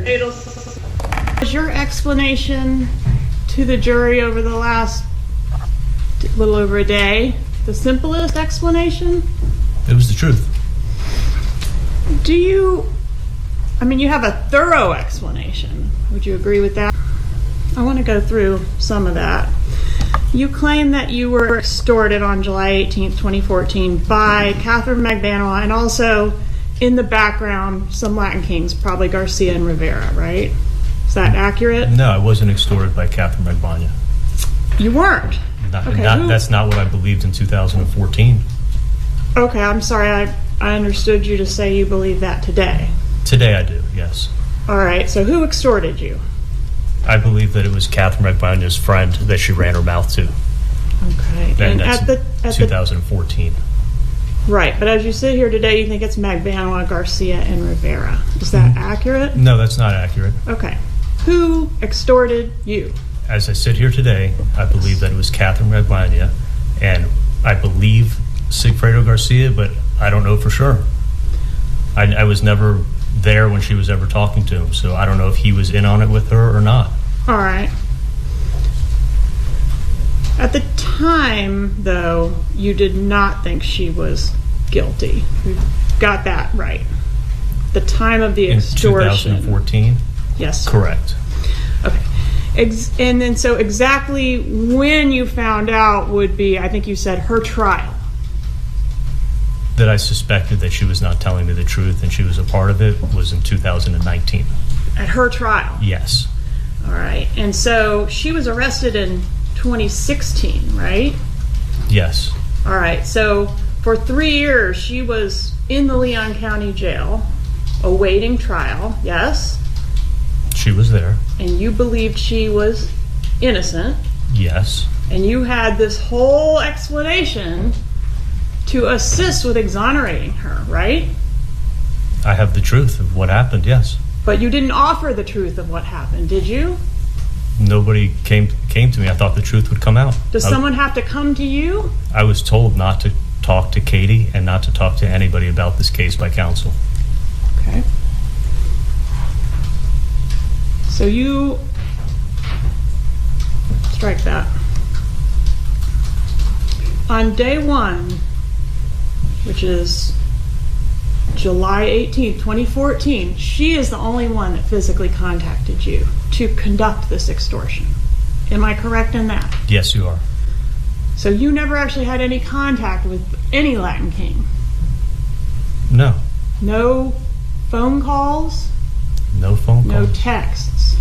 Mr. Adelson, was your explanation to the jury over the last little over a day the simplest explanation? It was the truth. You have a thorough explanation. Would you agree with that? I want to go through some of that. You claim that you were extorted on July 18th, 2014 by Catherine McBanoa and also in the background some Latin kings, probably Garcia and Rivera, right? Is that accurate? No, I wasn't extorted by Catherine McBanoa. You weren't? That's not what I believed in 2014. Okay, I'm sorry. I understood you to say you believe that today. Today I do, yes. All right, so who extorted you? I believe that it was Catherine McBanoa's friend that she ran her mouth to. Okay. And that's at 2014. Right, but as you sit here today, you think it's McBanoa, Garcia, and Rivera. Is that accurate? No, that's not accurate. Okay. Who extorted you? As I sit here today, I believe that it was Catherine McBanoa, and I believe Sigfredo Garcia, but I don't know for sure. I was never there when she was ever talking to him, so I don't know if he was in on it with her or not. All right. At the time, though, you did not think she was guilty. We got that right. The time of the extortion. In 2014? Yes, sir. Correct. Okay. And then so exactly when you found out would be, I think you said, her trial. That I suspected that she was not telling me the truth and she was a part of it was in 2019. At her trial? Yes. All right. And so she was arrested in 2016, right? Yes. All right. So for 3 years, she was in the Leon County Jail awaiting trial, yes? She was there. And you believed she was innocent. Yes. And you had this whole explanation to assist with exonerating her, right? I have the truth of what happened, yes. But you didn't offer the truth of what happened, did you? Nobody came to me. I thought the truth would come out. Does someone have to come to you? I was told not to talk to Katie and not to talk to anybody about this case by counsel. Okay. So you strike that. On day one, which is July 18th, 2014, she is the only one that physically contacted you to conduct this extortion. Am I correct in that? Yes, you are. So you never actually had any contact with any Latin king? No. No phone calls? No phone calls. No texts?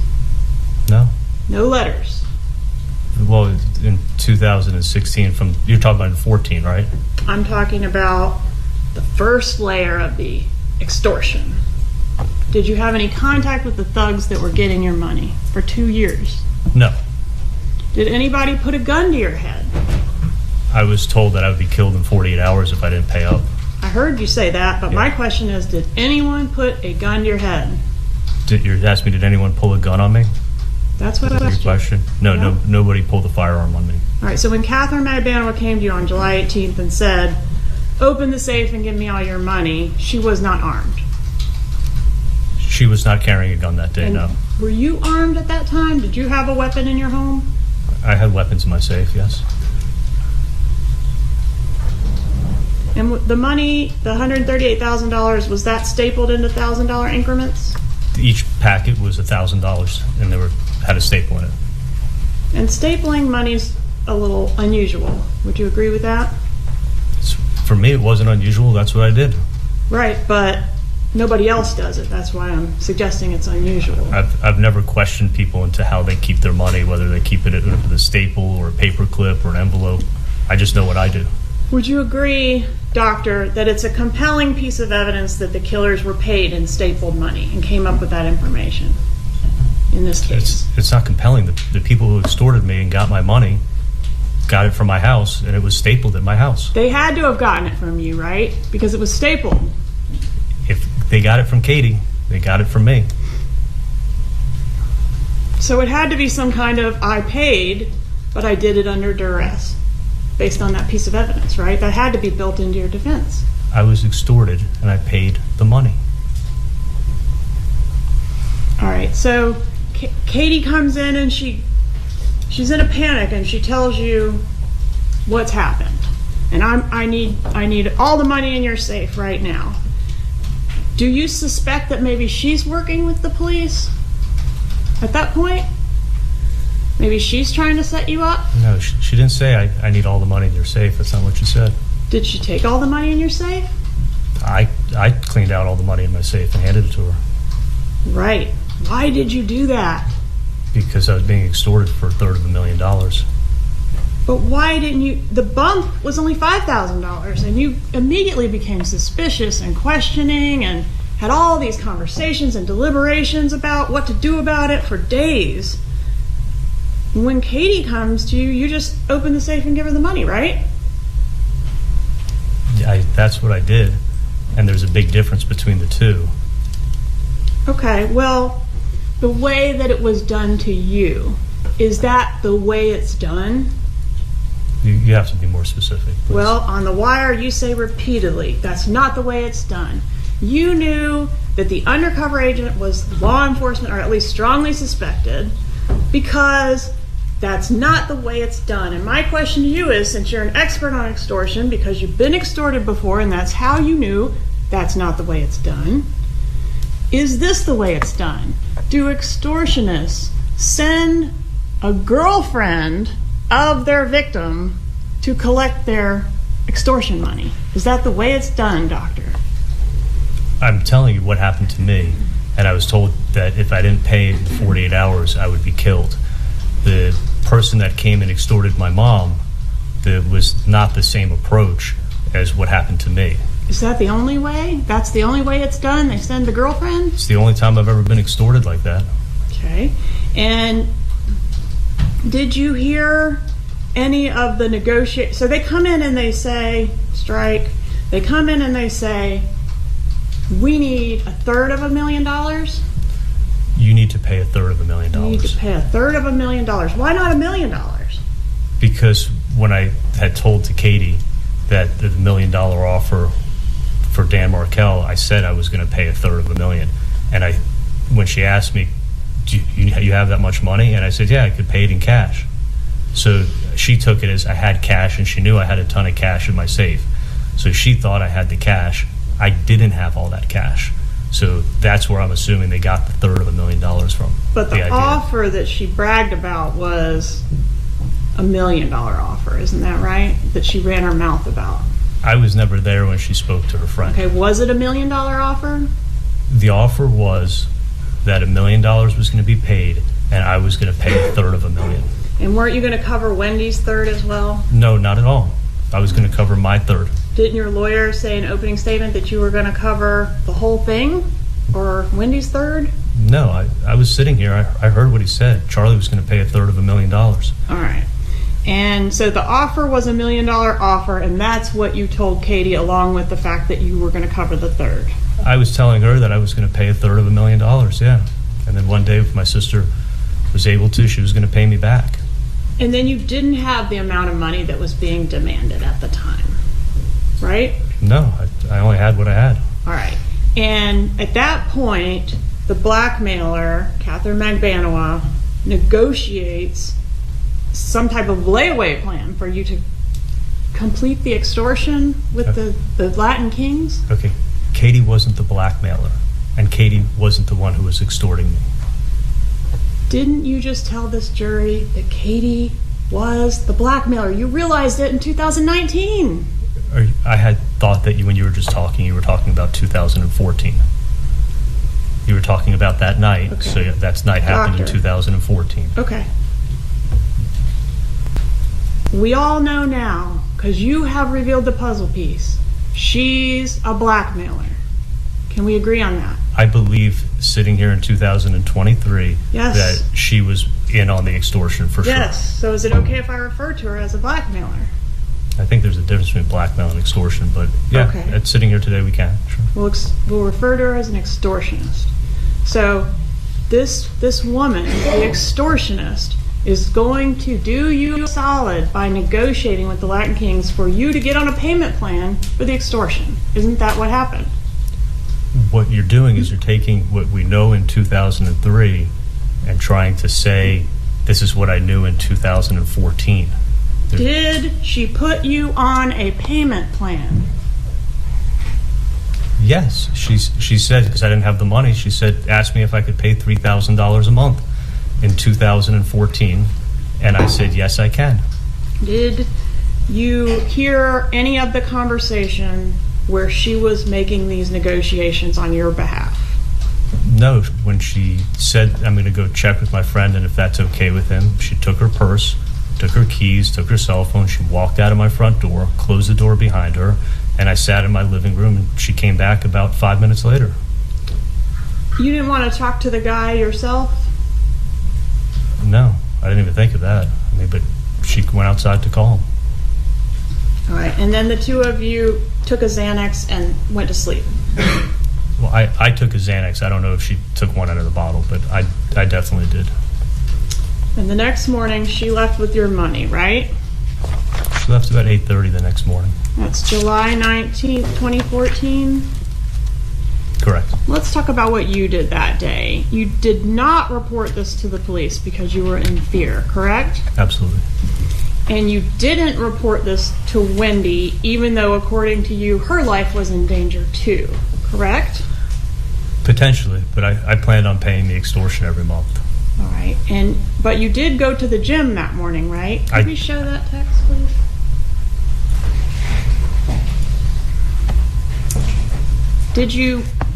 No. No letters? Well, in 2016, you're talking about in 14, right? I'm talking about the first layer of the extortion. Did you have any contact with the thugs that were getting your money for 2 years? No. Did anybody put a gun to your head? I was told that I would be killed in 48 hours if I didn't pay up. I heard you say that, but my question is, did anyone put a gun to your head? You're asking me, did anyone pull a gun on me? That's what I asked you. Question? No, nobody pulled a firearm on me. All right, so when Catherine McBanoa came to you on July 18th and said, open the safe and give me all your money, she was not armed. She was not carrying a gun that day, And no. were you armed at that time? Did you have a weapon in your home? I had weapons in my safe, yes. And the money, the $138,000, was that stapled into $1,000 increments? Each packet was $1,000, and had a staple in it. And stapling money's a little unusual. Would you agree with that? For me, it wasn't unusual. That's what I did. Right, but nobody else does it. That's why I'm suggesting it's unusual. I've never questioned people into how they keep their money, whether they keep it with a staple or a paper clip or an envelope. I just know what I do. Would you agree, Doctor, that it's a compelling piece of evidence that the killers were paid in stapled money and came up with that information in this case? It's not compelling. The people who extorted me and got my money got it from my house, and it was stapled at my house. They had to have gotten it from you, right? Because it was stapled. If they got it from Katie, they got it from me. So it had to be some kind of, I paid, but I did it under duress, based on that piece of evidence, right? That had to be built into your defense. I was extorted, and I paid the money. All right, so Katie comes in and she's in a panic and she tells you what's happened. And I need all the money in your safe right now. Do you suspect that maybe she's working with the police at that point? Maybe she's trying to set you up? No, she didn't say I need all the money in your safe. That's not what she said. Did she take all the money in your safe? I cleaned out all the money in my safe and handed it to her. Right. Why did you do that? Because I was being extorted for $333,000. But why didn't you? The bump was only $5,000, and you immediately became suspicious and questioning and had all these conversations and deliberations about what to do about it for days. When Katie comes to you, you just open the safe and give her the money, right? That's what I did, and there's a big difference between the two. Okay, well, the way that it was done to you, is that the way it's done? You have to be more specific, please. Well, on the wire, you say repeatedly, that's not the way it's done. You knew that the undercover agent was law enforcement, or at least strongly suspected, because that's not the way it's done. And my question to you is, since you're an expert on extortion, because you've been extorted before and that's how you knew that's not the way it's done, is this the way it's done? Do extortionists send a girlfriend of their victim to collect their extortion money? Is that the way it's done, doctor? I'm telling you what happened to me, and I was told that if I didn't pay in 48 hours, I would be killed. The person that came and extorted my mom, there was not the same approach as what happened to me. Is that the only way? That's the only way it's done? They send the girlfriend? It's the only time I've ever been extorted like that. Okay. And did you hear any of the negotiate? So they come in and they say, strike. They come in and they say, we need $333,000. You need to pay $333,000. You need to pay $333,000. Why not $1 million? Because when I had told to Katie that the $1 million offer for Dan Markell, I said I was going to pay $333,000. And when she asked me, do you have that much money? And I said, yeah, I could pay it in cash. So she took it as I had cash, and she knew I had a ton of cash in my safe. So she thought I had the cash. I didn't have all that cash. So that's where I'm assuming they got the $333,000 from. But the offer that she bragged about was $1 million offer, isn't that right? That she ran her mouth about. I was never there when she spoke to her friend. Okay, was it $1 million offer? The offer was that $1 million was going to be paid, and I was going to pay $333,000. And weren't you going to cover Wendy's third as well? No, not at all. I was going to cover my third. Didn't your lawyer say in opening statement that you were going to cover the whole thing? Or Wendy's third? No, I was sitting here. I heard what he said. Charlie was going to pay $333,000. All right. And so the offer was $1 million offer, and that's what you told Katie, along with the fact that you were going to cover the third. I was telling her that I was going to pay $333,000, yeah. And then one day, if my sister was able to, she was going to pay me back. And then you didn't have the amount of money that was being demanded at the time, right? No, I only had what I had. All right. And at that point, the blackmailer, Catherine Magbanowa, negotiates some type of layaway plan for you to complete the extortion with the Latin Kings? Okay. Katie wasn't the blackmailer, and Katie wasn't the one who was extorting me. Didn't you just tell this jury that Katie was the blackmailer? You realized it in 2019. I had thought that when you were just talking, you were talking about 2014. You were talking about that night, okay. So that night happened in 2014. Okay. We all know now, because you have revealed the puzzle piece, she's a blackmailer. Can we agree on that? I believe, sitting here in 2023, yes, that she was in on the extortion for sure. Yes. So is it okay if I refer to her as a blackmailer? I think there's a difference between blackmail and extortion, but yeah, okay. Sitting here today, we can. Sure. We'll refer to her as an extortionist. So this woman, the extortionist, is going to do you solid by negotiating with the Latin Kings for you to get on a payment plan for the extortion. Isn't that what happened? what you're doing is you're taking what we know in 2003 and trying to say, this is what I knew in 2014. Did she put you on a payment plan? Yes, she said, because I didn't have the money, she said, asked me if I could pay $3,000 a month in 2014, and I said, yes, I can. Did you hear any of the conversation where she was making these negotiations on your behalf? No, when she said, I'm going to go check with my friend and if that's okay with him, she took her purse, took her keys, took her cell phone, she walked out of my front door, closed the door behind her, and I sat in my living room, and she came back about 5 minutes later. You didn't want to talk to the guy yourself? No, I didn't even think of that. I mean, but she went outside to call him. All right, and then the two of you took a Xanax and went to sleep. Well, I took a Xanax. I don't know if she took one out of the bottle, but I definitely did. And the next morning, she left with your money, right? She left about 8:30 the next morning. That's July 19th, 2014. Correct. Let's talk about what you did that day. You did not report this to the police because you were in fear, correct? Absolutely. And you didn't report this to Wendy, even though, according to you, her life was in danger too, correct? Potentially, but I planned on paying the extortion every month. All right, but you did go to the gym that morning, right? Could we show that text, please?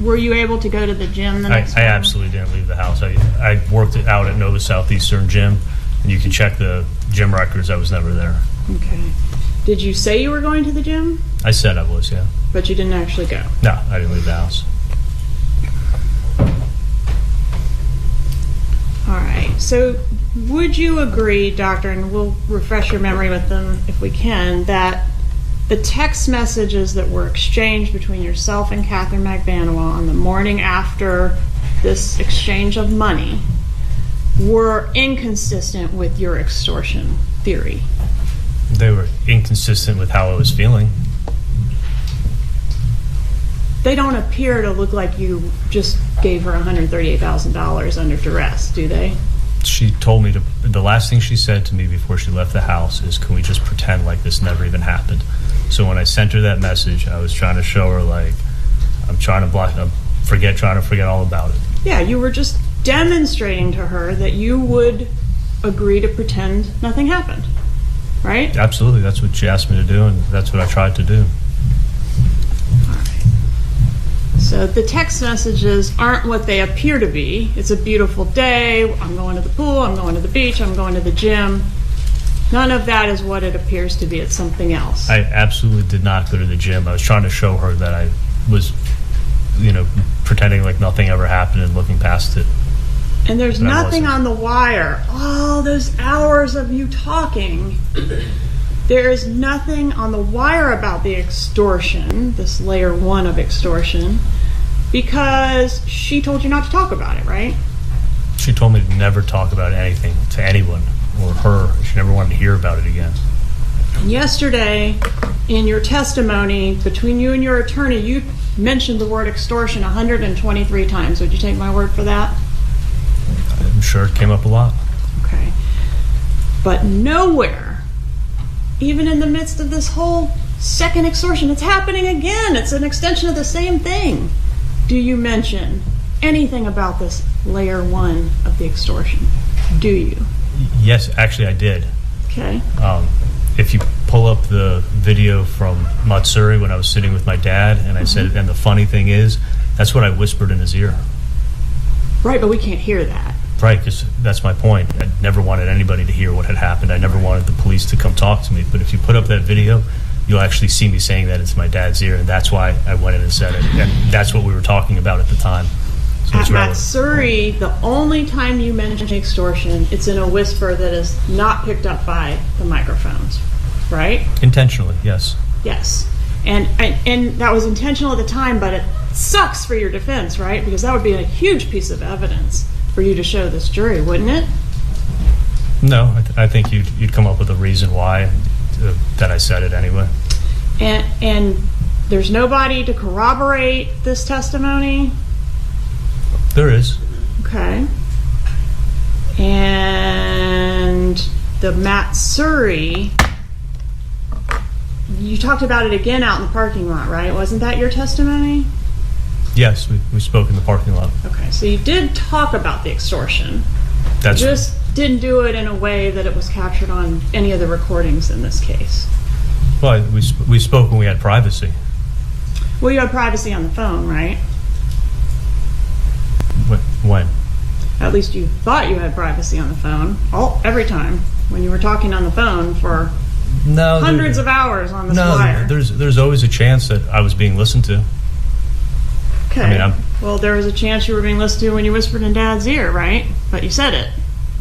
Were you able to go to the gym the next morning? I absolutely didn't leave the house. I worked it out at Nova Southeastern Gym, and you can check the gym records. I was never there. Okay. Did you say you were going to the gym? I said I was, yeah. But you didn't actually go? No, I didn't leave the house. All right. So would you agree, Doctor, and we'll refresh your memory with them if we can, that the text messages that were exchanged between yourself and Catherine McBanawa on the morning after this exchange of money were inconsistent with your extortion theory? They were inconsistent with how I was feeling. They don't appear to look like you just gave her $138,000 under duress, do they? She told me the last thing she said to me before she left the house is, can we just pretend like this never even happened? So when I sent her that message, I was trying to show her, like, I'm trying to forget all about it. Yeah, you were just demonstrating to her that you would agree to pretend nothing happened, right? Absolutely. That's what she asked me to do, and that's what I tried to do. All right. So the text messages aren't what they appear to be. It's a beautiful day. I'm going to the pool. I'm going to the beach. I'm going to the gym. None of that is what it appears to be. It's something else. I absolutely did not go to the gym. I was trying to show her that I was, pretending like nothing ever happened and looking past it. And there's nothing on the wire. All those hours of you talking, there is nothing on the wire about the extortion, this layer 1 of extortion, because she told you not to talk about it, right? She told me to never talk about anything to anyone or her. She never wanted to hear about it again. And yesterday, in your testimony, between you and your attorney, you mentioned the word extortion 123 times. Would you take my word for that? I'm sure it came up a lot. Okay. But nowhere, even in the midst of this whole second extortion, it's happening again. It's an extension of the same thing. Do you mention anything about this layer 1 of the extortion? Do you? Yes, actually I did. Okay. If you pull up the video from Matsuri when I was sitting with my dad, and I said, and the funny thing is, that's what I whispered in his ear. Right, but we can't hear that. Right, because that's my point. I never wanted anybody to hear what had happened. I never wanted the police to come talk to me. But if you put up that video, you'll actually see me saying that into my dad's ear, and that's why I went in and said it. And that's what we were talking about at the time. So At Matsuri, the only time you mention extortion, it's in a whisper that is not picked up by the microphones, right? Intentionally, yes. Yes. And that was intentional at the time, but it sucks for your defense, right? Because that would be a huge piece of evidence for you to show this jury, wouldn't it? No, I think you'd come up with a reason why that I said it anyway. And there's nobody to corroborate this testimony? There is. Okay. And the Matsuri, you talked about it again out in the parking lot, right? Wasn't that your testimony? Yes, we spoke in the parking lot. Okay, so you did talk about the extortion. That's You just didn't do it in a way that it was captured on any of the recordings in this case. well, we spoke when we had privacy. Well, you had privacy on the phone, right? When? At least you thought you had privacy on the phone. Every time when you were talking on the phone for hundreds of hours on this wire. There's always a chance that I was being listened to. Okay. I mean, well, there was a chance you were being listened to when you whispered in Dad's ear, right? But you said it.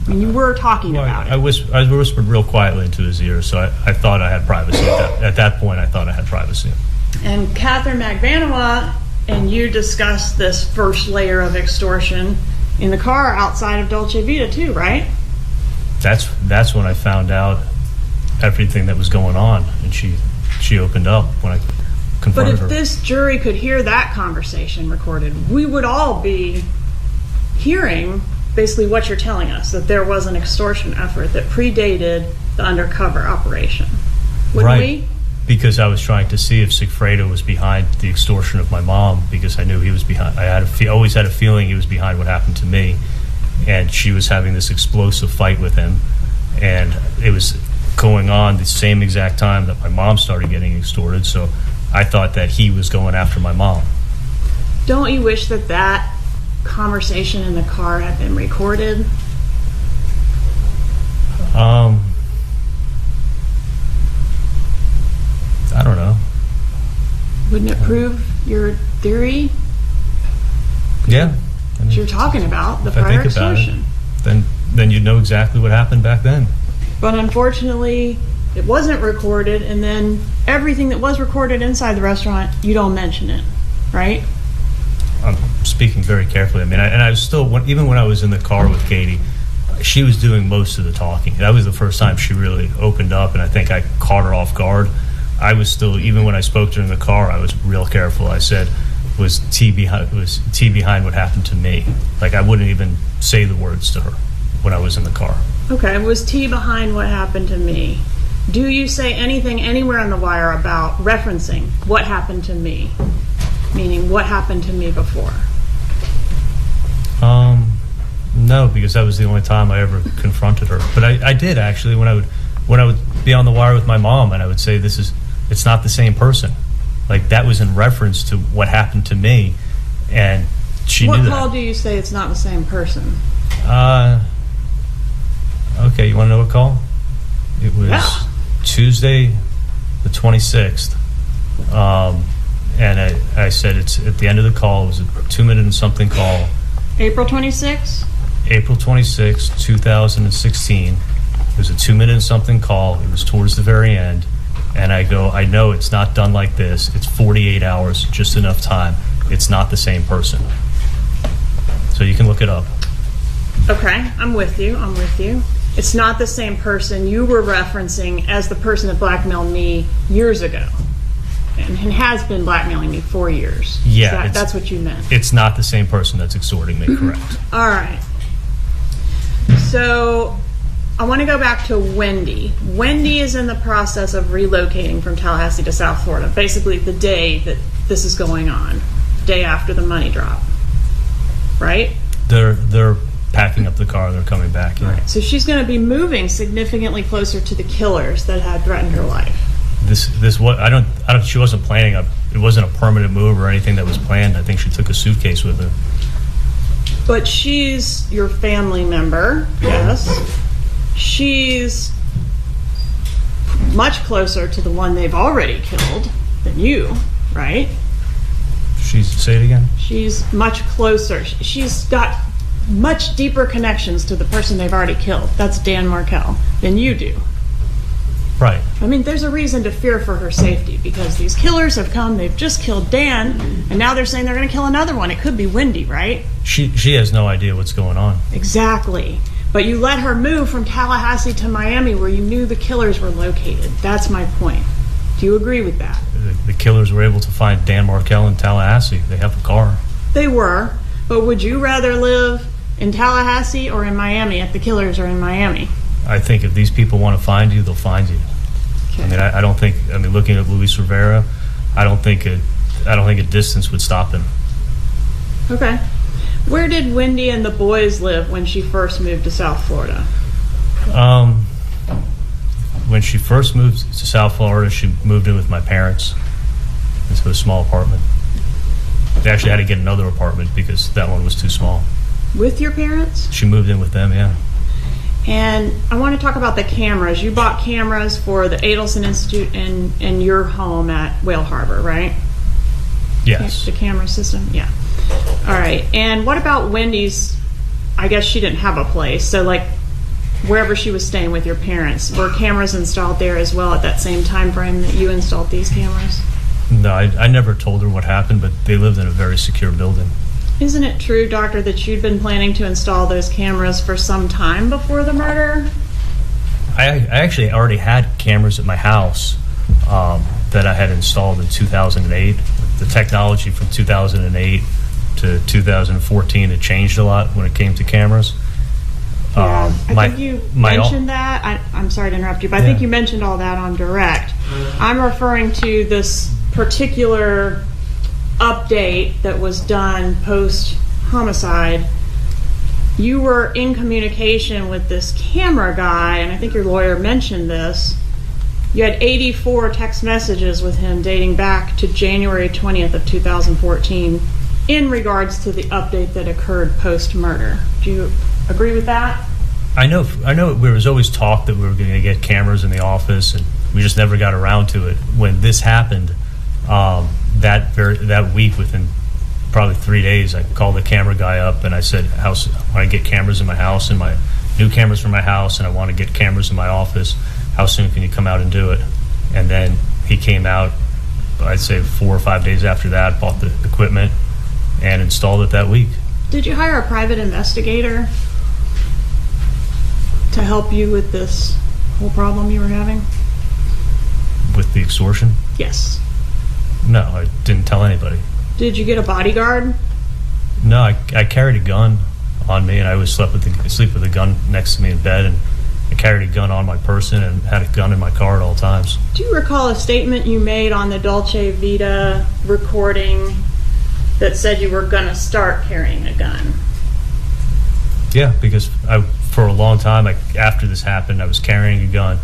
I mean, you were talking about it. I whispered real quietly into his ear, so I thought I had privacy. At that point, I thought I had privacy. And Catherine McVanoa and you discussed this first layer of extortion in the car outside of Dolce Vita too, right? That's when I found out everything that was going on, and she opened up when I confronted But if her. this jury could hear that conversation recorded, we would all be hearing basically what you're telling us, that there was an extortion effort that predated the undercover operation. Wouldn't we? Because I was trying to see if Sigfredo was behind the extortion of my mom, because I knew he was behind. I always had a feeling he was behind what happened to me, and she was having this explosive fight with him, and it was going on the same exact time that my mom started getting extorted, so I thought that he was going after my mom. Don't you wish that that conversation in the car had been recorded? I don't know. Wouldn't it prove your theory Yeah. that you're talking about, the If I prior think about extortion? it, then you'd know exactly what happened back then. But unfortunately, it wasn't recorded, and then everything that was recorded inside the restaurant, you don't mention it, right? I'm speaking very carefully. I mean, I was still, even when I was in the car with Katie, she was doing most of the talking. That was the first time she really opened up, and I think I caught her off guard. I was still, even when I spoke to her in the car, I was real careful. I said, was T behind what happened to me? Like, I wouldn't even say the words to her when I was in the car. Okay, was T behind what happened to me? Do you say anything anywhere on the wire about referencing what happened to me? Meaning, what happened to me before? No, because that was the only time I ever confronted her. But I did actually when I would be on the wire with my mom, and I would say, it's not the same person. Like, that was in reference to what happened to me, and she knew that. What call do you say it's not the same person? Okay, you want to know what call? It was Tuesday, the 26th. And I said it's at the end of the call. It was a 2-minute and something call. April 26th? April 26, 2016. It was a 2-minute and something call. It was towards the very end. And I go, I know it's not done like this. It's 48 hours, just enough time. It's not the same person. So you can look it up. Okay, I'm with you. It's not the same person you were referencing as the person that blackmailed me years ago. And has been blackmailing me for years. Yeah. That's what you meant. It's not the same person that's extorting me, correct. All right. So I want to go back to Wendy. Wendy is in the process of relocating from Tallahassee to South Florida, basically the day that this is going on, the day after the money drop, right? They're packing up the car. They're coming back. Yeah. Right. So she's going to be moving significantly closer to the killers that had threatened her life. This what I don't. She wasn't planning it wasn't a permanent move or anything that was planned. I think she took a suitcase with her. But she's your family member, yes. She's much closer to the one they've already killed than you, right? Say it again. She's much closer. She's got much deeper connections to the person they've already killed. That's Dan Markell, than you do. Right. I mean, there's a reason to fear for her safety, because these killers have come, they've just killed Dan, and now they're saying they're going to kill another one. It could be Wendy, right? She has no idea what's going on. Exactly. But you let her move from Tallahassee to Miami, where you knew the killers were located. That's my point. Do you agree with that? the killers were able to find Dan Markell in Tallahassee. They have a car. They were, but would you rather live in Tallahassee or in Miami if the killers are in Miami? I think if these people want to find you, they'll find you. Okay. I mean, I don't think. I mean, looking at Luis Rivera, I don't think a distance would stop him. Okay. Where did Wendy and the boys live when she first moved to South Florida? When she first moved to South Florida, she moved in with my parents into a small apartment. They actually had to get another apartment because that one was too small. With your parents? She moved in with them, yeah. And I want to talk about the cameras. You bought cameras for the Adlesen Institute and your home at Whale Harbor, right? Yes. The camera system? Yeah. All right. And what about Wendy's? I guess she didn't have a place. So, like, wherever she was staying with your parents, were cameras installed there as well at that same time frame that you installed these cameras? No, I never told her what happened, but they lived in a very secure building. Isn't it true, Doctor, that you'd been planning to install those cameras for some time before the murder? I actually already had cameras at my house that I had installed in 2008. The technology from 2008 to 2014 had changed a lot when it came to cameras. I think you mentioned that. I'm sorry to interrupt you, but I think you mentioned all that on direct. I'm referring to this particular update that was done post-homicide. You were in communication with this camera guy, and I think your lawyer mentioned this. You had 84 text messages with him dating back to January 20th of 2014 in regards to the update that occurred post-murder. Do you agree with that? I know there was always talk that we were going to get cameras in the office, and we just never got around to it. When this happened, that week, within probably 3 days, I called the camera guy up and I said, I want to get cameras in my house and my new cameras for my house, and I want to get cameras in my office. How soon can you come out and do it? And then he came out, I'd say 4 or 5 days after that, bought the equipment and installed it that week. Did you hire a private investigator to help you with this whole problem you were having? With the extortion? Yes. No, I didn't tell anybody. Did you get a bodyguard? No, I carried a gun on me, and I always sleep with a gun next to me in bed, and I carried a gun on my person and had a gun in my car at all times. Do you recall a statement you made on the Dolce Vita recording that said you were going to start carrying a gun? Yeah, because for a long time, after this happened, I was carrying a gun,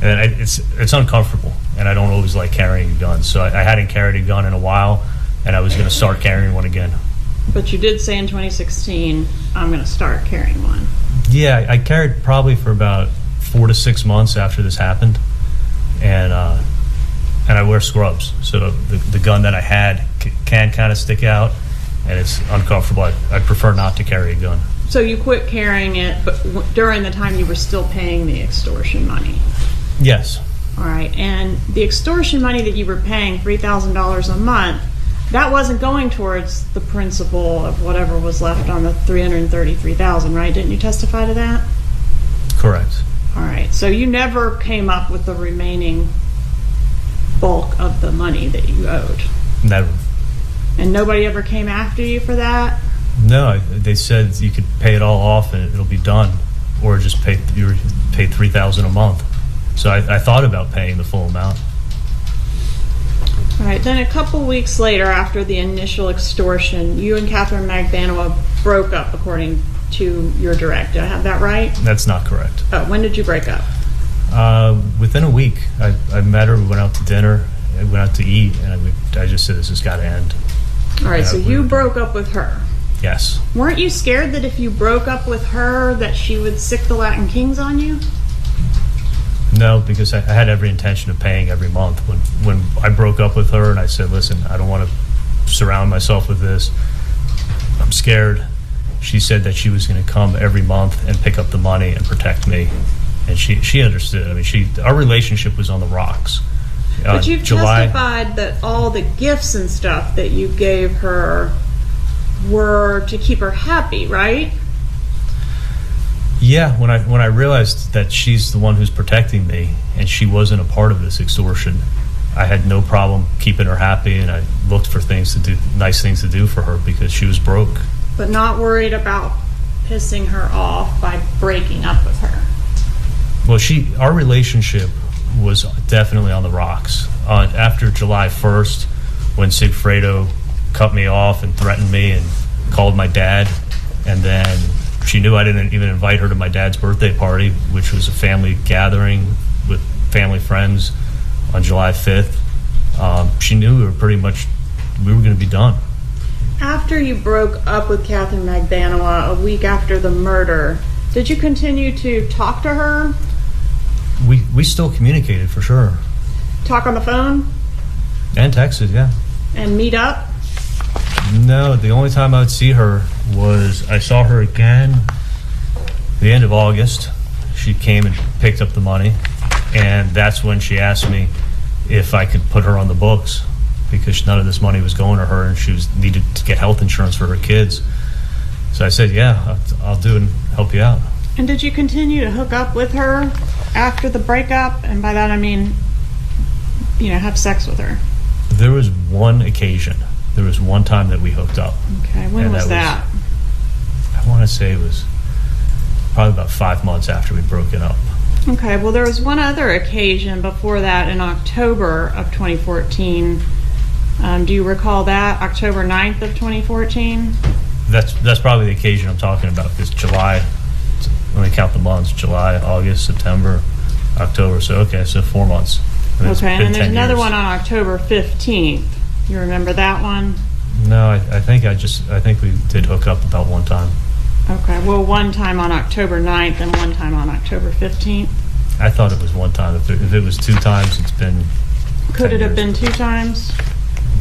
and it's uncomfortable, and I don't always like carrying a gun. So I hadn't carried a gun in a while, and I was going to start carrying one again. But you did say in 2016, I'm going to start carrying one. Yeah, I carried probably for about 4 to 6 months after this happened, and I wear scrubs, so the gun that I had can kind of stick out, and it's uncomfortable. I prefer not to carry a gun. So you quit carrying it, but during the time you were still paying the extortion money? Yes. All right, and the extortion money that you were paying, $3,000 a month, that wasn't going towards the principal of whatever was left on the $333,000, right? Didn't you testify to that? Correct. All right, so you never came up with the remaining bulk of the money that you owed? Never. And nobody ever came after you for that? No, they said you could pay it all off and it'll be done, or just pay $3,000 a month. So I thought about paying the full amount. All right, then a couple weeks later, after the initial extortion, you and Catherine Magbanua broke up, according to your direct. Do I have that right? That's not correct. Oh, when did you break up? Within a week. I met her, we went out to dinner, we went out to eat, and I just said, this has got to end. All right, so you broke up with her. Yes. Weren't you scared that if you broke up with her that she would sick the Latin Kings on you? No, because I had every intention of paying every month. When I broke up with her and I said, listen, I don't want to surround myself with this, I'm scared, she said that she was going to come every month and pick up the money and protect me. And she understood. I mean, our relationship was on the rocks. But you've testified that all the gifts and stuff that you gave her were to keep her happy, right? Yeah, when I realized that she's the one who's protecting me and she wasn't a part of this extortion, I had no problem keeping her happy, and I looked for things to do, nice things to do for her because she was broke. But not worried about pissing her off by breaking up with her. Well, our relationship was definitely on the rocks. After July 1st, when Sigfredo cut me off and threatened me and called my dad, and then she knew I didn't even invite her to my dad's birthday party, which was a family gathering with family friends on July 5th. She knew we were going to be done. After you broke up with Catherine Magbanua a week after the murder, did you continue to talk to her? We still communicated, for sure. Talk on the phone? And texted, yeah. And meet up? No, the only time I would see her was I saw her again the end of August. She came and picked up the money, and that's when she asked me if I could put her on the books because none of this money was going to her, and she needed to get health insurance for her kids. So I said, yeah, I'll do it and help you out. And did you continue to hook up with her after the breakup? And by that I mean, have sex with her. There was one occasion. There was one time that we hooked up. Okay, when was that? I want to say it was probably about 5 months after we broke it up. Okay, well, there was one other occasion before that in October of 2014. Do you recall that? October 9th of 2014? That's probably the occasion I'm talking about, because July, let me count the months, July, August, September, October, so 4 months. Okay, and then there's another one on October 15th. You remember that one? No, I think we did hook up about one time. Okay, well, one time on October 9th and one time on October 15th. I thought it was one time. If it was 2 times, it's been... Could it have been 2 times?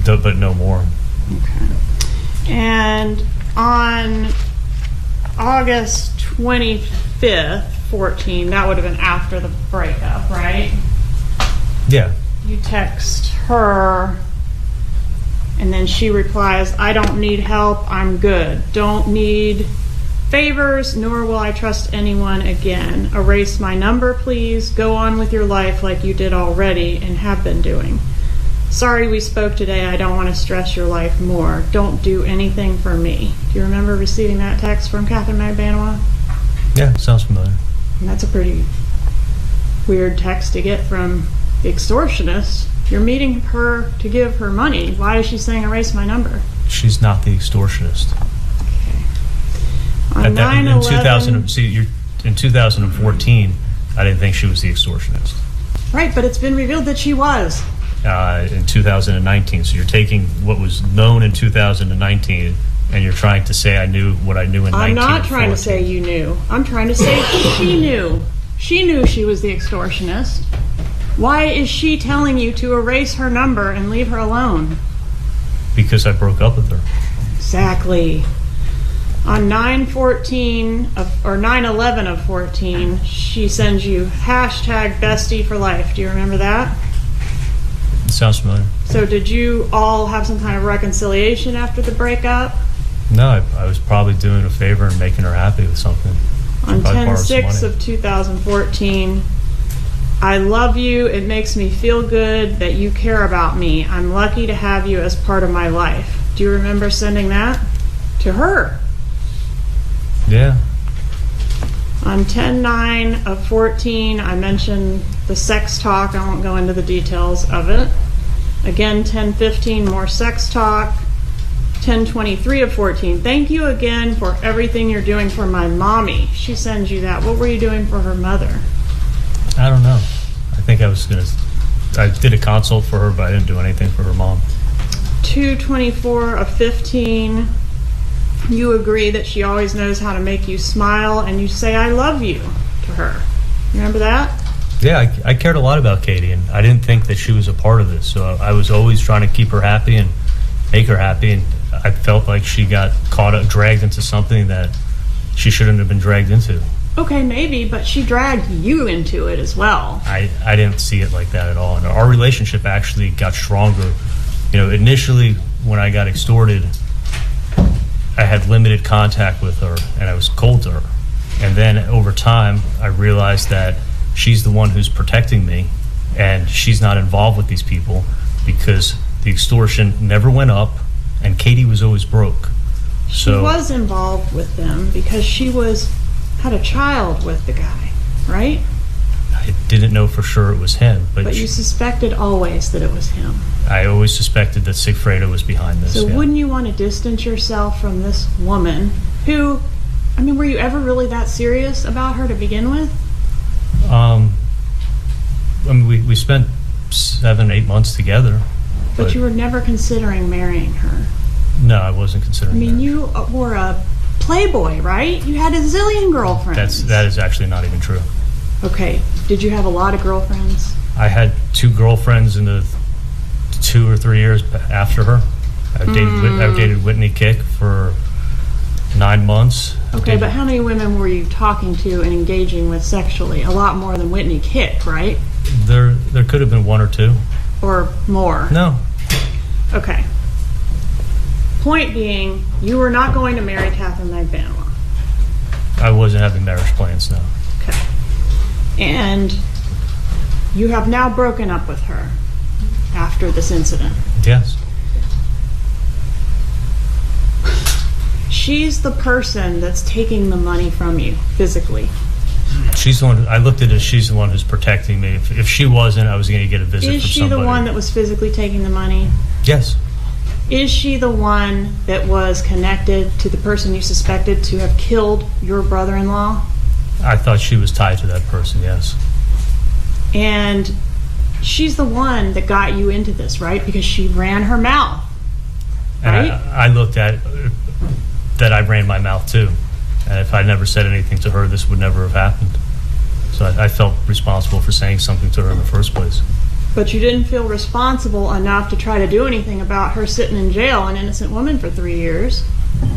But no more. Okay. And on August 25th, 14, that would have been after the breakup, right? Yeah. You text her, and then she replies, I don't need help, I'm good. Don't need favors, nor will I trust anyone again. Erase my number, please. Go on with your life like you did already and have been doing. Sorry we spoke today. I don't want to stress your life more. Don't do anything for me. Do you remember receiving that text from Catherine Magbanua? Yeah, sounds familiar. And that's a pretty weird text to get from the extortionist. You're meeting her to give her money. Why is she saying erase my number? She's not the extortionist. Okay. On 9/11, in 2014, I didn't think she was the extortionist. Right, but it's been revealed that she was. In 2019, so you're taking what was known in 2019, and you're trying to say I knew what I knew in 1914. I'm not trying to say you knew. I'm trying to say she knew. She knew she was the extortionist. Why is she telling you to erase her number and leave her alone? Because I broke up with her. Exactly. On 9/11 of 14, she sends you #bestie for life. Do you remember that? It sounds familiar. So did you all have some kind of reconciliation after the breakup? No, I was probably doing a favor and making her happy with something. On 10/6 of 2014, I love you. It makes me feel good that you care about me. I'm lucky to have you as part of my life. Do you remember sending that to her? Yeah. On 10/9 of 14, I mentioned the sex talk. I won't go into the details of it. Again, 10/15, more sex talk. 10/23 of 14, thank you again for everything you're doing for my mommy. She sends you that. What were you doing for her mother? I don't know. I think I did a consult for her, but I didn't do anything for her mom. 2/24 of 15, you agree that she always knows how to make you smile, and you say I love you to her. Remember that? Yeah, I cared a lot about Katie, and I didn't think that she was a part of this, so I was always trying to keep her happy and make her happy, and I felt like she got dragged into something that she shouldn't have been dragged into. Okay, maybe, but she dragged you into it as well. I didn't see it like that at all, and our relationship actually got stronger. Initially when I got extorted, I had limited contact with her, and I was cold to her. And then over time, I realized that she's the one who's protecting me, and she's not involved with these people because the extortion never went up, and Katie was always broke. She was involved with them because she had a child with the guy, right? I didn't know for sure it was him, but you suspected always that it was him. I always suspected that Sigfredo was behind this. So wouldn't you want to distance yourself from this woman who, I mean, were you ever really that serious about her to begin with? I mean, we spent 7-8 months together. But you were never considering marrying her. No, I wasn't considering. I mean, you were a playboy, right? You had a zillion girlfriends. That is actually not even true. Okay. Did you have a lot of girlfriends? I had 2 girlfriends in the 2 or 3 years after her. I dated Whitney Kick for 9 months. Okay, but how many women were you talking to and engaging with sexually? A lot more than Whitney Kick, right? There could have been 1 or 2. Or more? No. Okay. Point being, you were not going to marry Catherine Magbanua. I wasn't having marriage plans, no. Okay. And you have now broken up with her after this incident. Yes. She's the person that's taking the money from you physically. She's the one. I looked at it as she's the one who's protecting me. If she wasn't, I was going to get a visit from somebody. Is she the one that was physically taking the money? Yes. Is she the one that was connected to the person you suspected to have killed your brother-in-law? I thought she was tied to that person, yes. And she's the one that got you into this, right? Because she ran her mouth, right? And I looked at that I ran my mouth too. And if I never said anything to her, this would never have happened. So I felt responsible for saying something to her in the first place. But you didn't feel responsible enough to try to do anything about her sitting in jail, an innocent woman, for 3 years.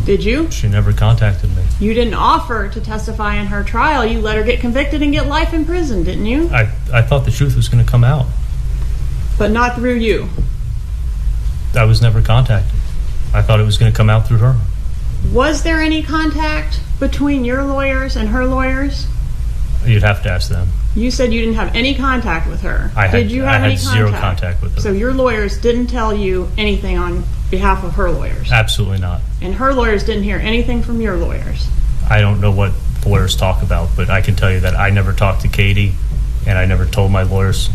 Did you? She never contacted me. You didn't offer to testify in her trial. You let her get convicted and get life in prison, didn't you? I thought the truth was going to come out. But not through you. I was never contacted. I thought it was going to come out through her. Was there any contact between your lawyers and her lawyers? You'd have to ask them. You said you didn't have any contact with her. Did you have any contact? I had 0 contact with her. So your lawyers didn't tell you anything on behalf of her lawyers? Absolutely not. And her lawyers didn't hear anything from your lawyers? I don't know what lawyers talk about, but I can tell you that I never talked to Katie, and I never told my lawyers.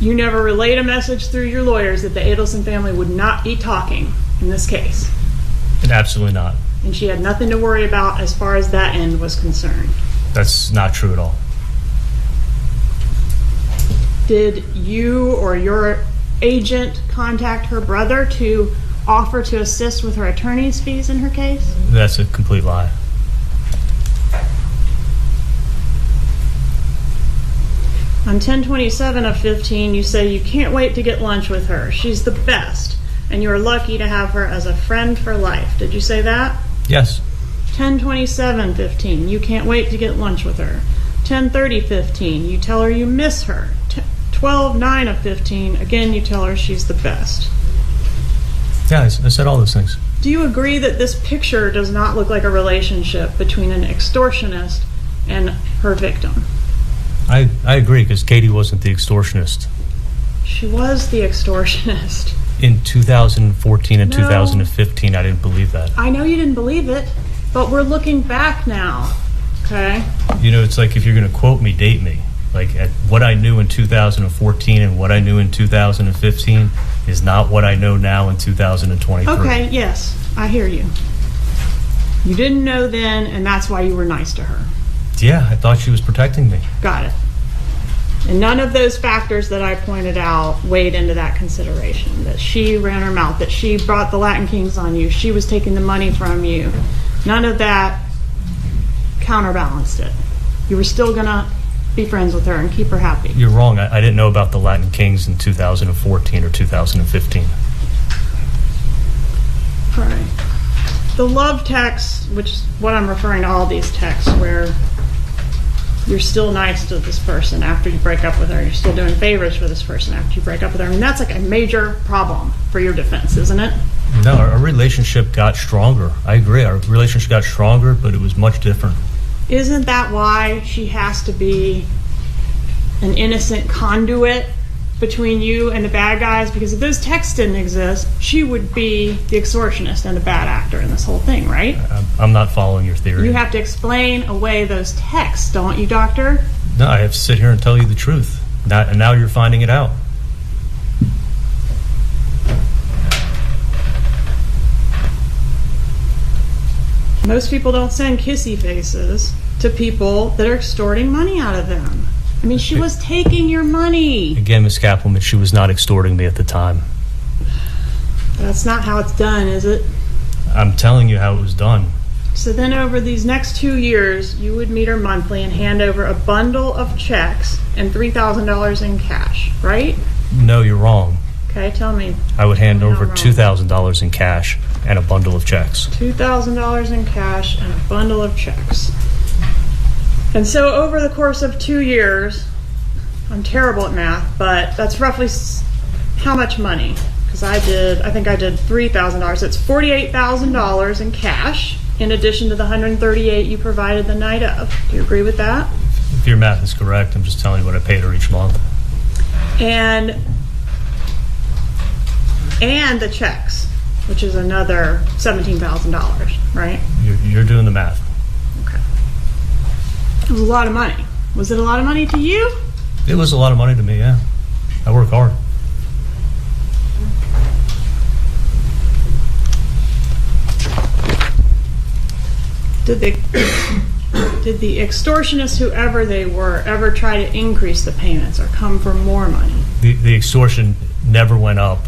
You never relayed a message through your lawyers that the Adelson family would not be talking in this case? And absolutely not. And she had nothing to worry about as far as that end was concerned? That's not true at all. Did you or your agent contact her brother to offer to assist with her attorney's fees in her case? That's a complete lie. On 1027 of 15, you say you can't wait to get lunch with her. She's the best, and you are lucky to have her as a friend for life. Did you say that? Yes. 1027-15, you can't wait to get lunch with her. 1030-15, you tell her you miss her. 12-9 of 15, again you tell her she's the best. Yeah, I said all those things. Do you agree that this picture does not look like a relationship between an extortionist and her victim? I agree, because Katie wasn't the extortionist. She was the extortionist. In 2014 and No. 2015, I didn't believe that. I know you didn't believe it, but we're looking back now, okay? You know, it's like if you're going to quote me, date me. Like what I knew in 2014 and what I knew in 2015 is not what I know now in 2023. Okay, yes, I hear you. You didn't know then, and that's why you were nice to her. Yeah, I thought she was protecting me. Got it. And none of those factors that I pointed out weighed into that consideration. That she ran her mouth, that she brought the Latin Kings on you, she was taking the money from you. None of that counterbalanced it. You were still going to be friends with her and keep her happy. You're wrong. I didn't know about the Latin Kings in 2014 or 2015. Right. The love text, which is what I'm referring to all these texts, where you're still nice to this person after you break up with her. You're still doing favors for this person after you break up with her. I mean, that's like a major problem for your defense, isn't it? No, our relationship got stronger. I agree. Our relationship got stronger, but it was much different. Isn't that why she has to be an innocent conduit between you and the bad guys? Because if those texts didn't exist, she would be the extortionist and the bad actor in this whole thing, right? I'm not following your theory. You have to explain away those texts, don't you, Doctor? No, I have to sit here and tell you the truth. And now you're finding it out. Most people don't send kissy faces to people that are extorting money out of them. I mean, she was taking your money. Again, Ms. Kappelman, she was not extorting me at the time. That's not how it's done, is it? I'm telling you how it was done. So then over these next 2 years, you would meet her monthly and hand over a bundle of checks and $3,000 in cash, right? No, you're wrong. Okay, tell me. I would hand over wrong. $2,000 in cash and a bundle of checks. $2,000 in cash and a bundle of checks. And so over the course of 2 years, I'm terrible at math, but that's roughly how much money? Because I think I did $3,000. It's $48,000 in cash, in addition to the $138 you provided the night of. Do you agree with that? If your math is correct, I'm just telling you what I paid her each month. And the checks, which is another $17,000, right? You're doing the math. Okay. It was a lot of money. Was it a lot of money to you? It was a lot of money to me, yeah. I work hard. Did the extortionists, whoever they were, ever try to increase the payments or come for more money? The extortion never went up,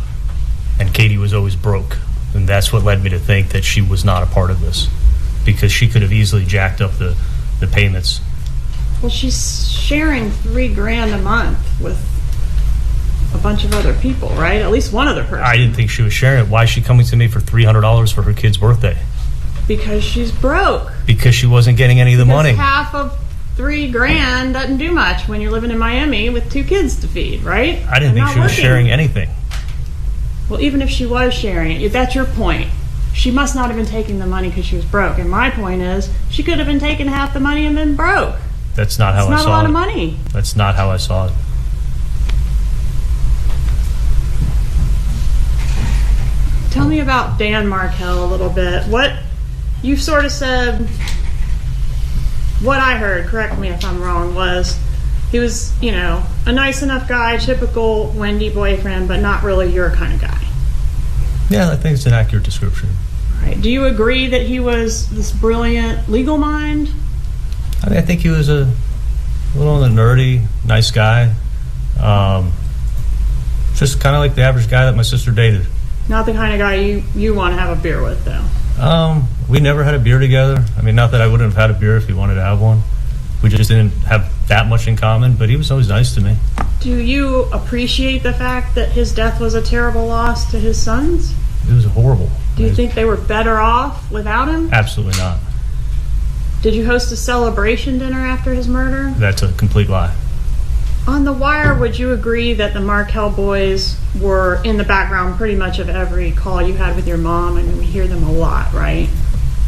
and Katie was always broke. And that's what led me to think that she was not a part of this, because she could have easily jacked up the payments. Well, she's sharing $3,000 a month with a bunch of other people, right? At least one other person. I didn't think she was sharing it. Why is she coming to me for $300 for her kid's birthday? Because she's broke. Because she wasn't getting any of the money. Half of $3,000 doesn't do much when you're living in Miami with 2 kids to feed, right? I didn't think she was sharing anything. Well, even if she was sharing it, that's your point. She must not have been taking the money because she was broke. And my point is, she could have been taking half the money and been broke. That's not how I saw it. It's not a lot of money. That's not how I saw it. Tell me about Dan Markell a little bit. What you sort of said, what I heard, correct me if I'm wrong, was he was, a nice enough guy, typical Wendy boyfriend, but not really your kind of guy. Yeah, I think it's an accurate description. All right. Do you agree that he was this brilliant legal mind? I think he was a little on the nerdy, nice guy. Just kind of like the average guy that my sister dated. Not the kind of guy you want to have a beer with, though. We never had a beer together. I mean, not that I wouldn't have had a beer if he wanted to have one. We just didn't have that much in common, but he was always nice to me. Do you appreciate the fact that his death was a terrible loss to his sons? It was horrible. Do you think they were better off without him? Absolutely not. Did you host a celebration dinner after his murder? That's a complete lie. On The Wire, would you agree that the Markell boys were in the background pretty much of every call you had with your mom? I mean, we hear them a lot, right?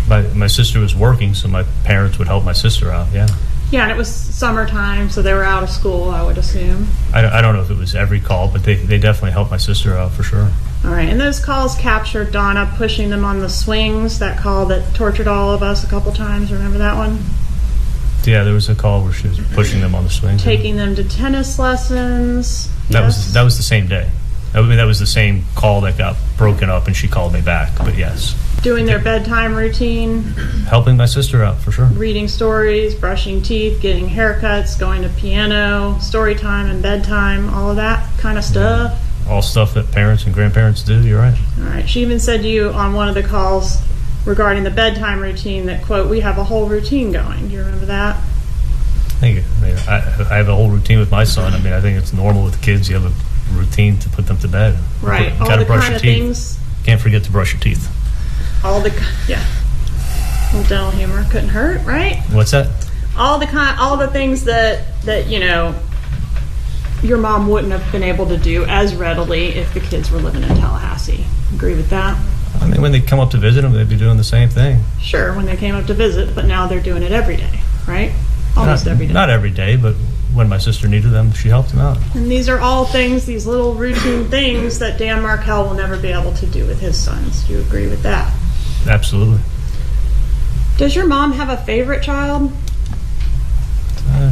My sister was working, so my parents would help my sister out, yeah. Yeah, and it was summertime, so they were out of school, I would assume. I don't know if it was every call, but they definitely helped my sister out for sure. All right, and those calls captured Donna pushing them on the swings, that call that tortured all of us a couple times. Remember that one? Yeah, there was a call where she was pushing them on the swings. Taking them to tennis lessons. That was the same day. I mean, that was the same call that got broken up, and she called me back. But yes. Doing their bedtime routine. Helping my sister out for sure. Reading stories, brushing teeth, getting haircuts, going to piano, story time and bedtime, all of that kind of stuff. Yeah. All stuff that parents and grandparents do. You're right. All right. She even said to you on one of the calls regarding the bedtime routine that, quote, we have a whole routine going. Do you remember that? I have a whole routine with my son. I mean, I think it's normal with kids. You have a routine to put them to bed. Right. You gotta brush your teeth. Can't forget to brush your teeth. Yeah. A little dental humor couldn't hurt, right? What's that? All the things that your mom wouldn't have been able to do as readily if the kids were living in Tallahassee. Agree with that? I mean, when they come up to visit them, they'd be doing the same thing. Sure, when they came up to visit, but now they're doing it every day, right? Almost every day. Not every day, but when my sister needed them, she helped him out. And these are all things, these little routine things that Dan Markell will never be able to do with his sons. Do you agree with that? Absolutely. Does your mom have a favorite child?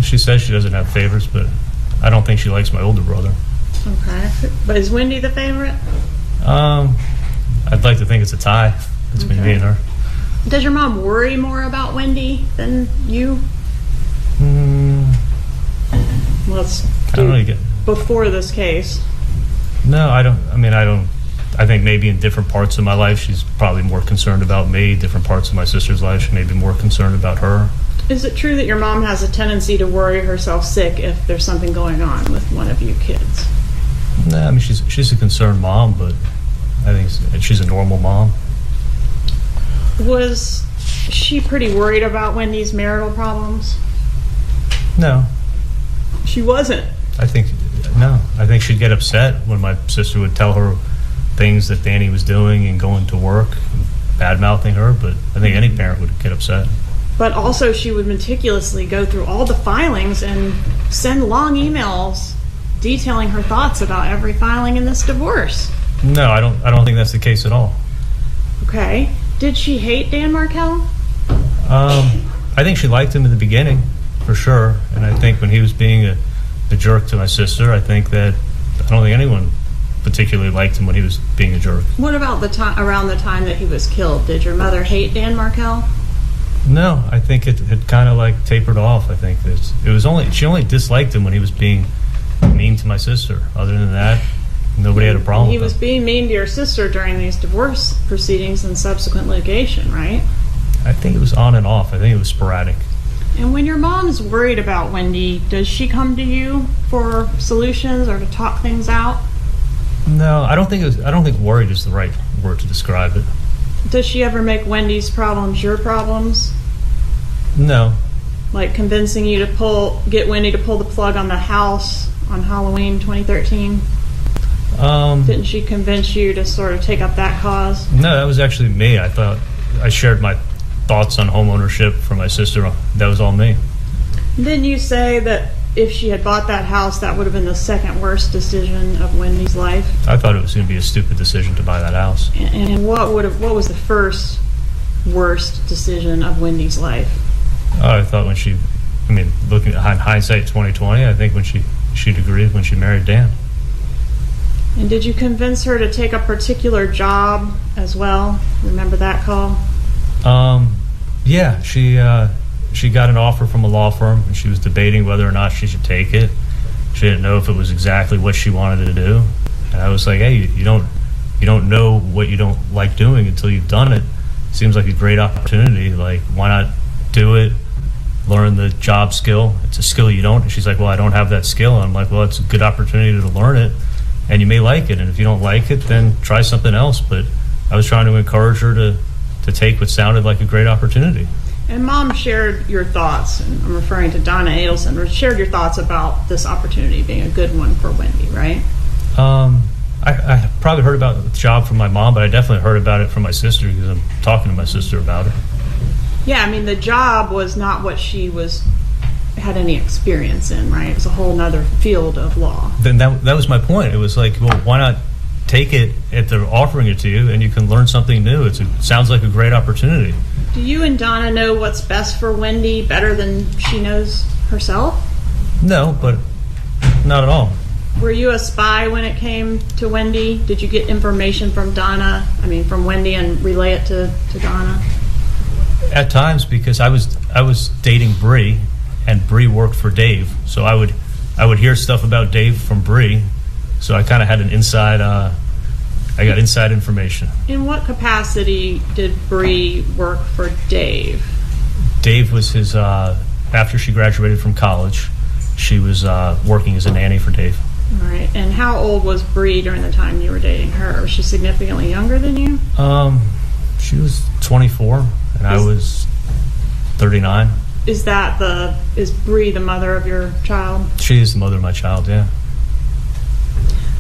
She says she doesn't have favorites, but I don't think she likes my older brother. Okay. But is Wendy the favorite? I'd like to think it's a tie between me and her. Does your mom worry more about Wendy than you? Let's I don't really get. before this case. No, I don't. I mean, I don't. I think maybe in different parts of my life, she's probably more concerned about me. Different parts of my sister's life, she may be more concerned about her. Is it true that your mom has a tendency to worry herself sick if there's something going on with one of you kids? No, I mean, she's a concerned mom, but I think she's a normal mom. Was she pretty worried about Wendy's marital problems? No. She wasn't. I think she'd get upset when my sister would tell her things that Danny was doing and going to work, bad-mouthing her, but I think any parent would get upset. But also she would meticulously go through all the filings and send long emails detailing her thoughts about every filing in this divorce. No, I don't think that's the case at all. Okay. Did she hate Dan Markell? I think she liked him in the beginning, for sure. And I think when he was being a jerk to my sister, I don't think anyone particularly liked him when he was being a jerk. What about around the time that he was killed? Did your mother hate Dan Markell? No, I think it had kind of like tapered off. I think she only disliked him when he was being mean to my sister. Other than that, nobody had a problem. He with was him. being mean to your sister during these divorce proceedings and subsequent litigation, right? I think it was on and off. I think it was sporadic. And when your mom's worried about Wendy, does she come to you for solutions or to talk things out? No, I don't think worried is the right word to describe it. Does she ever make Wendy's problems your problems? No. Like convincing you to get Wendy to pull the plug on the house on Halloween 2013? Didn't she convince you to sort of take up that cause? No, that was actually me. I thought I shared my thoughts on home ownership for my sister. That was all me. Didn't you say that if she had bought that house, that would have been the second worst decision of Wendy's life? I thought it was going to be a stupid decision to buy that house. And what was the first worst decision of Wendy's life? I thought looking at hindsight 2020, I think when she'd agreed when she married Dan. And did you convince her to take a particular job as well? Remember that call? Yeah, she got an offer from a law firm, and she was debating whether or not she should take it. She didn't know if it was exactly what she wanted to do, and I was like, "Hey, you don't know what you don't like doing until you've done it. Seems like a great opportunity. Like, why not do it? Learn the job skill. It's a skill you don't." And she's like, "Well, I don't have that skill." And I'm like, "Well, it's a good opportunity to learn it, and you may like it. And if you don't like it, then try something else." But I was trying to encourage her to take what sounded like a great opportunity. And Mom shared your thoughts, and I'm referring to Donna Adelson, shared your thoughts about this opportunity being a good one for Wendy, right? I probably heard about the job from my mom, but I definitely heard about it from my sister because I'm talking to my sister about it. Yeah, I mean, the job was not what she had any experience in, right? It was a whole nother field of law. Then that was my point. It was like, well, why not take it if they're offering it to you and you can learn something new? It sounds like a great opportunity. Do you and Donna know what's best for Wendy better than she knows herself? No, but not at all. Were you a spy when it came to Wendy? Did you get information from Wendy and relay it to Donna? At times, because I was dating Bree, and Bree worked for Dave, so I would hear stuff about Dave from Bree, so I kind of had an inside. I got inside information. In what capacity did Bree work for Dave? Dave was his. After she graduated from college, she was working as a nanny for Dave. All right. And how old was Bree during the time you were dating her? Was she significantly younger than you? She was 24, and I was 39. Is Bree the mother of your child? She is the mother of my child, yeah.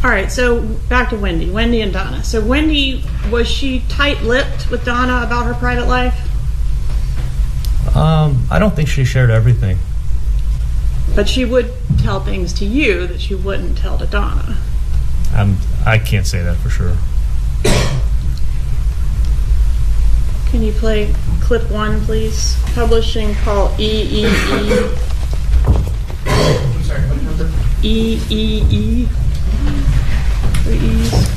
All right, so back to Wendy and Donna. So Wendy, was she tight-lipped with Donna about her private life? I don't think she shared everything. But she would tell things to you that she wouldn't tell to Donna. I can't say that for sure. Can you play clip 1, please? Publishing call EEE. EEE. 3 E's.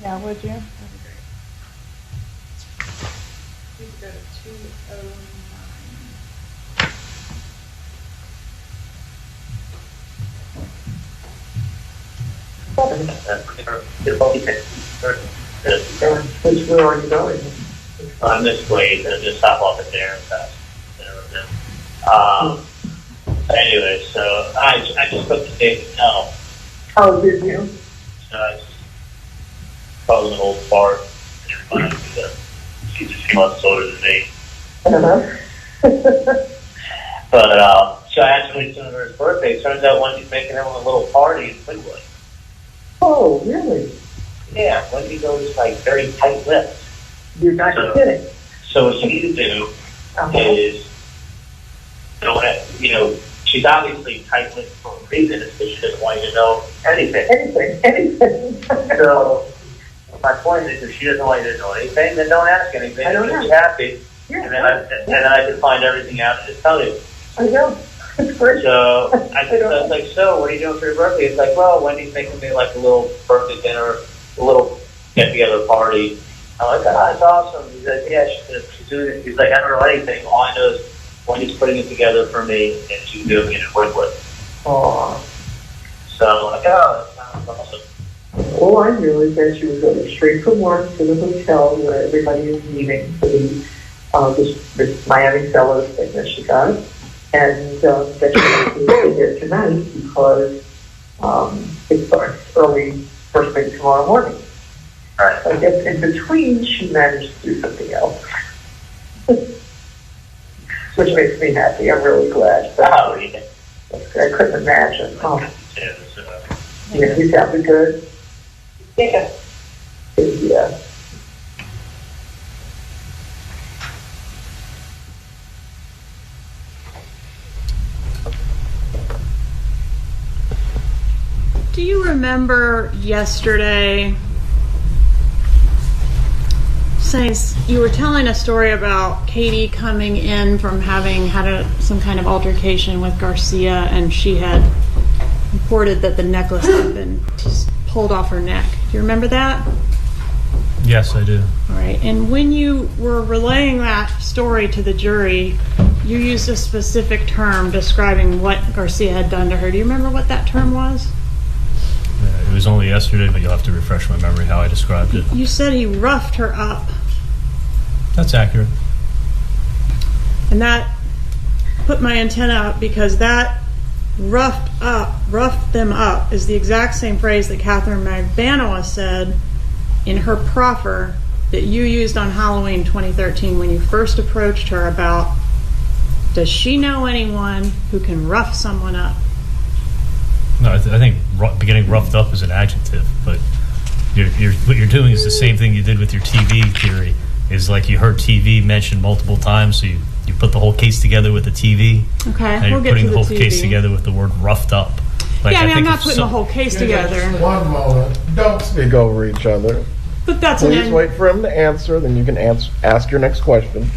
Yeah, would you? That'd be great. Please go to 209. Which where are you going? I'm this way. I just hop off at there and fast. Anyway, so I just put the date now. Oh, did you? So I just called an old fart. Everybody, she's a few months older than me. But so I asked him when her birthday. It turns out Wendy's making him a little party in Fleetwood. Oh, really? Yeah, Wendy goes like very tight-lipped. You're not kidding. So what you need to do is, she's obviously tight-lipped for a reason. It's because she doesn't want you to know anything. Anything. So my point is, if she doesn't want you to know anything, then don't ask anything. I don't She'll know. be happy. Yeah. And then I can find everything out and just tell you. I know. It's great. So I was like, so what are you doing for your birthday? It's like, well, Wendy's making me like a little birthday dinner, a little get-together party. I'm like, that's awesome. He's like, yeah, she's doing it. He's like, I don't know anything. All I know is Wendy's putting it together for me, and she's doing it in Woodwood. Aww. So I'm like, oh, that sounds awesome. All I knew is that she was going straight from work to the hotel where everybody is meeting for the this Miami Fellows thing that she got. And that she was going to be here tonight because it starts early, first thing tomorrow morning. Right. I guess in between, she managed to do something else. Which makes me happy. I'm really glad. Oh, yeah. I couldn't imagine. Oh. Yeah, so. Yeah, you sounded good. Yeah. Yeah. Do you remember yesterday saying you were telling a story about Katie coming in from having had some kind of altercation with Garcia, and she had reported that the necklace had been pulled off her neck? Do you remember that? Yes, I do. All right. And when you were relaying that story to the jury, you used a specific term describing what Garcia had done to her. Do you remember what that term was? It was only yesterday, but you'll have to refresh my memory how I described it. You said he roughed her up. That's accurate. And that put my antenna up, because that roughed them up is the exact same phrase that Catherine Magbanua said in her proffer that you used on Halloween 2013 when you first approached her about, does she know anyone who can rough someone up? No, I think getting roughed up is an adjective, but what you're doing is the same thing you did with your TV theory. Is like you heard TV mentioned multiple times, so you put the whole case together with the TV. Okay, and you're we'll get putting to the the whole TV. case together with the word roughed up. Like, Yeah, I mean, I'm think not if putting the whole case together. One moment. Don't speak over each other. But that's Please wait for him to answer, then you can ask your next question.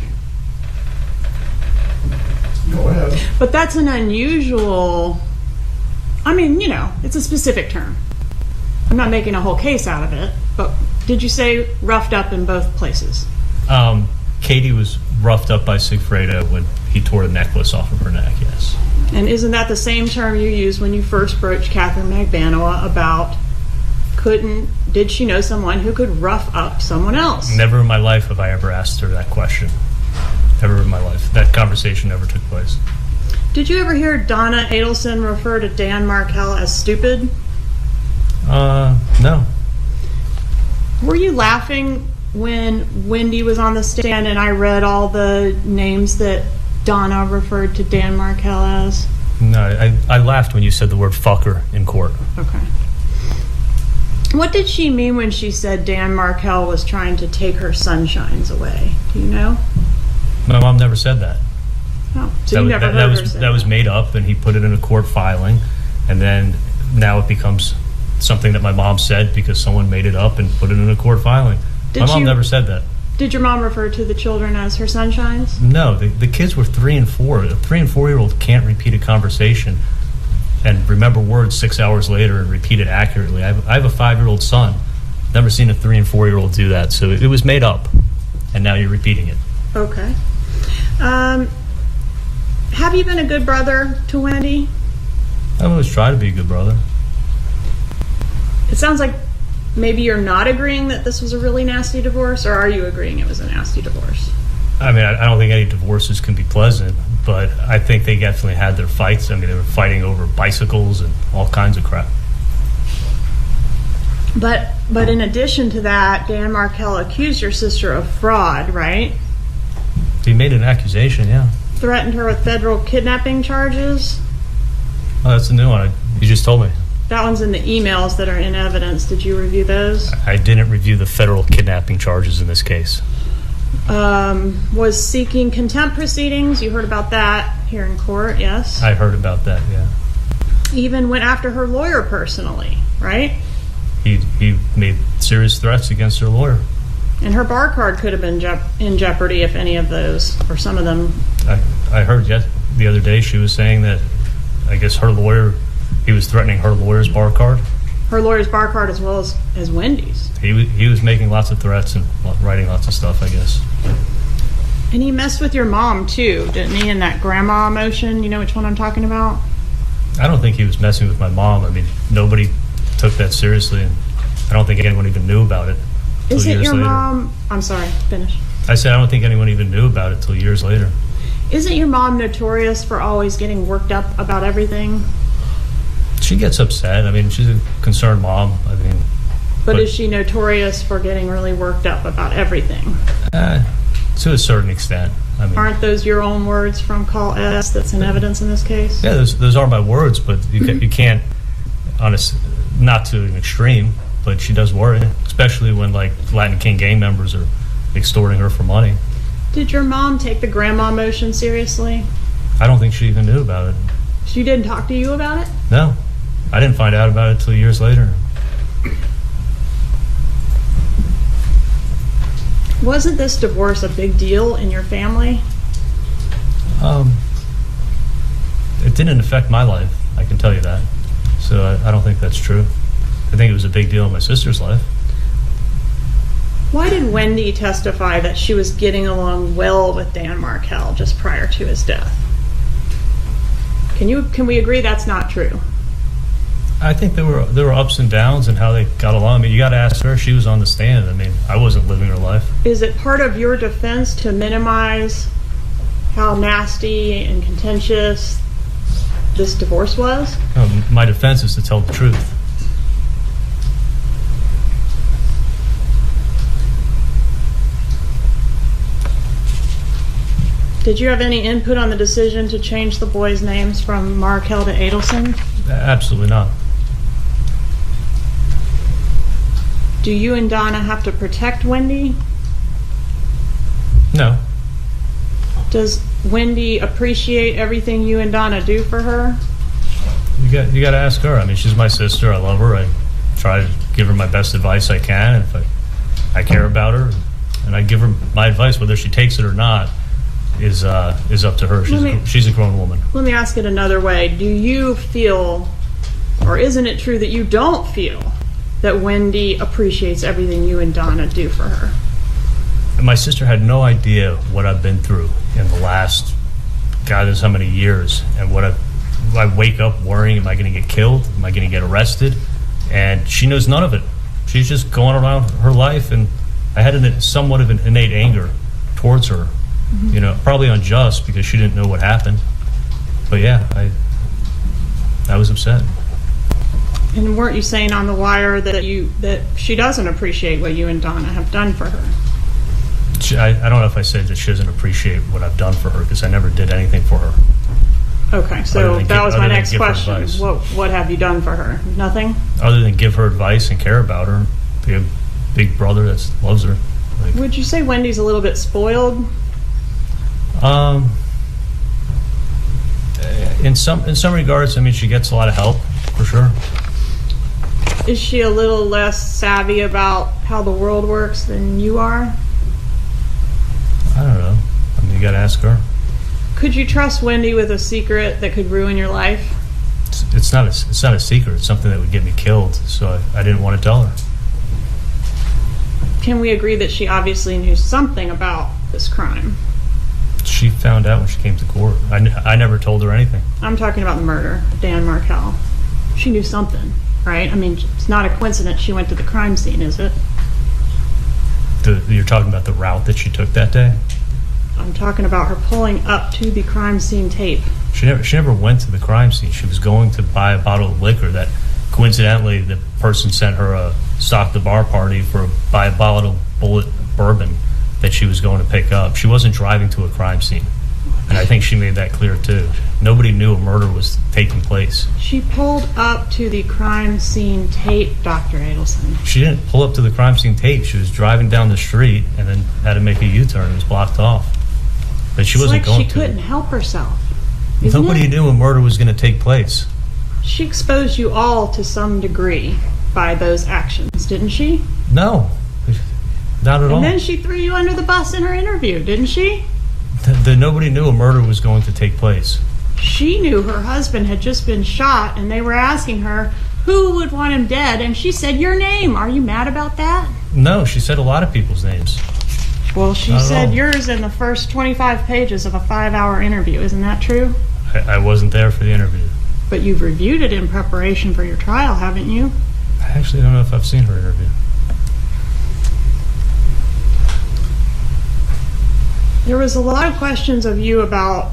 Go ahead. But that's an unusual, I mean, it's a specific term. I'm not making a whole case out of it, but did you say roughed up in both places? Katie was roughed up by Sigfredo when he tore the necklace off of her neck, yes. And isn't that the same term you used when you first broached Catherine Magbanua about did she know someone who could rough up someone else? Never in my life have I ever asked her that question. Never in my life. That conversation never took place. Did you ever hear Donna Adelson refer to Dan Markell as stupid? No. Were you laughing when Wendy was on the stand and I read all the names that Donna referred to Dan Markell as? No, I laughed when you said the word fucker in court. Okay. What did she mean when she said Dan Markell was trying to take her sunshines away? Do you know? My mom never said that. Oh, so you never heard her say that was made up, and he put it in a court filing, and then now it becomes something that my mom said because someone made it up and put it in a court filing. My mom never said that. Did your mom refer to the children as her sunshines? No, the kids were 3 and 4. A 3 and 4-year-old can't repeat a conversation and remember words 6 hours later and repeat it accurately. I have a 5-year-old son. Never seen a 3 and 4-year-old do that. So it was made up, and now you're repeating it. Okay. Have you been a good brother to Wendy? I've always tried to be a good brother. It sounds like maybe you're not agreeing that this was a really nasty divorce, or are you agreeing it was a nasty divorce? I mean, I don't think any divorces can be pleasant, but I think they definitely had their fights. I mean, they were fighting over bicycles and all kinds of crap. But in addition to that, Dan Markell accused your sister of fraud, right? He made an accusation, yeah. Threatened her with federal kidnapping charges? Oh, that's a new one. You just told me. That one's in the emails that are in evidence. Did you review those? I didn't review the federal kidnapping charges in this case. Was seeking contempt proceedings. You heard about that here in court, yes? I heard about that, yeah. Even went after her lawyer personally, right? He made serious threats against her lawyer. And her bar card could have been in jeopardy if any of those, or some of them. I heard the other day she was saying that, I guess her lawyer, he was threatening her lawyer's bar card. Her lawyer's bar card as well as Wendy's. He was making lots of threats and writing lots of stuff, I guess. And he messed with your mom too, didn't he, in that grandma motion? You know which one I'm talking about? I don't think he was messing with my mom. I mean, nobody took that seriously, and I don't think anyone even knew about it. Is it your later. mom? I'm sorry, finish. I said I don't think anyone even knew about it till years later. Isn't your mom notorious for always getting worked up about everything? She gets upset. I mean, she's a concerned mom. I mean, but is she notorious for getting really worked up about everything? To a certain extent. I mean, aren't those your own words from Call S that's in evidence in this case? Yeah, those are my words, but you can't, not to an extreme, but she does worry, especially when like Latin King gang members are extorting her for money. Did your mom take the grandma motion seriously? I don't think she even knew about it. She didn't talk to you about it? No, I didn't find out about it till years later. Wasn't this divorce a big deal in your family? It didn't affect my life, I can tell you that. So I don't think that's true. I think it was a big deal in my sister's life. Why did Wendy testify that she was getting along well with Dan Markell just prior to his death? Can we agree that's not true? I think there were ups and downs in how they got along. I mean, you got to ask her. She was on the stand. I mean, I wasn't living her life. Is it part of your defense to minimize how nasty and contentious this divorce was? My defense is to tell the truth. Did you have any input on the decision to change the boys' names from Markel to Adlesen? Absolutely not. Do you and Donna have to protect Wendy? No. Does Wendy appreciate everything you and Donna do for her? You got to ask her. I mean, she's my sister. I love her. I try to give her my best advice I can. If I care about her, and I give her my advice, whether she takes it or not, is up to her. She's a grown woman. Let me ask it another way. Do you feel, or isn't it true that you don't feel that Wendy appreciates everything you and Donna do for her? And my sister had no idea what I've been through in the last, God knows how many years, and what I wake up worrying, am I going to get killed? Am I going to get arrested? And she knows none of it. She's just going around her life, and I had somewhat of an innate anger towards her. Mm-hmm. You know, probably unjust because she didn't know what happened. But yeah, I was upset. And weren't you saying on the wire that she doesn't appreciate what you and Donna have done for her? I don't know if I said that she doesn't appreciate what I've done for her, because I never did anything for her. Okay, so that was my next question. What have you done for her? Nothing? Other than give her advice and care about her, be a big brother that loves her. Would you say Wendy's a little bit spoiled? In some regards, I mean, she gets a lot of help, for sure. Is she a little less savvy about how the world works than you are? I don't know. I mean, you got to ask her. Could you trust Wendy with a secret that could ruin your life? It's not a secret. It's something that would get me killed, so I didn't want to tell her. Can we agree that she obviously knew something about this crime? She found out when she came to court. I never told her anything. I'm talking about the murder of Dan Markell. She knew something, right? I mean, it's not a coincidence she went to the crime scene, is it? You're talking about the route that she took that day? I'm talking about her pulling up to the crime scene tape. She never went to the crime scene. She was going to buy a bottle of liquor that, coincidentally, the person sent her a stock the bar party for buy a bottle of Bullet bourbon that she was going to pick up. She wasn't driving to a crime scene. And I think she made that clear, too. Nobody knew a murder was taking place. She pulled up to the crime scene tape, Dr. Adelson. She didn't pull up to the crime scene tape. She was driving down the street and then had to make a U-turn. It was blocked off. But she wasn't going to. She couldn't help herself. Nobody knew a murder was going to take place. She exposed you all to some degree by those actions, didn't she? No, not at all. And then she threw you under the bus in her interview, didn't she? Nobody knew a murder was going to take place. She knew her husband had just been shot, and they were asking her who would want him dead, and she said your name. Are you mad about that? No, she said a lot of people's names. Well, she said yours in the first 25 pages of a 5-hour interview. Isn't that true? I wasn't there for the interview. But you've reviewed it in preparation for your trial, haven't you? I actually don't know if I've seen her interview. There was a lot of questions of you about,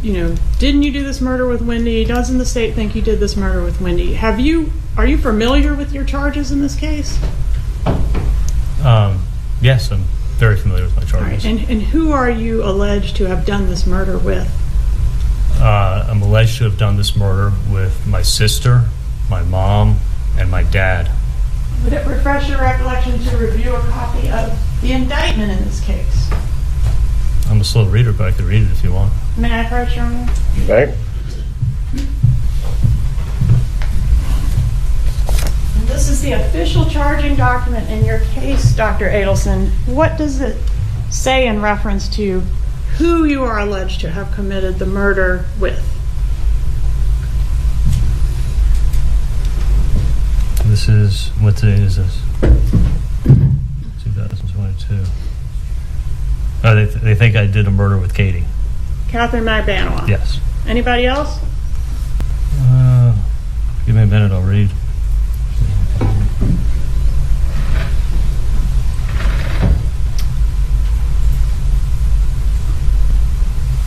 didn't you do this murder with Wendy? Doesn't the state think you did this murder with Wendy? Are you familiar with your charges in this case? Yes, I'm very familiar with my charges. Right. And who are you alleged to have done this murder with? I'm alleged to have done this murder with my sister, my mom, and my dad. Would it refresh your recollection to review a copy of the indictment in this case? I'm a slow reader, but I could read it if you want. May I approach, Your Honor? Okay. This is the official charging document in your case, Dr. Adelson. What does it say in reference to who you are alleged to have committed the murder with? This is, what day is this? 2022. Oh, they think I did a murder with Katie. Catherine McBanoa? Yes. Anybody else? Give me a minute, I'll read.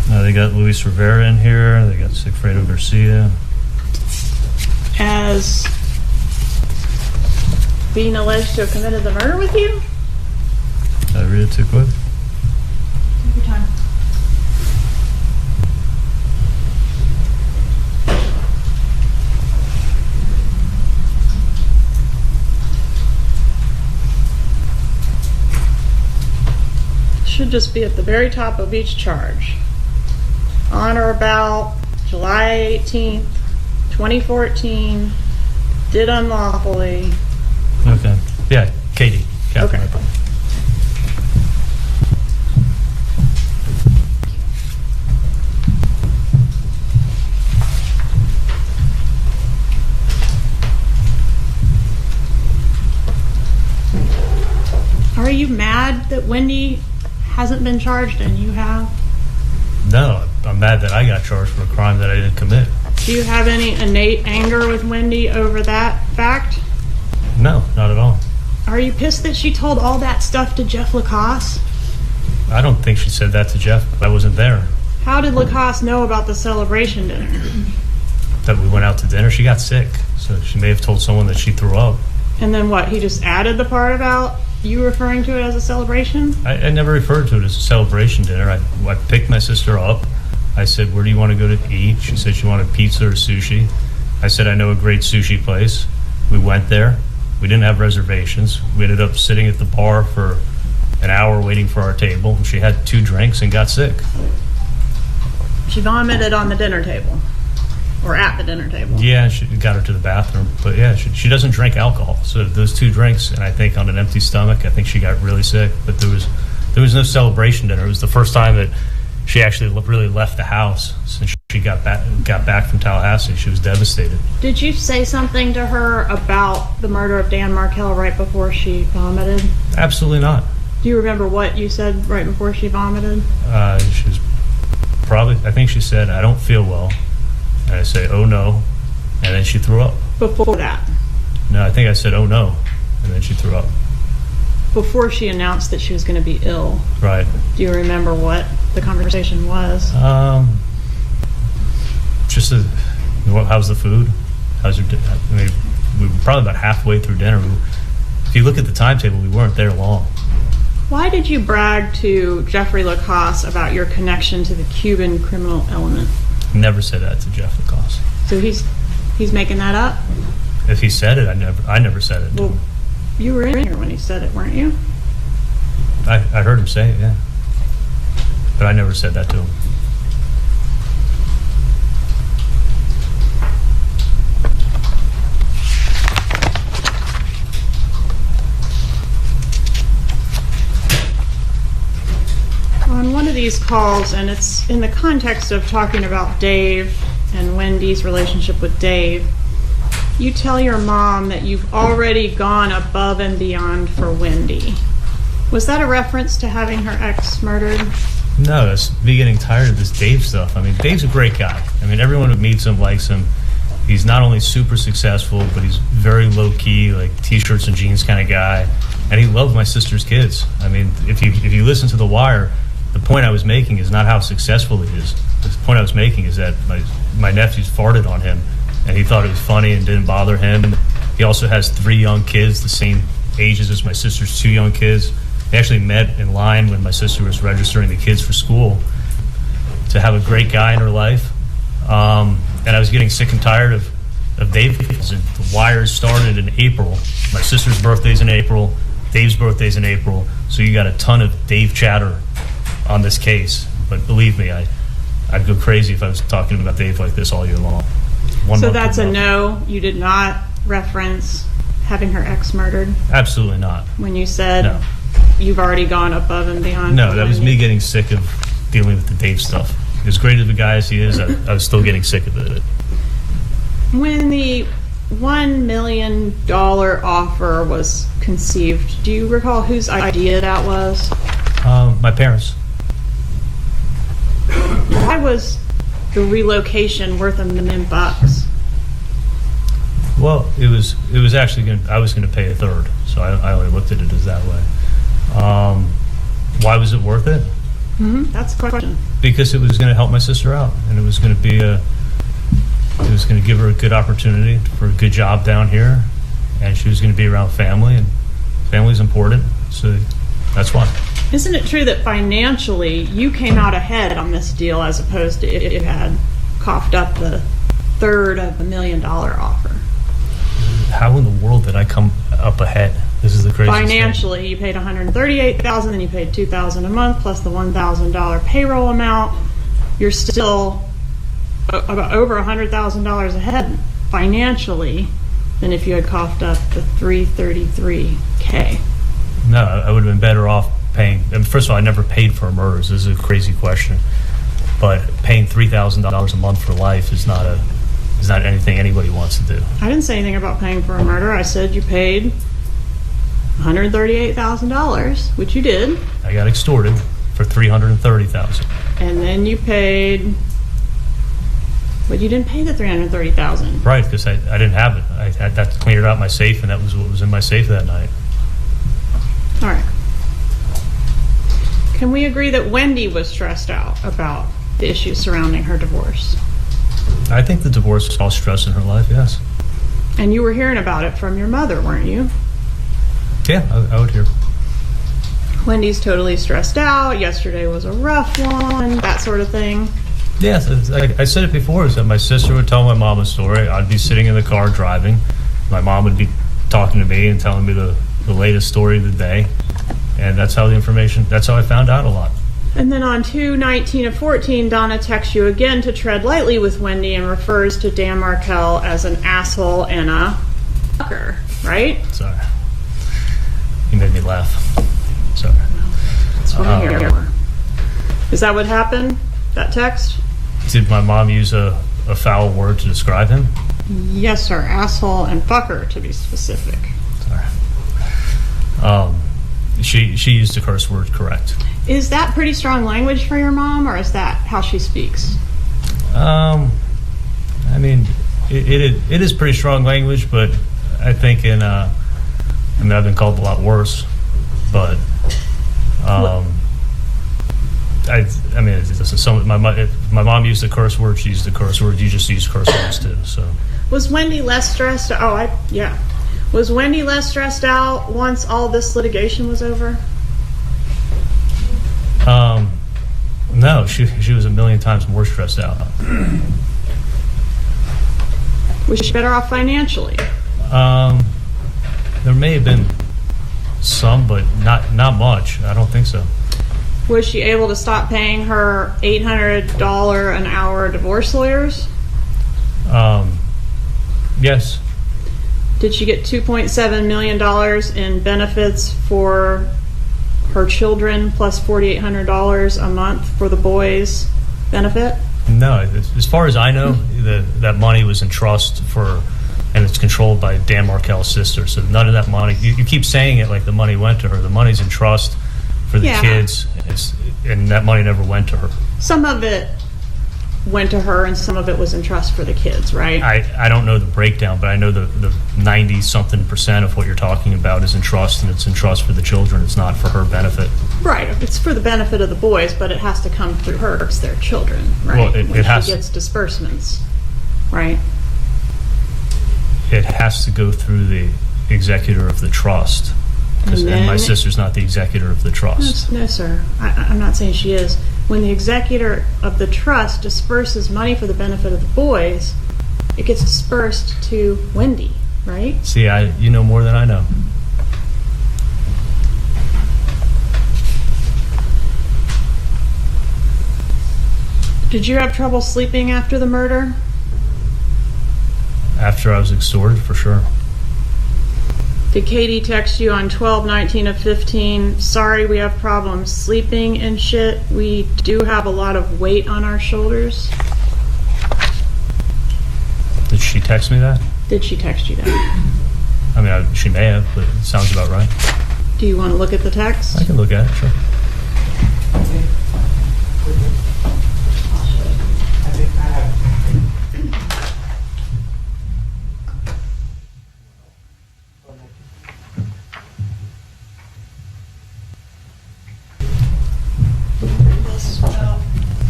They got Luis Rivera in here. They got Sigfredo Garcia. As being alleged to have committed the murder with you? Did I read it too quick? Take your time. Should just be at the very top of each charge. On or about July 18th, 2014, did unlawfully. Okay. Yeah, Katie. Catherine. Okay. Are you mad that Wendy hasn't been charged and you have? No, I'm mad that I got charged for a crime that I didn't commit. Do you have any innate anger with Wendy over that fact? No, not at all. Are you pissed that she told all that stuff to Jeff Lacoste? I don't think she said that to Jeff. I wasn't there. How did Lacoste know about the celebration dinner? That we went out to dinner. She got sick, so she may have told someone that she threw up. And then what? He just added the part about you referring to it as a celebration? I never referred to it as a celebration dinner. I picked my sister up. I said, where do you want to go to eat? She said she wanted pizza or sushi. I said, I know a great sushi place. We went there. We didn't have reservations. We ended up sitting at the bar for an hour waiting for our table. And she had 2 drinks and got sick. She vomited on the dinner table. Or at the dinner table. Yeah, she got her to the bathroom. But yeah, she doesn't drink alcohol. So those 2 drinks, and I think on an empty stomach, I think she got really sick. But there was no celebration dinner. It was the first time that she actually really left the house since she got back from Tallahassee. She was devastated. Did you say something to her about the murder of Dan Markell right before she vomited? Absolutely not. Do you remember what you said right before she vomited? She was I think she said, I don't feel well. And I say, oh no. And then she threw up. Before that? No, I think I said, oh no. And then she threw up. Before she announced that she was going to be ill. Right. Do you remember what the conversation was? Just how's the food? How's your I mean, we were probably about halfway through dinner. If you look at the timetable, we weren't there long. Why did you brag to Jeffrey Lacoste about your connection to the Cuban criminal element? Never said that to Jeff Lacoste. So he's making that up? If he said it, I never said it. Well, you were in here when he said it, weren't you? I heard him say it, yeah. But I never said that to him. On one of these calls, and it's in the context of talking about Dave and Wendy's relationship with Dave, you tell your mom that you've already gone above and beyond for Wendy. Was that a reference to having her ex murdered? No, that's me getting tired of this Dave stuff. I mean, Dave's a great guy. I mean, everyone who meets him likes him. He's not only super successful, but he's very low-key, like T-shirts and jeans kind of guy. And he loved my sister's kids. I mean, if you listen to The Wire, the point I was making is not how successful he is. The point I was making is that my nephews farted on him, and he thought it was funny and didn't bother him. He also has 3 young kids, the same ages as my sister's 2 young kids. They actually met in line when my sister was registering the kids for school to have a great guy in her life. And I was getting sick and tired of Dave. The Wires started in April. My sister's birthday's in April. Dave's birthday's in April. So you got a ton of Dave chatter on this case. But believe me, I'd go crazy if I was talking about Dave like this all year long. So that's a no. You did not reference having her ex murdered? Absolutely not. When you said no. You've already gone above and beyond? No, that was me getting sick of dealing with the Dave stuff. As great of a guy as he is, I was still getting sick of it. When the $1 million offer was conceived, do you recall whose idea that was? My parents. Why was the relocation worth $1 million? Well, it was actually I was going to pay a third, so I only looked at it as that way. Why was it worth it? Mm-hmm. That's the question. Because it was going to help my sister out, and it was going to be it was going to give her a good opportunity for a good job down here, and she was going to be around family, and family's important, so that's why. Isn't it true that financially you came out ahead on this deal as opposed to if you had coughed up the third of $1 million offer? How in the world did I come up ahead? This is the craziest Financially, thing. You paid $138,000, then you paid $2,000 a month plus the $1,000 payroll amount. You're still about over $100,000 ahead financially than if you had coughed up the $333K. No, I would have been better off paying. First of all, I never paid for murders. This is a crazy question, but paying $3,000 a month for life is not anything anybody wants to do. I didn't say anything about paying for a murder. I said you paid $138,000, which you did. I got extorted for $330,000. And then you paid, but you didn't pay the $330,000. Right, because I didn't have it. I had that cleared out my safe, and that was what was in my safe that night. All right. Can we agree that Wendy was stressed out about the issues surrounding her divorce. I think the divorce caused stress in her life, yes. And you were hearing about it from your mother, weren't you? Yeah, I would hear. Wendy's totally stressed out. Yesterday was a rough one, that sort of thing. Yes, I said it before, is that my sister would tell my mom a story. I'd be sitting in the car driving. My mom would be talking to me and telling me the latest story of the day. And that's how I found out a lot. And then on 2/19/14, Donna texts you again to tread lightly with Wendy and refers to Dan Markell as an asshole and a fucker, right? Sorry. You made me laugh. Sorry. That's what I'm here for. Is that what happened? That text? Did my mom use a foul word to describe him? Yes, sir. Asshole and fucker, to be specific. Sorry. She used the curse word correct. Is that pretty strong language for your mom, or is that how she speaks? I mean, it is pretty strong language, but I think I've been called a lot worse, but my mom used the curse word. She used the curse word. You just use curse words too. So was Wendy less stressed? Was Wendy less stressed out once all this litigation was over? No, she was a million times more stressed out. Was she better off financially? There may have been some, but not much. I don't think so. Was she able to stop paying her $800 an hour divorce lawyers? Yes. Did she get $2.7 million in benefits for her children plus $4,800 a month for the boys' benefit? No, as far as I know, that money was in trust and it's controlled by Dan Markell's sister. So none of that money, you keep saying it like the money went to her. The money's in trust for the kids, and that money never went to her. Some of it went to her and some of it was in trust for the kids, right? I don't know the breakdown, but I know the 90-something% of what you're talking about is in trust, and it's in trust for the children. It's not for her benefit. Right. It's for the benefit of the boys, but it has to come through her. It's their children, right? Well, when she gets disbursements, right? It has to go through the executor of the trust. And my sister's not the executor of the trust. No, sir. I'm not saying she is. When the executor of the trust disperses money for the benefit of the boys, it gets dispersed to Wendy, right? See, you know more than I know. Did you have trouble sleeping after the murder? After I was extorted, for sure. Did Katie text you on 12/19/15? Sorry, we have problems sleeping and shit. We do have a lot of weight on our shoulders. Did she text me that? Did she text you that? I mean, she may have, but it sounds about right. Do you want to look at the text? I can look at it, sure.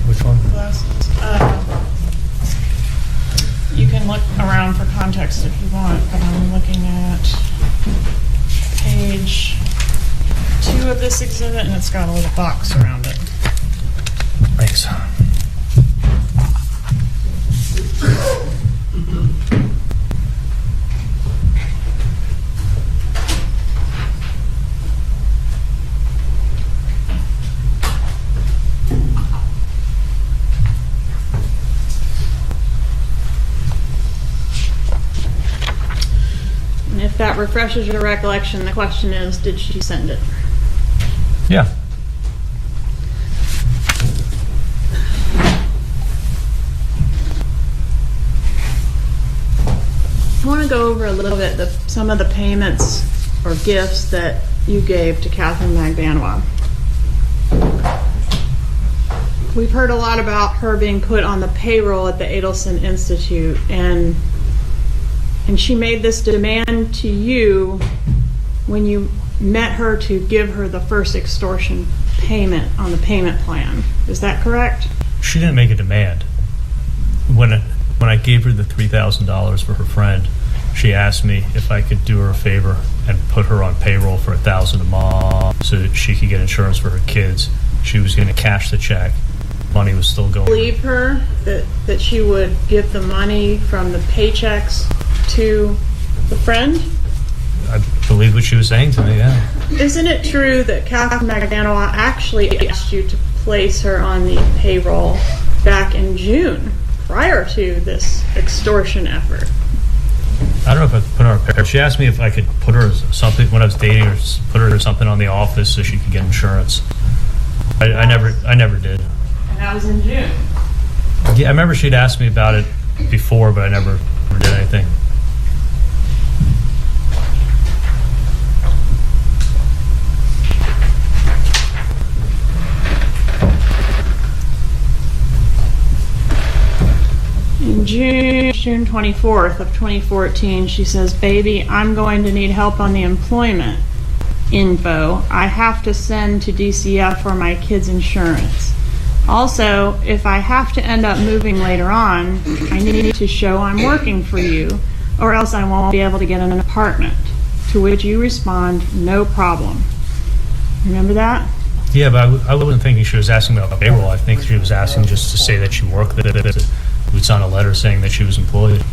Which one? Glasses. You can look around for context if you want, but I'm looking at page 2 of this exhibit, and it's got a little box around it. Thanks. And if that refreshes your recollection, the question is, did she send it? Yeah. I want to go over a little bit some of the payments or gifts that you gave to Catherine Magbanua. We've heard a lot about her being put on the payroll at the Adlesen Institute, and she made this demand to you when you met her to give her the first extortion payment on the payment plan. Is that correct? she didn't make a demand. When I gave her the $3,000 for her friend, she asked me if I could do her a favor and put her on payroll for $1,000 a month so that she could get insurance for her kids. She was going to cash the check. Money was still going. Believe her that she would give the money from the paychecks to the friend? I believe what she was saying to me, yeah. Isn't it true that Catherine McBanoa actually asked you to place her on the payroll back in June, prior to this extortion effort? I don't know if I could put her on payroll. She asked me if I could put her something when I was dating her, put her something on the office so she could get insurance. I never did. And that was in June. Yeah, I remember she'd asked me about it before, but I never did anything. In June 24th of 2014, she says, "Baby, I'm going to need help on the employment info. I have to send to DCF for my kids' insurance. Also, if I have to end up moving later on, I need to show I'm working for you, or else I won't be able to get an apartment." To which you respond, "No problem." Remember that? Yeah, but I wasn't thinking she was asking about payroll. I think she was asking just to say that she worked there. We'd sign a letter saying that she was employed.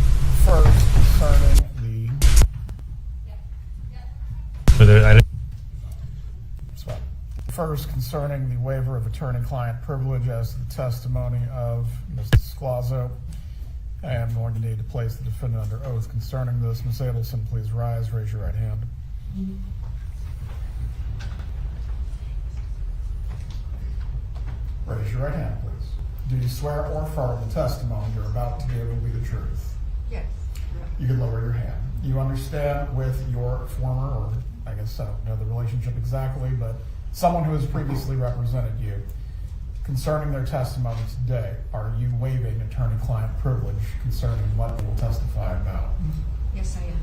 First, concerning the waiver of attorney-client privilege as to the testimony of Mr. Sclazzo, I am going to need to place the defendant under oath concerning this. Ms. Adelson, please rise. Raise your right hand. Raise your right hand, please. Do you swear or affirm the testimony you're about to give will be the truth? Yes. You can lower your hand. You understand with your former, or I guess I don't know the relationship exactly, but someone who has previously represented you, concerning their testimony today, are you waiving attorney-client privilege concerning what they will testify about? Yes, I am.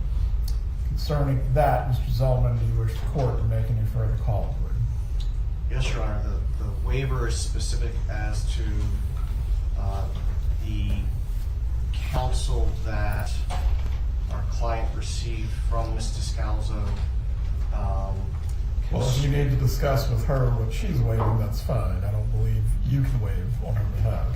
Concerning that, Mr. Zellman, do you wish the court to make any further call, please? Yes, Your Honor. The waiver is specific as to the counsel that our client received from Mr. Scalzo. Well, if you need to discuss with her what she's waiving, that's fine. I don't believe you can waive on her behalf.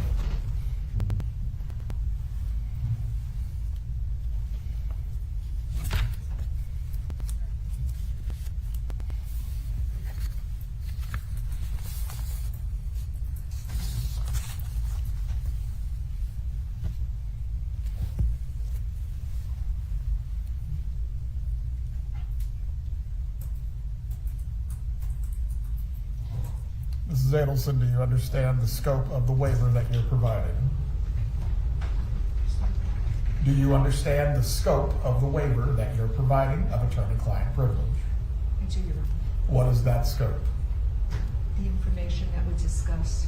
Mrs. Adelson, do you understand the scope of the waiver that you're providing? Do you understand the scope of the waiver that you're providing of attorney-client privilege? I do, Your Honor. What is that scope? The information that we discuss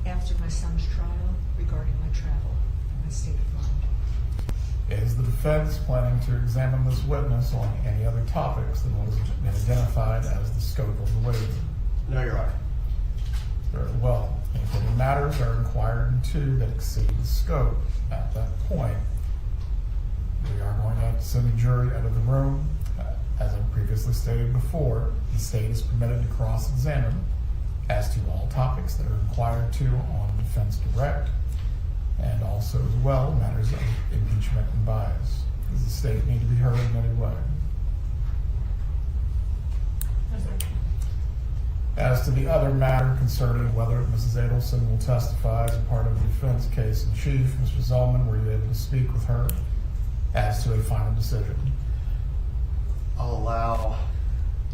after my son's trial regarding my travel and my state of mind. Is the defense planning to examine this witness on any other topics than what has been identified as the scope of the waiver? No, Your Honor. Very well. If any matters are inquired into that exceed the scope, at that point, we are going to have to send a jury out of the room. As I previously stated before, the state is permitted to cross-examine as to all topics that are inquired to on defense direct, and also as well matters of impeachment and bias. Does the state need to be heard in any way? As to the other matter concerning whether Mrs. Adelson will testify as a part of the defense case in chief, Mr. Zellman, were you able to speak with her as to a final decision? I'll allow,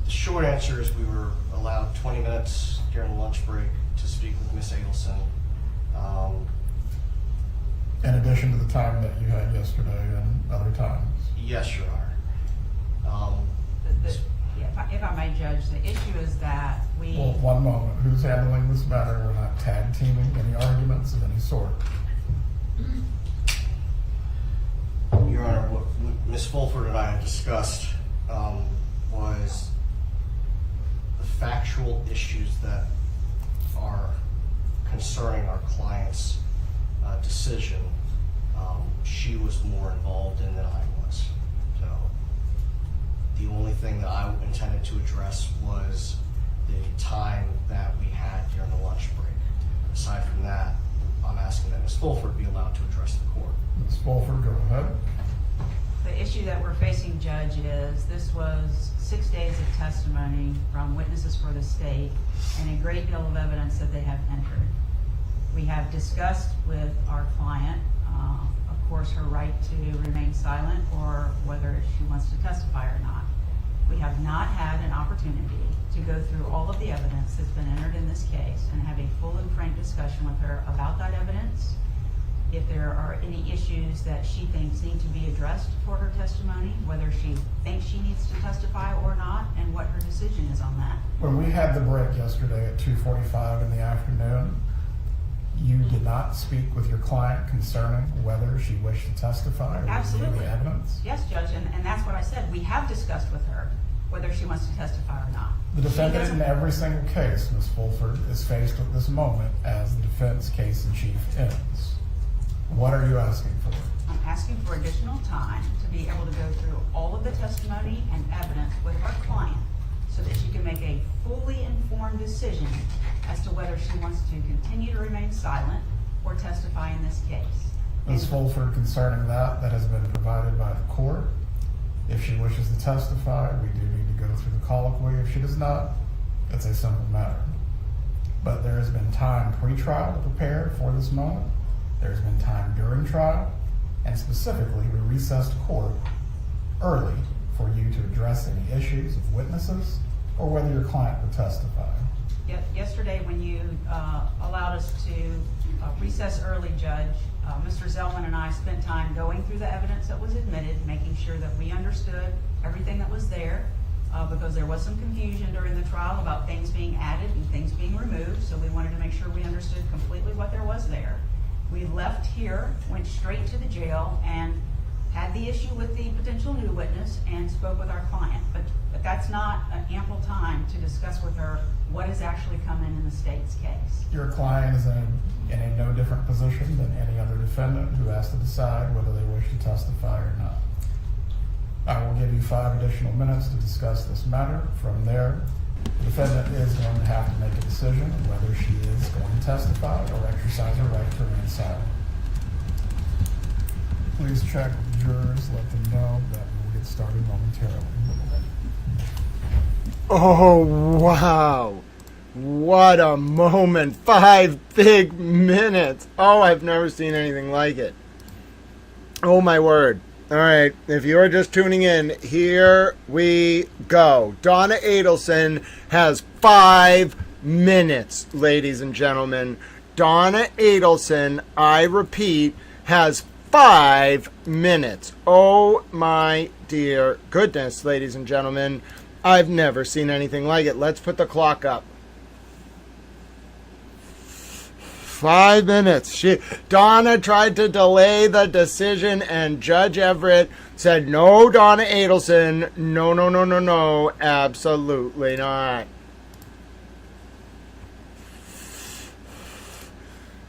the short answer is we were allowed 20 minutes during lunch break to speak with Ms. Adelson. In addition to the time that you had yesterday and other times? Yes, Your Honor. If I may judge, the issue is that we... Well, one moment. Who's handling this matter? We're not tag teaming any arguments of any sort. Your Honor, what Ms. Fulford and I had discussed was the factual issues that are concerning our client's decision, she was more involved in than I was. So the only thing that I intended to address was the time that we had during the lunch break. Aside from that, I'm asking that Ms. Fulford be allowed to address the court. Ms. Fulford, go ahead. The issue that we're facing, Judge, is this was 6 days of testimony from witnesses for the state and a great deal of evidence that they have entered. We have discussed with our client, of course, her right to remain silent or whether she wants to testify or not. We have not had an opportunity to go through all of the evidence that's been entered in this case and have a full and frank discussion with her about that evidence. If there are any issues that she thinks need to be addressed for her testimony, whether she thinks she needs to testify or not, and what her decision is on that. When we had the break yesterday at 2:45 in the afternoon, you did not speak with your client concerning whether she wished to testify or Absolutely. review the evidence? Yes, Judge, and that's what I said. We have discussed with her whether she wants to testify or not. The defendant in every single case, Ms. Fulford, is faced with this moment as the defense case in chief ends. What are you asking for? I'm asking for additional time to be able to go through all of the testimony and evidence with our client so that she can make a fully informed decision as to whether she wants to continue to remain silent or testify in this case. Ms. Fulford, concerning that has been provided by the court. If she wishes to testify, we do need to go through the colloquy. If she does not, it's a simple matter. But there has been time pre-trial to prepare for this moment. There's been time during trial, and specifically, we recessed court early for you to address any issues of witnesses or whether your client would testify. Yesterday, when you allowed us to recess early, Judge, Mr. Zellman and I spent time going through the evidence that was admitted, making sure that we understood everything that was there, because there was some confusion during the trial about things being added and things being removed, so we wanted to make sure we understood completely what there was there. We left here, went straight to the jail, and had the issue with the potential new witness and spoke with our client. But that's not an ample time to discuss with her what has actually come in the state's case. Your client is in a no different position than any other defendant who has to decide whether they wish to testify or not. I will give you 5 additional minutes to discuss this matter. From there, the defendant is going to have to make a decision on whether she is going to testify or exercise her right to remain silent. Please check with the jurors, let them know that we will get started momentarily. Oh, wow. What a moment. 5 big minutes. Oh, I've never seen anything like it. Oh, my word. All right, if you're just tuning in, here we go. Donna Adelson has 5 minutes, ladies and gentlemen. Donna Adelson, I repeat, has 5 minutes. Oh, my dear goodness, ladies and gentlemen. I've never seen anything like it. Let's put the clock up. 5 minutes. Donna tried to delay the decision, and Judge Everett said, no, Donna Adelson. No, no, no, no, no. Absolutely not.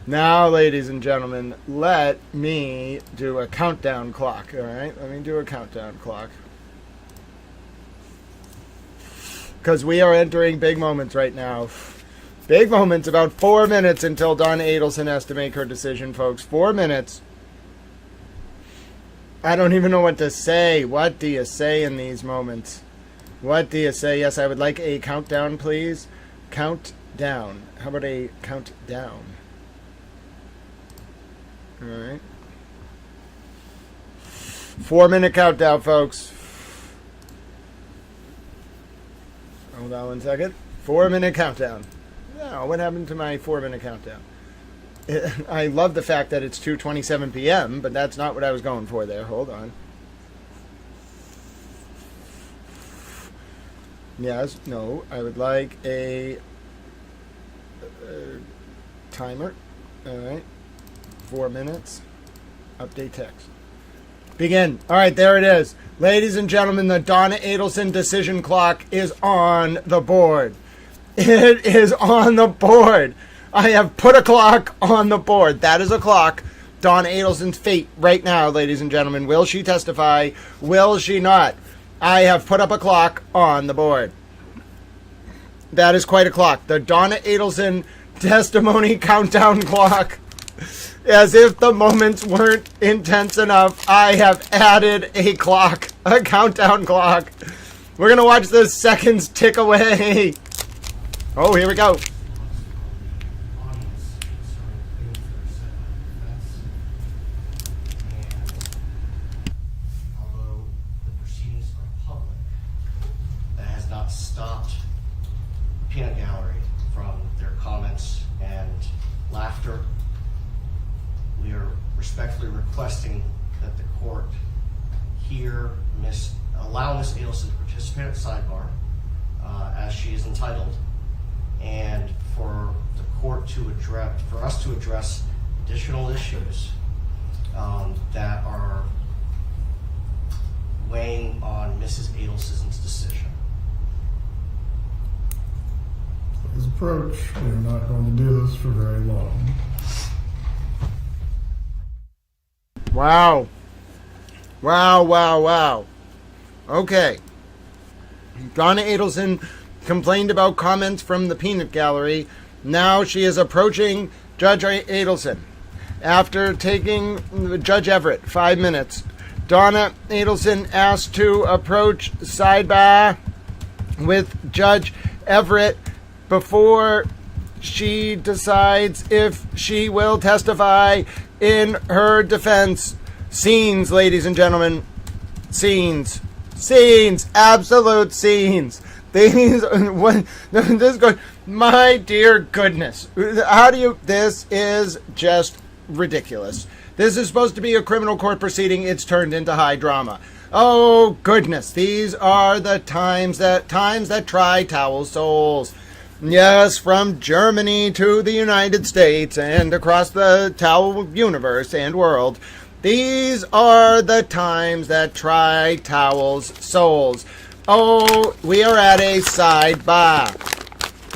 Now, ladies and gentlemen, let me do a countdown clock. All right? Let me do a countdown clock. Because we are entering big moments right now. Big moments, about 4 minutes until Donna Adelson has to make her decision, folks. 4 minutes. I don't even know what to say. What do you say in these moments? What do you say? Yes, I would like a countdown, please. Countdown. How about a countdown? All right. 4 minute countdown, folks. Hold on 1 second. 4 minute countdown. Oh, what happened to my 4 minute countdown? I love the fact that it's 2:27 p.m., but that's not what I was going for there. Hold on. Yes, no, I would like a timer. All right. 4 minutes. Update text. Begin. All right, there it is. Ladies and gentlemen, the Donna Adelson decision clock is on the board. It is on the board. I have put a clock on the board. That is a clock. Donna Adelson's fate right now, ladies and gentlemen. Will she testify? Will she not? I have put up a clock on the board. That is quite a clock. The Donna Adelson testimony countdown clock. As if the moments weren't intense enough, I have added a clock, a countdown clock. We're going to watch the seconds tick away. Oh, here we go. Although the proceedings are public, that has not stopped the peanut gallery from their comments and laughter. We are respectfully requesting that the court allow Ms. Adelson to participate at sidebar as she is entitled, and for the court for us to address additional issues that are weighing on Mrs. Adelson's decision. His approach, we are not going to do this for very long. Wow. Wow, wow, wow. Okay. Donna Adelson complained about comments from the peanut gallery. Now she is approaching Judge Adelson. After taking Judge Everett 5 minutes, Donna Adelson asked to approach sidebar with Judge Everett before she decides if she will testify in her defense. Scenes, ladies and gentlemen. Scenes. Scenes. Absolute scenes. These, what, this goes, my dear goodness. How do you, this is just ridiculous. This is supposed to be a criminal court proceeding. It's turned into high drama. Oh, goodness. These are the times that try towel souls. Yes, from Germany to the United States and across the towel universe and world. These are the times that try towels souls. Oh, we are at a sidebar.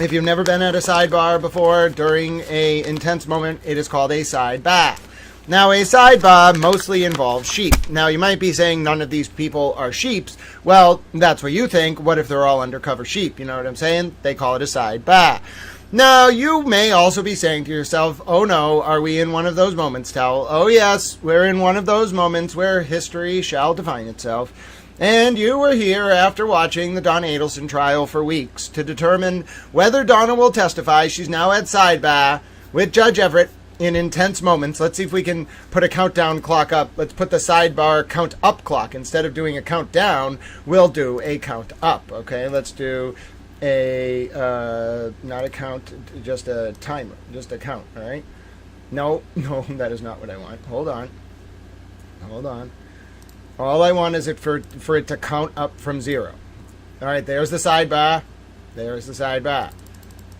If you've never been at a sidebar before during a intense moment, it is called a sidebar. Now, a sidebar mostly involves sheep. Now, you might be saying none of these people are sheeps. Well, that's what you think. What if they're all undercover sheep? You know what I'm saying? They call it a sidebar. Now, you may also be saying to yourself, oh no, are we in one of those moments, Towel? Oh yes, we're in one of those moments where history shall define itself. And you were here after watching the Donna Adelson trial for weeks to determine whether Donna will testify. She's now at sidebar with Judge Everett in intense moments. Let's see if we can put a countdown clock up. Let's put the sidebar count up clock. Instead of doing a countdown, we'll do a count up. Okay, let's do a, not a count, just a timer, just a count, all right? No, that is not what I want. Hold on. All I want is for it to count up from 0. All right, there's the sidebar. There's the sidebar.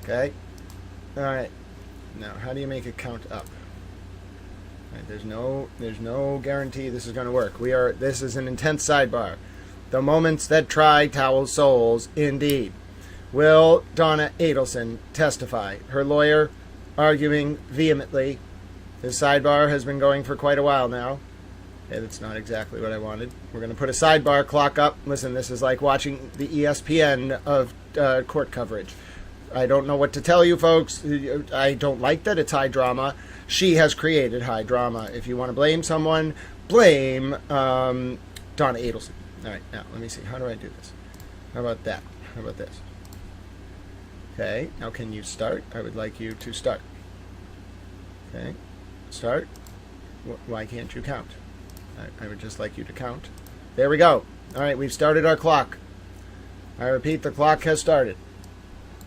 Okay? All right. Now, how do you make it count up? All right, there's no guarantee this is going to work. This is an intense sidebar. The moments that try towel souls, indeed. Will Donna Adelson testify? Her lawyer arguing vehemently. This sidebar has been going for quite a while now. And it's not exactly what I wanted. We're going to put a sidebar clock up. Listen, this is like watching the ESPN of court coverage. I don't know what to tell you, folks. I don't like that it's high drama. She has created high drama. If you want to blame someone, blame Donna Adelson. All right, now, let me see. How do I do this? How about that? How about this? Okay, now can you start? I would like you to start. Okay, start. Why can't you count? I would just like you to count. There we go. All right, we've started our clock. I repeat, the clock has started.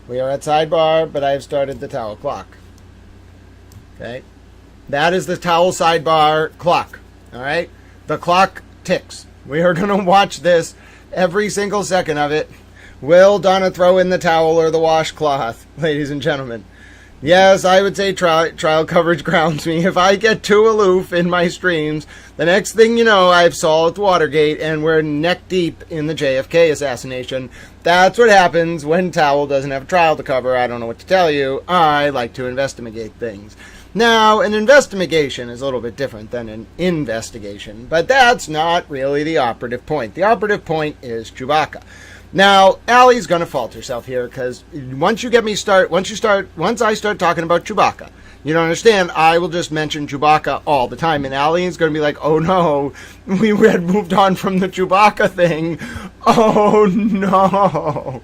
We are at sidebar, but I have started the towel clock. Okay, that is the towel sidebar clock. All right, the clock ticks. We are going to watch this every single second of it. Will Donna throw in the towel or the washcloth, ladies and gentlemen? Yes, I would say trial coverage grounds me. If I get too aloof in my streams, the next thing you know, I've solved Watergate and we're neck deep in the JFK assassination. That's what happens when Towel doesn't have a trial to cover. I don't know what to tell you. I like to investigate things. Now, an investigation is a little bit different than an investigation, but that's not really the operative point. The operative point is Chewbacca. Now, Allie's going to fault herself here because once I start talking about Chewbacca, you don't understand, I will just mention Chewbacca all the time, and Allie is going to be like, oh no, we had moved on from the Chewbacca thing. Oh no.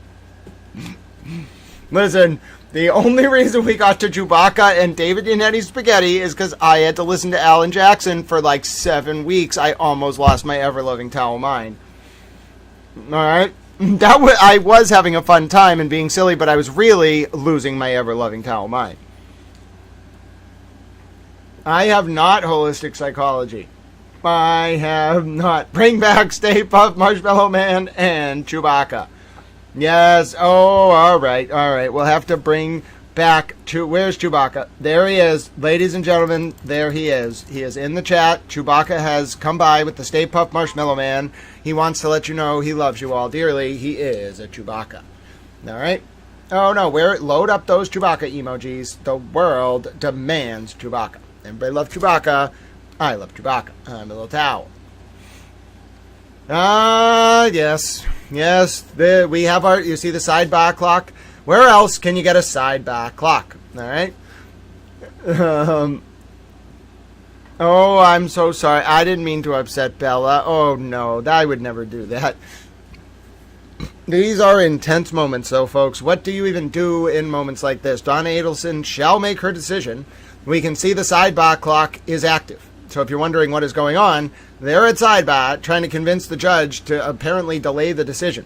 Listen, the only reason we got to Chewbacca and David Yannetti Spaghetti is because I had to listen to Alan Jackson for like 7 weeks. I almost lost my ever-loving towel mind. Alright? I was having a fun time and being silly, but I was really losing my ever-loving towel mind. I have not holistic psychology. I have not. Bring back Stay Puft, Marshmallow Man, and Chewbacca. Yes. Oh, all right. We'll have to bring back where's Chewbacca? There he is. Ladies and gentlemen, there he is. He is in the chat. Chewbacca has come by with the Stay Puft Marshmallow Man. He wants to let you know he loves you all dearly. He is a Chewbacca. All right. Oh, no. Load up those Chewbacca emojis. The world demands Chewbacca. Everybody loves Chewbacca. I love Chewbacca. I'm a little towel. Yes. Yes. We have you see the sidebar clock? Where else can you get a sidebar clock? All right. Oh, I'm so sorry. I didn't mean to upset Bella. Oh, no. I would never do that. These are intense moments, though, folks. What do you even do in moments like this? Donna Adelson shall make her decision. We can see the sidebar clock is active. So if you're wondering what is going on, they're at sidebar trying to convince the judge to apparently delay the decision.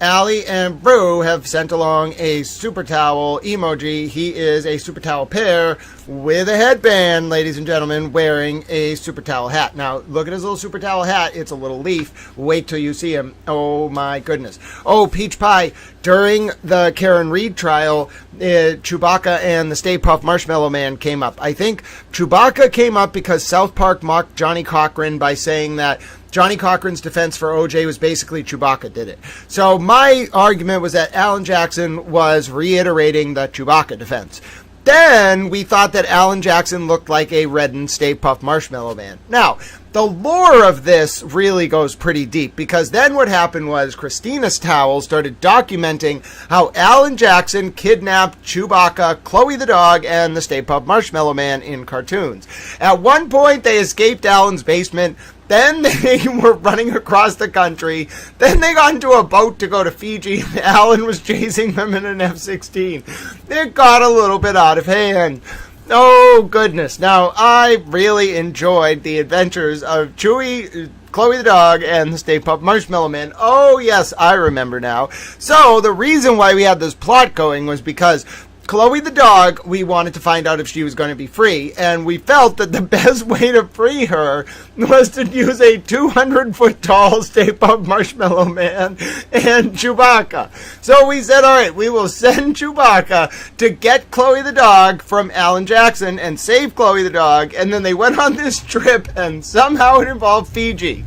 Allie and Brew have sent along a super towel emoji. He is a super towel pair with a headband, ladies and gentlemen, wearing a super towel hat. Now, look at his little super towel hat. It's a little leaf. Wait till you see him. Oh, my goodness. Oh, Peach Pie. During the Karen Reed trial, Chewbacca and the Stay Puft Marshmallow Man came up. I think Chewbacca came up because South Park mocked Johnny Cochran by saying that Johnny Cochran's defense for OJ was basically Chewbacca did it. So my argument was that Alan Jackson was reiterating the Chewbacca defense. Then we thought that Alan Jackson looked like a reddened Stay Puft Marshmallow Man. Now, the lore of this really goes pretty deep because then what happened was Christina's Towel started documenting how Alan Jackson kidnapped Chewbacca, Chloe the dog, and the Stay Puft Marshmallow Man in cartoons. At one point, they escaped Alan's basement. Then they were running across the country. Then they got into a boat to go to Fiji. Alan was chasing them in an F-16. It got a little bit out of hand. Oh, goodness. Now, I really enjoyed the adventures of Chewie, Chloe the dog, and the Stay Puft Marshmallow Man. Oh, yes, I remember now. So, the reason why we had this plot going was because Chloe the dog, we wanted to find out if she was going to be free, and we felt that the best way to free her was to use a 200-foot-tall Stay Puft Marshmallow Man and Chewbacca. So we said, all right, we will send Chewbacca to get Chloe the dog from Alan Jackson and save Chloe the dog, and then they went on this trip, and somehow it involved Fiji.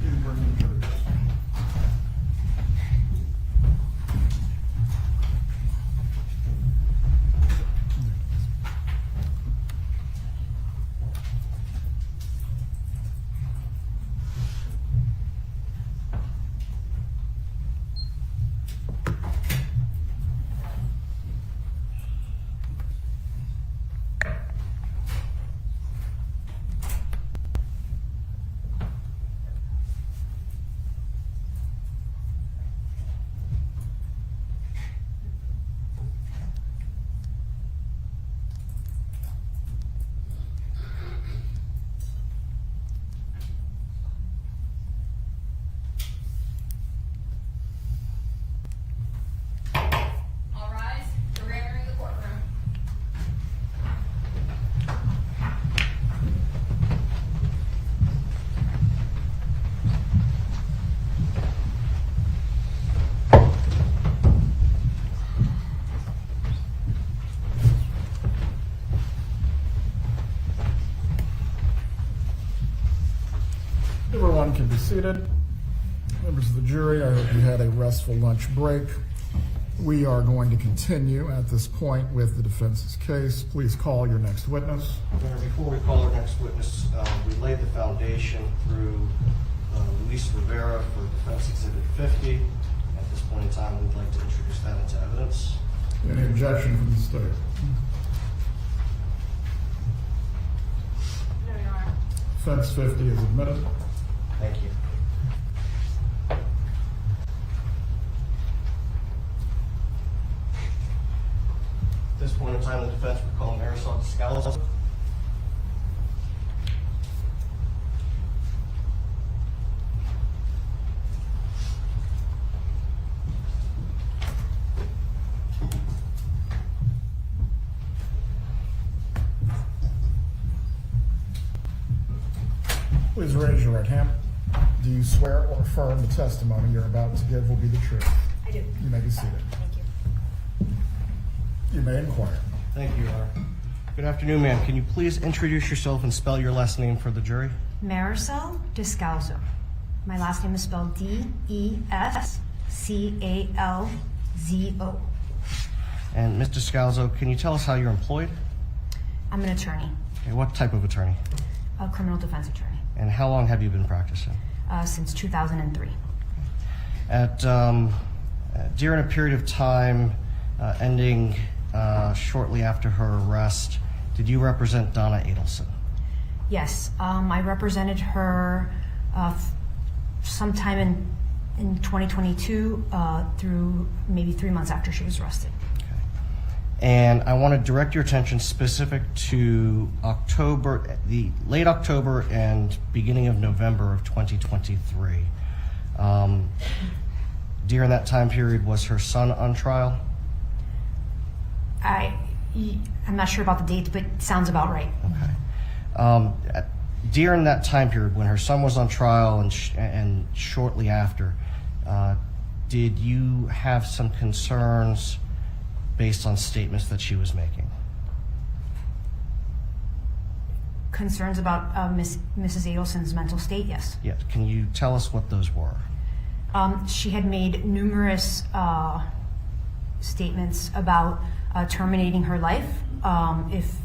Everyone can be seated. Members of the jury, I hope you had a restful lunch break. We are going to continue at this point with the defense's case. Please call your next witness. Mayor, before we call our next witness, we laid the foundation through Luis Rivera for Defense Exhibit 50. At this point in time, we'd like to introduce that into evidence. Any objection from the state? No, Your Honor. Defense 50 is admitted. Thank you. At this point in time, the defense will call Marisol Descalzo. Please raise your right hand. Do you swear or affirm the testimony you're about to give will be the truth? I do. You may be seated. Thank you. You may inquire. Thank you, Your Honor. Good afternoon, ma'am. Can you please introduce yourself and spell your last name for the jury? Marisol Descalzo. My last name is spelled D-E-S-C-A-L-Z-O. And Ms. Descalzo, can you tell us how you're employed? I'm an attorney, Okay, what type of attorney? a criminal defense attorney, And how long have you been practicing? since 2003. During a period of time ending shortly after her arrest, did you represent Donna Adelson? Yes, I represented her sometime in 2022 through maybe 3 months after she was arrested. And I want to direct your attention specific to October, the late October and beginning of November of 2023. During that time period, was her son on trial? I'm not sure about the dates, but it sounds about right. Okay. During that time period, when her son was on trial and shortly after, did you have some concerns based on statements that she was making? Concerns about Mrs. Adelson's mental state, yes. Yeah. Can you tell us what those were? She had made numerous statements about terminating her life if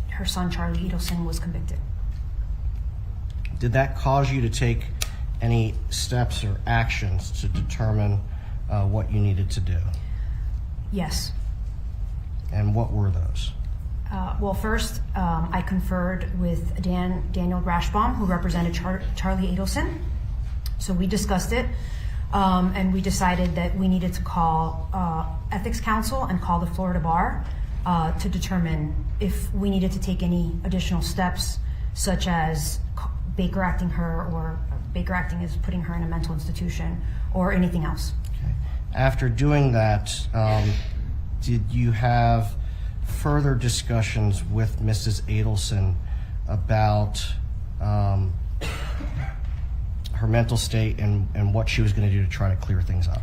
her son, Charlie Adelson, was convicted. Did that cause you to take any steps or actions to determine what you needed to do? Yes. And what were those? Well, first, I conferred with Daniel Rashbaum, who represented Charlie Adelson. So we discussed it, and we decided that we needed to call Ethics Council and call the Florida Bar to determine if we needed to take any additional steps, such as Baker acting her, or Baker acting is putting her in a mental institution, or anything else. Okay. After doing that, did you have further discussions with Mrs. Adelson about her mental state and what she was going to do to try to clear things up?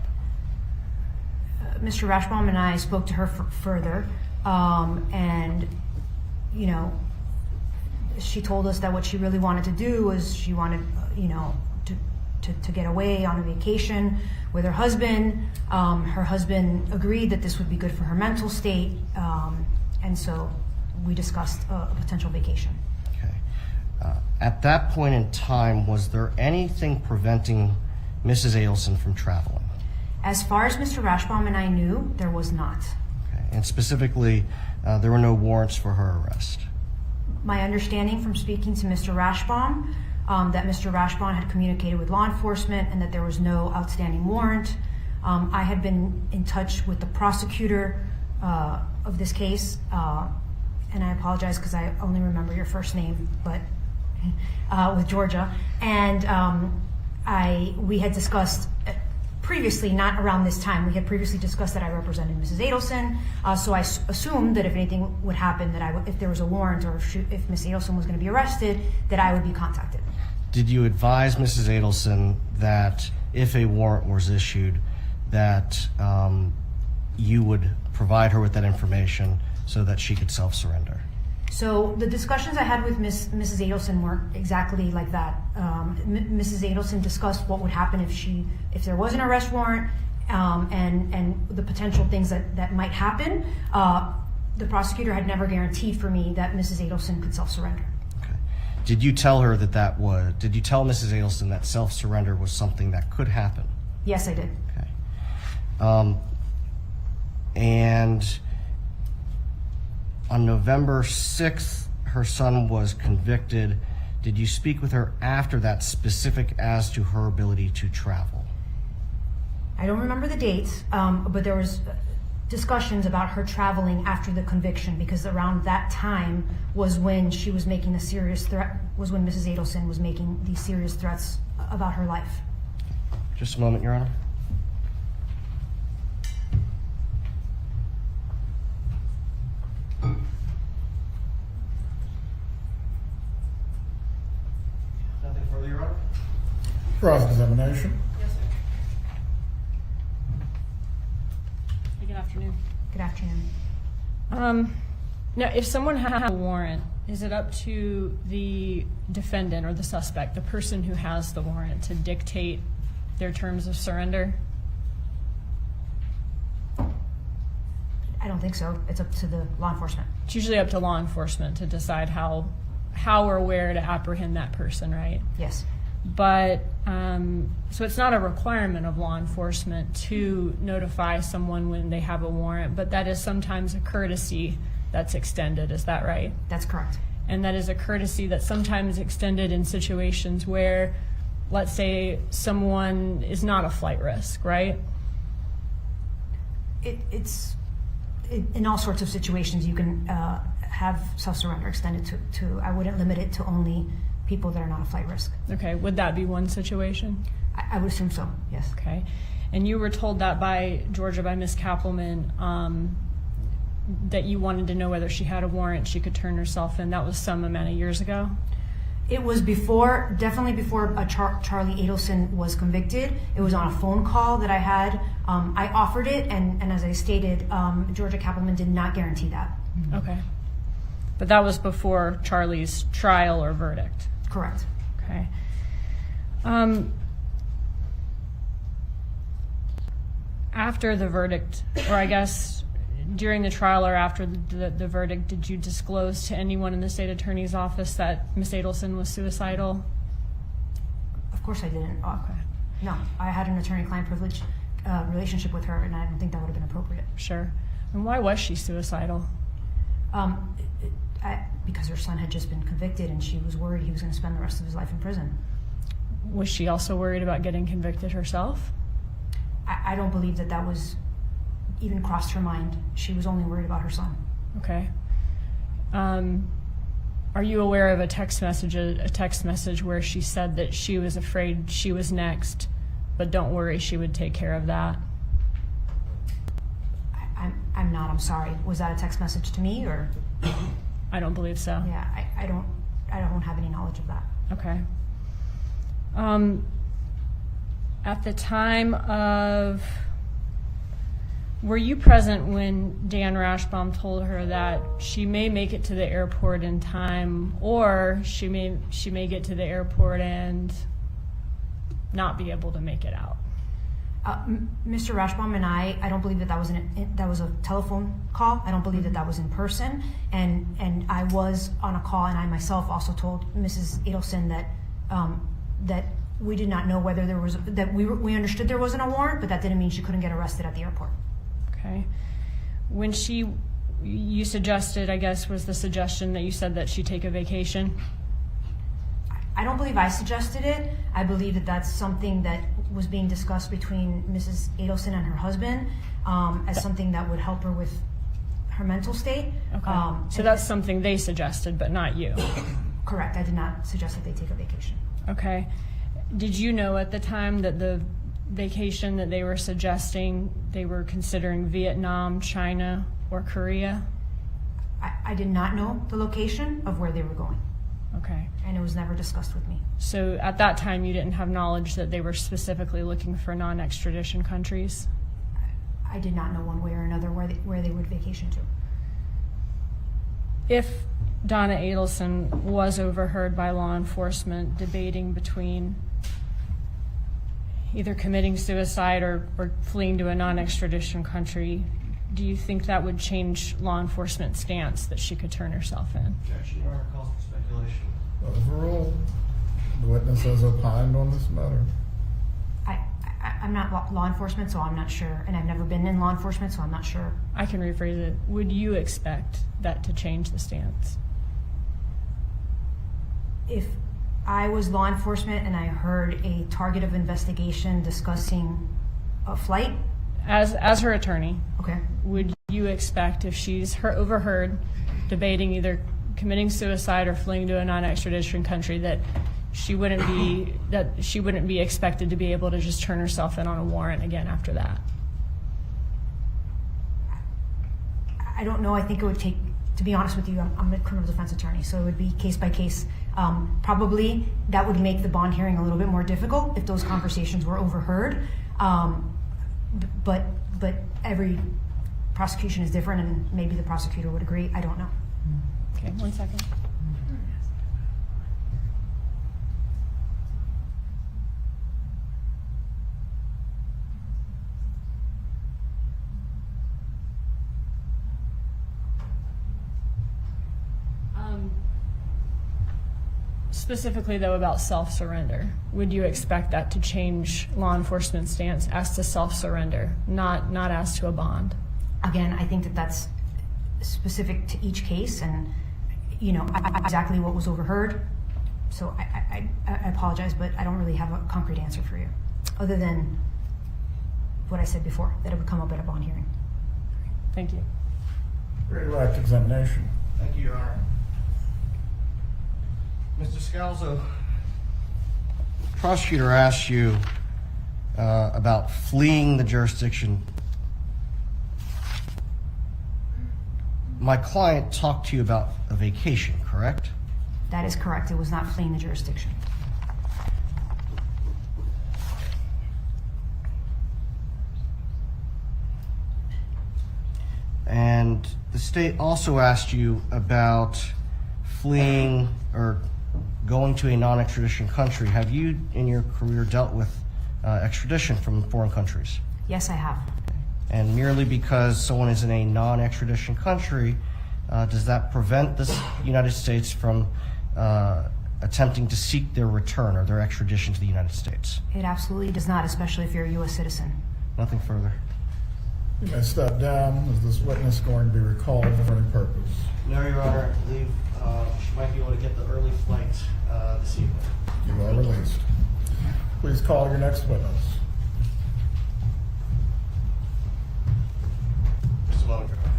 Mr. Rashbaum and I spoke to her further, and, you know, she told us that what she really wanted to do was she wanted, you know, to get away on a vacation with her husband. Her husband agreed that this would be good for her mental state, and so we discussed a potential vacation. Okay. At that point in time, was there anything preventing Mrs. Adelson from traveling? As far as Mr. Rashbaum and I knew, there was not. Okay. And specifically, there were no warrants for her arrest? My understanding from speaking to Mr. Rashbaum, that Mr. Rashbaum had communicated with law enforcement and that there was no outstanding warrant. I had been in touch with the prosecutor of this case, and I apologize because I only remember your first name, but with Georgia. And we had discussed previously, not around this time, we had previously discussed that I represented Mrs. Adelson, so I assumed that if anything would happen, that if there was a warrant or if Ms. Adelson was going to be arrested, that I would be contacted. Did you advise Mrs. Adelson that if a warrant was issued, that you would provide her with that information so that she could self-surrender? So the discussions I had with Mrs. Adelson weren't exactly like that. Mrs. Adelson discussed what would happen if there was an arrest warrant, and the potential things that might happen. The prosecutor had never guaranteed for me that Mrs. Adelson could self-surrender. Okay. Did you tell Mrs. Adelson that self-surrender was something that could happen? Yes, I did. Okay. And on November 6th, her son was convicted. Did you speak with her after that, specific as to her ability to travel? I don't remember the dates, but there was discussions about her traveling after the conviction, because around that time was when she was making the serious threat, was when Mrs. Adelson was making these serious threats about her life. Just a moment, Your Honor. Nothing further, Your Honor? Cross-examination. Yes, sir. Good afternoon. Good afternoon. Now, if someone has a warrant, is it up to the defendant or the suspect, the person who has the warrant, to dictate their terms of surrender? I don't think so. It's up to the law enforcement. It's usually up to law enforcement to decide how or where to apprehend that person, right? Yes. But, so it's not a requirement of law enforcement to notify someone when they have a warrant, but that is sometimes a courtesy that's extended. Is that right? That's correct. And that is a courtesy that's sometimes extended in situations where, let's say, someone is not a flight risk, right? It's in all sorts of situations you can have self-surrender extended to. I wouldn't limit it to only people that are not a flight risk. Okay, would that be one situation? I would assume so, yes. Okay, and you were told that by Georgia, by Ms. Kappelman, that you wanted to know whether she had a warrant, she could turn herself in. That was some amount of years ago? It was before, definitely before Charlie Adelson was convicted. It was on a phone call that I had. I offered it, and as I stated, Georgia Kappelman did not guarantee that. Okay. But that was before Charlie's trial or verdict? Correct. Okay. After the verdict, or I guess during the trial or after the verdict, did you disclose to anyone in the state attorney's office that Ms. Adelson was suicidal? Of course I didn't. Okay. No, I had an attorney-client privilege relationship with her, and I don't think that would have been appropriate. Sure. And why was she suicidal? Because her son had just been convicted, and she was worried he was going to spend the rest of his life in prison. Was she also worried about getting convicted herself? I don't believe that was even crossed her mind. She was only worried about her son. Okay. Are you aware of a text message where she said that she was afraid she was next, but don't worry, she would take care of that? I'm not. I'm sorry. Was that a text message to me, or? I don't believe so. Yeah, I don't have any knowledge of that. Okay. At the time of, were you present when Dan Rashbaum told her that she may make it to the airport in time, or she may get to the airport and not be able to make it out? Mr. Rashbaum and I don't believe that was a telephone call. I don't believe that was in person. And I was on a call, and I myself also told Mrs. Adelson that we did not know whether there was, that we understood there wasn't a warrant, but that didn't mean she couldn't get arrested at the airport. Okay. When you suggested, I guess, was the suggestion that you said that she take a vacation? I don't believe I suggested it. I believe that that's something that was being discussed between Mrs. Adelson and her husband as something that would help her with her mental state. Okay. So that's something they suggested, but not you? Correct. I did not suggest that they take a vacation. Okay. Did you know at the time that the vacation that they were suggesting, they were considering Vietnam, China, or Korea? I did not know the location of where they were going. Okay. And it was never discussed with me. So at that time, you didn't have knowledge that they were specifically looking for non-extradition countries? I did not know one way or another where they would vacation to. If Donna Adelson was overheard by law enforcement debating between either committing suicide or fleeing to a non-extradition country, do you think that would change law enforcement's stance that she could turn herself in? Objection, Your Honor, calls for speculation. Overruled. The witness has opined on this matter. I'm not law enforcement, so I'm not sure, and I've never been in law enforcement, so I'm not sure. I can rephrase it. Would you expect that to change the stance? If I was law enforcement and I heard a target of investigation discussing a flight, As her attorney, okay, would you expect if she's overheard debating either committing suicide or fleeing to a non-extradition country that she wouldn't be expected to be able to just turn herself in on a warrant again after that? I don't know. I think it would take, to be honest with you, I'm a criminal defense attorney, so it would be case by case. Probably that would make the bond hearing a little bit more difficult if those conversations were overheard. But every prosecution is different, and maybe the prosecutor would agree. I don't know. Okay, 1 second. Specifically, though, about self-surrender, would you expect that to change law enforcement's stance as to self-surrender, not as to a bond? Again, I think that that's specific to each case, and exactly what was overheard. So I apologize, but I don't really have a concrete answer for you, other than what I said before, that it would come up at a bond hearing. Thank you. Redirect examination. Thank you, Your Honor. Mr. Scalzo, the prosecutor asked you about fleeing the jurisdiction. My client talked to you about a vacation, correct? That is correct. It was not fleeing the jurisdiction. And the state also asked you about fleeing or going to a non-extradition country. Have you, in your career, dealt with extradition from foreign countries? Yes, I have. And merely because someone is in a non-extradition country, does that prevent the United States from attempting to seek their return or their extradition to the United States? It absolutely does not, especially if you're a U.S. citizen. Nothing further. You may step down. Is this witness going to be recalled for any purpose? No, Your Honor. I believe she might be able to get the early flight this evening. You are released. Please call your next witness. Just a moment, Your Honor.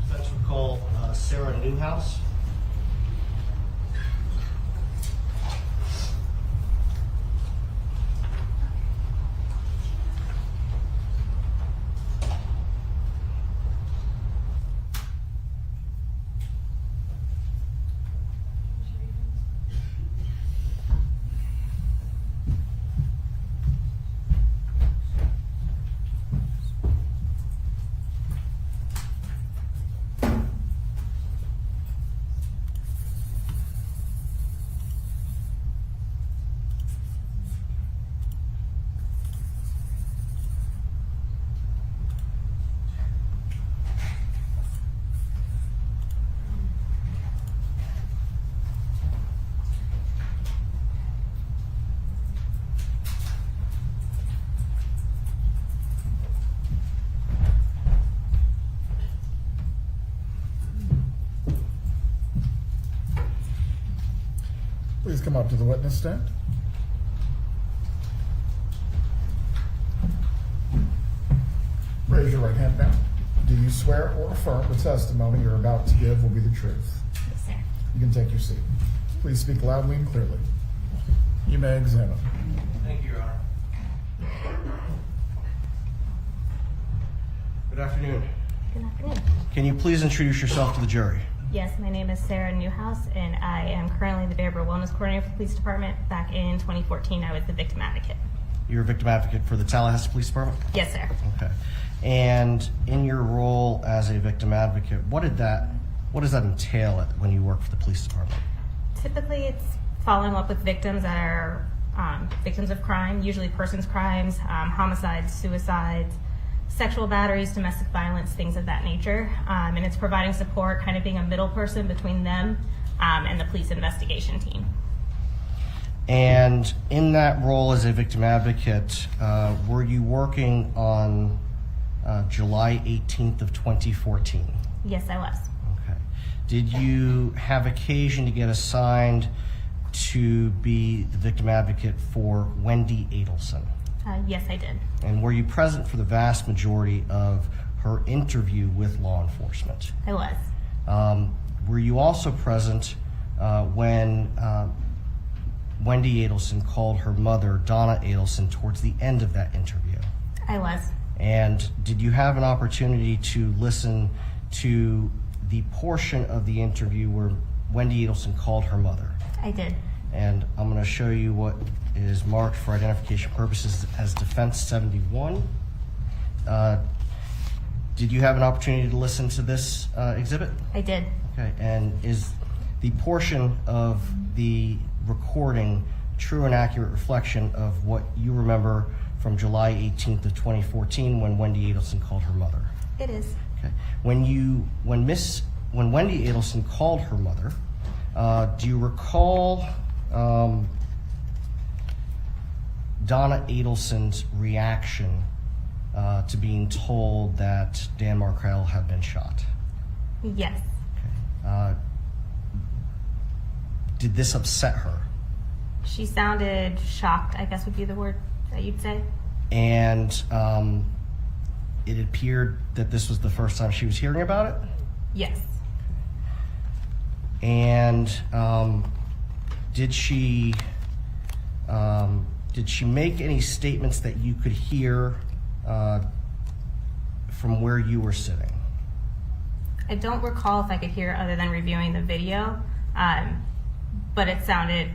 Defense would call Sarah Newhouse. Please come up to the witness stand. Raise your right hand now. Do you swear or affirm the testimony you're about to give will be the truth? Yes, sir. You can take your seat. Please speak loudly and clearly. You may examine. Thank you, Your Honor. Good afternoon. Good afternoon. Can you please introduce yourself to the jury? Yes, my name is Sarah Newhouse, and I am currently the Behavioral Wellness Coordinator for the Police Department. Back in 2014, I was the victim advocate. You're a victim advocate for the Tallahassee Police Department? Yes, sir. Okay. And in your role as a victim advocate, what does that entail when you work for the police department? Typically, it's following up with victims that are victims of crime, usually persons crimes, homicides, suicides, sexual batteries, domestic violence, things of that nature. And it's providing support, kind of being a middle person between them and the police investigation team. And in that role as a victim advocate, were you working on July 18th of 2014? Yes, I was. Okay. Did you have occasion to get assigned to be the victim advocate for Wendy Adelson? Yes, I did. And were you present for the vast majority of her interview with law enforcement? I was. Were you also present when Wendy Adelson called her mother, Donna Adelson, towards the end of that interview? I was. And did you have an opportunity to listen to the portion of the interview where Wendy Adelson called her mother? I did. And I'm going to show you what is marked for identification purposes as Defense 71. Did you have an opportunity to listen to this exhibit? I did. Okay, and is the portion of the recording true and accurate reflection of what you remember from July 18th of 2014 when Wendy Adelson called her mother? It is. Okay. When Wendy Adelson called her mother, do you recall Donna Adelson's reaction to being told that Dan Markell had been shot? Yes. Did this upset her? She sounded shocked, I guess would be the word that you'd say. And it appeared that this was the first time she was hearing about it? Yes. And did she make any statements that you could hear from where you were sitting? I don't recall if I could hear other than reviewing the video, but it sounded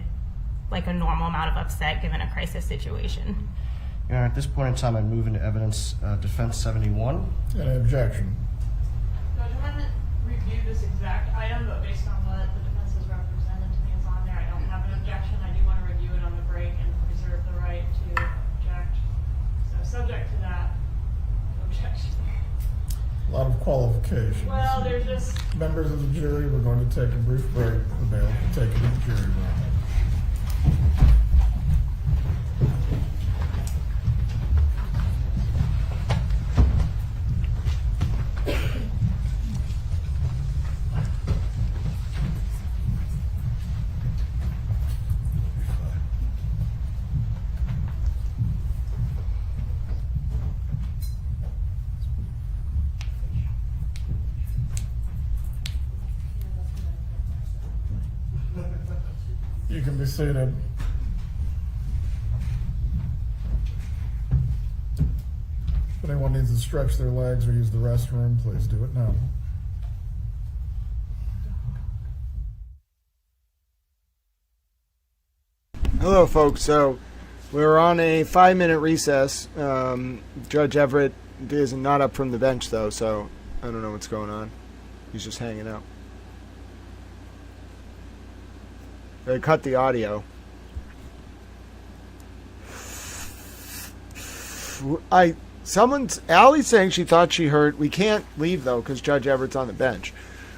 like a normal amount of upset given a crisis situation. At this point in time, I'd move into evidence Defense 71. Any objection? Judge, I haven't reviewed this exact item, but based on what the defense has represented to me is on there, I don't have an objection. I do want to review it on the break and reserve the right to object. So subject to that, objection. A lot of qualifications. Well, there's just... Members of the jury, we're going to take a brief break. The bailiff will take it to the jury room. You can be seated. If anyone needs to stretch their legs or use the restroom, please do it now. Hello, folks. So we're on a 5-minute recess. Judge Everett is not up from the bench, though, so I don't know what's going on. He's just hanging out. They cut the audio. Allie's saying she thought she heard. We can't leave though because Judge Everett's on the bench.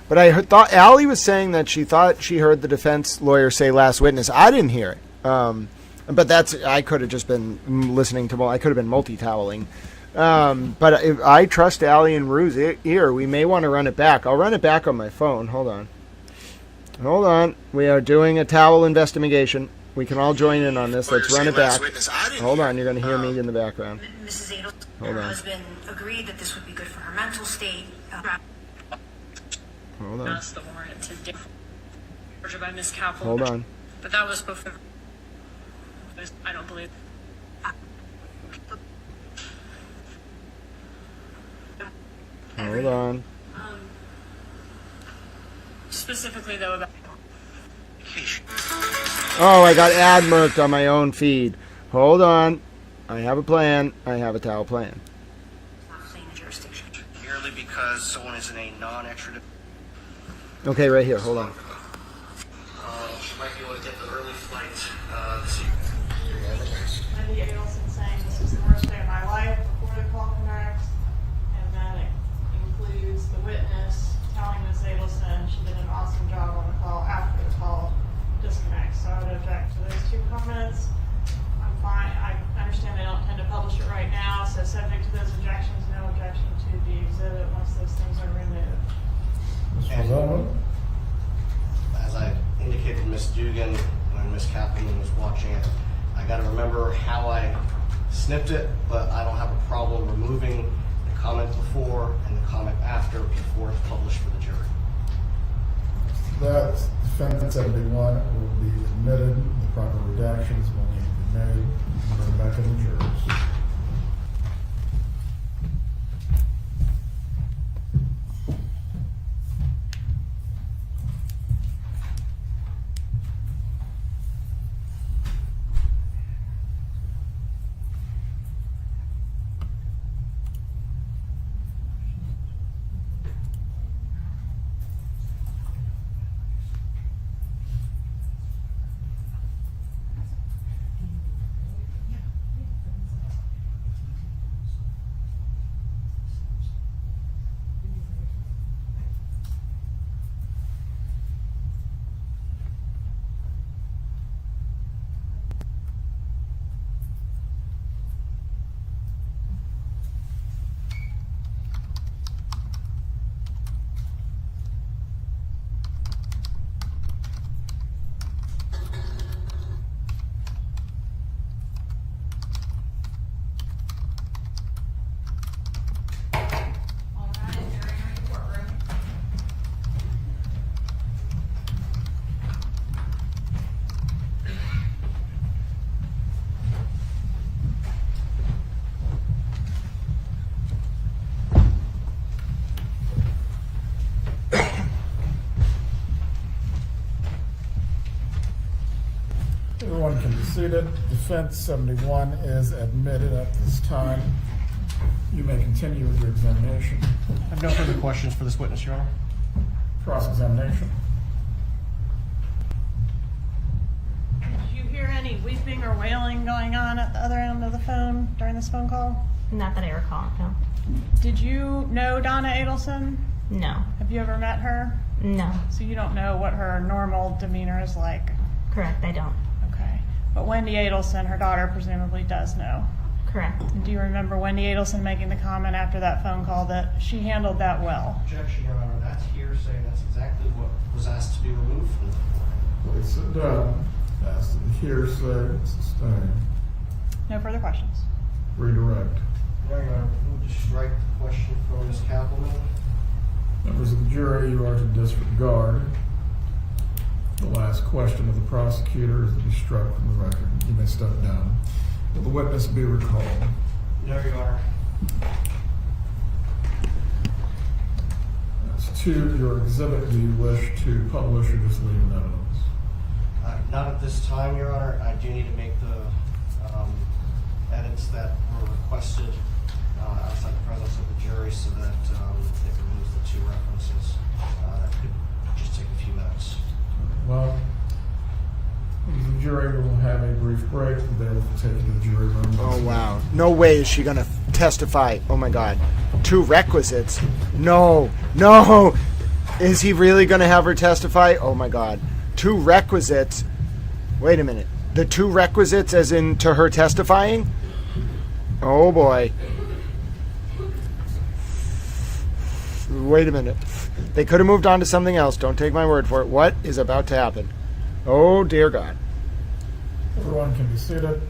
But I thought Allie was saying that she thought she heard the defense lawyer say "last witness." I didn't hear it. But I could have just been listening to. I could have been multi-toweling. But if I trust Allie and Rue's ear, we may want to run it back. I'll run it back on my phone. Hold on. We are doing a towel investigation. We can all join in on this. Let's run it back. Hold on, you're going to hear me in the background. Mrs. Adelson, Hold her on. husband agreed that this would be good for her mental state. Hold on. That's the warrant to Georgia by Ms. Capel. Hold on. But that was before. I don't believe. Hold on. Specifically though about. Oh, I got ad-merked on my own feed. Hold on. I have a plan. I have a towel plan. Signature because someone is in a non-extradition. Okay, right here. Hold on. She might be able to get the early flight this evening. Wendy Adelson saying this is the worst day of my life before the call connects, and then it includes the witness telling Ms. Adelson she did an awesome job on the call after the call disconnects. So I would object to those two comments. I'm fine. I understand they don't tend to publish it right now, so subject to those objections, no objection to the exhibit once those things are removed. And as I indicated to Ms. Dugan when Ms. Kaplan was watching it, I got to remember how I snipped it, but I don't have a problem removing the comment before and the comment after before it's published for the jury. That Defendant 71 will be admitted. The proper redactions will need to be made. Bring it back to the jurors. Everyone can be seated. Defense 71 is admitted at this time. You may continue with your examination. I have no further questions for this witness, Your Honor. Cross-examination. Did you hear any weeping or wailing going on at the other end of the phone during this phone call? Not that I recall, no. Did you know Donna Adelson? No. Have you ever met her? No. So you don't know what her normal demeanor is like? Correct, I don't. Okay. But Wendy Adelson, her daughter, presumably does know. Correct. And do you remember Wendy Adelson making the comment after that phone call that she handled that well? Objection, Your Honor. That's hearsay. That's exactly what was asked to be removed from the recording. Please sit down. As to the hearsay, sustained. No further questions. Redirect. Your Honor, we'll just strike the question from Ms. Kaplan. Members of the jury, you are to disregard. The last question of the prosecutor is to be struck from the record. You may step down. Will the witness be recalled? No, Your Honor. As to your exhibit, do you wish to publish or just leave in evidence? Not at this time, Your Honor. I do need to make the edits that were requested outside the presence of the jury so that it removes the two references. That could just take a few minutes. Well, the jury will have a brief break. They will take you to the jury room. Oh, wow. No way is she going to testify. Oh, my God. Two requisites. No. No. Is he really going to have her testify? Oh, my God. Two requisites. Wait a minute. The two requisites as in to her testifying? Oh, boy. Wait a minute. They could have moved on to something else. Don't take my word for it. What is about to happen? Oh, dear God. Everyone can be seated.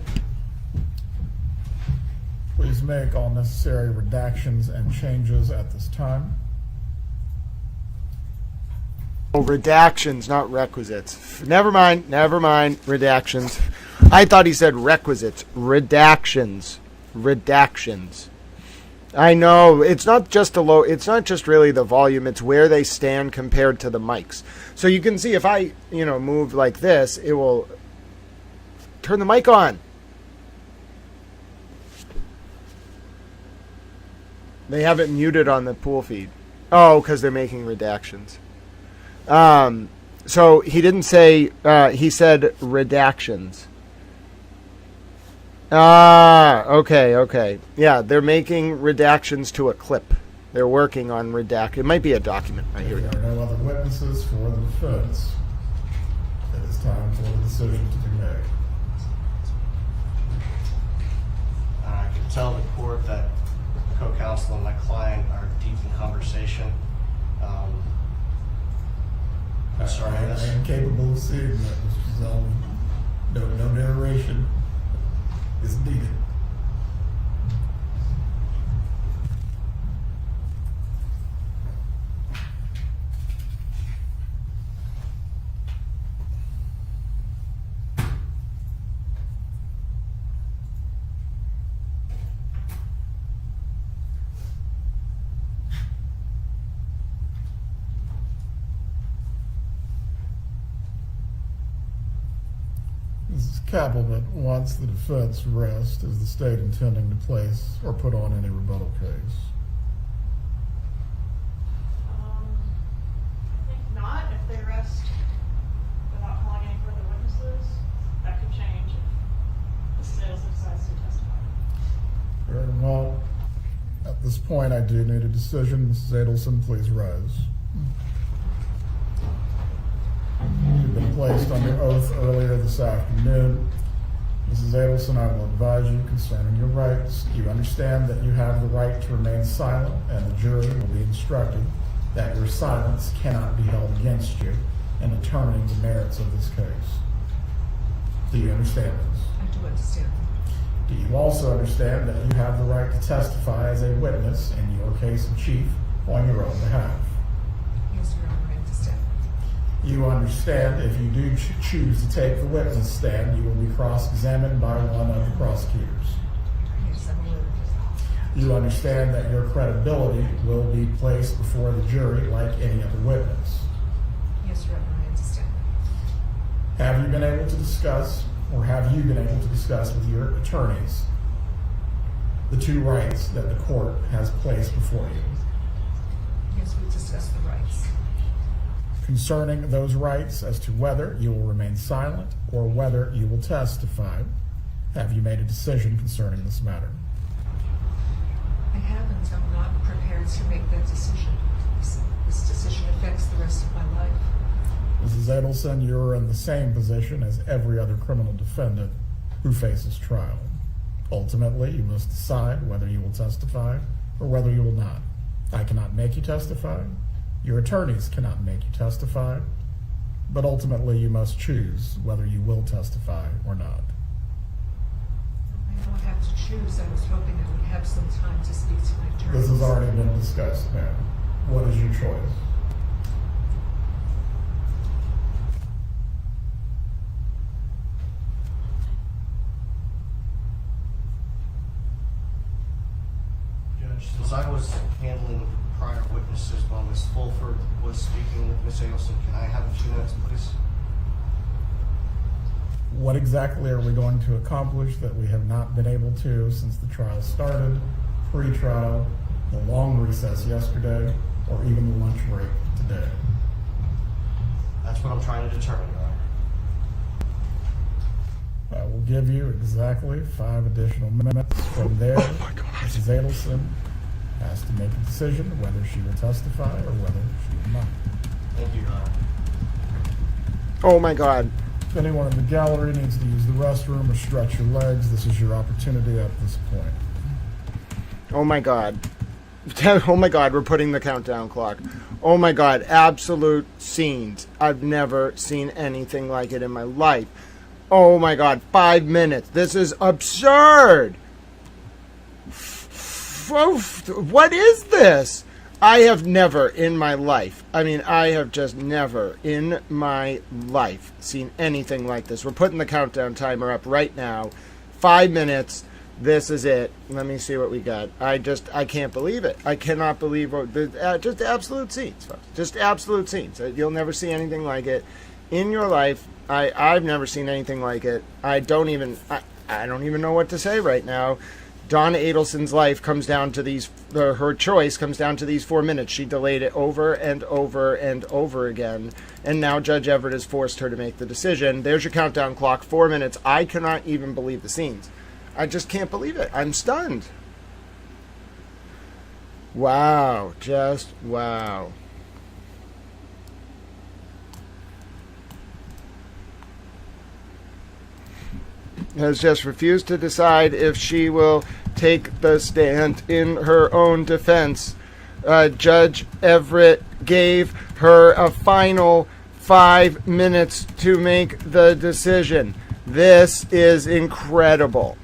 Please make all necessary redactions and changes at this time. Oh, redactions, not requisites. Never mind. Redactions. I thought he said requisites. Redactions. I know it's not just it's not just really the volume, it's where they stand compared to the mics. So you can see if I, move like this, it will turn the mic on. They have it muted on the pool feed. Oh, because they're making redactions. So he didn't say, he said redactions. Okay. Yeah, they're making redactions to a clip. They're working on redact. It might be a document. Right, here we go. There are no other witnesses for the defense. It is time for the decision to be made. I can tell the court that co-counsel and my client are deep in conversation. I'm sorry. I am capable of seeing that, Mr. Zellman. No narration is needed. Mrs. Kappelman wants the defense rest. Is the state intending to place or put on any rebuttal case? I think not. If they rest without calling any further witnesses, that could change if Mrs. Adelson decides to testify. Very well. At this point, I do need a decision. Mrs. Adelson, please rise. You've been placed under oath earlier this afternoon. Mrs. Adelson, I will advise you concerning your rights. You understand that you have the right to remain silent, and the jury will be instructed that your silence cannot be held against you in determining the merits of this case. Do you understand this? I do understand. Do you also understand that you have the right to testify as a witness in your case in chief on your own behalf? Yes, Your Honor, I understand. You understand if you do choose to take the witness stand, you will be cross-examined by one of the prosecutors. Yes, I'm aware of this. You understand that your credibility will be placed before the jury like any other witness. Yes, Your Honor, I understand. Have you been able to discuss with your attorneys the two rights that the court has placed before you? Yes, we discussed the rights. Concerning those rights as to whether you will remain silent or whether you will testify, have you made a decision concerning this matter? I haven't. I'm not prepared to make that decision. This decision affects the rest of my life. Mrs. Adelson, you're in the same position as every other criminal defendant who faces trial. Ultimately, you must decide whether you will testify or whether you will not. I cannot make you testify. Your attorneys cannot make you testify. But ultimately, you must choose whether you will testify or not. I don't have to choose. I was hoping I would have some time to speak to my attorneys. This has already been discussed, ma'am. What is your choice? Judge, since I was handling prior witnesses while Ms. Fulford was speaking with Ms. Adelson, can I have a few minutes, please? What exactly are we going to accomplish that we have not been able to since the trial started, pre-trial, the long recess yesterday, or even the lunch break today? That's what I'm trying to determine, Your Honor. I will give you exactly 5 additional minutes. From there, Mrs. Adelson has to make a decision whether she will testify or whether she will not. Thank you, Your Honor. Oh my God. If anyone in the gallery needs to use the restroom or stretch your legs, this is your opportunity at this point. Oh my God. Oh my God, we're putting the countdown clock. Oh my God, absolute scenes. I've never seen anything like it in my life. Oh my God, 5 minutes. This is absurd. What is this? I have never in my life, I have just never in my life seen anything like this. We're putting the countdown timer up right now. 5 minutes. This is it. Let me see what we got. I can't believe it. I cannot believe just absolute scenes, folks. Just absolute scenes. You'll never see anything like it in your life. I've never seen anything like it. I don't even know what to say right now. Donna Adelson's life comes down to these, her choice comes down to these 4 minutes. She delayed it over and over and over again, and now Judge Everett has forced her to make the decision. There's your countdown clock, 4 minutes. I cannot even believe the scenes. I just can't believe it. I'm stunned. Wow, just wow. Has just refused to decide if she will take the stand in her own defense. Judge Everett gave her a final 5 minutes to make the decision. This is incredible.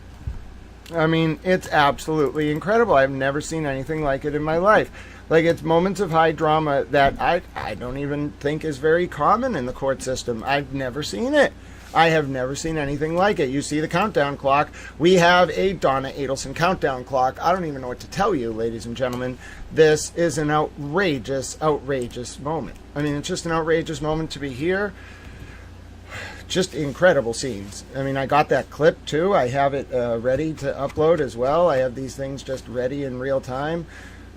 I mean, it's absolutely incredible. I've never seen anything like it in my life. Like, it's moments of high drama that I don't even think is very common in the court system. I've never seen it. I have never seen anything like it. You see the countdown clock. We have a Donna Adelson countdown clock. I don't even know what to tell you, ladies and gentlemen. This is an outrageous, outrageous moment. I mean, it's just an outrageous moment to be here. Just incredible scenes. I mean, I got that clip too. I have it ready to upload as well. I have these things just ready in real time.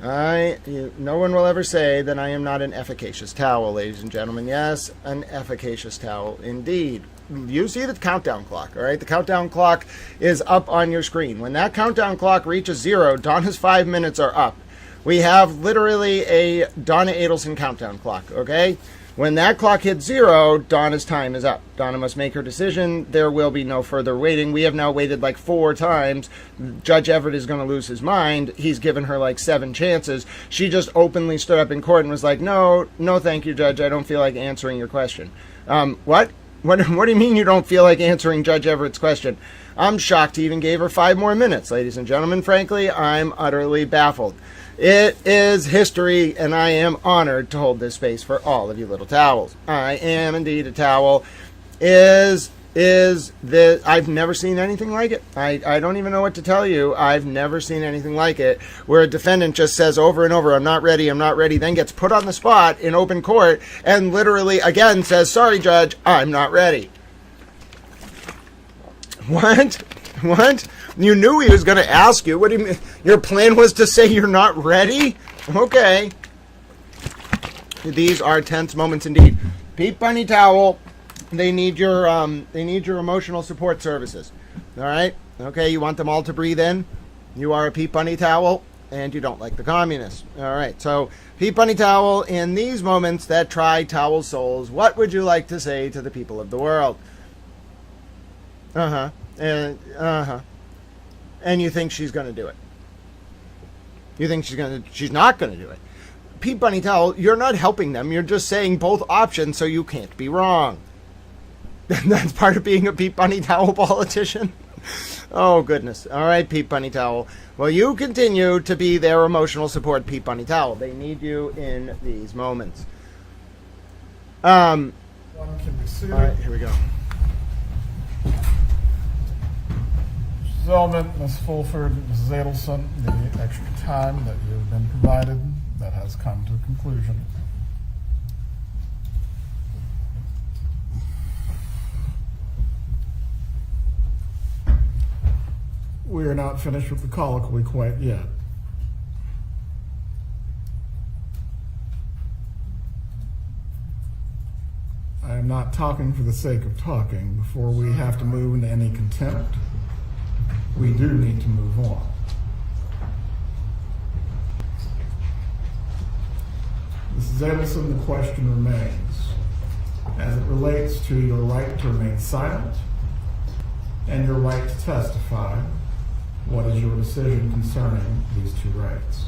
No one will ever say that I am not an efficacious towel, ladies and gentlemen. Yes, an efficacious towel indeed. You see the countdown clock, all right? The countdown clock is up on your screen. When that countdown clock reaches 0, Donna's 5 minutes are up. We have literally a Donna Adelson countdown clock, okay? When that clock hits 0, Donna's time is up. Donna must make her decision. There will be no further waiting. We have now waited like 4 times. Judge Everett is going to lose his mind. He's given her like 7 chances. She just openly stood up in court and was like, no, thank you, Judge. I don't feel like answering your question. What? What do you mean you don't feel like answering Judge Everett's question? I'm shocked he even gave her 5 more minutes, ladies and gentlemen. Frankly, I'm utterly baffled. It is history, and I am honored to hold this space for all of you little towels. I am indeed a towel. I've never seen anything like it. I don't even know what to tell you. I've never seen anything like it, where a defendant just says over and over, I'm not ready, then gets put on the spot in open court, and literally, again, says, sorry, Judge, I'm not ready. What? You knew he was going to ask you. What do you mean? Your plan was to say you're not ready? Okay. These are tense moments indeed. Pete Bunny Towel, they need your emotional support services. All right? Okay, you want them all to breathe in? You are a Pete Bunny Towel, and you don't like the communists. All right, so Pete Bunny Towel, in these moments that try towel souls, what would you like to say to the people of the world? And you think she's going to do it. You think she's not going to do it. Pete Bunny Towel, you're not helping them. You're just saying both options so you can't be wrong. That's part of being a Pete Bunny Towel politician. Oh, goodness. All right, Pete Bunny Towel. Well, you continue to be their emotional support, Pete Bunny Towel. They need you in these moments. One can be seated. All right, here we go. Zellman, Ms. Fulford, Mrs. Adelson, the extra time that you have been provided, that has come to a conclusion. We are not finished with the colloquy quite yet. I am not talking for the sake of talking. Before we have to move into any contempt, we do need to move on. Mrs. Adlesen, the question remains, as it relates to your right to remain silent and your right to testify. What is your decision concerning these two rights?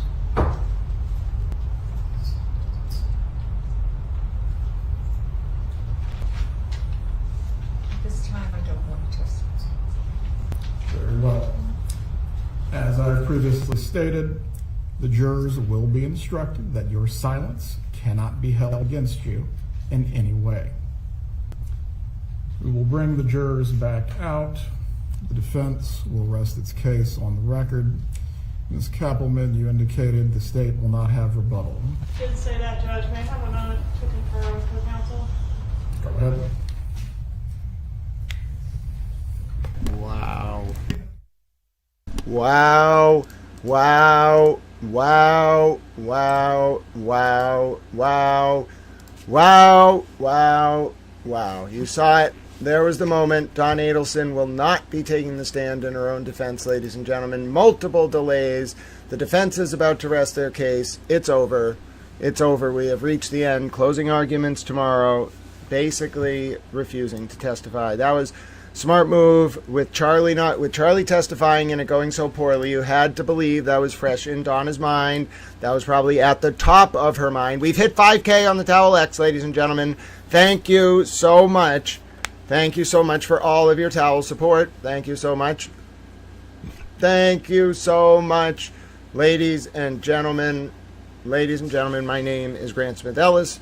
This time I don't want to testify. Very well. As I previously stated, the jurors will be instructed that your silence cannot be held against you in any way. We will bring the jurors back out. The defense will rest its case on the record. Ms. Kappelman, you indicated the state will not have rebuttal. Did say that, Judge. May I have a moment to confer with the counsel? Go ahead. Wow. Wow. Wow. Wow. Wow. Wow. Wow. Wow. Wow. Wow. You saw it. There was the moment. Donna Adelson will not be taking the stand in her own defense, ladies and gentlemen. Multiple delays. The defense is about to rest their case. It's over. It's over. We have reached the end. Closing arguments tomorrow. Basically refusing to testify. That was smart move with Charlie testifying and it going so poorly. You had to believe that was fresh in Donna's mind. That was probably at the top of her mind. We've hit 5K on the Towel X, ladies and gentlemen. Thank you so much. Thank you so much for all of your towel support. Thank you so much. Thank you so much, ladies and gentlemen. Ladies and gentlemen, my name is Grant Smith Ellis.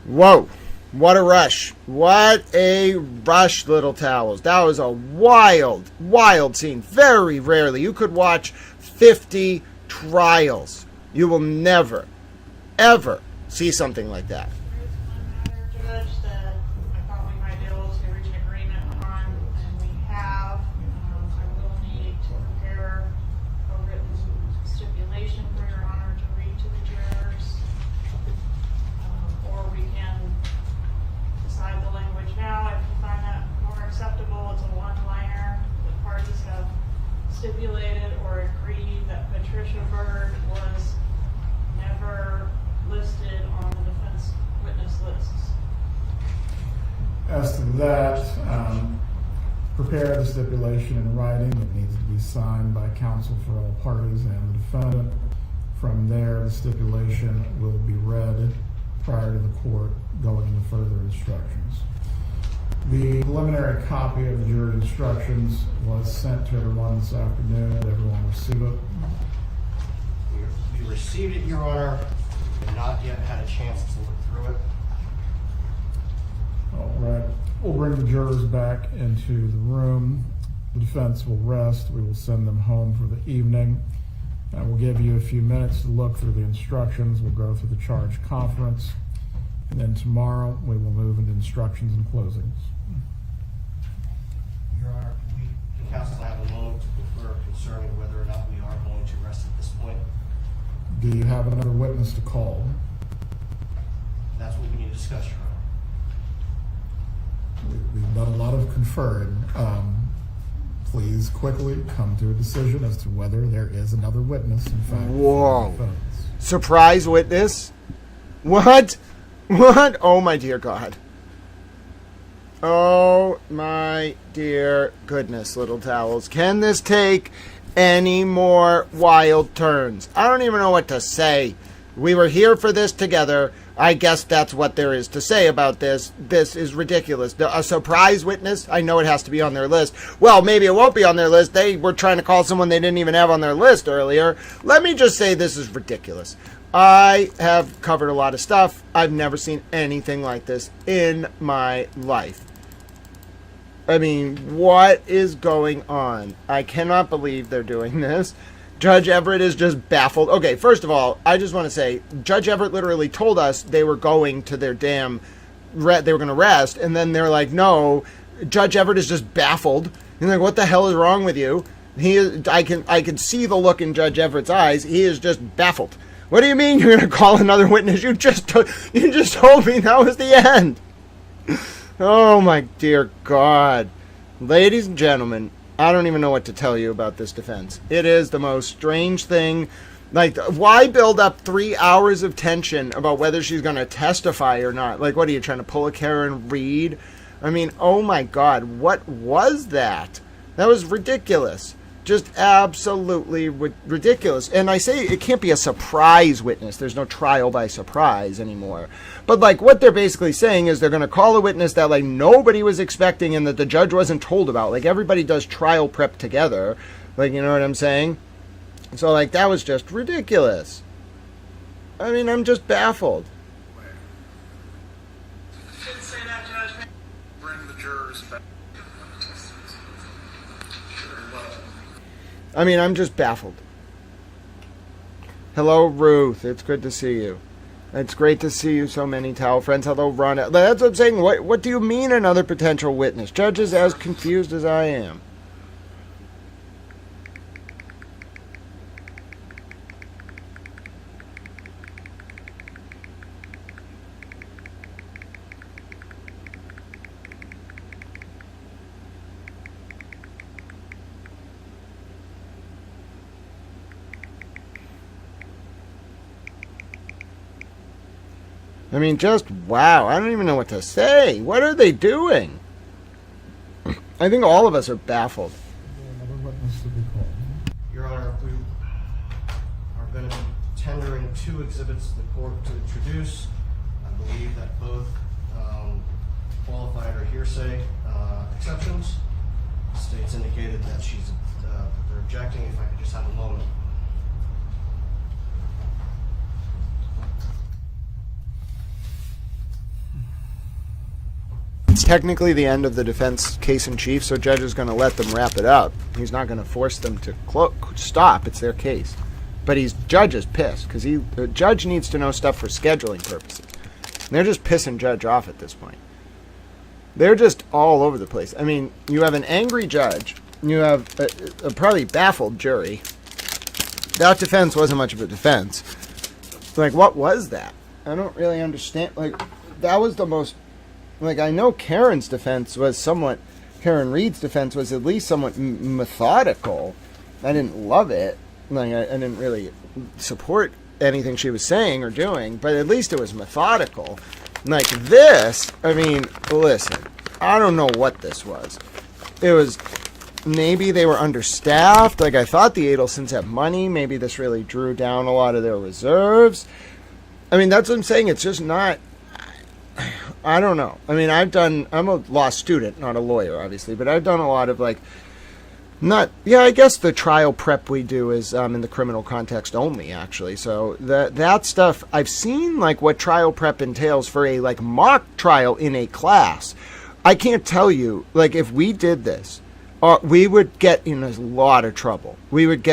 Whoa. What a rush. What a rush, little towels. That was a wild, wild scene. Very rarely. You could watch 50 trials. You will never, ever see something like that. Judge, that I thought we might be able to reach an agreement on, and we have. I will need to prepare a written stipulation for Your Honor to read to the jurors, or we can decide the language now. If you find that more acceptable, it's a one-liner. The parties have stipulated or agreed that Patricia Bird was never listed on the defense witness lists. As to that, prepare the stipulation in writing. It needs to be signed by counsel for all parties and the defendant. From there, the stipulation will be read prior to the court going into further instructions. The preliminary copy of the jury instructions was sent to everyone this afternoon. Did everyone receive it? We received it, Your Honor. We have not yet had a chance to look through it. All right. We'll bring the jurors back into the room. The defense will rest. We will send them home for the evening. We'll give you a few minutes to look through the instructions. We'll go through the charge conference. And then tomorrow we will move into instructions and closings. Your Honor, can counsel have a moment to confer concerning whether or not we are going to rest at this point? Do you have another witness to call? That's what we need to discuss, Your Honor. We've done a lot of conferring. Please quickly come to a decision as to whether there is another witness, in fact. Whoa. Surprise witness? What? What? Oh, my dear God. Oh, my dear goodness, little towels. Can this take any more wild turns? I don't even know what to say. We were here for this together. I guess that's what there is to say about this. This is ridiculous. A surprise witness? I know it has to be on their list. Well, maybe it won't be on their list. They were trying to call someone they didn't even have on their list earlier. Let me just say this is ridiculous. I have covered a lot of stuff. I've never seen anything like this in my life. I mean, what is going on? I cannot believe they're doing this. Judge Everett is just baffled. Okay, first of all, I just want to say, Judge Everett literally told us they were going to their they were going to rest, and then they're like, no, Judge Everett is just baffled. And like, what the hell is wrong with you? I can see the look in Judge Everett's eyes. He is just baffled. What do you mean you're going to call another witness? You just told me that was the end. Oh my dear God. Ladies and gentlemen, I don't even know what to tell you about this defense. It is the most strange thing. Like, why build up 3 hours of tension about whether she's going to testify or not? Like, what are you, trying to pull a Karen Reed? I mean, oh my God, what was that? That was ridiculous. Just absolutely ridiculous. And I say it can't be a surprise witness. There's no trial by surprise anymore. But like what they're basically saying is they're going to call a witness that like nobody was expecting and that the judge wasn't told about. Like everybody does trial prep together. Like, you know what I'm saying? So like that was just ridiculous. I mean, I'm just baffled. I mean, I'm just baffled. Hello, Ruth. It's good to see you. It's great to see you, so many towel friends. Hello, Ron. That's what I'm saying. What do you mean another potential witness? Judge is as confused as I am. I mean, just wow. I don't even know what to say. What are they doing? I think all of us are baffled. Another witness to be called. Your Honor, we are going to be tendering 2 exhibits to the court to introduce. I believe that both qualified or hearsay exceptions. The state's indicated that they're objecting. If I could just have a moment. It's technically the end of the defense case in chief, so judge is going to let them wrap it up. He's not going to force them to stop. It's their case. But judge is pissed because the judge needs to know stuff for scheduling purposes. And they're just pissing judge off at this point. They're just all over the place. I mean, you have an angry judge. You have a probably baffled jury. That defense wasn't much of a defense. Like, what was that? I don't really understand. Like, that was the most... Like, I know Karen Reed's defense was at least somewhat methodical. I didn't love it. Like, I didn't really support anything she was saying or doing, but at least it was methodical. Like this, I mean, listen, I don't know what this was. It was, maybe they were understaffed. Like, I thought the Adelsons had money. Maybe this really drew down a lot of their reserves. I mean, that's what I'm saying. It's just not... I don't know. I mean, I'm a law student, not a lawyer, obviously, but I've done a lot of, like, I guess the trial prep we do is in the criminal context only, actually. So that stuff, I've seen, like, what trial prep entails for a, like, mock trial in a class. I can't tell you, like, if we did this, we would get in a lot of trouble. We would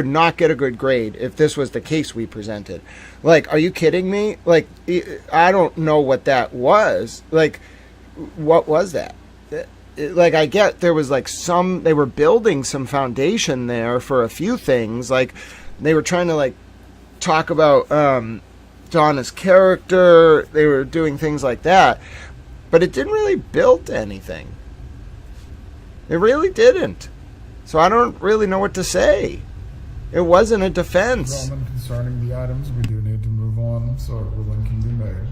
not get a good grade if this was the case we presented. Like, are you kidding me? Like, I don't know what that was. Like, what was that? Like, I get there was, like, they were building some foundation there for a few things. Like, they were trying to, like, talk about Donna's character. They were doing things like that. But it didn't really build anything. It really didn't. So I don't really know what to say. It wasn't a defense. Gentlemen, concerning the items, we do need to move on, so a ruling can be made.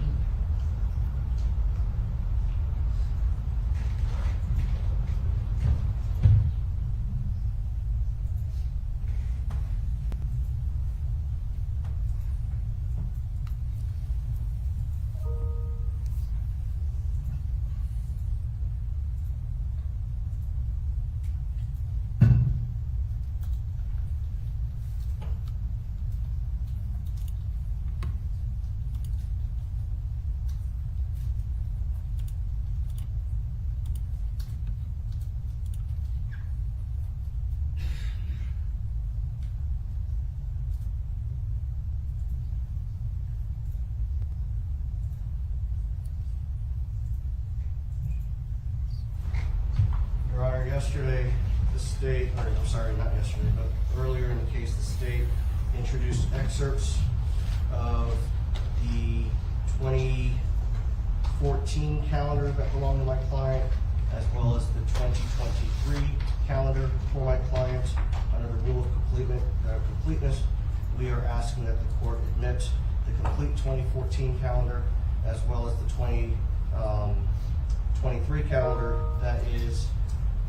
Your Honor, yesterday, the state, or I'm sorry, not yesterday, but earlier in the case, the state introduced excerpts of the 2014 calendar that belonged to my client, as well as the 2023 calendar for my client. Under the rule of completeness, we are asking that the court admit the complete 2014 calendar, as well as the 2023 calendar. That is,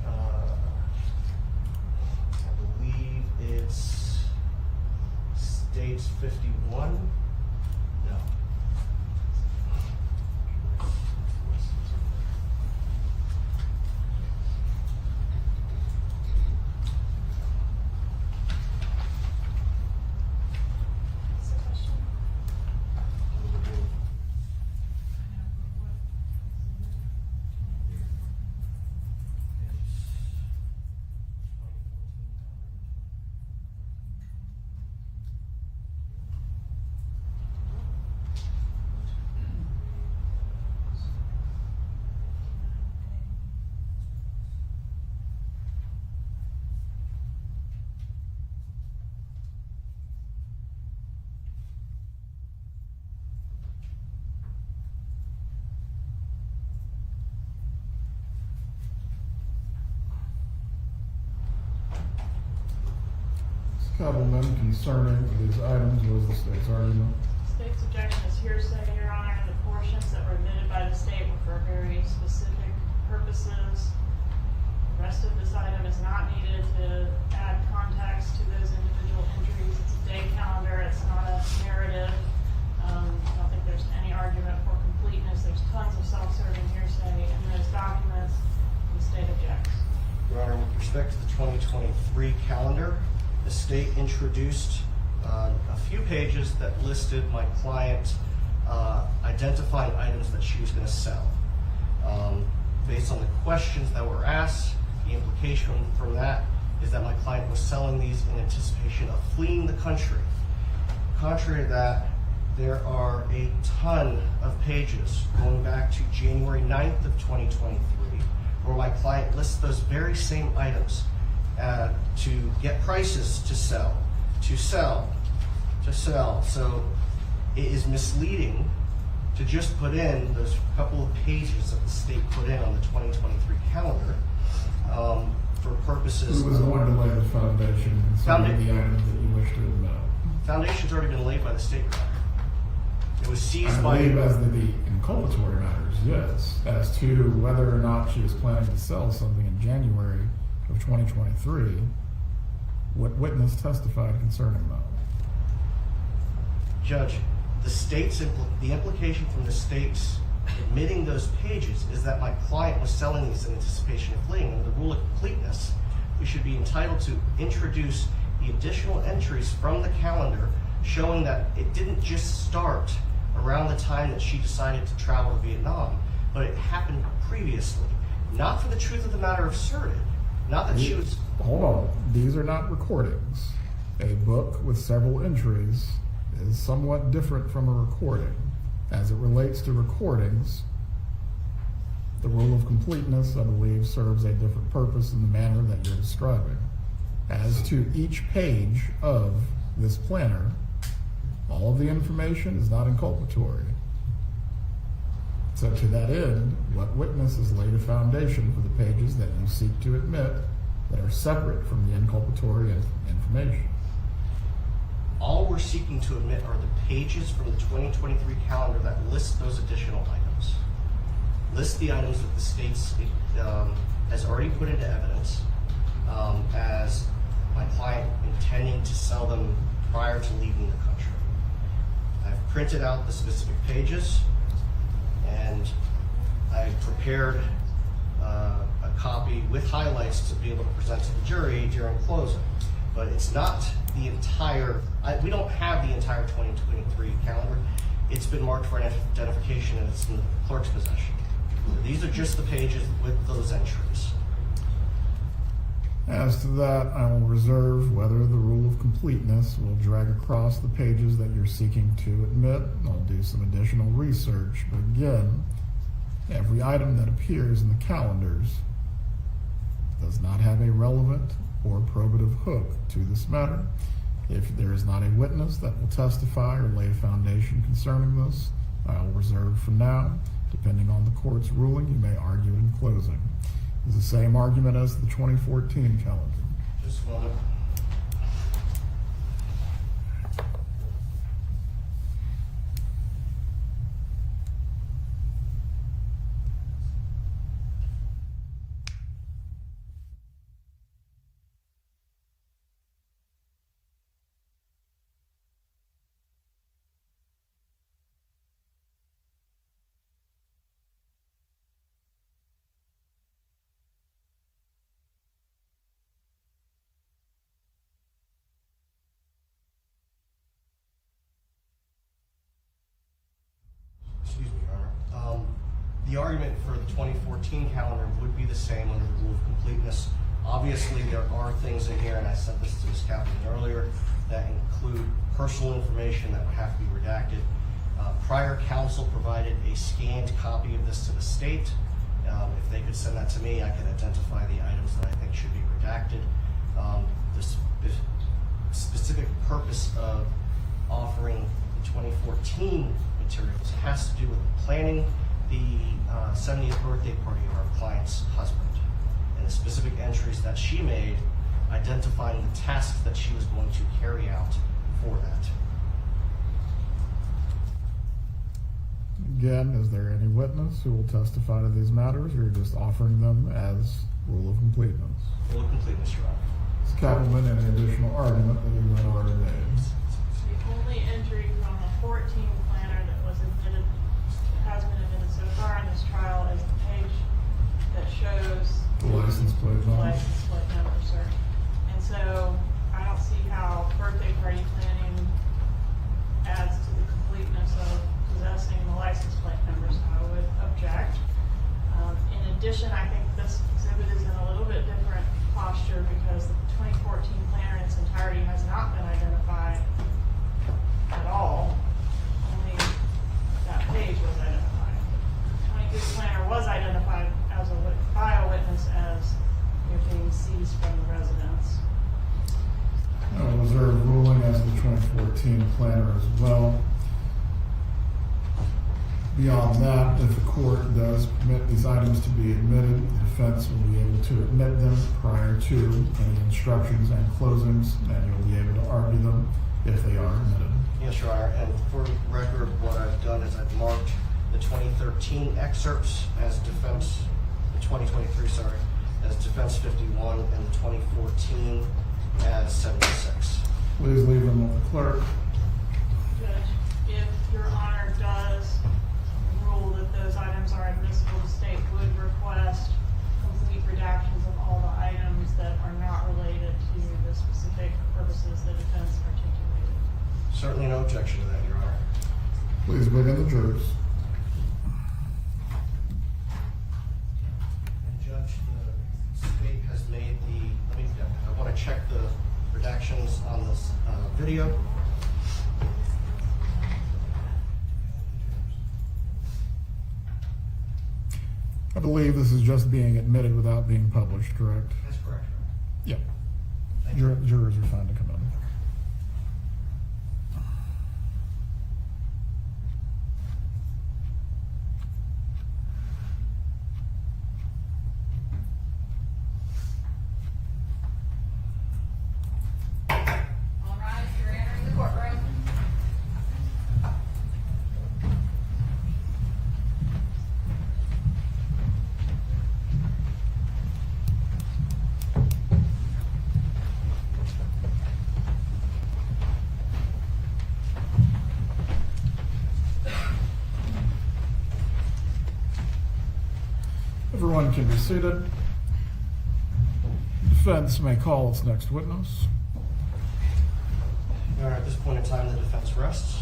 I believe it's States 51. No. Gentlemen, concerning these items was the state's argument. State's objection is hearsay, Your Honor. The for very specific purposes. The rest of this item is not needed to add context to those individual entries. It's a day calendar, it's not a narrative. I don't think there's any argument for completeness. There's tons of self-serving hearsay in those documents. The state objects. Your Honor, with respect to the 2023 calendar, the state introduced a few pages that listed my client identifying items that she was going to sell. Based on the questions that were asked, the implication from that is that my client was selling these in anticipation of fleeing the country. Contrary to that, there are a ton of pages going back to January 9th of 2023 where my client lists those very same items to get prices to sell, to sell, to sell. So it is misleading to just put in those couple of pages that the state put in on the 2023 calendar for purposes. Who was going to lay the foundation concerning the items that you wish to admit? Foundation's already been laid by the state. It was seized I by. believe as the inculpatory matters, yes. As to whether or not she was planning to sell something in January of 2023, what witness testified concerning that? Judge, the implication from the state's admitting those pages is that my client was selling these in anticipation of fleeing. Under the rule of completeness, we should be entitled to introduce the additional entries from the calendar showing that it didn't just start around the time that she decided to travel to Vietnam, but it happened previously. Not for the truth of the matter asserted. Not that she was. Hold on. These are not recordings. A book with several entries is somewhat different from a recording. As it relates to recordings, the rule of completeness, I believe, serves a different purpose in the manner that you're describing. As to each page of this planner, all of the information is not inculpatory. So to that end, what witness has laid a foundation for the pages that you seek to admit that are separate from the inculpatory information? All we're seeking to admit are the pages from the 2023 calendar that list those additional items. List the items that the state has already put into evidence as my client intending to sell them prior to leaving the country. I've printed out the specific pages and I've prepared a copy with highlights to be able to present to the jury during closing. But it's not the entire, we don't have the entire 2023 calendar. It's been marked for identification and it's in the clerk's possession. So these are just the pages with those entries. As to that, I will reserve whether the rule of completeness will drag across the pages that you're seeking to admit. I'll do some additional research, but again, every item that appears in the calendars does not have a relevant or probative hook to this matter. If there is not a witness that will testify or lay a foundation concerning this, I will reserve for now. Depending on the court's ruling, you may argue it in closing. It's the same argument as the 2014 calendar. Just a moment. Excuse me, Your Honor. The argument for the 2014 calendar would be the same under the rule of completeness. Obviously, there are things in here, and I said this to Ms. Kaplan earlier, that include personal information that would have to be redacted. Prior counsel provided a scanned copy of this to the state. If they could send that to me, I could identify the items that I think should be redacted. The specific purpose of offering the 2014 materials has to do with planning the 70th birthday party of our client's husband and the specific entries that she made identifying the tasks that she was going to carry out for that. Again, is there any witness who will testify to these matters, or you're just offering them as rule of completeness? Rule of completeness, Your Honor. Ms. Kappelman, any additional argument that you might already made? The only entry from the 14 planner that was admitted, has been admitted so far in this trial is the page that shows The license plate the number. license plate number, sir. And so I don't see how birthday party planning adds to the completeness of possessing the license plate numbers. I would object. In addition, I think this exhibit is in a little bit different posture because the 2014 planner in its entirety has not been identified at all. Only that page was identified. The 23 planner was identified as by a witness as being seized from the residence. I will reserve ruling as the 2014 planner as well. Beyond that, if the court does permit these items to be admitted, the defense will be able to admit them prior to any instructions and closings, and you'll be able to argue them if they are admitted. Yes, Your Honor, and for record, what I've done is I've marked the 2013 excerpts as defense, the 2023, sorry, as defense 51, and the 2014 as 76. Please leave them with the clerk. Judge, if Your Honor does rule that those items are admissible, the state would request complete redactions of all the items that are not related to the specific purposes the defense articulated. Certainly no objection to that, Your Honor. Please begin the jurors. And Judge, the state has made I want to check the redactions on this video. I believe this is just being admitted without being published, correct? That's correct, Your Honor. Yep. Jurors are fine to come in. All right, you're entering the courtroom. Everyone can be seated. Defense may call its next witness. Your Honor, at this point in time, the defense rests.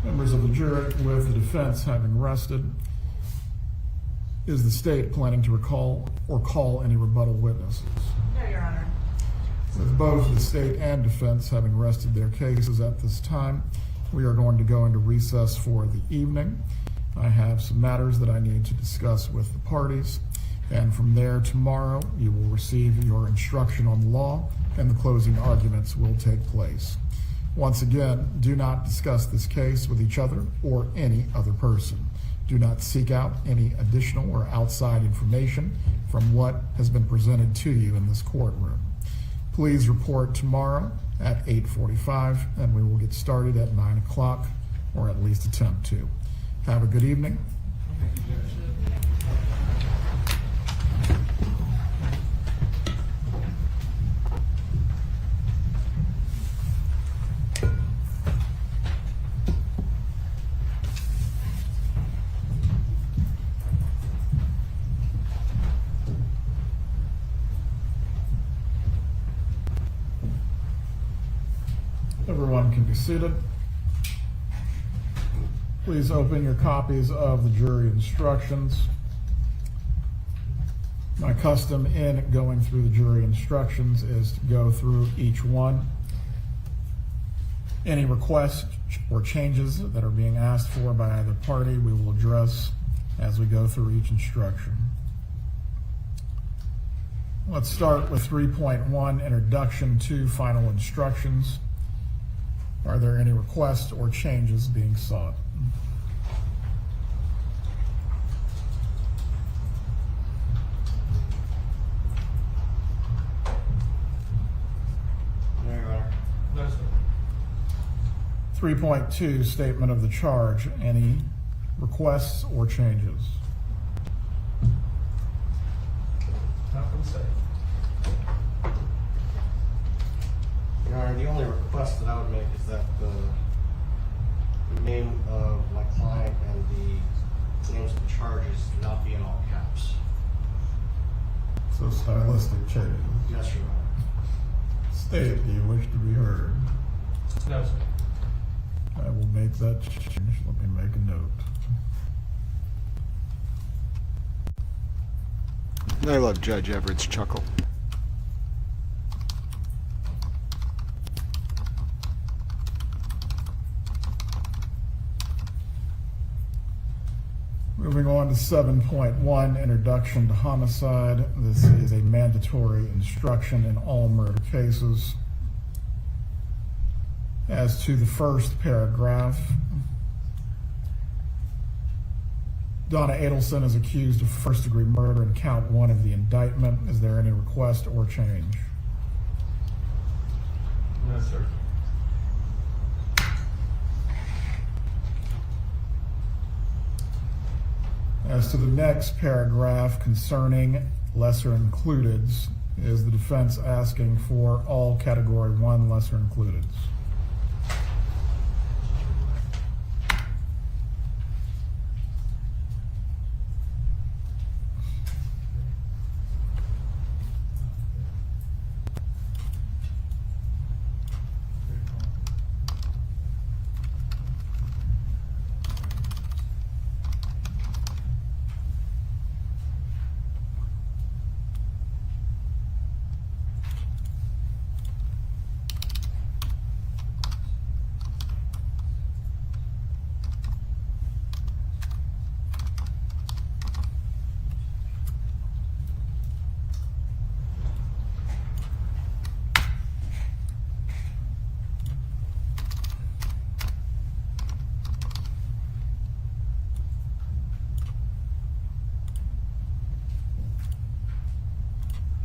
Members of the jury, with the defense having rested, is the state planning to recall or call any rebuttal witnesses? No, Your Honor. With both the state and defense having rested their cases at this time, we are going to go into recess for the evening. I have some matters that I need to discuss with the parties, and from there tomorrow you will receive your instruction on the law and the closing arguments will take place. Once again, do not discuss this case with each other or any other person. Do not seek out any additional or outside information from what has been presented to you in this courtroom. Please report tomorrow at 8:45 and we will get started at 9 o'clock, or at least attempt to. Have a good evening. Everyone can be seated. Please open your copies of the jury instructions. My custom in going through the jury instructions is to go through each one. Any requests or changes that are being asked for by either party, we will address as we go through each instruction. Let's start with 3.1, Introduction to Final Instructions. Are there any requests or changes being sought? No, Your Honor. No, sir. 3.2, Statement of the Charge. Any requests or changes? Nothing to say. Your Honor, the only request that I would make is that the name of my client and the names of the charges do not be in all caps. So stylistic changes. Yes, Your Honor. State, do you wish to be heard? No, sir. I will make that change. Let me make a note. I love Judge Everett's chuckle. Moving on to 7.1, Introduction to Homicide. This is a mandatory instruction in all murder cases. As to the first paragraph, Donna Adelson is accused of first-degree murder in count 1 of the indictment. Is there any request or change? No, sir. As to the next paragraph concerning lesser includeds, is the defense asking for all Category 1 lesser includeds?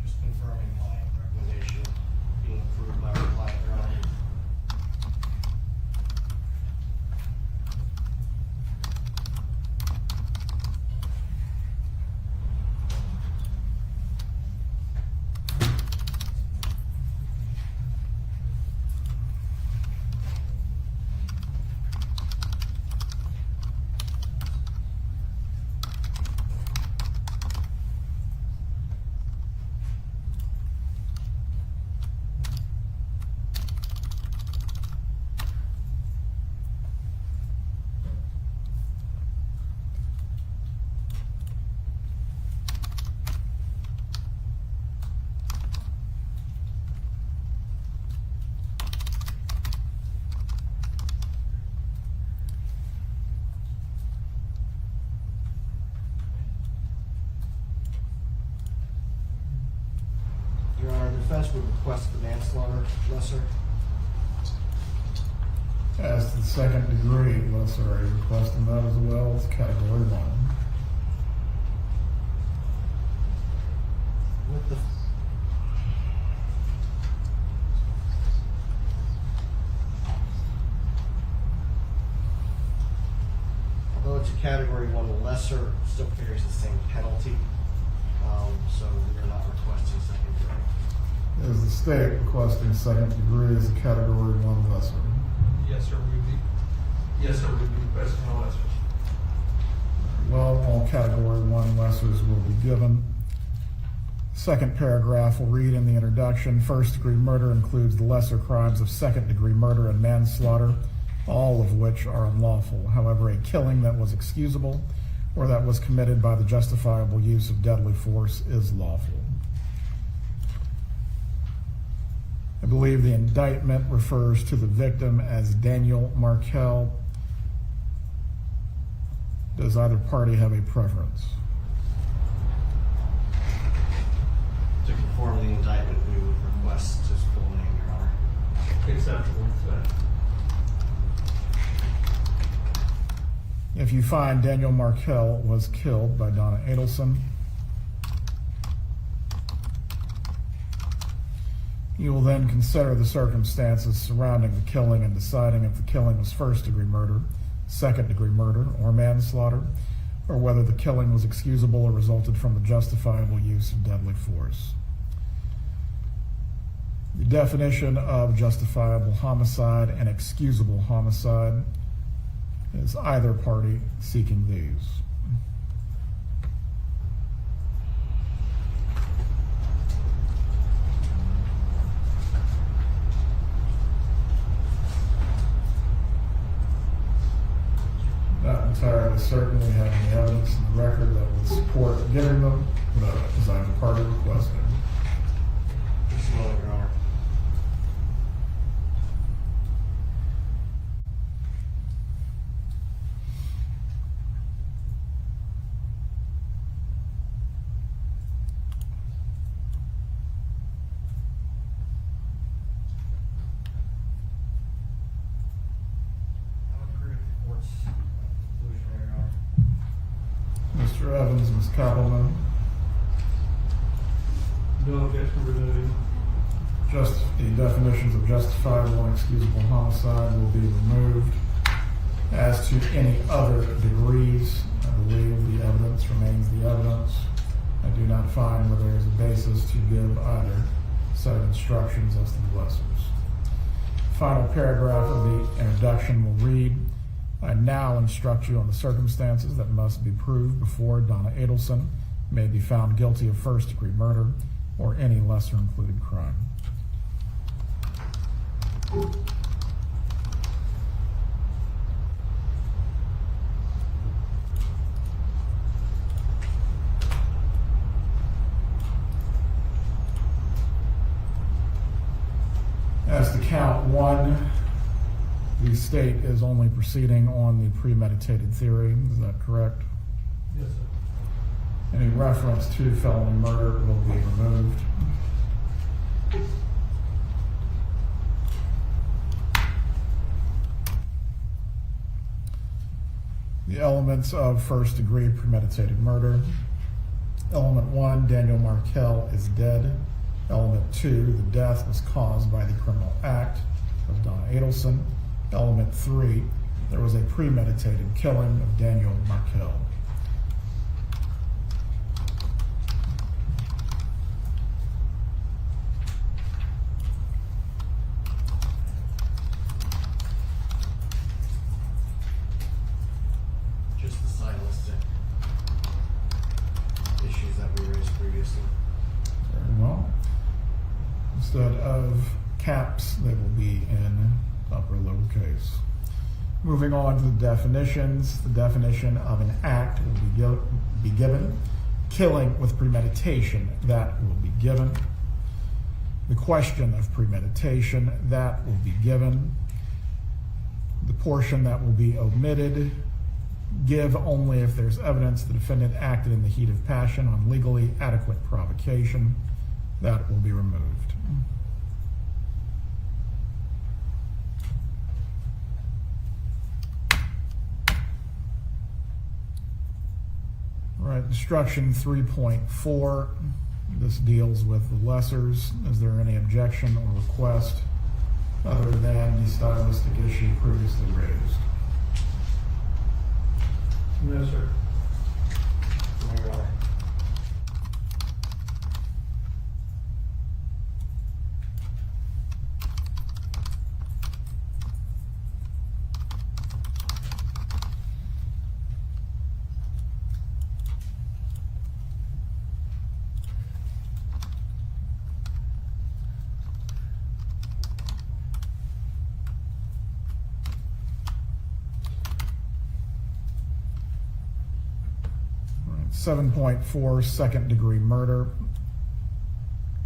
Just confirming my recommendation being approved by my client, Your Honor. Your Honor, the defense would request the manslaughter lesser. As to the second degree lesser, are you requesting that as well? It's Category 1. With the although it's a Category 1 lesser, it still carries the same penalty. So we are not requesting second degree. Is the state requesting second degree as a Category 1 lesser? Yes, sir. Yes, sir. We'd be requesting a lesser. Well, all Category 1 lessers will be given. Second paragraph will read in the introduction, first-degree murder includes the lesser crimes of second-degree murder and manslaughter, all of which are unlawful. However, a killing that was excusable or that was committed by the justifiable use of deadly force is lawful. I believe the indictment refers to the victim as Daniel Markell. Does either party have a preference? To conform to the indictment, we would request his full name, Your Honor. Acceptable, sir. If you find Daniel Markell was killed by Donna Adelson, you will then consider the circumstances surrounding the killing and deciding if the killing was first-degree murder, second-degree murder or manslaughter, or whether the killing was excusable or resulted from the justifiable use of deadly force. The definition of justifiable homicide and excusable homicide is either party seeking these. Not entirely certain we have any evidence in the record that would support giving them, but as I'm a party requesting. Just a moment, Your Honor. Mr. Evans, Ms. Koppelman. No objection removed. Just the definitions of justifiable and excusable homicide will be removed. As to any other degrees, I believe the evidence remains the evidence. I do not find where there is a basis to give either set of instructions as to the lessers. Final paragraph of the introduction will read, I now instruct you on the circumstances that must be proved before Donna Adelson may be found guilty of first-degree murder or any lesser included crime. As to count one, the state is only proceeding on the premeditated theory. Is that correct? Yes, sir. Any reference to felony murder will be removed. The elements of first-degree premeditated murder. Element 1, Daniel Markell is dead. Element 2, the death was caused by the criminal act of Donna Adelson. Element 3, there was a premeditated killing of Daniel Markel. Just the stylistic issues that we raised previously. Very well. Instead of caps, they will be in upper lowercase. Moving on to the definitions. The definition of an act will be given. Killing with premeditation, that will be given. The question of premeditation, that will be given. The portion that will be omitted, give only if there's evidence the defendant acted in the heat of passion on legally adequate provocation, that will be removed. All right, instruction 3.4. This deals with the lessers. Is there any objection or request other than the stylistic issue previously raised? No, sir. Your Honor. All right, 7.4, second-degree murder.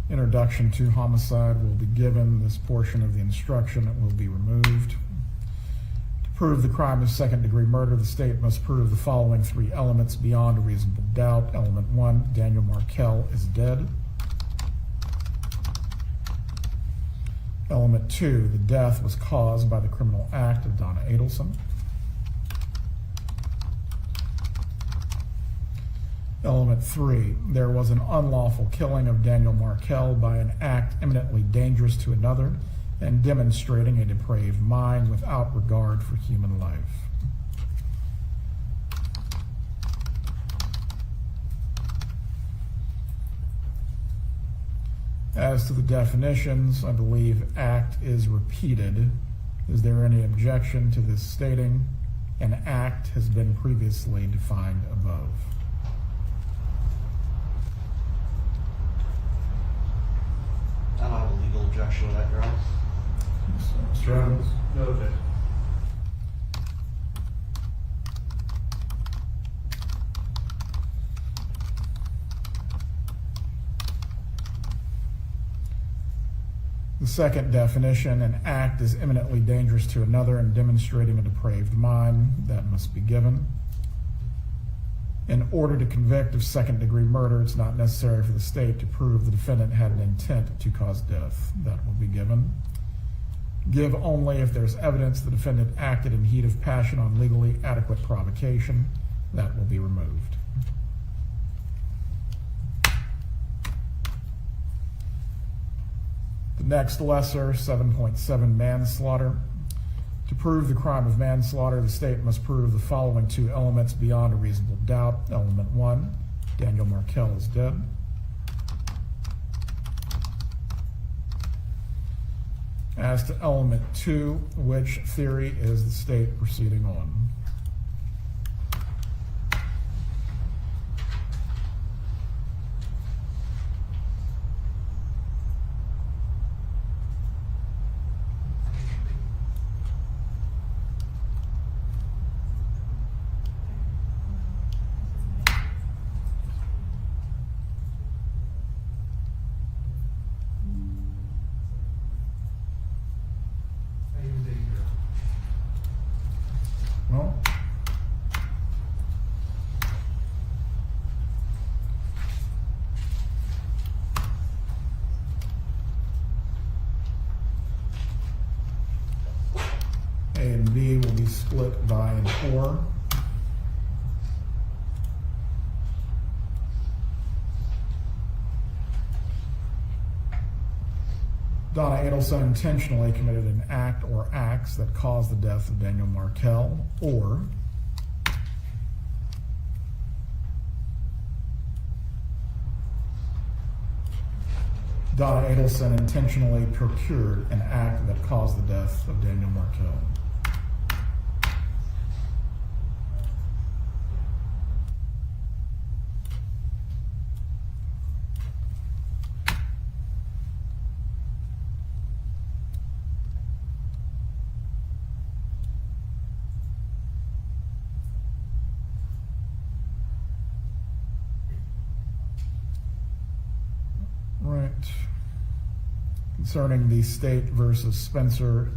Introduction to homicide will be given. This portion of the instruction will be removed. To prove the crime of second-degree murder, the state must prove the following three elements beyond a reasonable doubt. Element 1, Daniel Markell is dead. Element 2, the death was caused by the criminal act of Donna Adelson. Element 3, there was an unlawful killing of Daniel Markell by an act eminently dangerous to another and demonstrating a depraved mind without regard for human life. As to the definitions, I believe act is repeated. Is there any objection to this stating an act has been previously defined above? I don't have a legal objection to that, Your Honor. Mr. Evans? No objection. The second definition, an act is imminently dangerous to another and demonstrating a depraved mind, that must be given. In order to convict of second-degree murder, it's not necessary for the state to prove the defendant had an intent to cause death. That will be given. Give only if there's evidence the defendant acted in heat of passion on legally adequate provocation. That will be removed. The next lesser, 7.7, manslaughter. To prove the crime of manslaughter, the state must prove the following two elements beyond a reasonable doubt. Element 1, Daniel Markell is dead. As to element 2, which theory is the state proceeding on? Well, A and B will be split by and for. Donna Adelson intentionally committed an act or acts that caused the death of Daniel Markell, or Donna Adelson intentionally procured an act that caused the death of Daniel Markell. Right. Concerning the State versus Spencer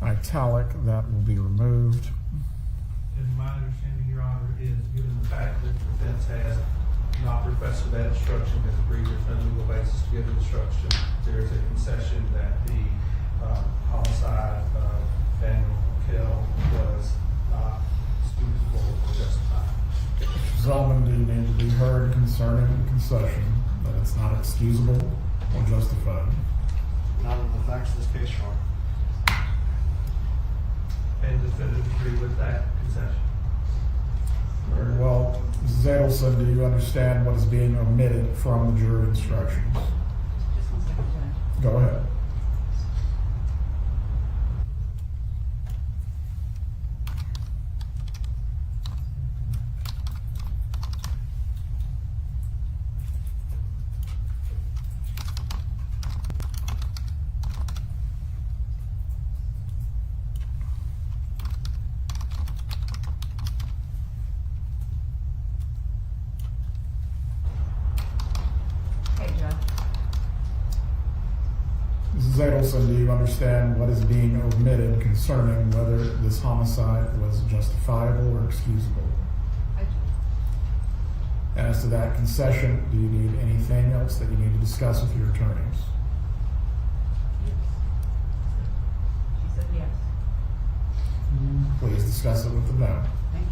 italic, that will be removed. And my understanding, Your Honor, is given the fact that the defense has not requested that instruction, has agreed there's no legal basis to give the instruction, there is a concession that the homicide of Daniel Markell was not excusable or justified. Zellman, do you need to be heard concerning the concession that it's not excusable or justified? Not in the facts of this case, Your Honor. And the defendant agree with that concession. Very well. Mrs. Adelson, do you understand what is being omitted from the jury instructions? Just 1 second, Judge. Go ahead. Okay, Judge. Mrs. Adelson, do you understand what is being omitted concerning whether this homicide was justifiable or excusable? I do. As to that concession, do you need anything else that you need to discuss with your attorneys? She said yes. Please discuss it with them now. Thank you.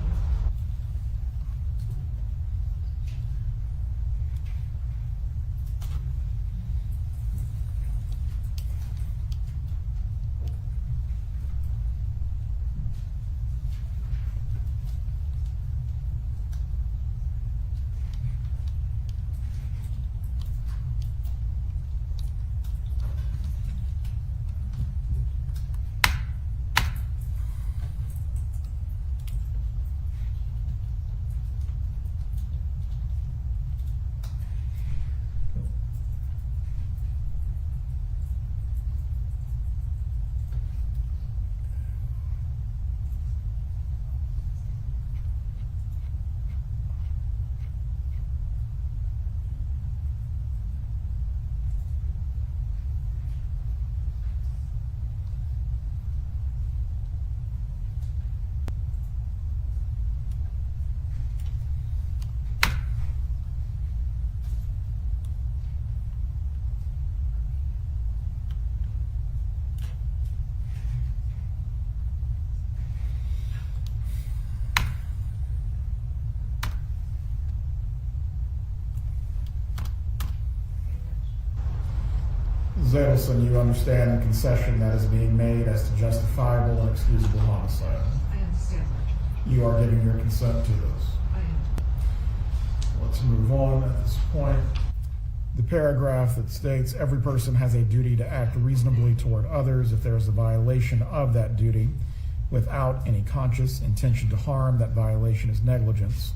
Ms. Adelson, you understand the concession that is being made as to justifiable and excusable homicide. I understand that. You are giving your consent to this. I am. Let's move on at this point. The paragraph that states every person has a duty to act reasonably toward others if there is a violation of that duty without any conscious intention to harm, that violation is negligence.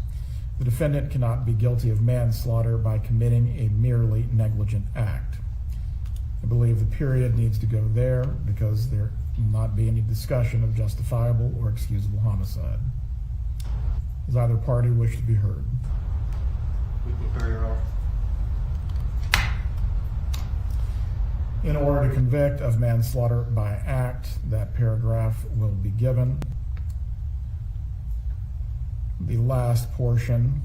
The defendant cannot be guilty of manslaughter by committing a merely negligent act. I believe the period needs to go there because there will not be any discussion of justifiable or excusable homicide. Does either party wish to be heard? We concur, Your Honor. In order to convict of manslaughter by act, that paragraph will be given. The last portion.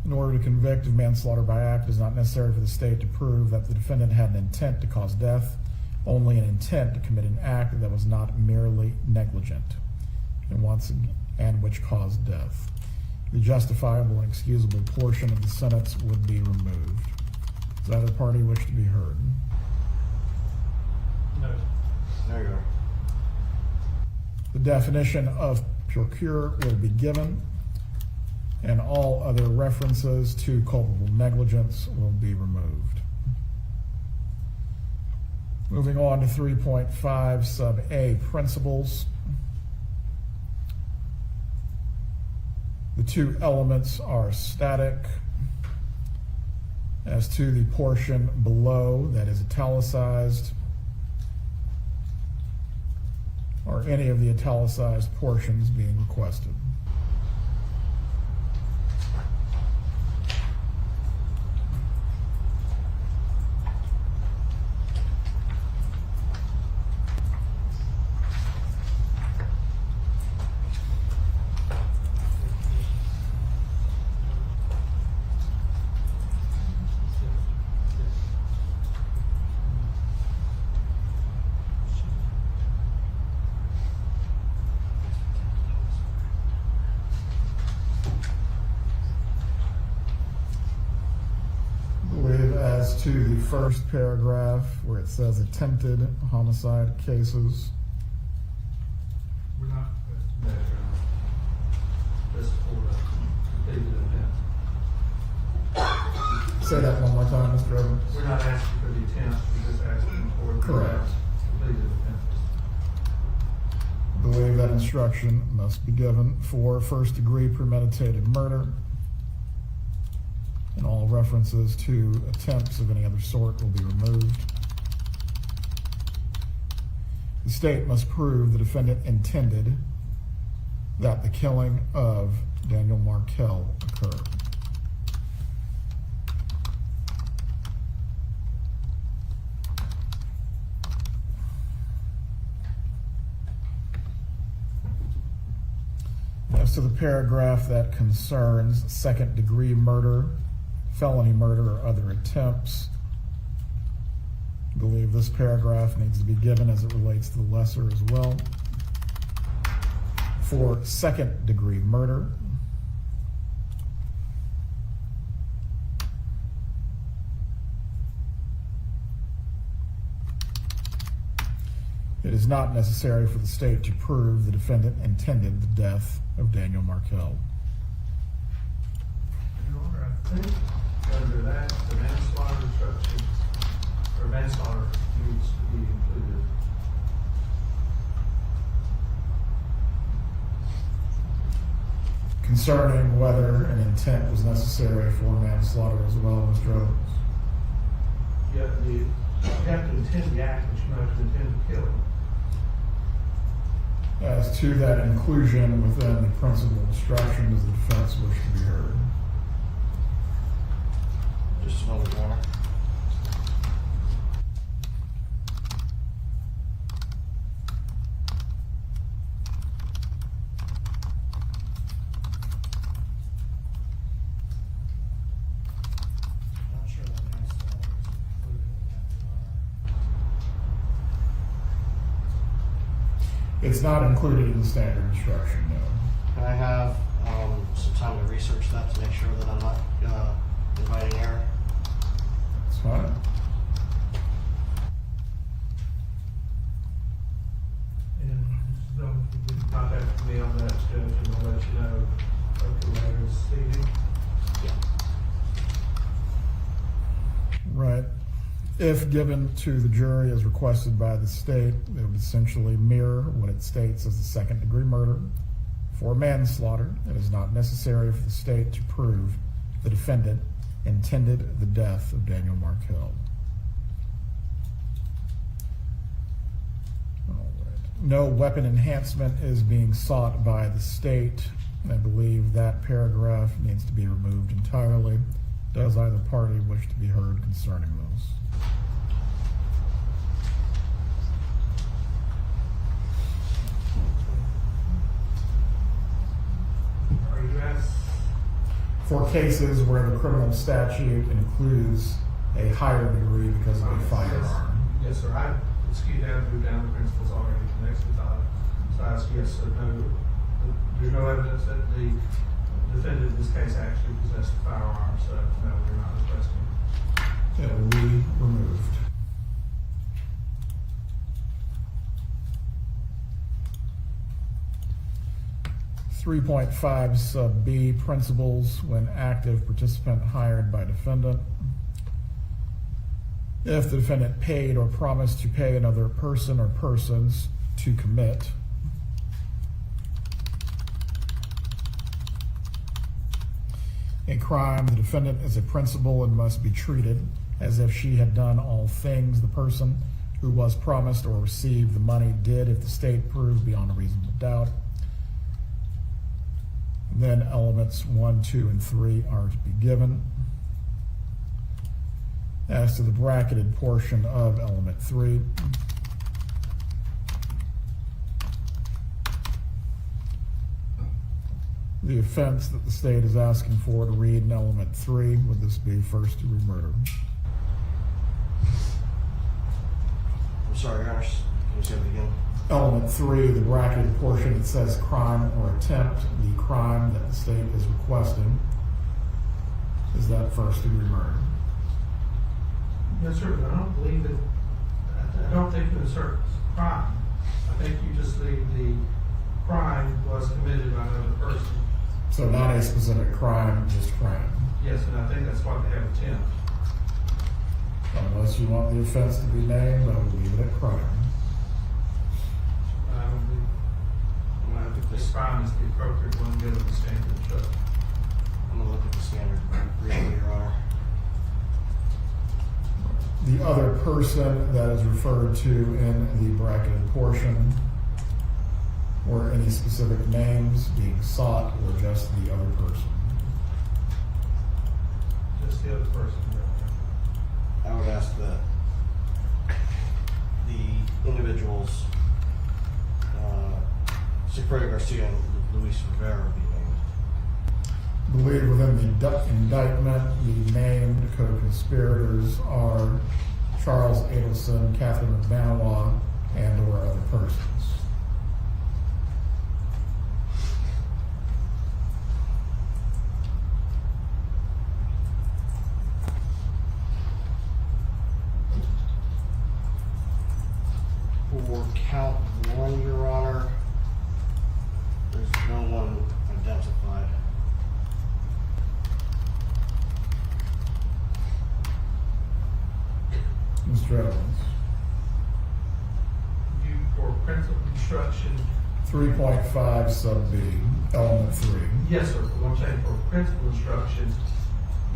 In order to convict of manslaughter by act, it is not necessary for the state to prove that the defendant had an intent to cause death, only an intent to commit an act that was not merely negligent, and which caused death. The justifiable and excusable portion of the sentence would be removed. Does either party wish to be heard? No. There you are. The definition of procure will be given, and all other references to culpable negligence will be removed. Moving on to 3.5 sub A, principles. The two elements are static. As to the portion below that is italicized, or any of the italicized portions being requested. As to the first paragraph where it says attempted homicide cases, We're not, that's for completed event. say that one more time, Mr. Evans. We're not asking for the attempt, we're just asking for the Correct. completed event. I believe that instruction must be given for first-degree premeditated murder, and all references to attempts of any other sort will be removed. The state must prove the defendant intended that the killing of Daniel Markell occur. As to the paragraph that concerns second-degree murder, felony murder, or other attempts, I believe this paragraph needs to be given as it relates to the lesser as well. For second-degree murder, it is not necessary for the state to prove the defendant intended the death of Daniel Markell. Your Honor, I think under that, the manslaughter instruction, or manslaughter needs to be included. Concerning whether an intent was necessary for manslaughter as well, Mr. Evans. You have to intend the act, but you don't have to intend to kill. As to that inclusion within the principal instruction, does the defense wish to be heard? Just a moment, Your Honor. Not sure that manslaughter is included in that, Your Honor. It's not included in the standard instruction, no. Can I have some time to research that to make sure that I'm not inviting error. That's fine. And so you can contact me on that, Judge, and I'll let you know what the matter is stating. Right. If given to the jury as requested by the state, it would essentially mirror what it states as a second-degree murder. For manslaughter, it is not necessary for the state to prove the defendant intended the death of Daniel Markell. All right. No weapon enhancement is being sought by the state. I believe that paragraph needs to be removed entirely. Does either party wish to be heard concerning those? Are you asked? For cases where the criminal statute includes a higher degree because of a firearm. Yes, sir. I skewed down the principles already connected with that. So I ask yes or no. There's no evidence that the defendant in this case actually possessed a firearm, so no, we're not requesting. It will be removed. .5 sub B, principles when active participant hired by defendant. If the defendant paid or promised to pay another person or persons to commit a crime, the defendant is a principal and must be treated as if she had done all things the person who was promised or received the money did if the state proved beyond a reasonable doubt. Then elements 1, 2, and 3 are to be given. As to the bracketed portion of element 3, the offense that the state is asking for to read in element 3, would this be first-degree murder? I'm sorry, Your Honor. Can you say that again? Element 3, the bracketed portion that says crime or attempt, the crime that the state is requesting, is that first-degree murder? Yes, sir, but I don't believe that, I don't think it asserts crime. I think you just leave the crime was committed by another person. So not a specific crime, just crime. Yes, and I think that's why they have attempt. Unless you want the offense to be named, I will leave it at crime. I don't believe, well, I think this crime is the appropriate one given the standard instruction. I'm going to look at the standard reading, Your Honor. The other person that is referred to in the bracketed portion, or any specific names being sought, or just the other person? Just the other person. I would ask that the individuals, Sequestration Garcia and Luis Rivera, be named. Believe within the indictment, the named co-conspirators are Charles Adelson, Catherine McBanois, and or other persons. For count 1, Your Honor, there's no one identified. Mr. Evans. You, for principal instruction. 3.5 sub B, element 3. Yes, sir, but I'm saying for principal instruction,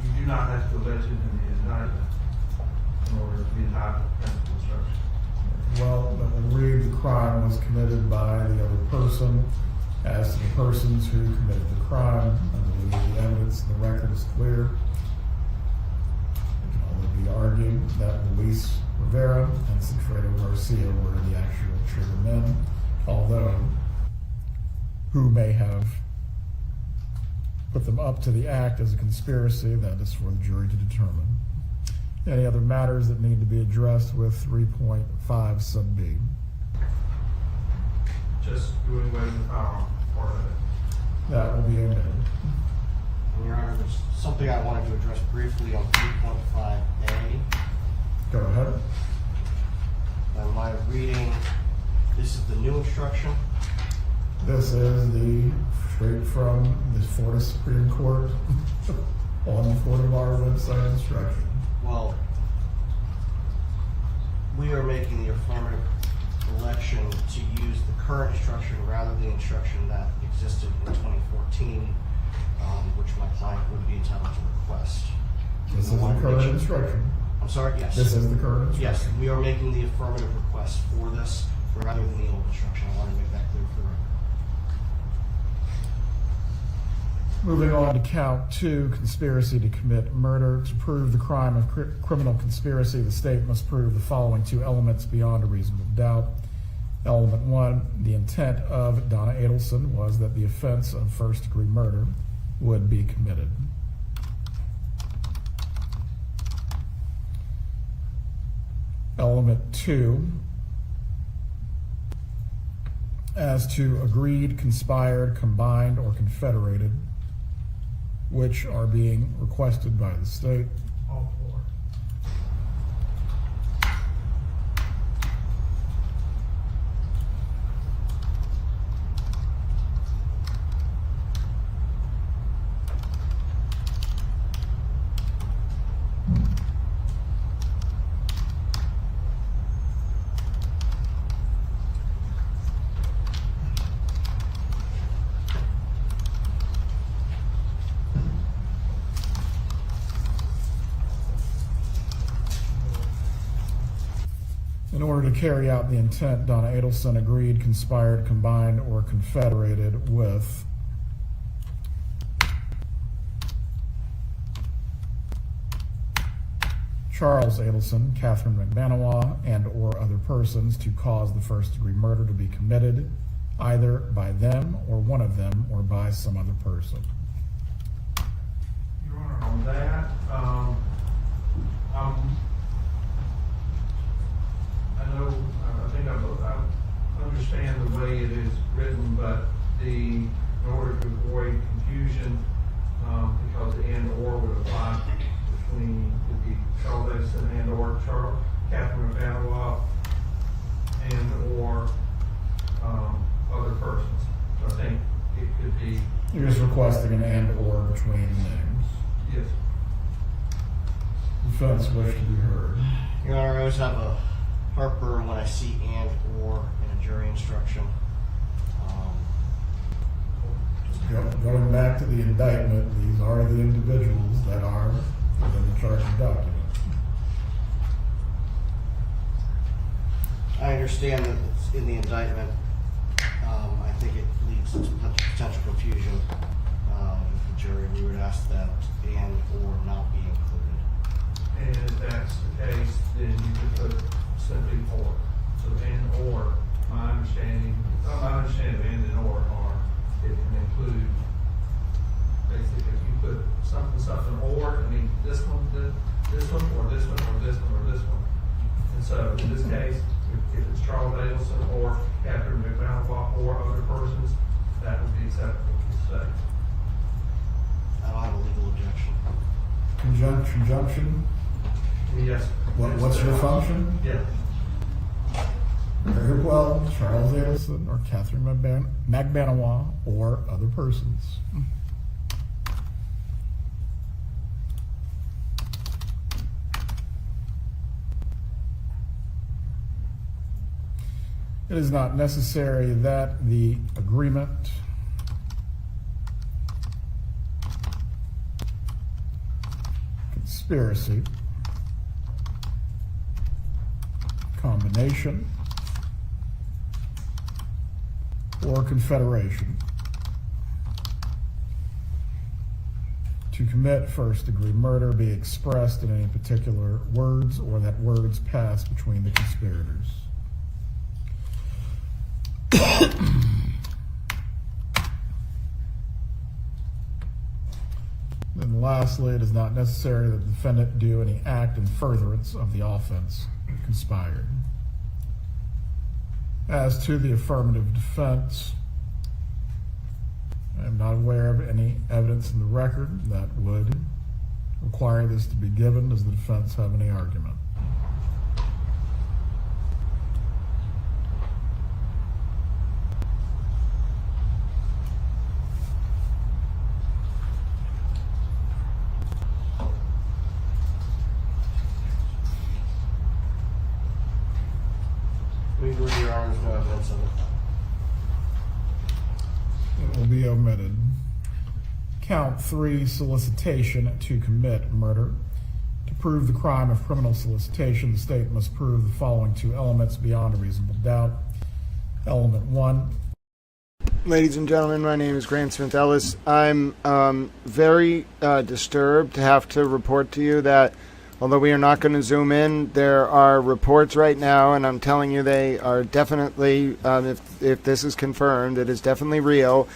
you do not have to allege it in the indictment in order to be entitled to principal instruction. Well, that will read the crime was committed by the other person. As to the persons who committed the crime, I believe the evidence in the record is clear. It can only be argued that Luis Rivera and Sequestration Garcia were the actual trigger men, although who may have put them up to the act as a conspiracy, that is for the jury to determine. Any other matters that need to be addressed with 3.5 sub B? Just doing away with the firearm part of it. That will be omitted. Your Honor, there's something I wanted to address briefly on 3.5A. Go ahead. In my reading, this is the new instruction. This is the straight from the Florida Supreme Court on the Florida Bar website instruction. Well, we are making the affirmative election to use the current instruction rather than the instruction that existed in 2014, which my client would be entitled to request. This is the current instruction. I'm sorry, yes. This is the current instruction. Yes, we are making the affirmative request for this rather than the old instruction. I want to make that clear for the record. Moving on to count 2, conspiracy to commit murder. To prove the crime of criminal conspiracy, the state must prove the following 2 elements beyond a reasonable doubt. Element 1, the intent of Donna Adelson was that the offense of first-degree murder would be committed. Element 2, as to agreed, conspired, combined, or confederated, which are being requested by the state. All 4. In order to carry out the intent, Donna Adelson agreed, conspired, combined, or confederated with Charles Adelson, Catherine McBanawa, and or other persons to cause the first-degree murder to be committed either by them or one of them or by some other person. Your Honor, on that, I think I understand the way it is written, but in order to avoid confusion, because the and or would apply between the Charles Adelson and or Catherine McBanawa and or other persons. So I think it could be. You're just requesting an and or between names. Yes. Defense wish to be heard. Your Honor, I always have a heartburn when I see and or in a jury instruction. Going back to the indictment, these are the individuals that are within the charging document. I understand that it's in the indictment. I think it leads to potential confusion with the jury. We would ask that and or not be included. And if that's the case, then you could put simply or. So and or, my understanding of and or are, it can include, basically, if you put something or, I mean, this one, or this one, or this one, or this one. And so in this case, if it's Charles Adelson or Catherine McBanawa or other persons, that would be acceptable to the state. I don't have a legal objection. Conjunction? Yes. What's your function? Yeah. Very well, Charles Adlesen or Catherine McBanawa or other persons. It is not necessary that the agreement conspiracy, combination, or confederation to commit first-degree murder be expressed in any particular words or that words pass between the conspirators. Then lastly, it is not necessary that the defendant do any act in furtherance of the offense conspired. As to the affirmative defense, I'm I'm not aware of any evidence in the record that would require this to be given. Does the defense have any argument? We agree, Your Honor, there's no evidence of it. It will be omitted. Count 3, solicitation to commit murder. To prove the crime of criminal solicitation, the state must prove the following 2 elements beyond a reasonable doubt. Element 1. Ladies and gentlemen, my name is Grant Smith Ellis. I'm very disturbed to have to report to you that although we are not going to zoom in, there are reports right now, and I'm telling you they are definitely, if this is confirmed, it is definitely real.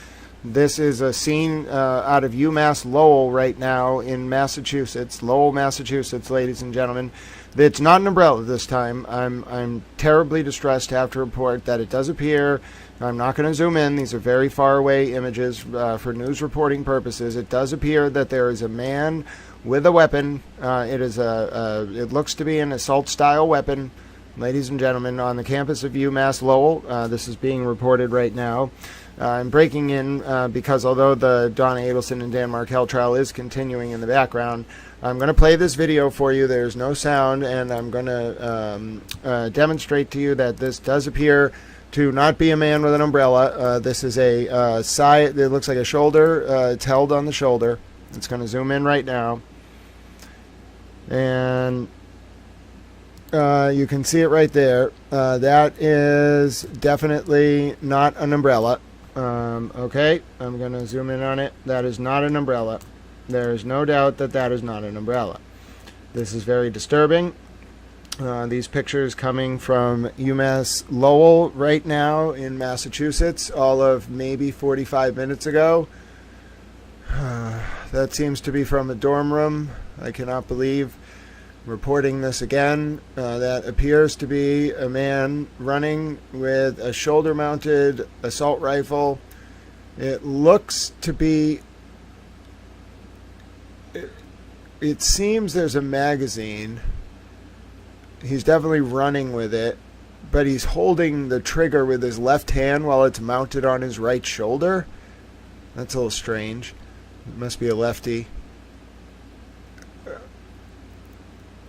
This is a scene out of UMass Lowell right now in Massachusetts, Lowell, Massachusetts, ladies and gentlemen. It's not an umbrella this time. I'm terribly distressed to have to report that it does appear. I'm not going to zoom in. These are very far away images for news reporting purposes. It does appear that there is a man with a weapon. It looks to be an assault-style weapon, ladies and gentlemen, on the campus of UMass Lowell. This is being reported right now. I'm breaking in because although the Donna Adelson and Dan Markell trial is continuing in the background, I'm going to play this video for you. There's no sound, and I'm going to demonstrate to you that this does appear to not be a man with an umbrella. This is a side. It looks like a shoulder. It's held on the shoulder. It's going to zoom in right now. And you can see it right there. That is definitely not an umbrella. Okay, I'm going to zoom in on it. That is not an umbrella. There is no doubt that that is not an umbrella. This is very disturbing. These pictures coming from UMass Lowell right now in Massachusetts, all of maybe 45 minutes ago. That seems to be from a dorm room. I cannot believe reporting this again. That appears to be a man running with a shoulder-mounted assault rifle. It looks to be... It seems there's a magazine. He's definitely running with it, but he's holding the trigger with his left hand while it's mounted on his right shoulder. That's a little strange. It must be a lefty.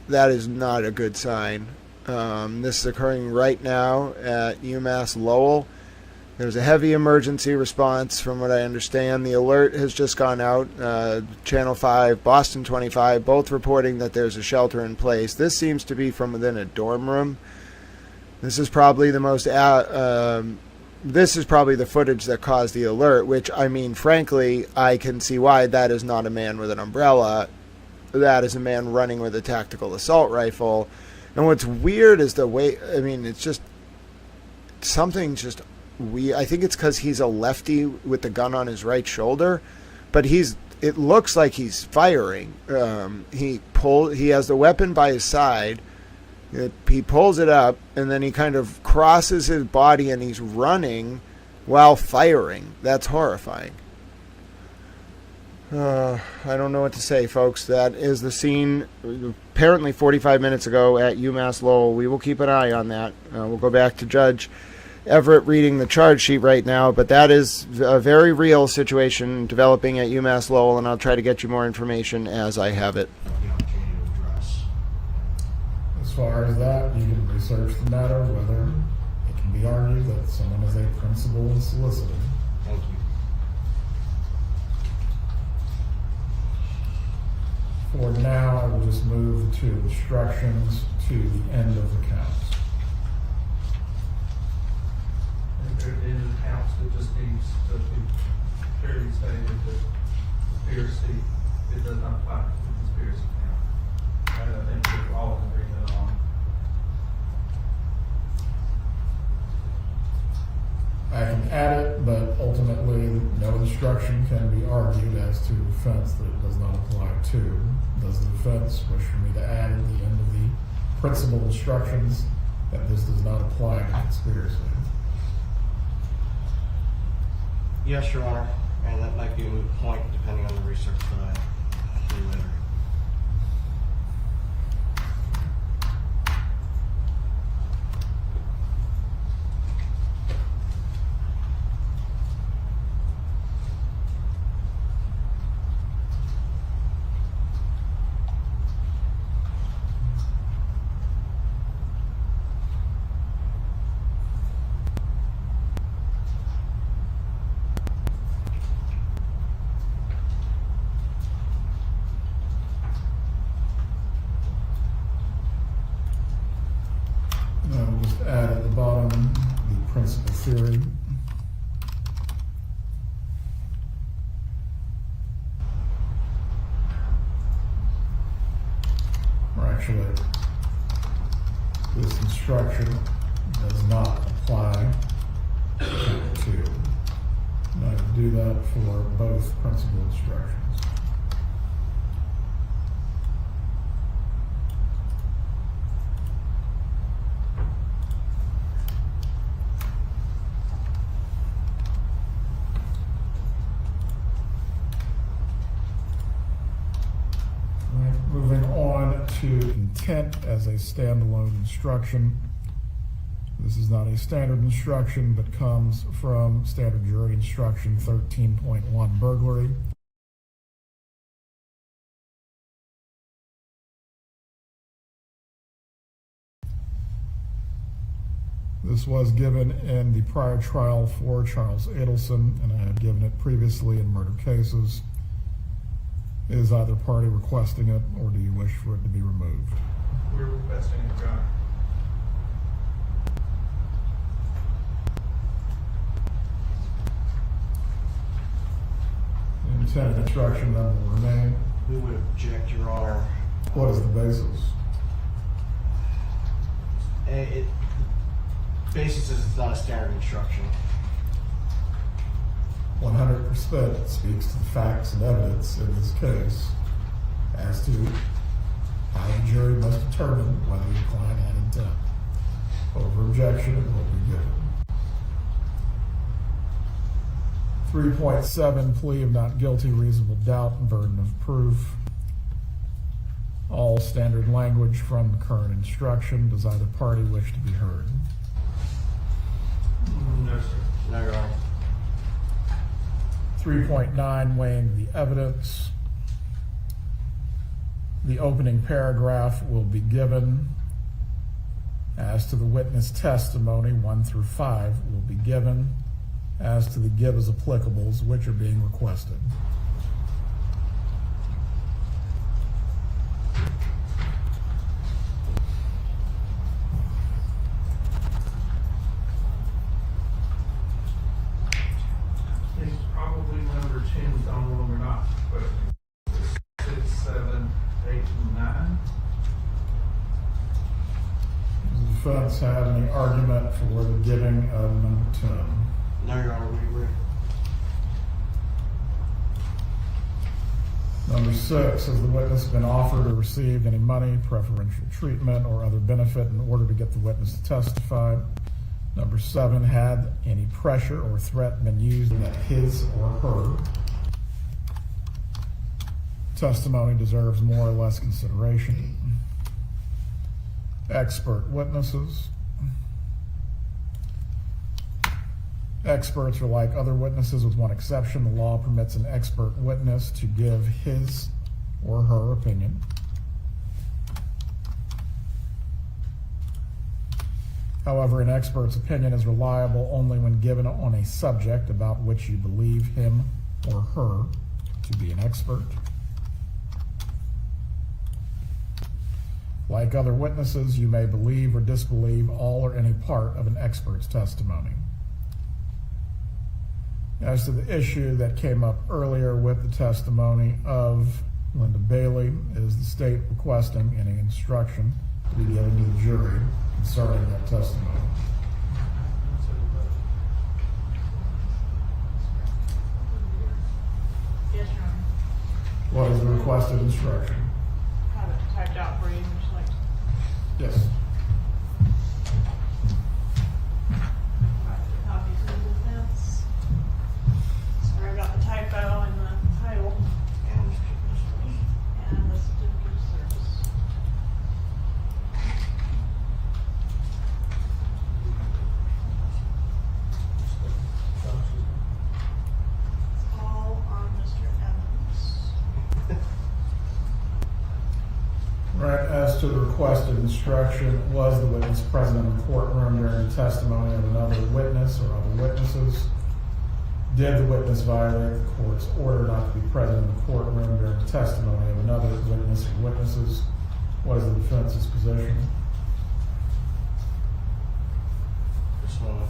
That is not a good sign. This is occurring right now at UMass Lowell. There's a heavy emergency response from what I understand. The alert has just gone out. Channel 5, Boston 25, both reporting that there's a shelter in place. This seems to be from within a dorm room. This is probably the most... this is probably the footage that caused the alert, which, I mean, frankly, I can see why. That is not a man with an umbrella. That is a man running with a tactical assault rifle. And what's weird is the way... I mean, it's just... Something just... I think it's because he's a lefty with the gun on his right shoulder, but it looks like he's firing. He has the weapon by his side. He pulls it up, and then he kind of crosses his body, and he's running while firing. That's horrifying. I don't know what to say, folks. That is the scene apparently 45 minutes ago at UMass Lowell. We will keep an eye on that. We'll go back to Judge Everett reading the charge sheet right now, but that is a very real situation developing at UMass Lowell, and I'll try to get you more information as I have it. As far as that, you can research the matter, whether it can be argued that someone is a principal and solicitor. Thank you. For now, I will just move the 2 instructions to the end of the counts. In the counts, it just needs to be clearly stated that conspiracy, it does not apply to the conspiracy count. I think we're all in agreement on. I can add it, but ultimately no instruction can be argued as to the defense that it does not apply to. Does the defense wish for me to add at the end of the principal instructions that this does not apply to conspiracy? Yes, Your Honor. And that might be a moot point depending on the research that I do later. We'll just add at the bottom the principal theory. Or actually, this instruction does not apply to. And I do that for both principal instructions. Moving on to intent as a standalone instruction. This is not a standard instruction, but comes from standard jury instruction 13.1 burglary. This was given in the prior trial for Charles Adelson, and I have given it previously in murder cases. Is either party requesting it, or do you wish for it to be removed? We're requesting it, Your Honor. The intent instruction then will remain. We would object, Your Honor. What is the basis? The basis is it's not a standard instruction. 100% speaks to the facts and evidence in this case as to how the jury must determine whether your client had intent. Over objection will be given. 3.7, plea of not guilty, reasonable doubt, and burden of proof. All standard language from the current instruction. Does either party wish to be heard? No, sir. No, Your Honor. 3.9, weighing the evidence. The opening paragraph will be given. As to the witness testimony, 1 through 5 will be given. As to the give as applicables, which are being requested. It's probably number 10, on one or not, but 6, 7, 8, and 9. Does the defense have any argument for the giving of number 10? No, Your Honor, we agree. Number 6, has the witness been offered or received any money, preferential treatment, or other benefit in order to get the witness to testify? Number 7, had any pressure or threat been used that his or her testimony deserves more or less consideration? Expert witnesses. Experts are like other witnesses with one exception. The law permits an expert witness to give his or her opinion. However, an expert's opinion is reliable only when given on a subject about which you believe him or her to be an expert. Like other witnesses, you may believe or disbelieve all or any part of an expert's testimony. As to the issue that came up earlier with the testimony of Linda Bailey, is the state requesting any instruction to be given to the jury concerning that testimony? Yes, Your Honor. What is the requested instruction? Have it typed out for you, would you like to? Yes. Copy to the defense. Sorry about the typo. Right, as to the requested instruction, was the witness present in the courtroom during the testimony of another witness or other witnesses? Did the witness violate the court's order not to be present in the courtroom during the testimony of another witness or witnesses? What is the defense's position? Just a moment.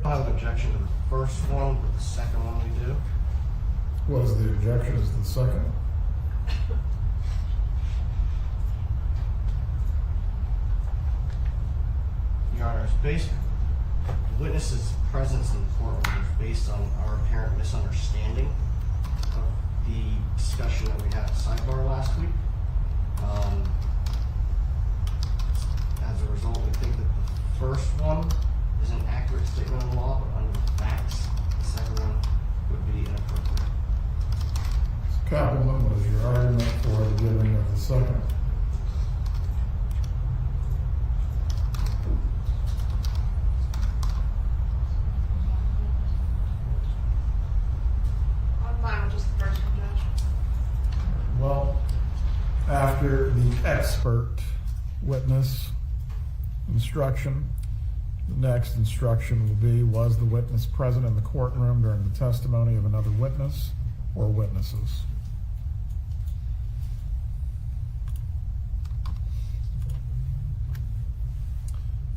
I have an objection to the first one, but the second one we do. What is the objection to the second? Your Honor, it's based, the witness's presence in the courtroom is based on our apparent misunderstanding of the discussion that we had at sidebar last week. As a result, we think that the first one is an accurate statement of the law, but under the facts, the second one would be inappropriate. Kaplan, what is your argument for the giving of the second? I'm fine with just the first one, Judge. Well, after the expert witness instruction, the next instruction will be, was the witness present in the courtroom during the testimony of another witness or witnesses?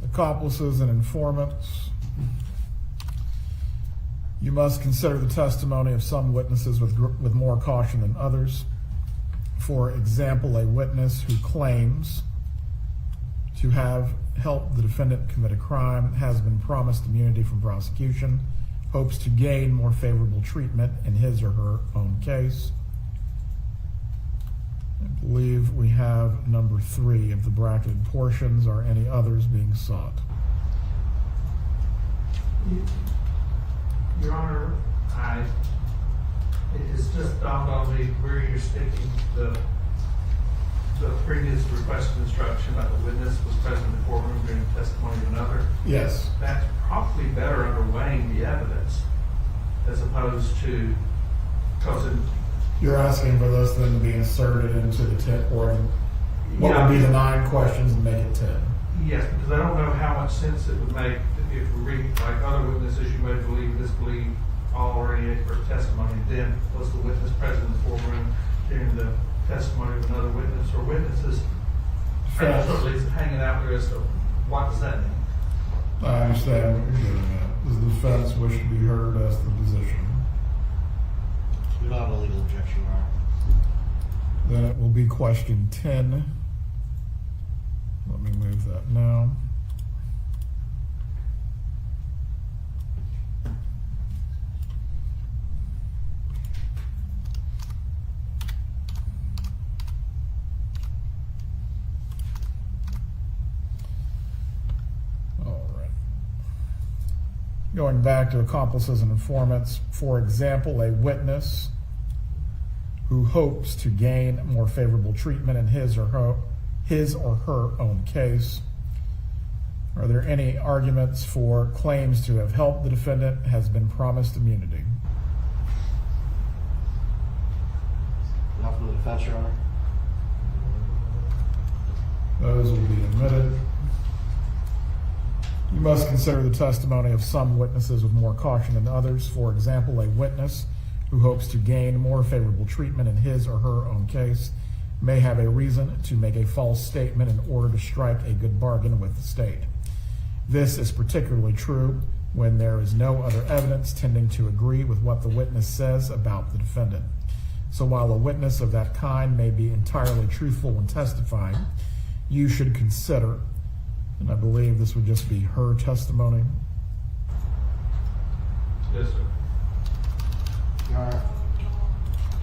Accomplices and informants. You must consider the testimony of some witnesses with more caution than others. For example, a witness who claims to have helped the defendant commit a crime, has been promised immunity from prosecution, hopes to gain more favorable treatment in his or her own case. I believe we have number 3 of the bracketed portions. Are any others being sought? Your Honor, it's just dawned on me where you're sticking the previous requested instruction about the witness was present in the courtroom during the testimony of another. Yes. That's probably better under weighing the evidence as opposed to, because You're asking for this then to be inserted into the 10, or what would be the 9 questions and make it 10? yes, because I don't know how much sense it would make if we read like other witnesses, you may believe, disbelieve all or any expert testimony. Then was the witness present in the courtroom during the testimony of another witness or witnesses? Certainly it's hanging out there as to what does that mean? I understand what you're getting at. Does the defense wish to be heard as the position? We don't have a legal objection, Your Honor. Then it will be question 10. Let me move that now. Going back to accomplices and informants, for example, a witness who hopes to gain more favorable treatment in his or her own case. Are there any arguments for claims to have helped the defendant has been promised immunity? Not from the defense, Your Honor. Those will be admitted. You must consider the testimony of some witnesses with more caution than others. For example, a witness who hopes to gain more favorable treatment in his or her own case may have a reason to make a false statement in order to strike a good bargain with the state. This is particularly true when there is no other evidence tending to agree with what the witness says about the defendant. So while a witness of that kind may be entirely truthful when testifying, you should consider, and I believe this would just be her testimony. Yes, sir. Your Honor,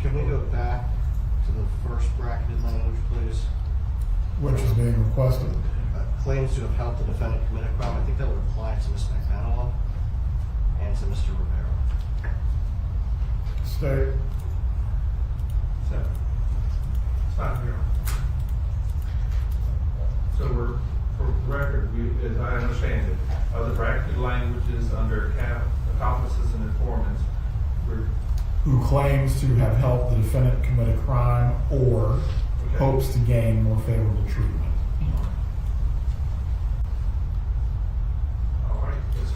can we go back to the first bracketed language, please? Which is being requested. Claims to have helped the defendant commit a crime. I think that would apply to Ms. McManaway. and to Mr. Rivera. State. Stop here. So for the record, as I understand it, the bracketed languages under accomplices and informants, Who claims to have helped the defendant commit a crime or hopes to gain more favorable treatment. all right, yes, sir.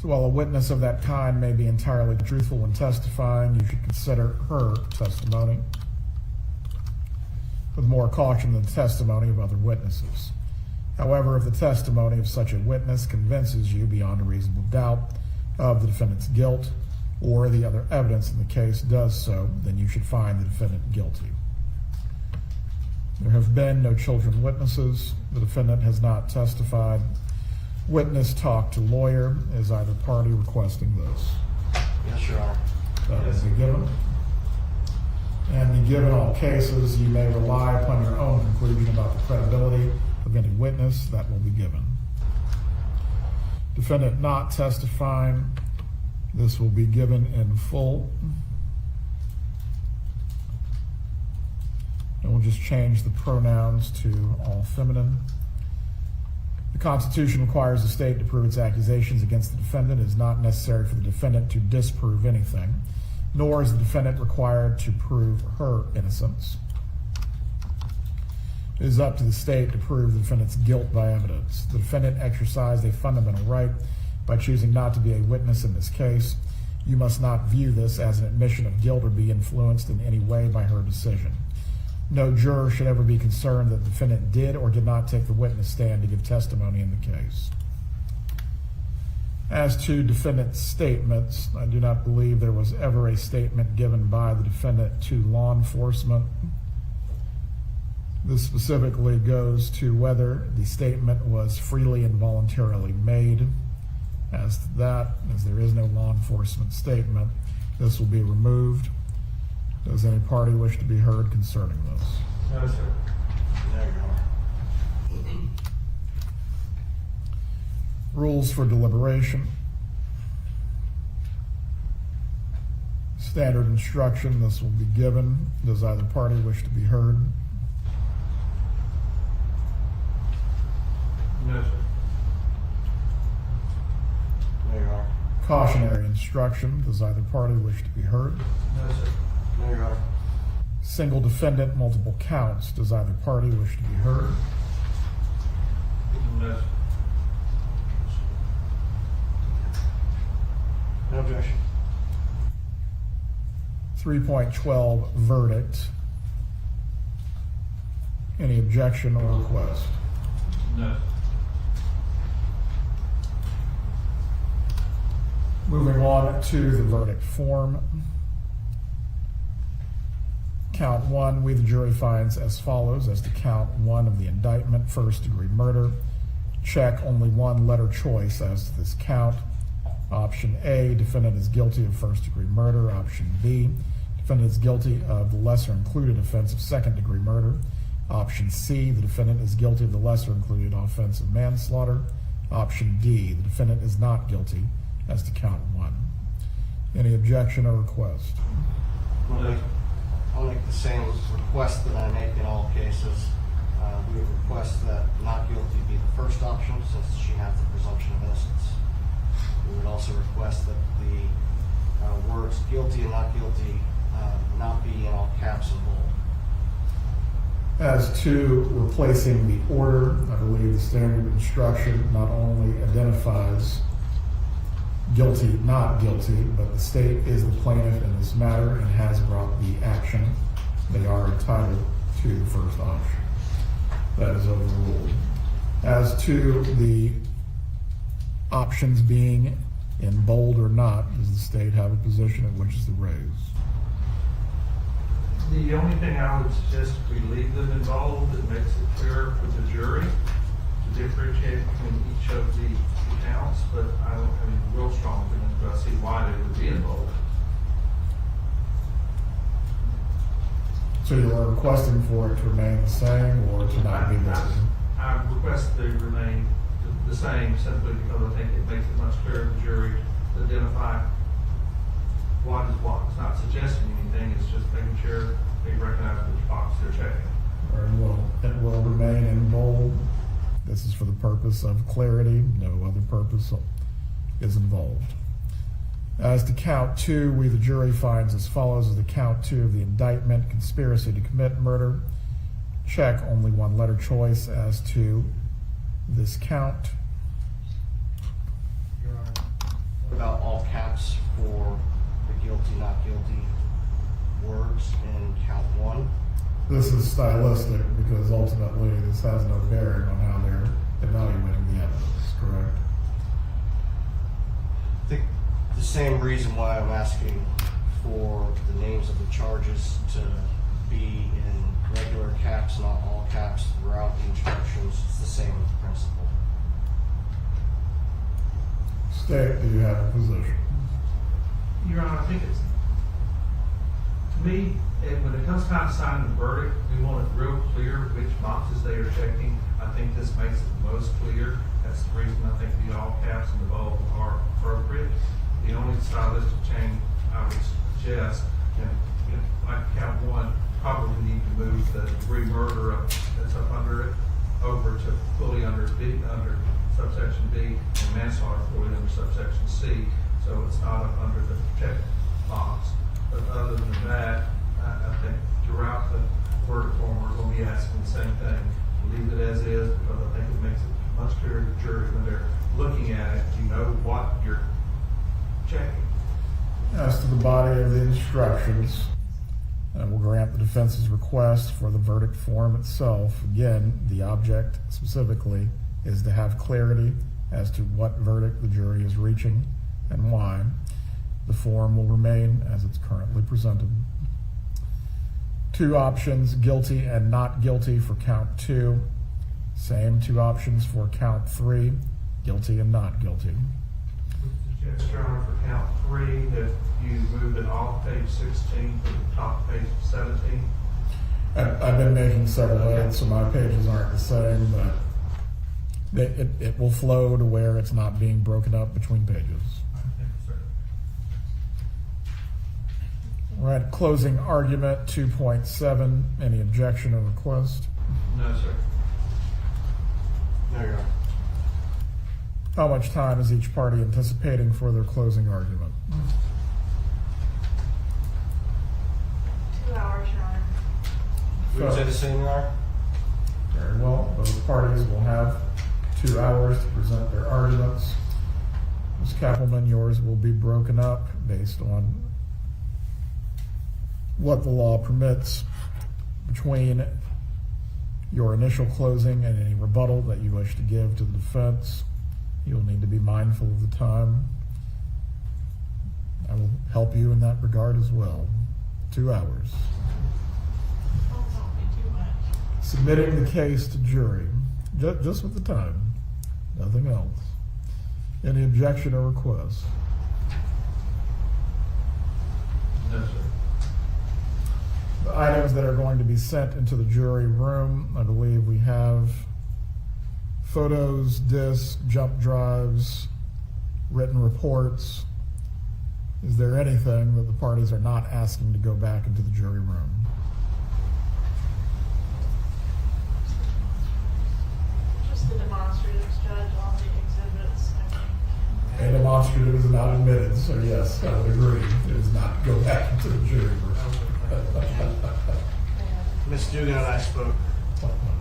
So while a witness of that kind may be entirely truthful when testifying, you should consider her testimony with more caution than the testimony of other witnesses. However, if the testimony of such a witness convinces you beyond a reasonable doubt of the defendant's guilt, or the other evidence in the case does so, then you should find the defendant guilty. There have been no children witnesses. The defendant has not testified. Witness talk to lawyer. Is either party requesting this? Yes, Your Honor. That is a given. And given all cases, you may rely upon your own conclusion about the credibility of any witness that will be given. Defendant not testifying. This will be given in full. And we'll just change the pronouns to all feminine. The Constitution requires the state to prove its accusations against the defendant. It is not necessary for the defendant to disprove anything, nor is the defendant required to prove her innocence. It is up to the state to prove the defendant's guilt by evidence. The defendant exercised a fundamental right by choosing not to be a witness in this case. You must not view this as an admission of guilt or be influenced in any way by her decision. No juror should ever be concerned that the defendant did or did not take the witness stand to give testimony in the case. As to defendant's statements, I do not believe there was ever a statement given by the defendant to law enforcement. This specifically goes to whether the statement was freely and voluntarily made. As to that, as there is no law enforcement statement, this will be removed. Does any party wish to be heard concerning this? No, sir. There you go. Rules for deliberation. Standard instruction, this will be given. Does either party wish to be heard? No, sir. There you are. Cautionary instruction, does either party wish to be heard? No, sir. There you are. Single defendant, multiple counts, does either party wish to be heard? No, sir. No objection. 3.12 verdict. Any objection or request? No. Moving on to the verdict form. Count 1, we the jury finds as follows. As to count 1 of the indictment, first-degree murder. Check only one letter choice as to this count. Option A, defendant is guilty of first-degree murder. Option B, defendant is guilty of the lesser-included offense of second-degree murder. Option C, the defendant is guilty of the lesser-included offense of manslaughter. Option D, the defendant is not guilty as to count 1. Any objection or request? I'll make the same request that I make in all cases. We would request that not guilty be the first option, since she has the presumption of innocence. We would also request that the words guilty and not guilty not be in all caps and bold. As to replacing the order, I believe the standard instruction not only identifies guilty, not guilty, but the state is the plaintiff in this matter and has brought the action. They are entitled to the first option. That is overruled. As to the options being in bold or not, does the state have a position at which is to raise? The only thing I would suggest if we leave them involved, it makes it clearer for the jury to differentiate between each of the counts, but I don't have any real strong opinion, but I see why they would be involved. So you are requesting for it to remain the same or to not be listed? I request they remain the same simply because I think it makes it much clearer to the jury to identify what is what. It's not suggesting anything, it's just making sure they recognize which box they're checking. Very well. It will remain in bold. This is for the purpose of clarity. No other purpose is involved. As to count 2, we, the jury, finds as follows as the count 2 of the indictment: conspiracy to commit murder. Check, only one letter choice as to this count. Your Honor, what about all caps for the guilty, not guilty words in count 1? This is stylistic because ultimately this has no bearing on how they're evaluating the evidence, correct? I think the same reason why I'm asking for the names of the charges to be in regular caps, not all caps, throughout the instructions. It's the same principle. State, do you have a position? Your Honor, I think it's, to me, when it comes time to sign the verdict, we want it real clear which boxes they are checking. I think this makes it the most clear. That's the reason I think the all caps and the bold are appropriate. The only stylistic change I would suggest, and like count 1, probably need to move the degree murder that's up under it over to fully under B, under subsection B, and manslaughter fully under subsection C, so it's not up under the check box. But other than that, I think throughout the verdict form we're going to be asking the same thing. Leave it as is because I think it makes it much clearer to the jury when they're looking at it. You know what you're checking. As to the body of the instructions, we'll grant the defense's request for the verdict form itself. Again, the object specifically is to have clarity as to what verdict the jury is reaching and why. The form will remain as it's currently presented. 2 options, guilty and not guilty for count 2. Same 2 options for count 3, guilty and not guilty. Suggest, Your Honor, for count 3 that you move it off page 16 to the top of page 17. I've been making several edits, so my pages aren't the same, but it will flow to where it's not being broken up between pages. All right, closing argument 2.7. Any objection or request? No, sir. No, Your Honor. How much time is each party anticipating for their closing argument? 2 hours, Your Honor. We would say the same, Your Honor? Very well. Both parties will have 2 hours to present their arguments. Ms. Kappelman, yours will be broken up based on what the law permits between your initial closing and any rebuttal that you wish to give to the defense. You'll need to be mindful of the time. I will help you in that regard as well. 2 hours. Don't tell me too much. Submitting the case to jury, just with the time, nothing else. Any objection or request? No, sir. The items that are going to be sent into the jury room, I believe we have photos, discs, jump drives, written reports. Is there anything that the parties are not asking to go back into the jury room? Just the demonstratives, Judge, on the exhibits. A demonstrative is not admitted, so yes, I would agree. It is not go back into the jury room. Ms. Dugan and I spoke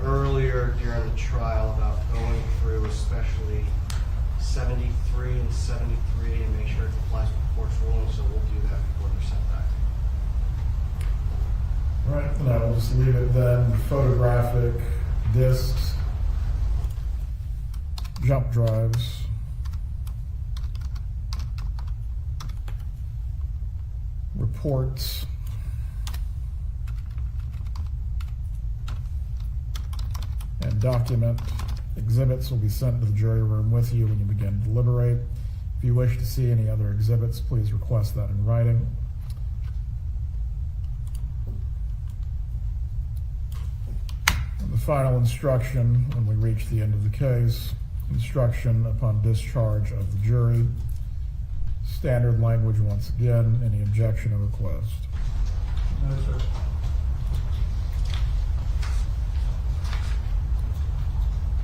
earlier during the trial about going through especially 73 and 73 and make sure it complies with the court's ruling, so we'll do that before they're sent back. All right, and I will just leave it then. Photographic discs, jump drives, reports, and document exhibits will be sent to the jury room with you when you begin to deliberate. If you wish to see any other exhibits, please request that in writing. final instruction when we reach the end of the case. Instruction upon discharge of the jury. Standard language once again. Any objection or request? No, sir.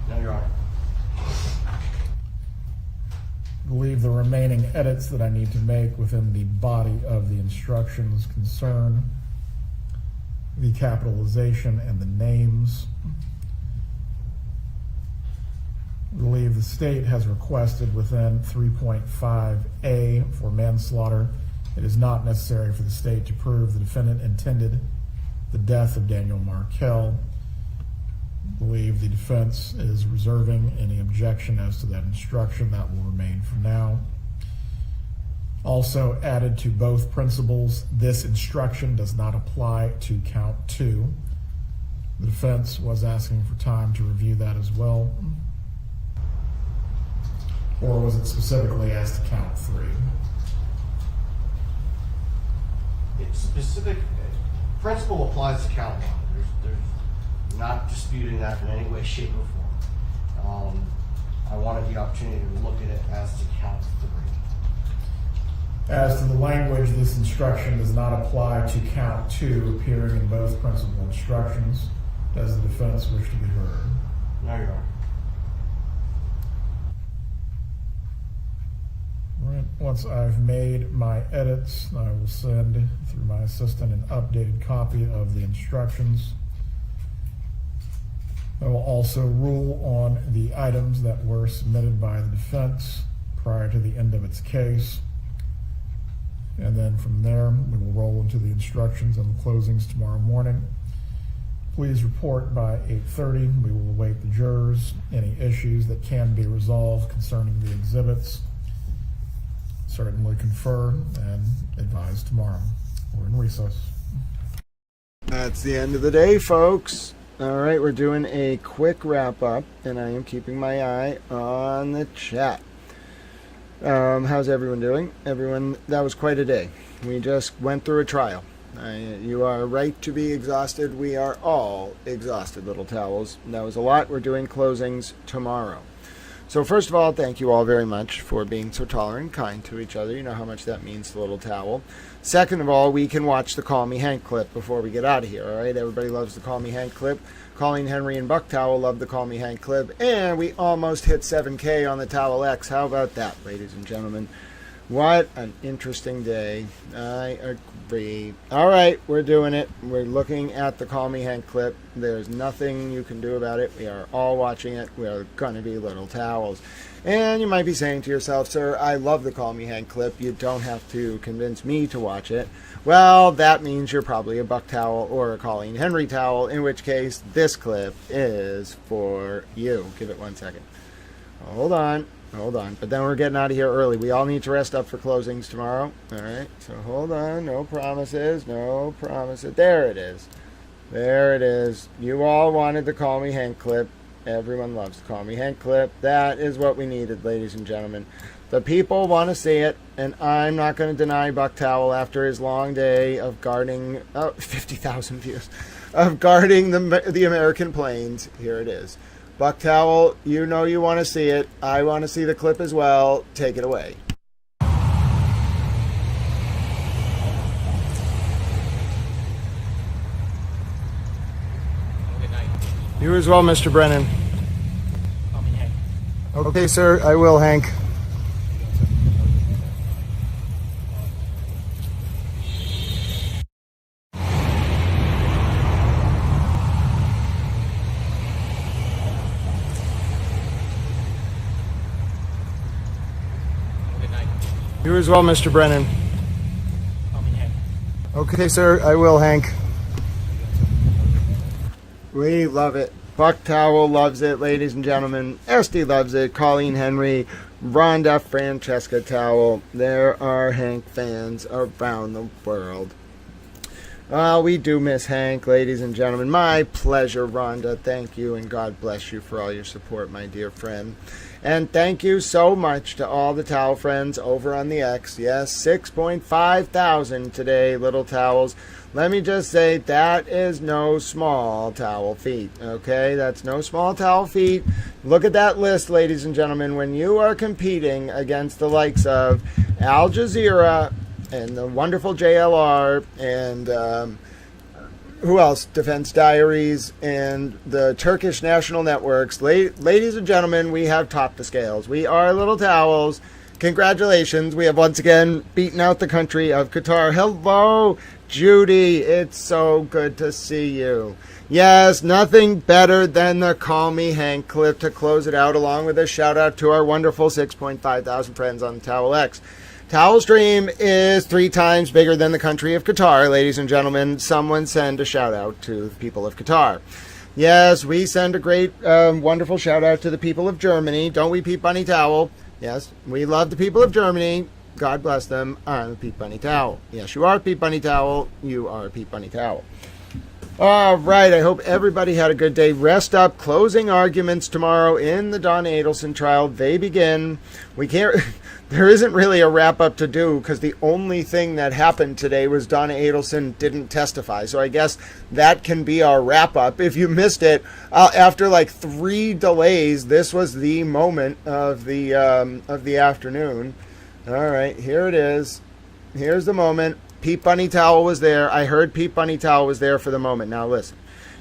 No, Your Honor. I believe the remaining edits that I need to make within the body of the instructions concern the capitalization and the names. I believe the state has requested within 3.5A for manslaughter, it is not necessary for the state to prove the defendant intended the death of Daniel Markell. I believe the defense is reserving any objection as to that instruction. That will remain for now. Also added to both principles, this instruction does not apply to count 2. The defense was asking for time to review that as well. Or was it specifically as to count 3? It's specific. Principle applies to count 1. There's not disputing that in any way, shape, or form. I wanted the opportunity to look at it as to count 3. As to the language, this instruction does not apply to count 2 appearing in both principal instructions. Does the defense wish to be heard? No, Your Honor. Right. Once I've made my edits, I will send through my assistant an updated copy of the instructions. I will also rule on the items that were submitted by the defense prior to the end of its case. And then from there, we will roll into the instructions and the closings tomorrow morning. Please report by 8:30. We will await the jurors. Any issues that can be resolved concerning the exhibits, certainly confer and advise tomorrow. We're in recess. That's the end of the day, folks. All right, we're doing a quick wrap up, and I am keeping my eye on the chat. How's everyone doing? Everyone, that was quite a day. We just went through a trial. You are right to be exhausted. We are all exhausted, little towels. That was a lot. We're doing closings tomorrow. So first of all, thank you all very much for being so tolerant and kind to each other. You know how much that means to Little Towel. Second of all, we can watch the Call Me Hank clip before we get out of here, all right? Everybody loves the Call Me Hank clip. Colleen Henry and Buck Towel love the Call Me Hank clip. And we almost hit 7K on the Towel X. How about that, ladies and gentlemen? What an interesting day. I agree. All right, we're doing it. We're looking at the Call Me Hank clip. There's nothing you can do about it. We are all watching it. We are going to be Little Towels. And you might be saying to yourself, sir, I love the Call Me Hank clip. You don't have to convince me to watch it. Well, that means you're probably a Buck Towel or a Colleen Henry Towel, in which case this clip is for you. Give it 1 second. Hold on. But then we're getting out of here early. We all need to rest up for closings tomorrow. All right, so hold on. No promises. There it is. You all wanted the Call Me Hank clip. Everyone loves the Call Me Hank clip. That is what we needed, ladies and gentlemen. The people want to see it, and I'm not going to deny Buck Towel after his long day of guarding 50,000 views, of guarding the American plains. Here it is. Buck Towel, you know you want to see it. I want to see the clip as well. Take it away. You as well, Mr. Brennan. Okay, sir, I will, Hank. You as well, Mr. Brennan. Okay, sir, I will, Hank. We love it. Buck Towel loves it, ladies and gentlemen. Esty loves it. Colleen Henry, Rhonda, Francesca Towel. There are Hank fans around the world. We do miss Hank, ladies and gentlemen. My pleasure, Rhonda. Thank you, and God bless you for all your support, my dear friend. And thank you so much to all the towel friends over on the X. Yes, 6.5 thousand today, little towels. Let me just say, that is no small towel feat, okay? That's no small towel feat. Look at that list, ladies and gentlemen. When you are competing against the likes of Al Jazeera and the wonderful JLR and who else? Defense Diaries and the Turkish national networks. Ladies and gentlemen, we have topped the scales. We are little towels. Congratulations. We have once again beaten out the country of Qatar. Hello, Judy. It's so good to see you. Yes, nothing better than the Call Me Hank clip to close it out, along with a shout out to our wonderful 6.5 thousand friends on the Towel X. Towel Stream is 3 times bigger than the country of Qatar, ladies and gentlemen. Someone send a shout out to the people of Qatar. Yes, we send a great, wonderful shout out to the people of Germany. Don't we, Pete Bunny Towel? Yes, we love the people of Germany. God bless them. I'm Pete Bunny Towel. Yes, you are Pete Bunny Towel. You are Pete Bunny Towel. All right, I hope everybody had a good day. Rest up. Closing arguments tomorrow in the Donna Adelson trial. They begin. We can't... There isn't really a wrap-up to do because the only thing that happened today was Donna Adelson didn't testify. So I guess that can be our wrap-up. If you missed it, after like 3 delays, this was the moment of the afternoon. All right, here it is. Here's the moment. Pete Bunny Towel was there. I heard Pete Bunny Towel was there for the moment. Now listen,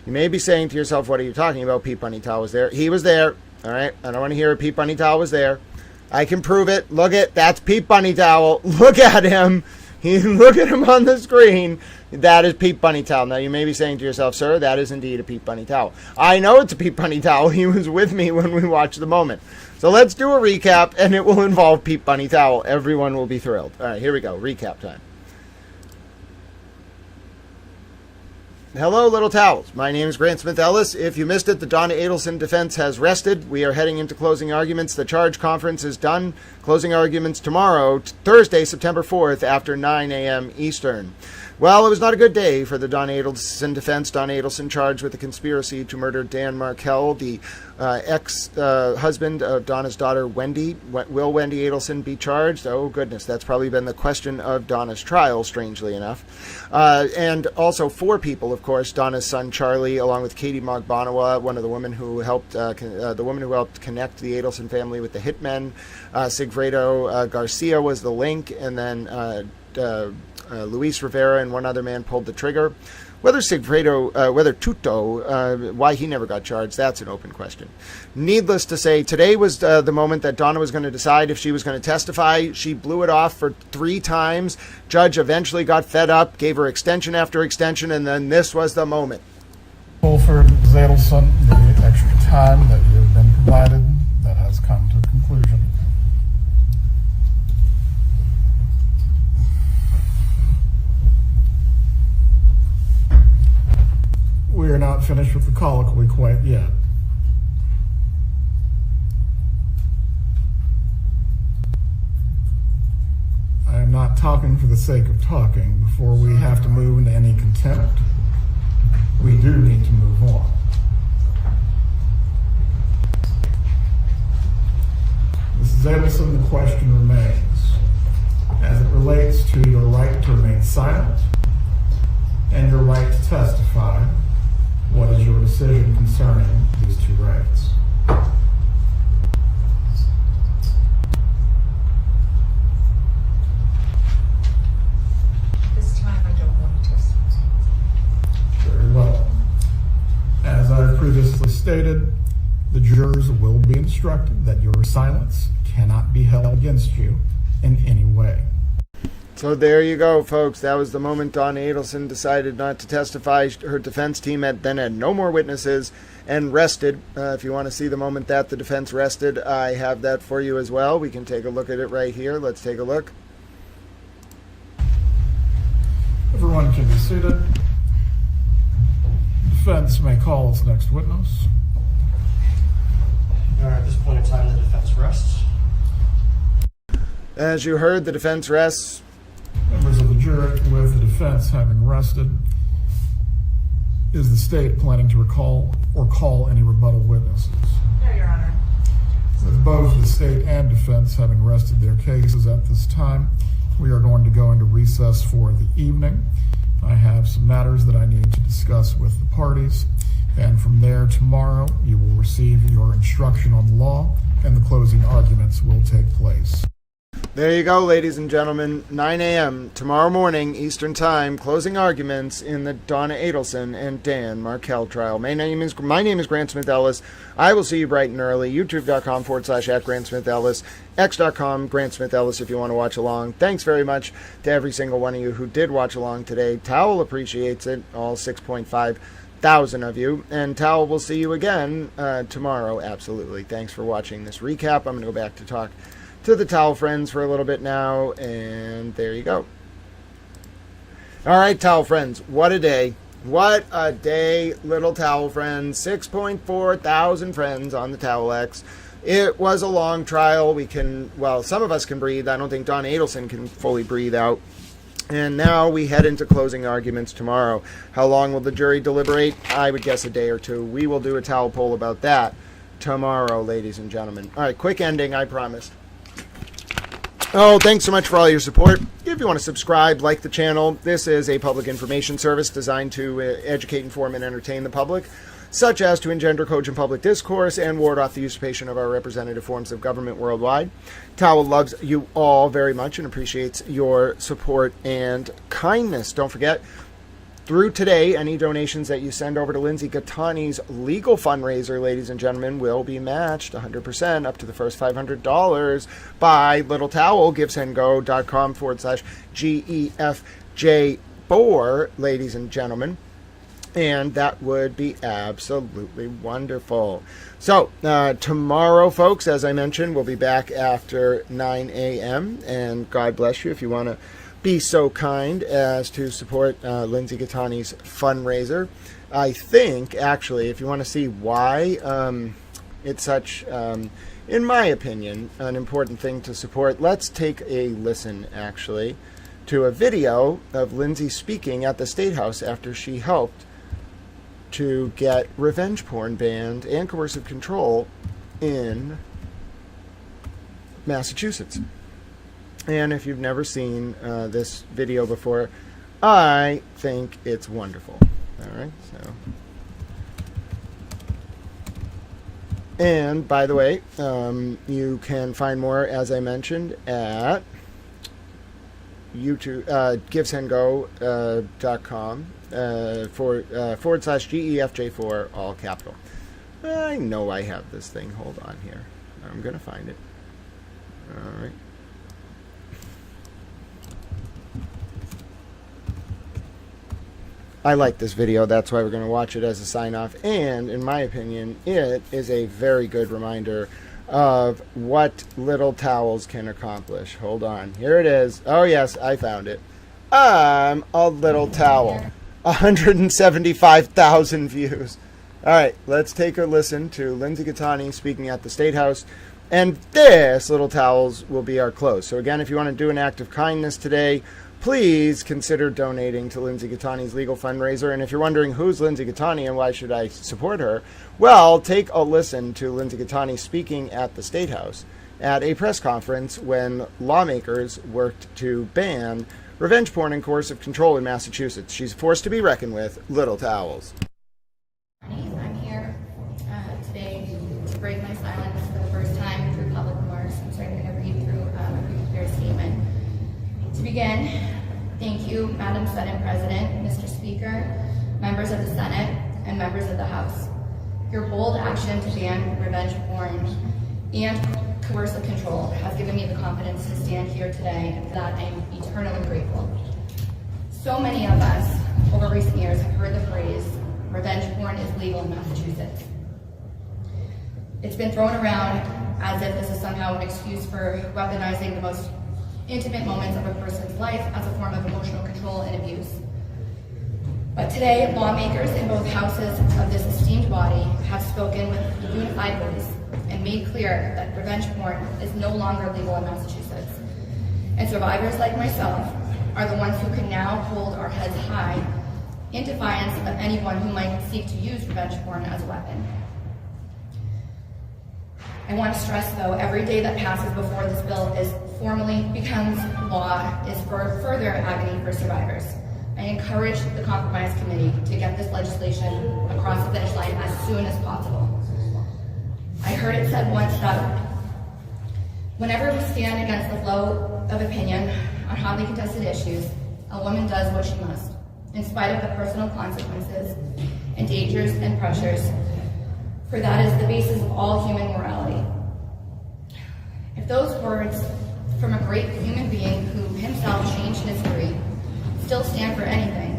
you may be saying to yourself, what are you talking about? Pete Bunny Towel was there. He was there. All right, I don't want to hear it. Pete Bunny Towel was there. I can prove it. Look at, that's Pete Bunny Towel. Look at him. Look at him on the screen. That is Pete Bunny Towel. Now you may be saying to yourself, sir, that is indeed a Pete Bunny Towel. I know it's a Pete Bunny Towel. He was with me when we watched the moment. So let's do a recap, and it will involve Pete Bunny Towel. Everyone will be thrilled. All right, here we go. Recap time. Hello, little towels. My name is Grant Smith Ellis. If you missed it, the Donna Adelson defense has rested. We are heading into closing arguments. The charge conference is done. Closing arguments tomorrow, Thursday, September 4th, after 9 a.m. Eastern. Well, it was not a good day for the Donna Adelson defense. Donna Adelson charged with a conspiracy to murder Dan Markell, the ex-husband of Donna's daughter, Wendy. Will Wendy Adelson be charged? Oh, goodness. That's probably been the question of Donna's trial, strangely enough. And also 4 people, of course. Donna's son, Charlie, along with Katie Mogbonawa, one of the women who helped connect the Adelson family with the hitmen. Sigfredo Garcia was the link, and then Luis Rivera and one other man pulled the trigger. Whether Tuto, why he never got charged, that's an open question. Needless to say, today was the moment that Donna was going to decide if she was going to testify. She blew it off for 3 times. Judge eventually got fed up, gave her extension after extension, and then this was the moment. For Ms. Adelson, the extra time that you have been provided, that has come to a conclusion. We are not finished with the colloquy quite yet. I am not talking for the sake of talking. Before we have to move into any contempt, we do need to move on. Mrs. Adelson, the question remains, as it relates to your right to remain silent and your right to testify. What is your decision concerning these 2 rights? This time I don't want to testify. Very well. As I previously stated, the jurors will be instructed that your silence cannot be held against you in any way. So there you go, folks. That was the moment Donna Adelson decided not to testify. Her defense team had no more witnesses and rested. If you want to see the moment that the defense rested, I have that for you as well. We can take a look at it right here. Let's take a look. Everyone can be seated. Defense may call its next witness. All right, at this point in time, the defense rests. As you heard, the defense rests. Members of the jury, with the defense having rested, is the state planning to recall or call any rebuttal witnesses? No, Your Honor. With both the state and defense having rested their cases at this time, we are going to go into recess for the evening. I have some matters that I need to discuss with the parties, and from there tomorrow you will receive your instruction on the law and the closing arguments will take place. There you go, ladies and gentlemen. 9 a.m. tomorrow morning, Eastern Time, closing arguments in the Donna Adelson and Dan Markell trial. My name is Grant Smith Ellis. I will see you bright and early. YouTube.com/@GrantSmithEllis. X.com, Grant Smith Ellis, if you want to watch along. Thanks very much to every single one of you who did watch along today. Towel appreciates it, all 6.5 thousand of you. And Towel will see you again tomorrow. Absolutely. Thanks for watching this recap. I'm going to go back to talk to the Towel friends for a little bit now, and there you go. All right, Towel friends, what a day. What a day, little Towel friends. 6.4 thousand friends on the Towel X. It was a long trial. We can, well, some of us can breathe. I don't think Donna Adelson can fully breathe out. And now we head into closing arguments tomorrow. How long will the jury deliberate? I would guess a day or two. We will do a Towel poll about that tomorrow, ladies and gentlemen. All right, quick ending, I promise. Oh, thanks so much for all your support. If you want to subscribe, like the channel, this is a public information service designed to educate, inform, and entertain the public, such as to engender cogent public discourse and ward off the usurpation of our representative forms of government worldwide. Towel loves you all very much and appreciates your support and kindness. Don't forget, through today, any donations that you send over to Lindsay Gattani's legal fundraiser, ladies and gentlemen, will be matched 100% up to the first $500 by Little Towel, givesendgo.com/GEFJ4, ladies and gentlemen. And that would be absolutely wonderful. So, tomorrow, folks, as I mentioned, we'll be back after 9 a.m. And God bless you if you want to be so kind as to support Lindsay Gattani's fundraiser. I think, actually, if you want to see why it's such, in my opinion, an important thing to support, let's take a listen, actually, to a video of Lindsay speaking at the State House after she helped to get revenge porn banned and coercive control in Massachusetts. And if you've never seen this video before, I think it's wonderful. All right, so. And by the way, you can find more, as I mentioned, at YouTube, givesendgo.com /GEFJ4, all capital. I know I have this thing. Hold on here. I'm going to find it. All right. I like this video. That's why we're going to watch it as a sign-off. And, in my opinion, it is a very good reminder of what Little Towels can accomplish. Hold on. Here it is. Oh, yes, I found it. I'm a Little Towel. 175,000 views. All right, let's take a listen to Lindsay Gattani speaking at the State House. And this, Little Towels, will be our close. So, again, if you want to do an act of kindness today, please consider donating to Lindsay Gattani's legal fundraiser. And if you're wondering who's Lindsay Gattani and why should I support her, well, take a listen to Lindsay Gattani speaking at the State House at a press conference when lawmakers worked to ban revenge porn and coercive control in Massachusetts. She's a force to be reckoned with. Little Towels. I'm here today to break my silence for the first time through public remarks. I'm sorry, I'm going to read through a prepared statement. To begin, thank you, Madam Senate President, Mr. Speaker, members of the Senate, and members of the House. Your bold action to ban revenge porn and coercive control has given me the confidence to stand here today, and for that I am eternally grateful. So many of us over recent years have heard the phrase, revenge porn is legal in Massachusetts. It's been thrown around as if this is somehow an excuse for weaponizing the most intimate moments of a person's life as a form of emotional control and abuse. But today, lawmakers in both houses of this esteemed body have spoken with a unified voice and made clear that revenge porn is no longer legal in Massachusetts. And survivors like myself are the ones who can now hold our heads high in defiance of anyone who might seek to use revenge porn as a weapon. I want to stress, though, every day that passes before this bill is formally becomes law is for further agony for survivors. I encourage the Compromise Committee to get this legislation across the finish line as soon as possible. I heard it said once that whenever we stand against the flow of opinion on hotly contested issues, a woman does what she must, in spite of the personal consequences and dangers and pressures, for that is the basis of all human morality. If those words from a great human being who himself changed history still stand for anything,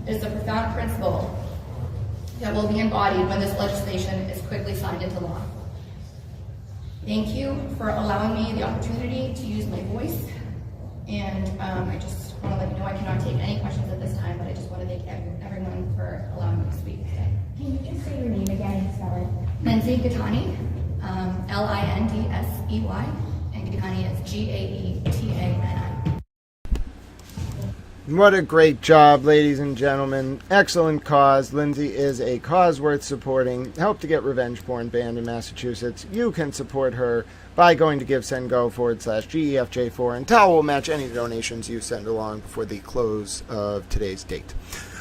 it is a profound principle that will be embodied when this legislation is quickly signed into law. Thank you for allowing me the opportunity to use my voice, and I just want to let you know I cannot take any questions at this time, but I just want to thank everyone for allowing me to speak today. Can you just say your name again and spell it? Lindsay Gattani, Lindsey, and Gattani is Gaetani. What a great job, ladies and gentlemen. Excellent cause. Lindsay is a cause worth supporting. Help to get revenge porn banned in Massachusetts. You can support her by going to GiveSendGo/GEFJ4, and Towel will match any donations you send along before the close of today's date.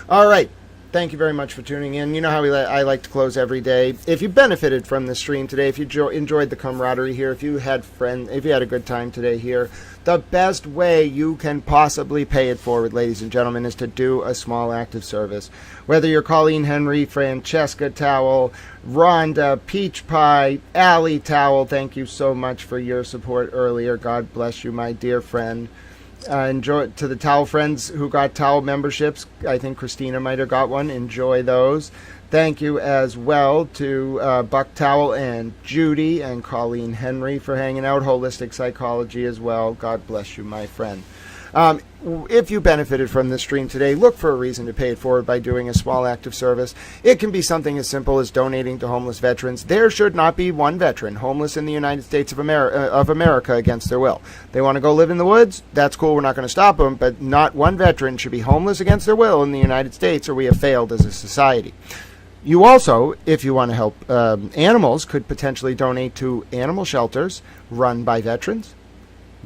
All right. Thank you very much for tuning in. You know how I like to close every day. If you benefited from the stream today, if you enjoyed the camaraderie here, if you had a good time today here, the best way you can possibly pay it forward, ladies and gentlemen, is to do a small act of service. Whether you're Colleen Henry, Francesca Towel, Rhonda, Peach Pie, Allie Towel, thank you so much for your support earlier. God bless you, my dear friend. Enjoy to the Towel friends who got Towel memberships. I think Christina might have got one. Enjoy those. Thank you as well to Buck Towel and Judy and Colleen Henry for hanging out. Holistic Psychology as well. God bless you, my friend. If you benefited from this stream today, look for a reason to pay it forward by doing a small act of service. It can be something as simple as donating to homeless veterans. There should not be one veteran homeless in the United States of America against their will. They want to go live in the woods? That's cool. We're not going to stop them. But not one veteran should be homeless against their will in the United States, or we have failed as a society. You also, if you want to help animals, could potentially donate to animal shelters run by veterans.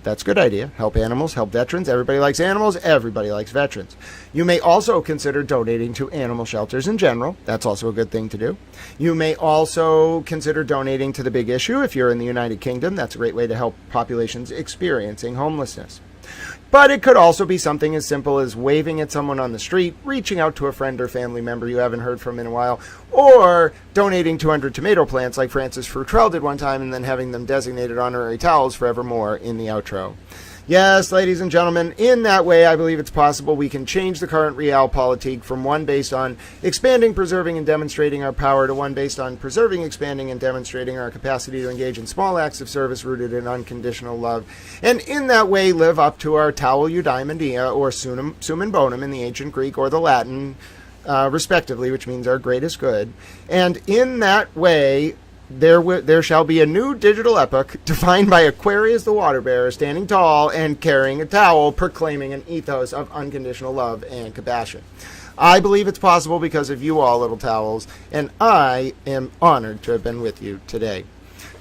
That's a good idea. Help animals, help veterans. Everybody likes animals. Everybody likes veterans. You may also consider donating to animal shelters in general. That's also a good thing to do. You may also consider donating to the Big Issue if you're in the United Kingdom. That's a great way to help populations experiencing homelessness. But it could also be something as simple as waving at someone on the street, reaching out to a friend or family member you haven't heard from in a while, or donating 200 tomato plants like Francis Frutrell did one time and then having them designated honorary towels forevermore in the outro. Yes, ladies and gentlemen, in that way, I believe it's possible we can change the current realpolitik from one based on expanding, preserving, and demonstrating our power to one based on preserving, expanding, and demonstrating our capacity to engage in small acts of service rooted in unconditional love, and in that way live up to our Towel Eudaimonia or Summum Bonum in the ancient Greek or the Latin, respectively, which means our greatest good. And in that way, there shall be a new digital epoch defined by Aquarius the water bearer standing tall and carrying a towel, proclaiming an ethos of unconditional love and compassion. I believe it's possible because of you all, little towels, and I am honored to have been with you today.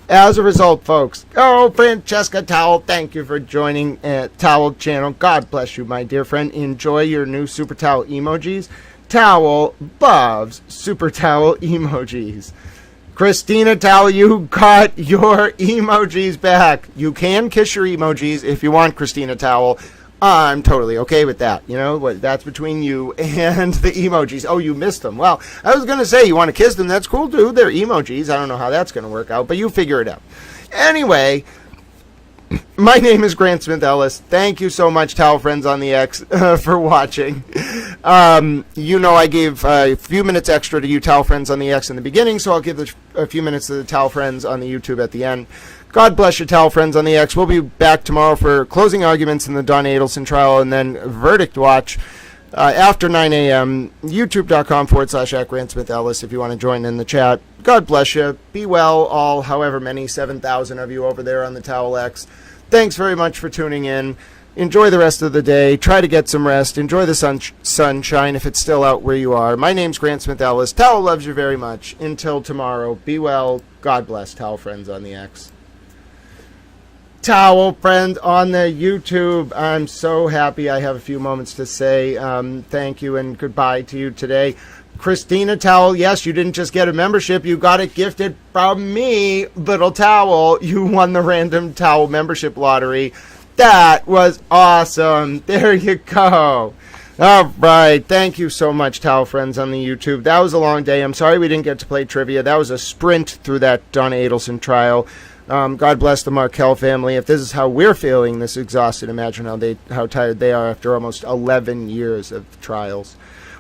As a result, folks, Francesca Towel, thank you for joining Towel Channel. God bless you, my dear friend. Enjoy your new Super Towel emojis. Towel loves Super Towel emojis. Christina Towel, you got your emojis back. You can kiss your emojis if you want, Christina Towel. I'm totally okay with that. You know, that's between you and the emojis. Oh, you missed them. Well, I was going to say, you want to kiss them, that's cool, too. They're emojis. I don't know how that's going to work out, but you figure it out. Anyway, my name is Grant Smith Ellis. Thank you so much, Towel Friends on the X, for watching. You know I gave a few minutes extra to you Towel Friends on the X in the beginning, so I'll give a few minutes to the Towel Friends on the YouTube at the end. God bless you, Towel Friends on the X. We'll be back tomorrow for closing arguments in the Donna Adelson trial and then verdict watch after 9 a.m. YouTube.com/@GrantSmithEllis if you want to join in the chat. God bless you. Be well, all however many 7,000 of you over there on the Towel X. Thanks very much for tuning in. Enjoy the rest of the day. Try to get some rest. Enjoy the sunshine if it's still out where you are. My name's Grant Smith Ellis. Towel loves you very much. Until tomorrow, be well. God bless. Towel friends on the X. Towel friend on the YouTube. I'm so happy I have a few moments to say thank you and goodbye to you today. Christina Towel, yes, you didn't just get a membership, you got it gifted from me, Little Towel. You won the random towel membership lottery. That was awesome. There you go. All right. Thank you so much, Towel friends on the YouTube. That was a long day. I'm sorry we didn't get to play trivia. That was a sprint through that Donna Adelson trial. God bless the Markell family. If this is how we're feeling, this exhausted, imagine how tired they are after almost 11 years of trials.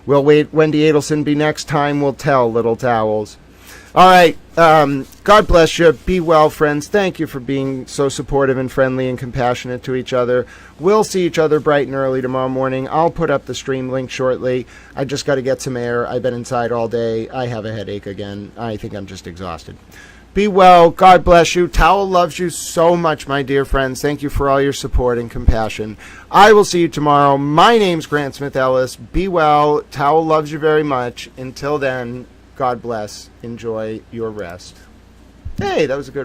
Will Wendy Adelson be next? Time will tell, Little Towels. All right. God bless you. Be well, friends. Thank you for being so supportive and friendly and compassionate to each other. We'll see each other bright and early tomorrow morning. I'll put up the stream link shortly. I just got to get some air. I've been inside all day. I have a headache again. I think I'm just exhausted. Be well. God bless you. Towel loves you so much, my dear friends. Thank you for all your support and compassion. I will see you tomorrow. My name's Grant Smith Ellis. Be well. Towel loves you very much. Until then, God bless. Enjoy your rest. Hey, that was a good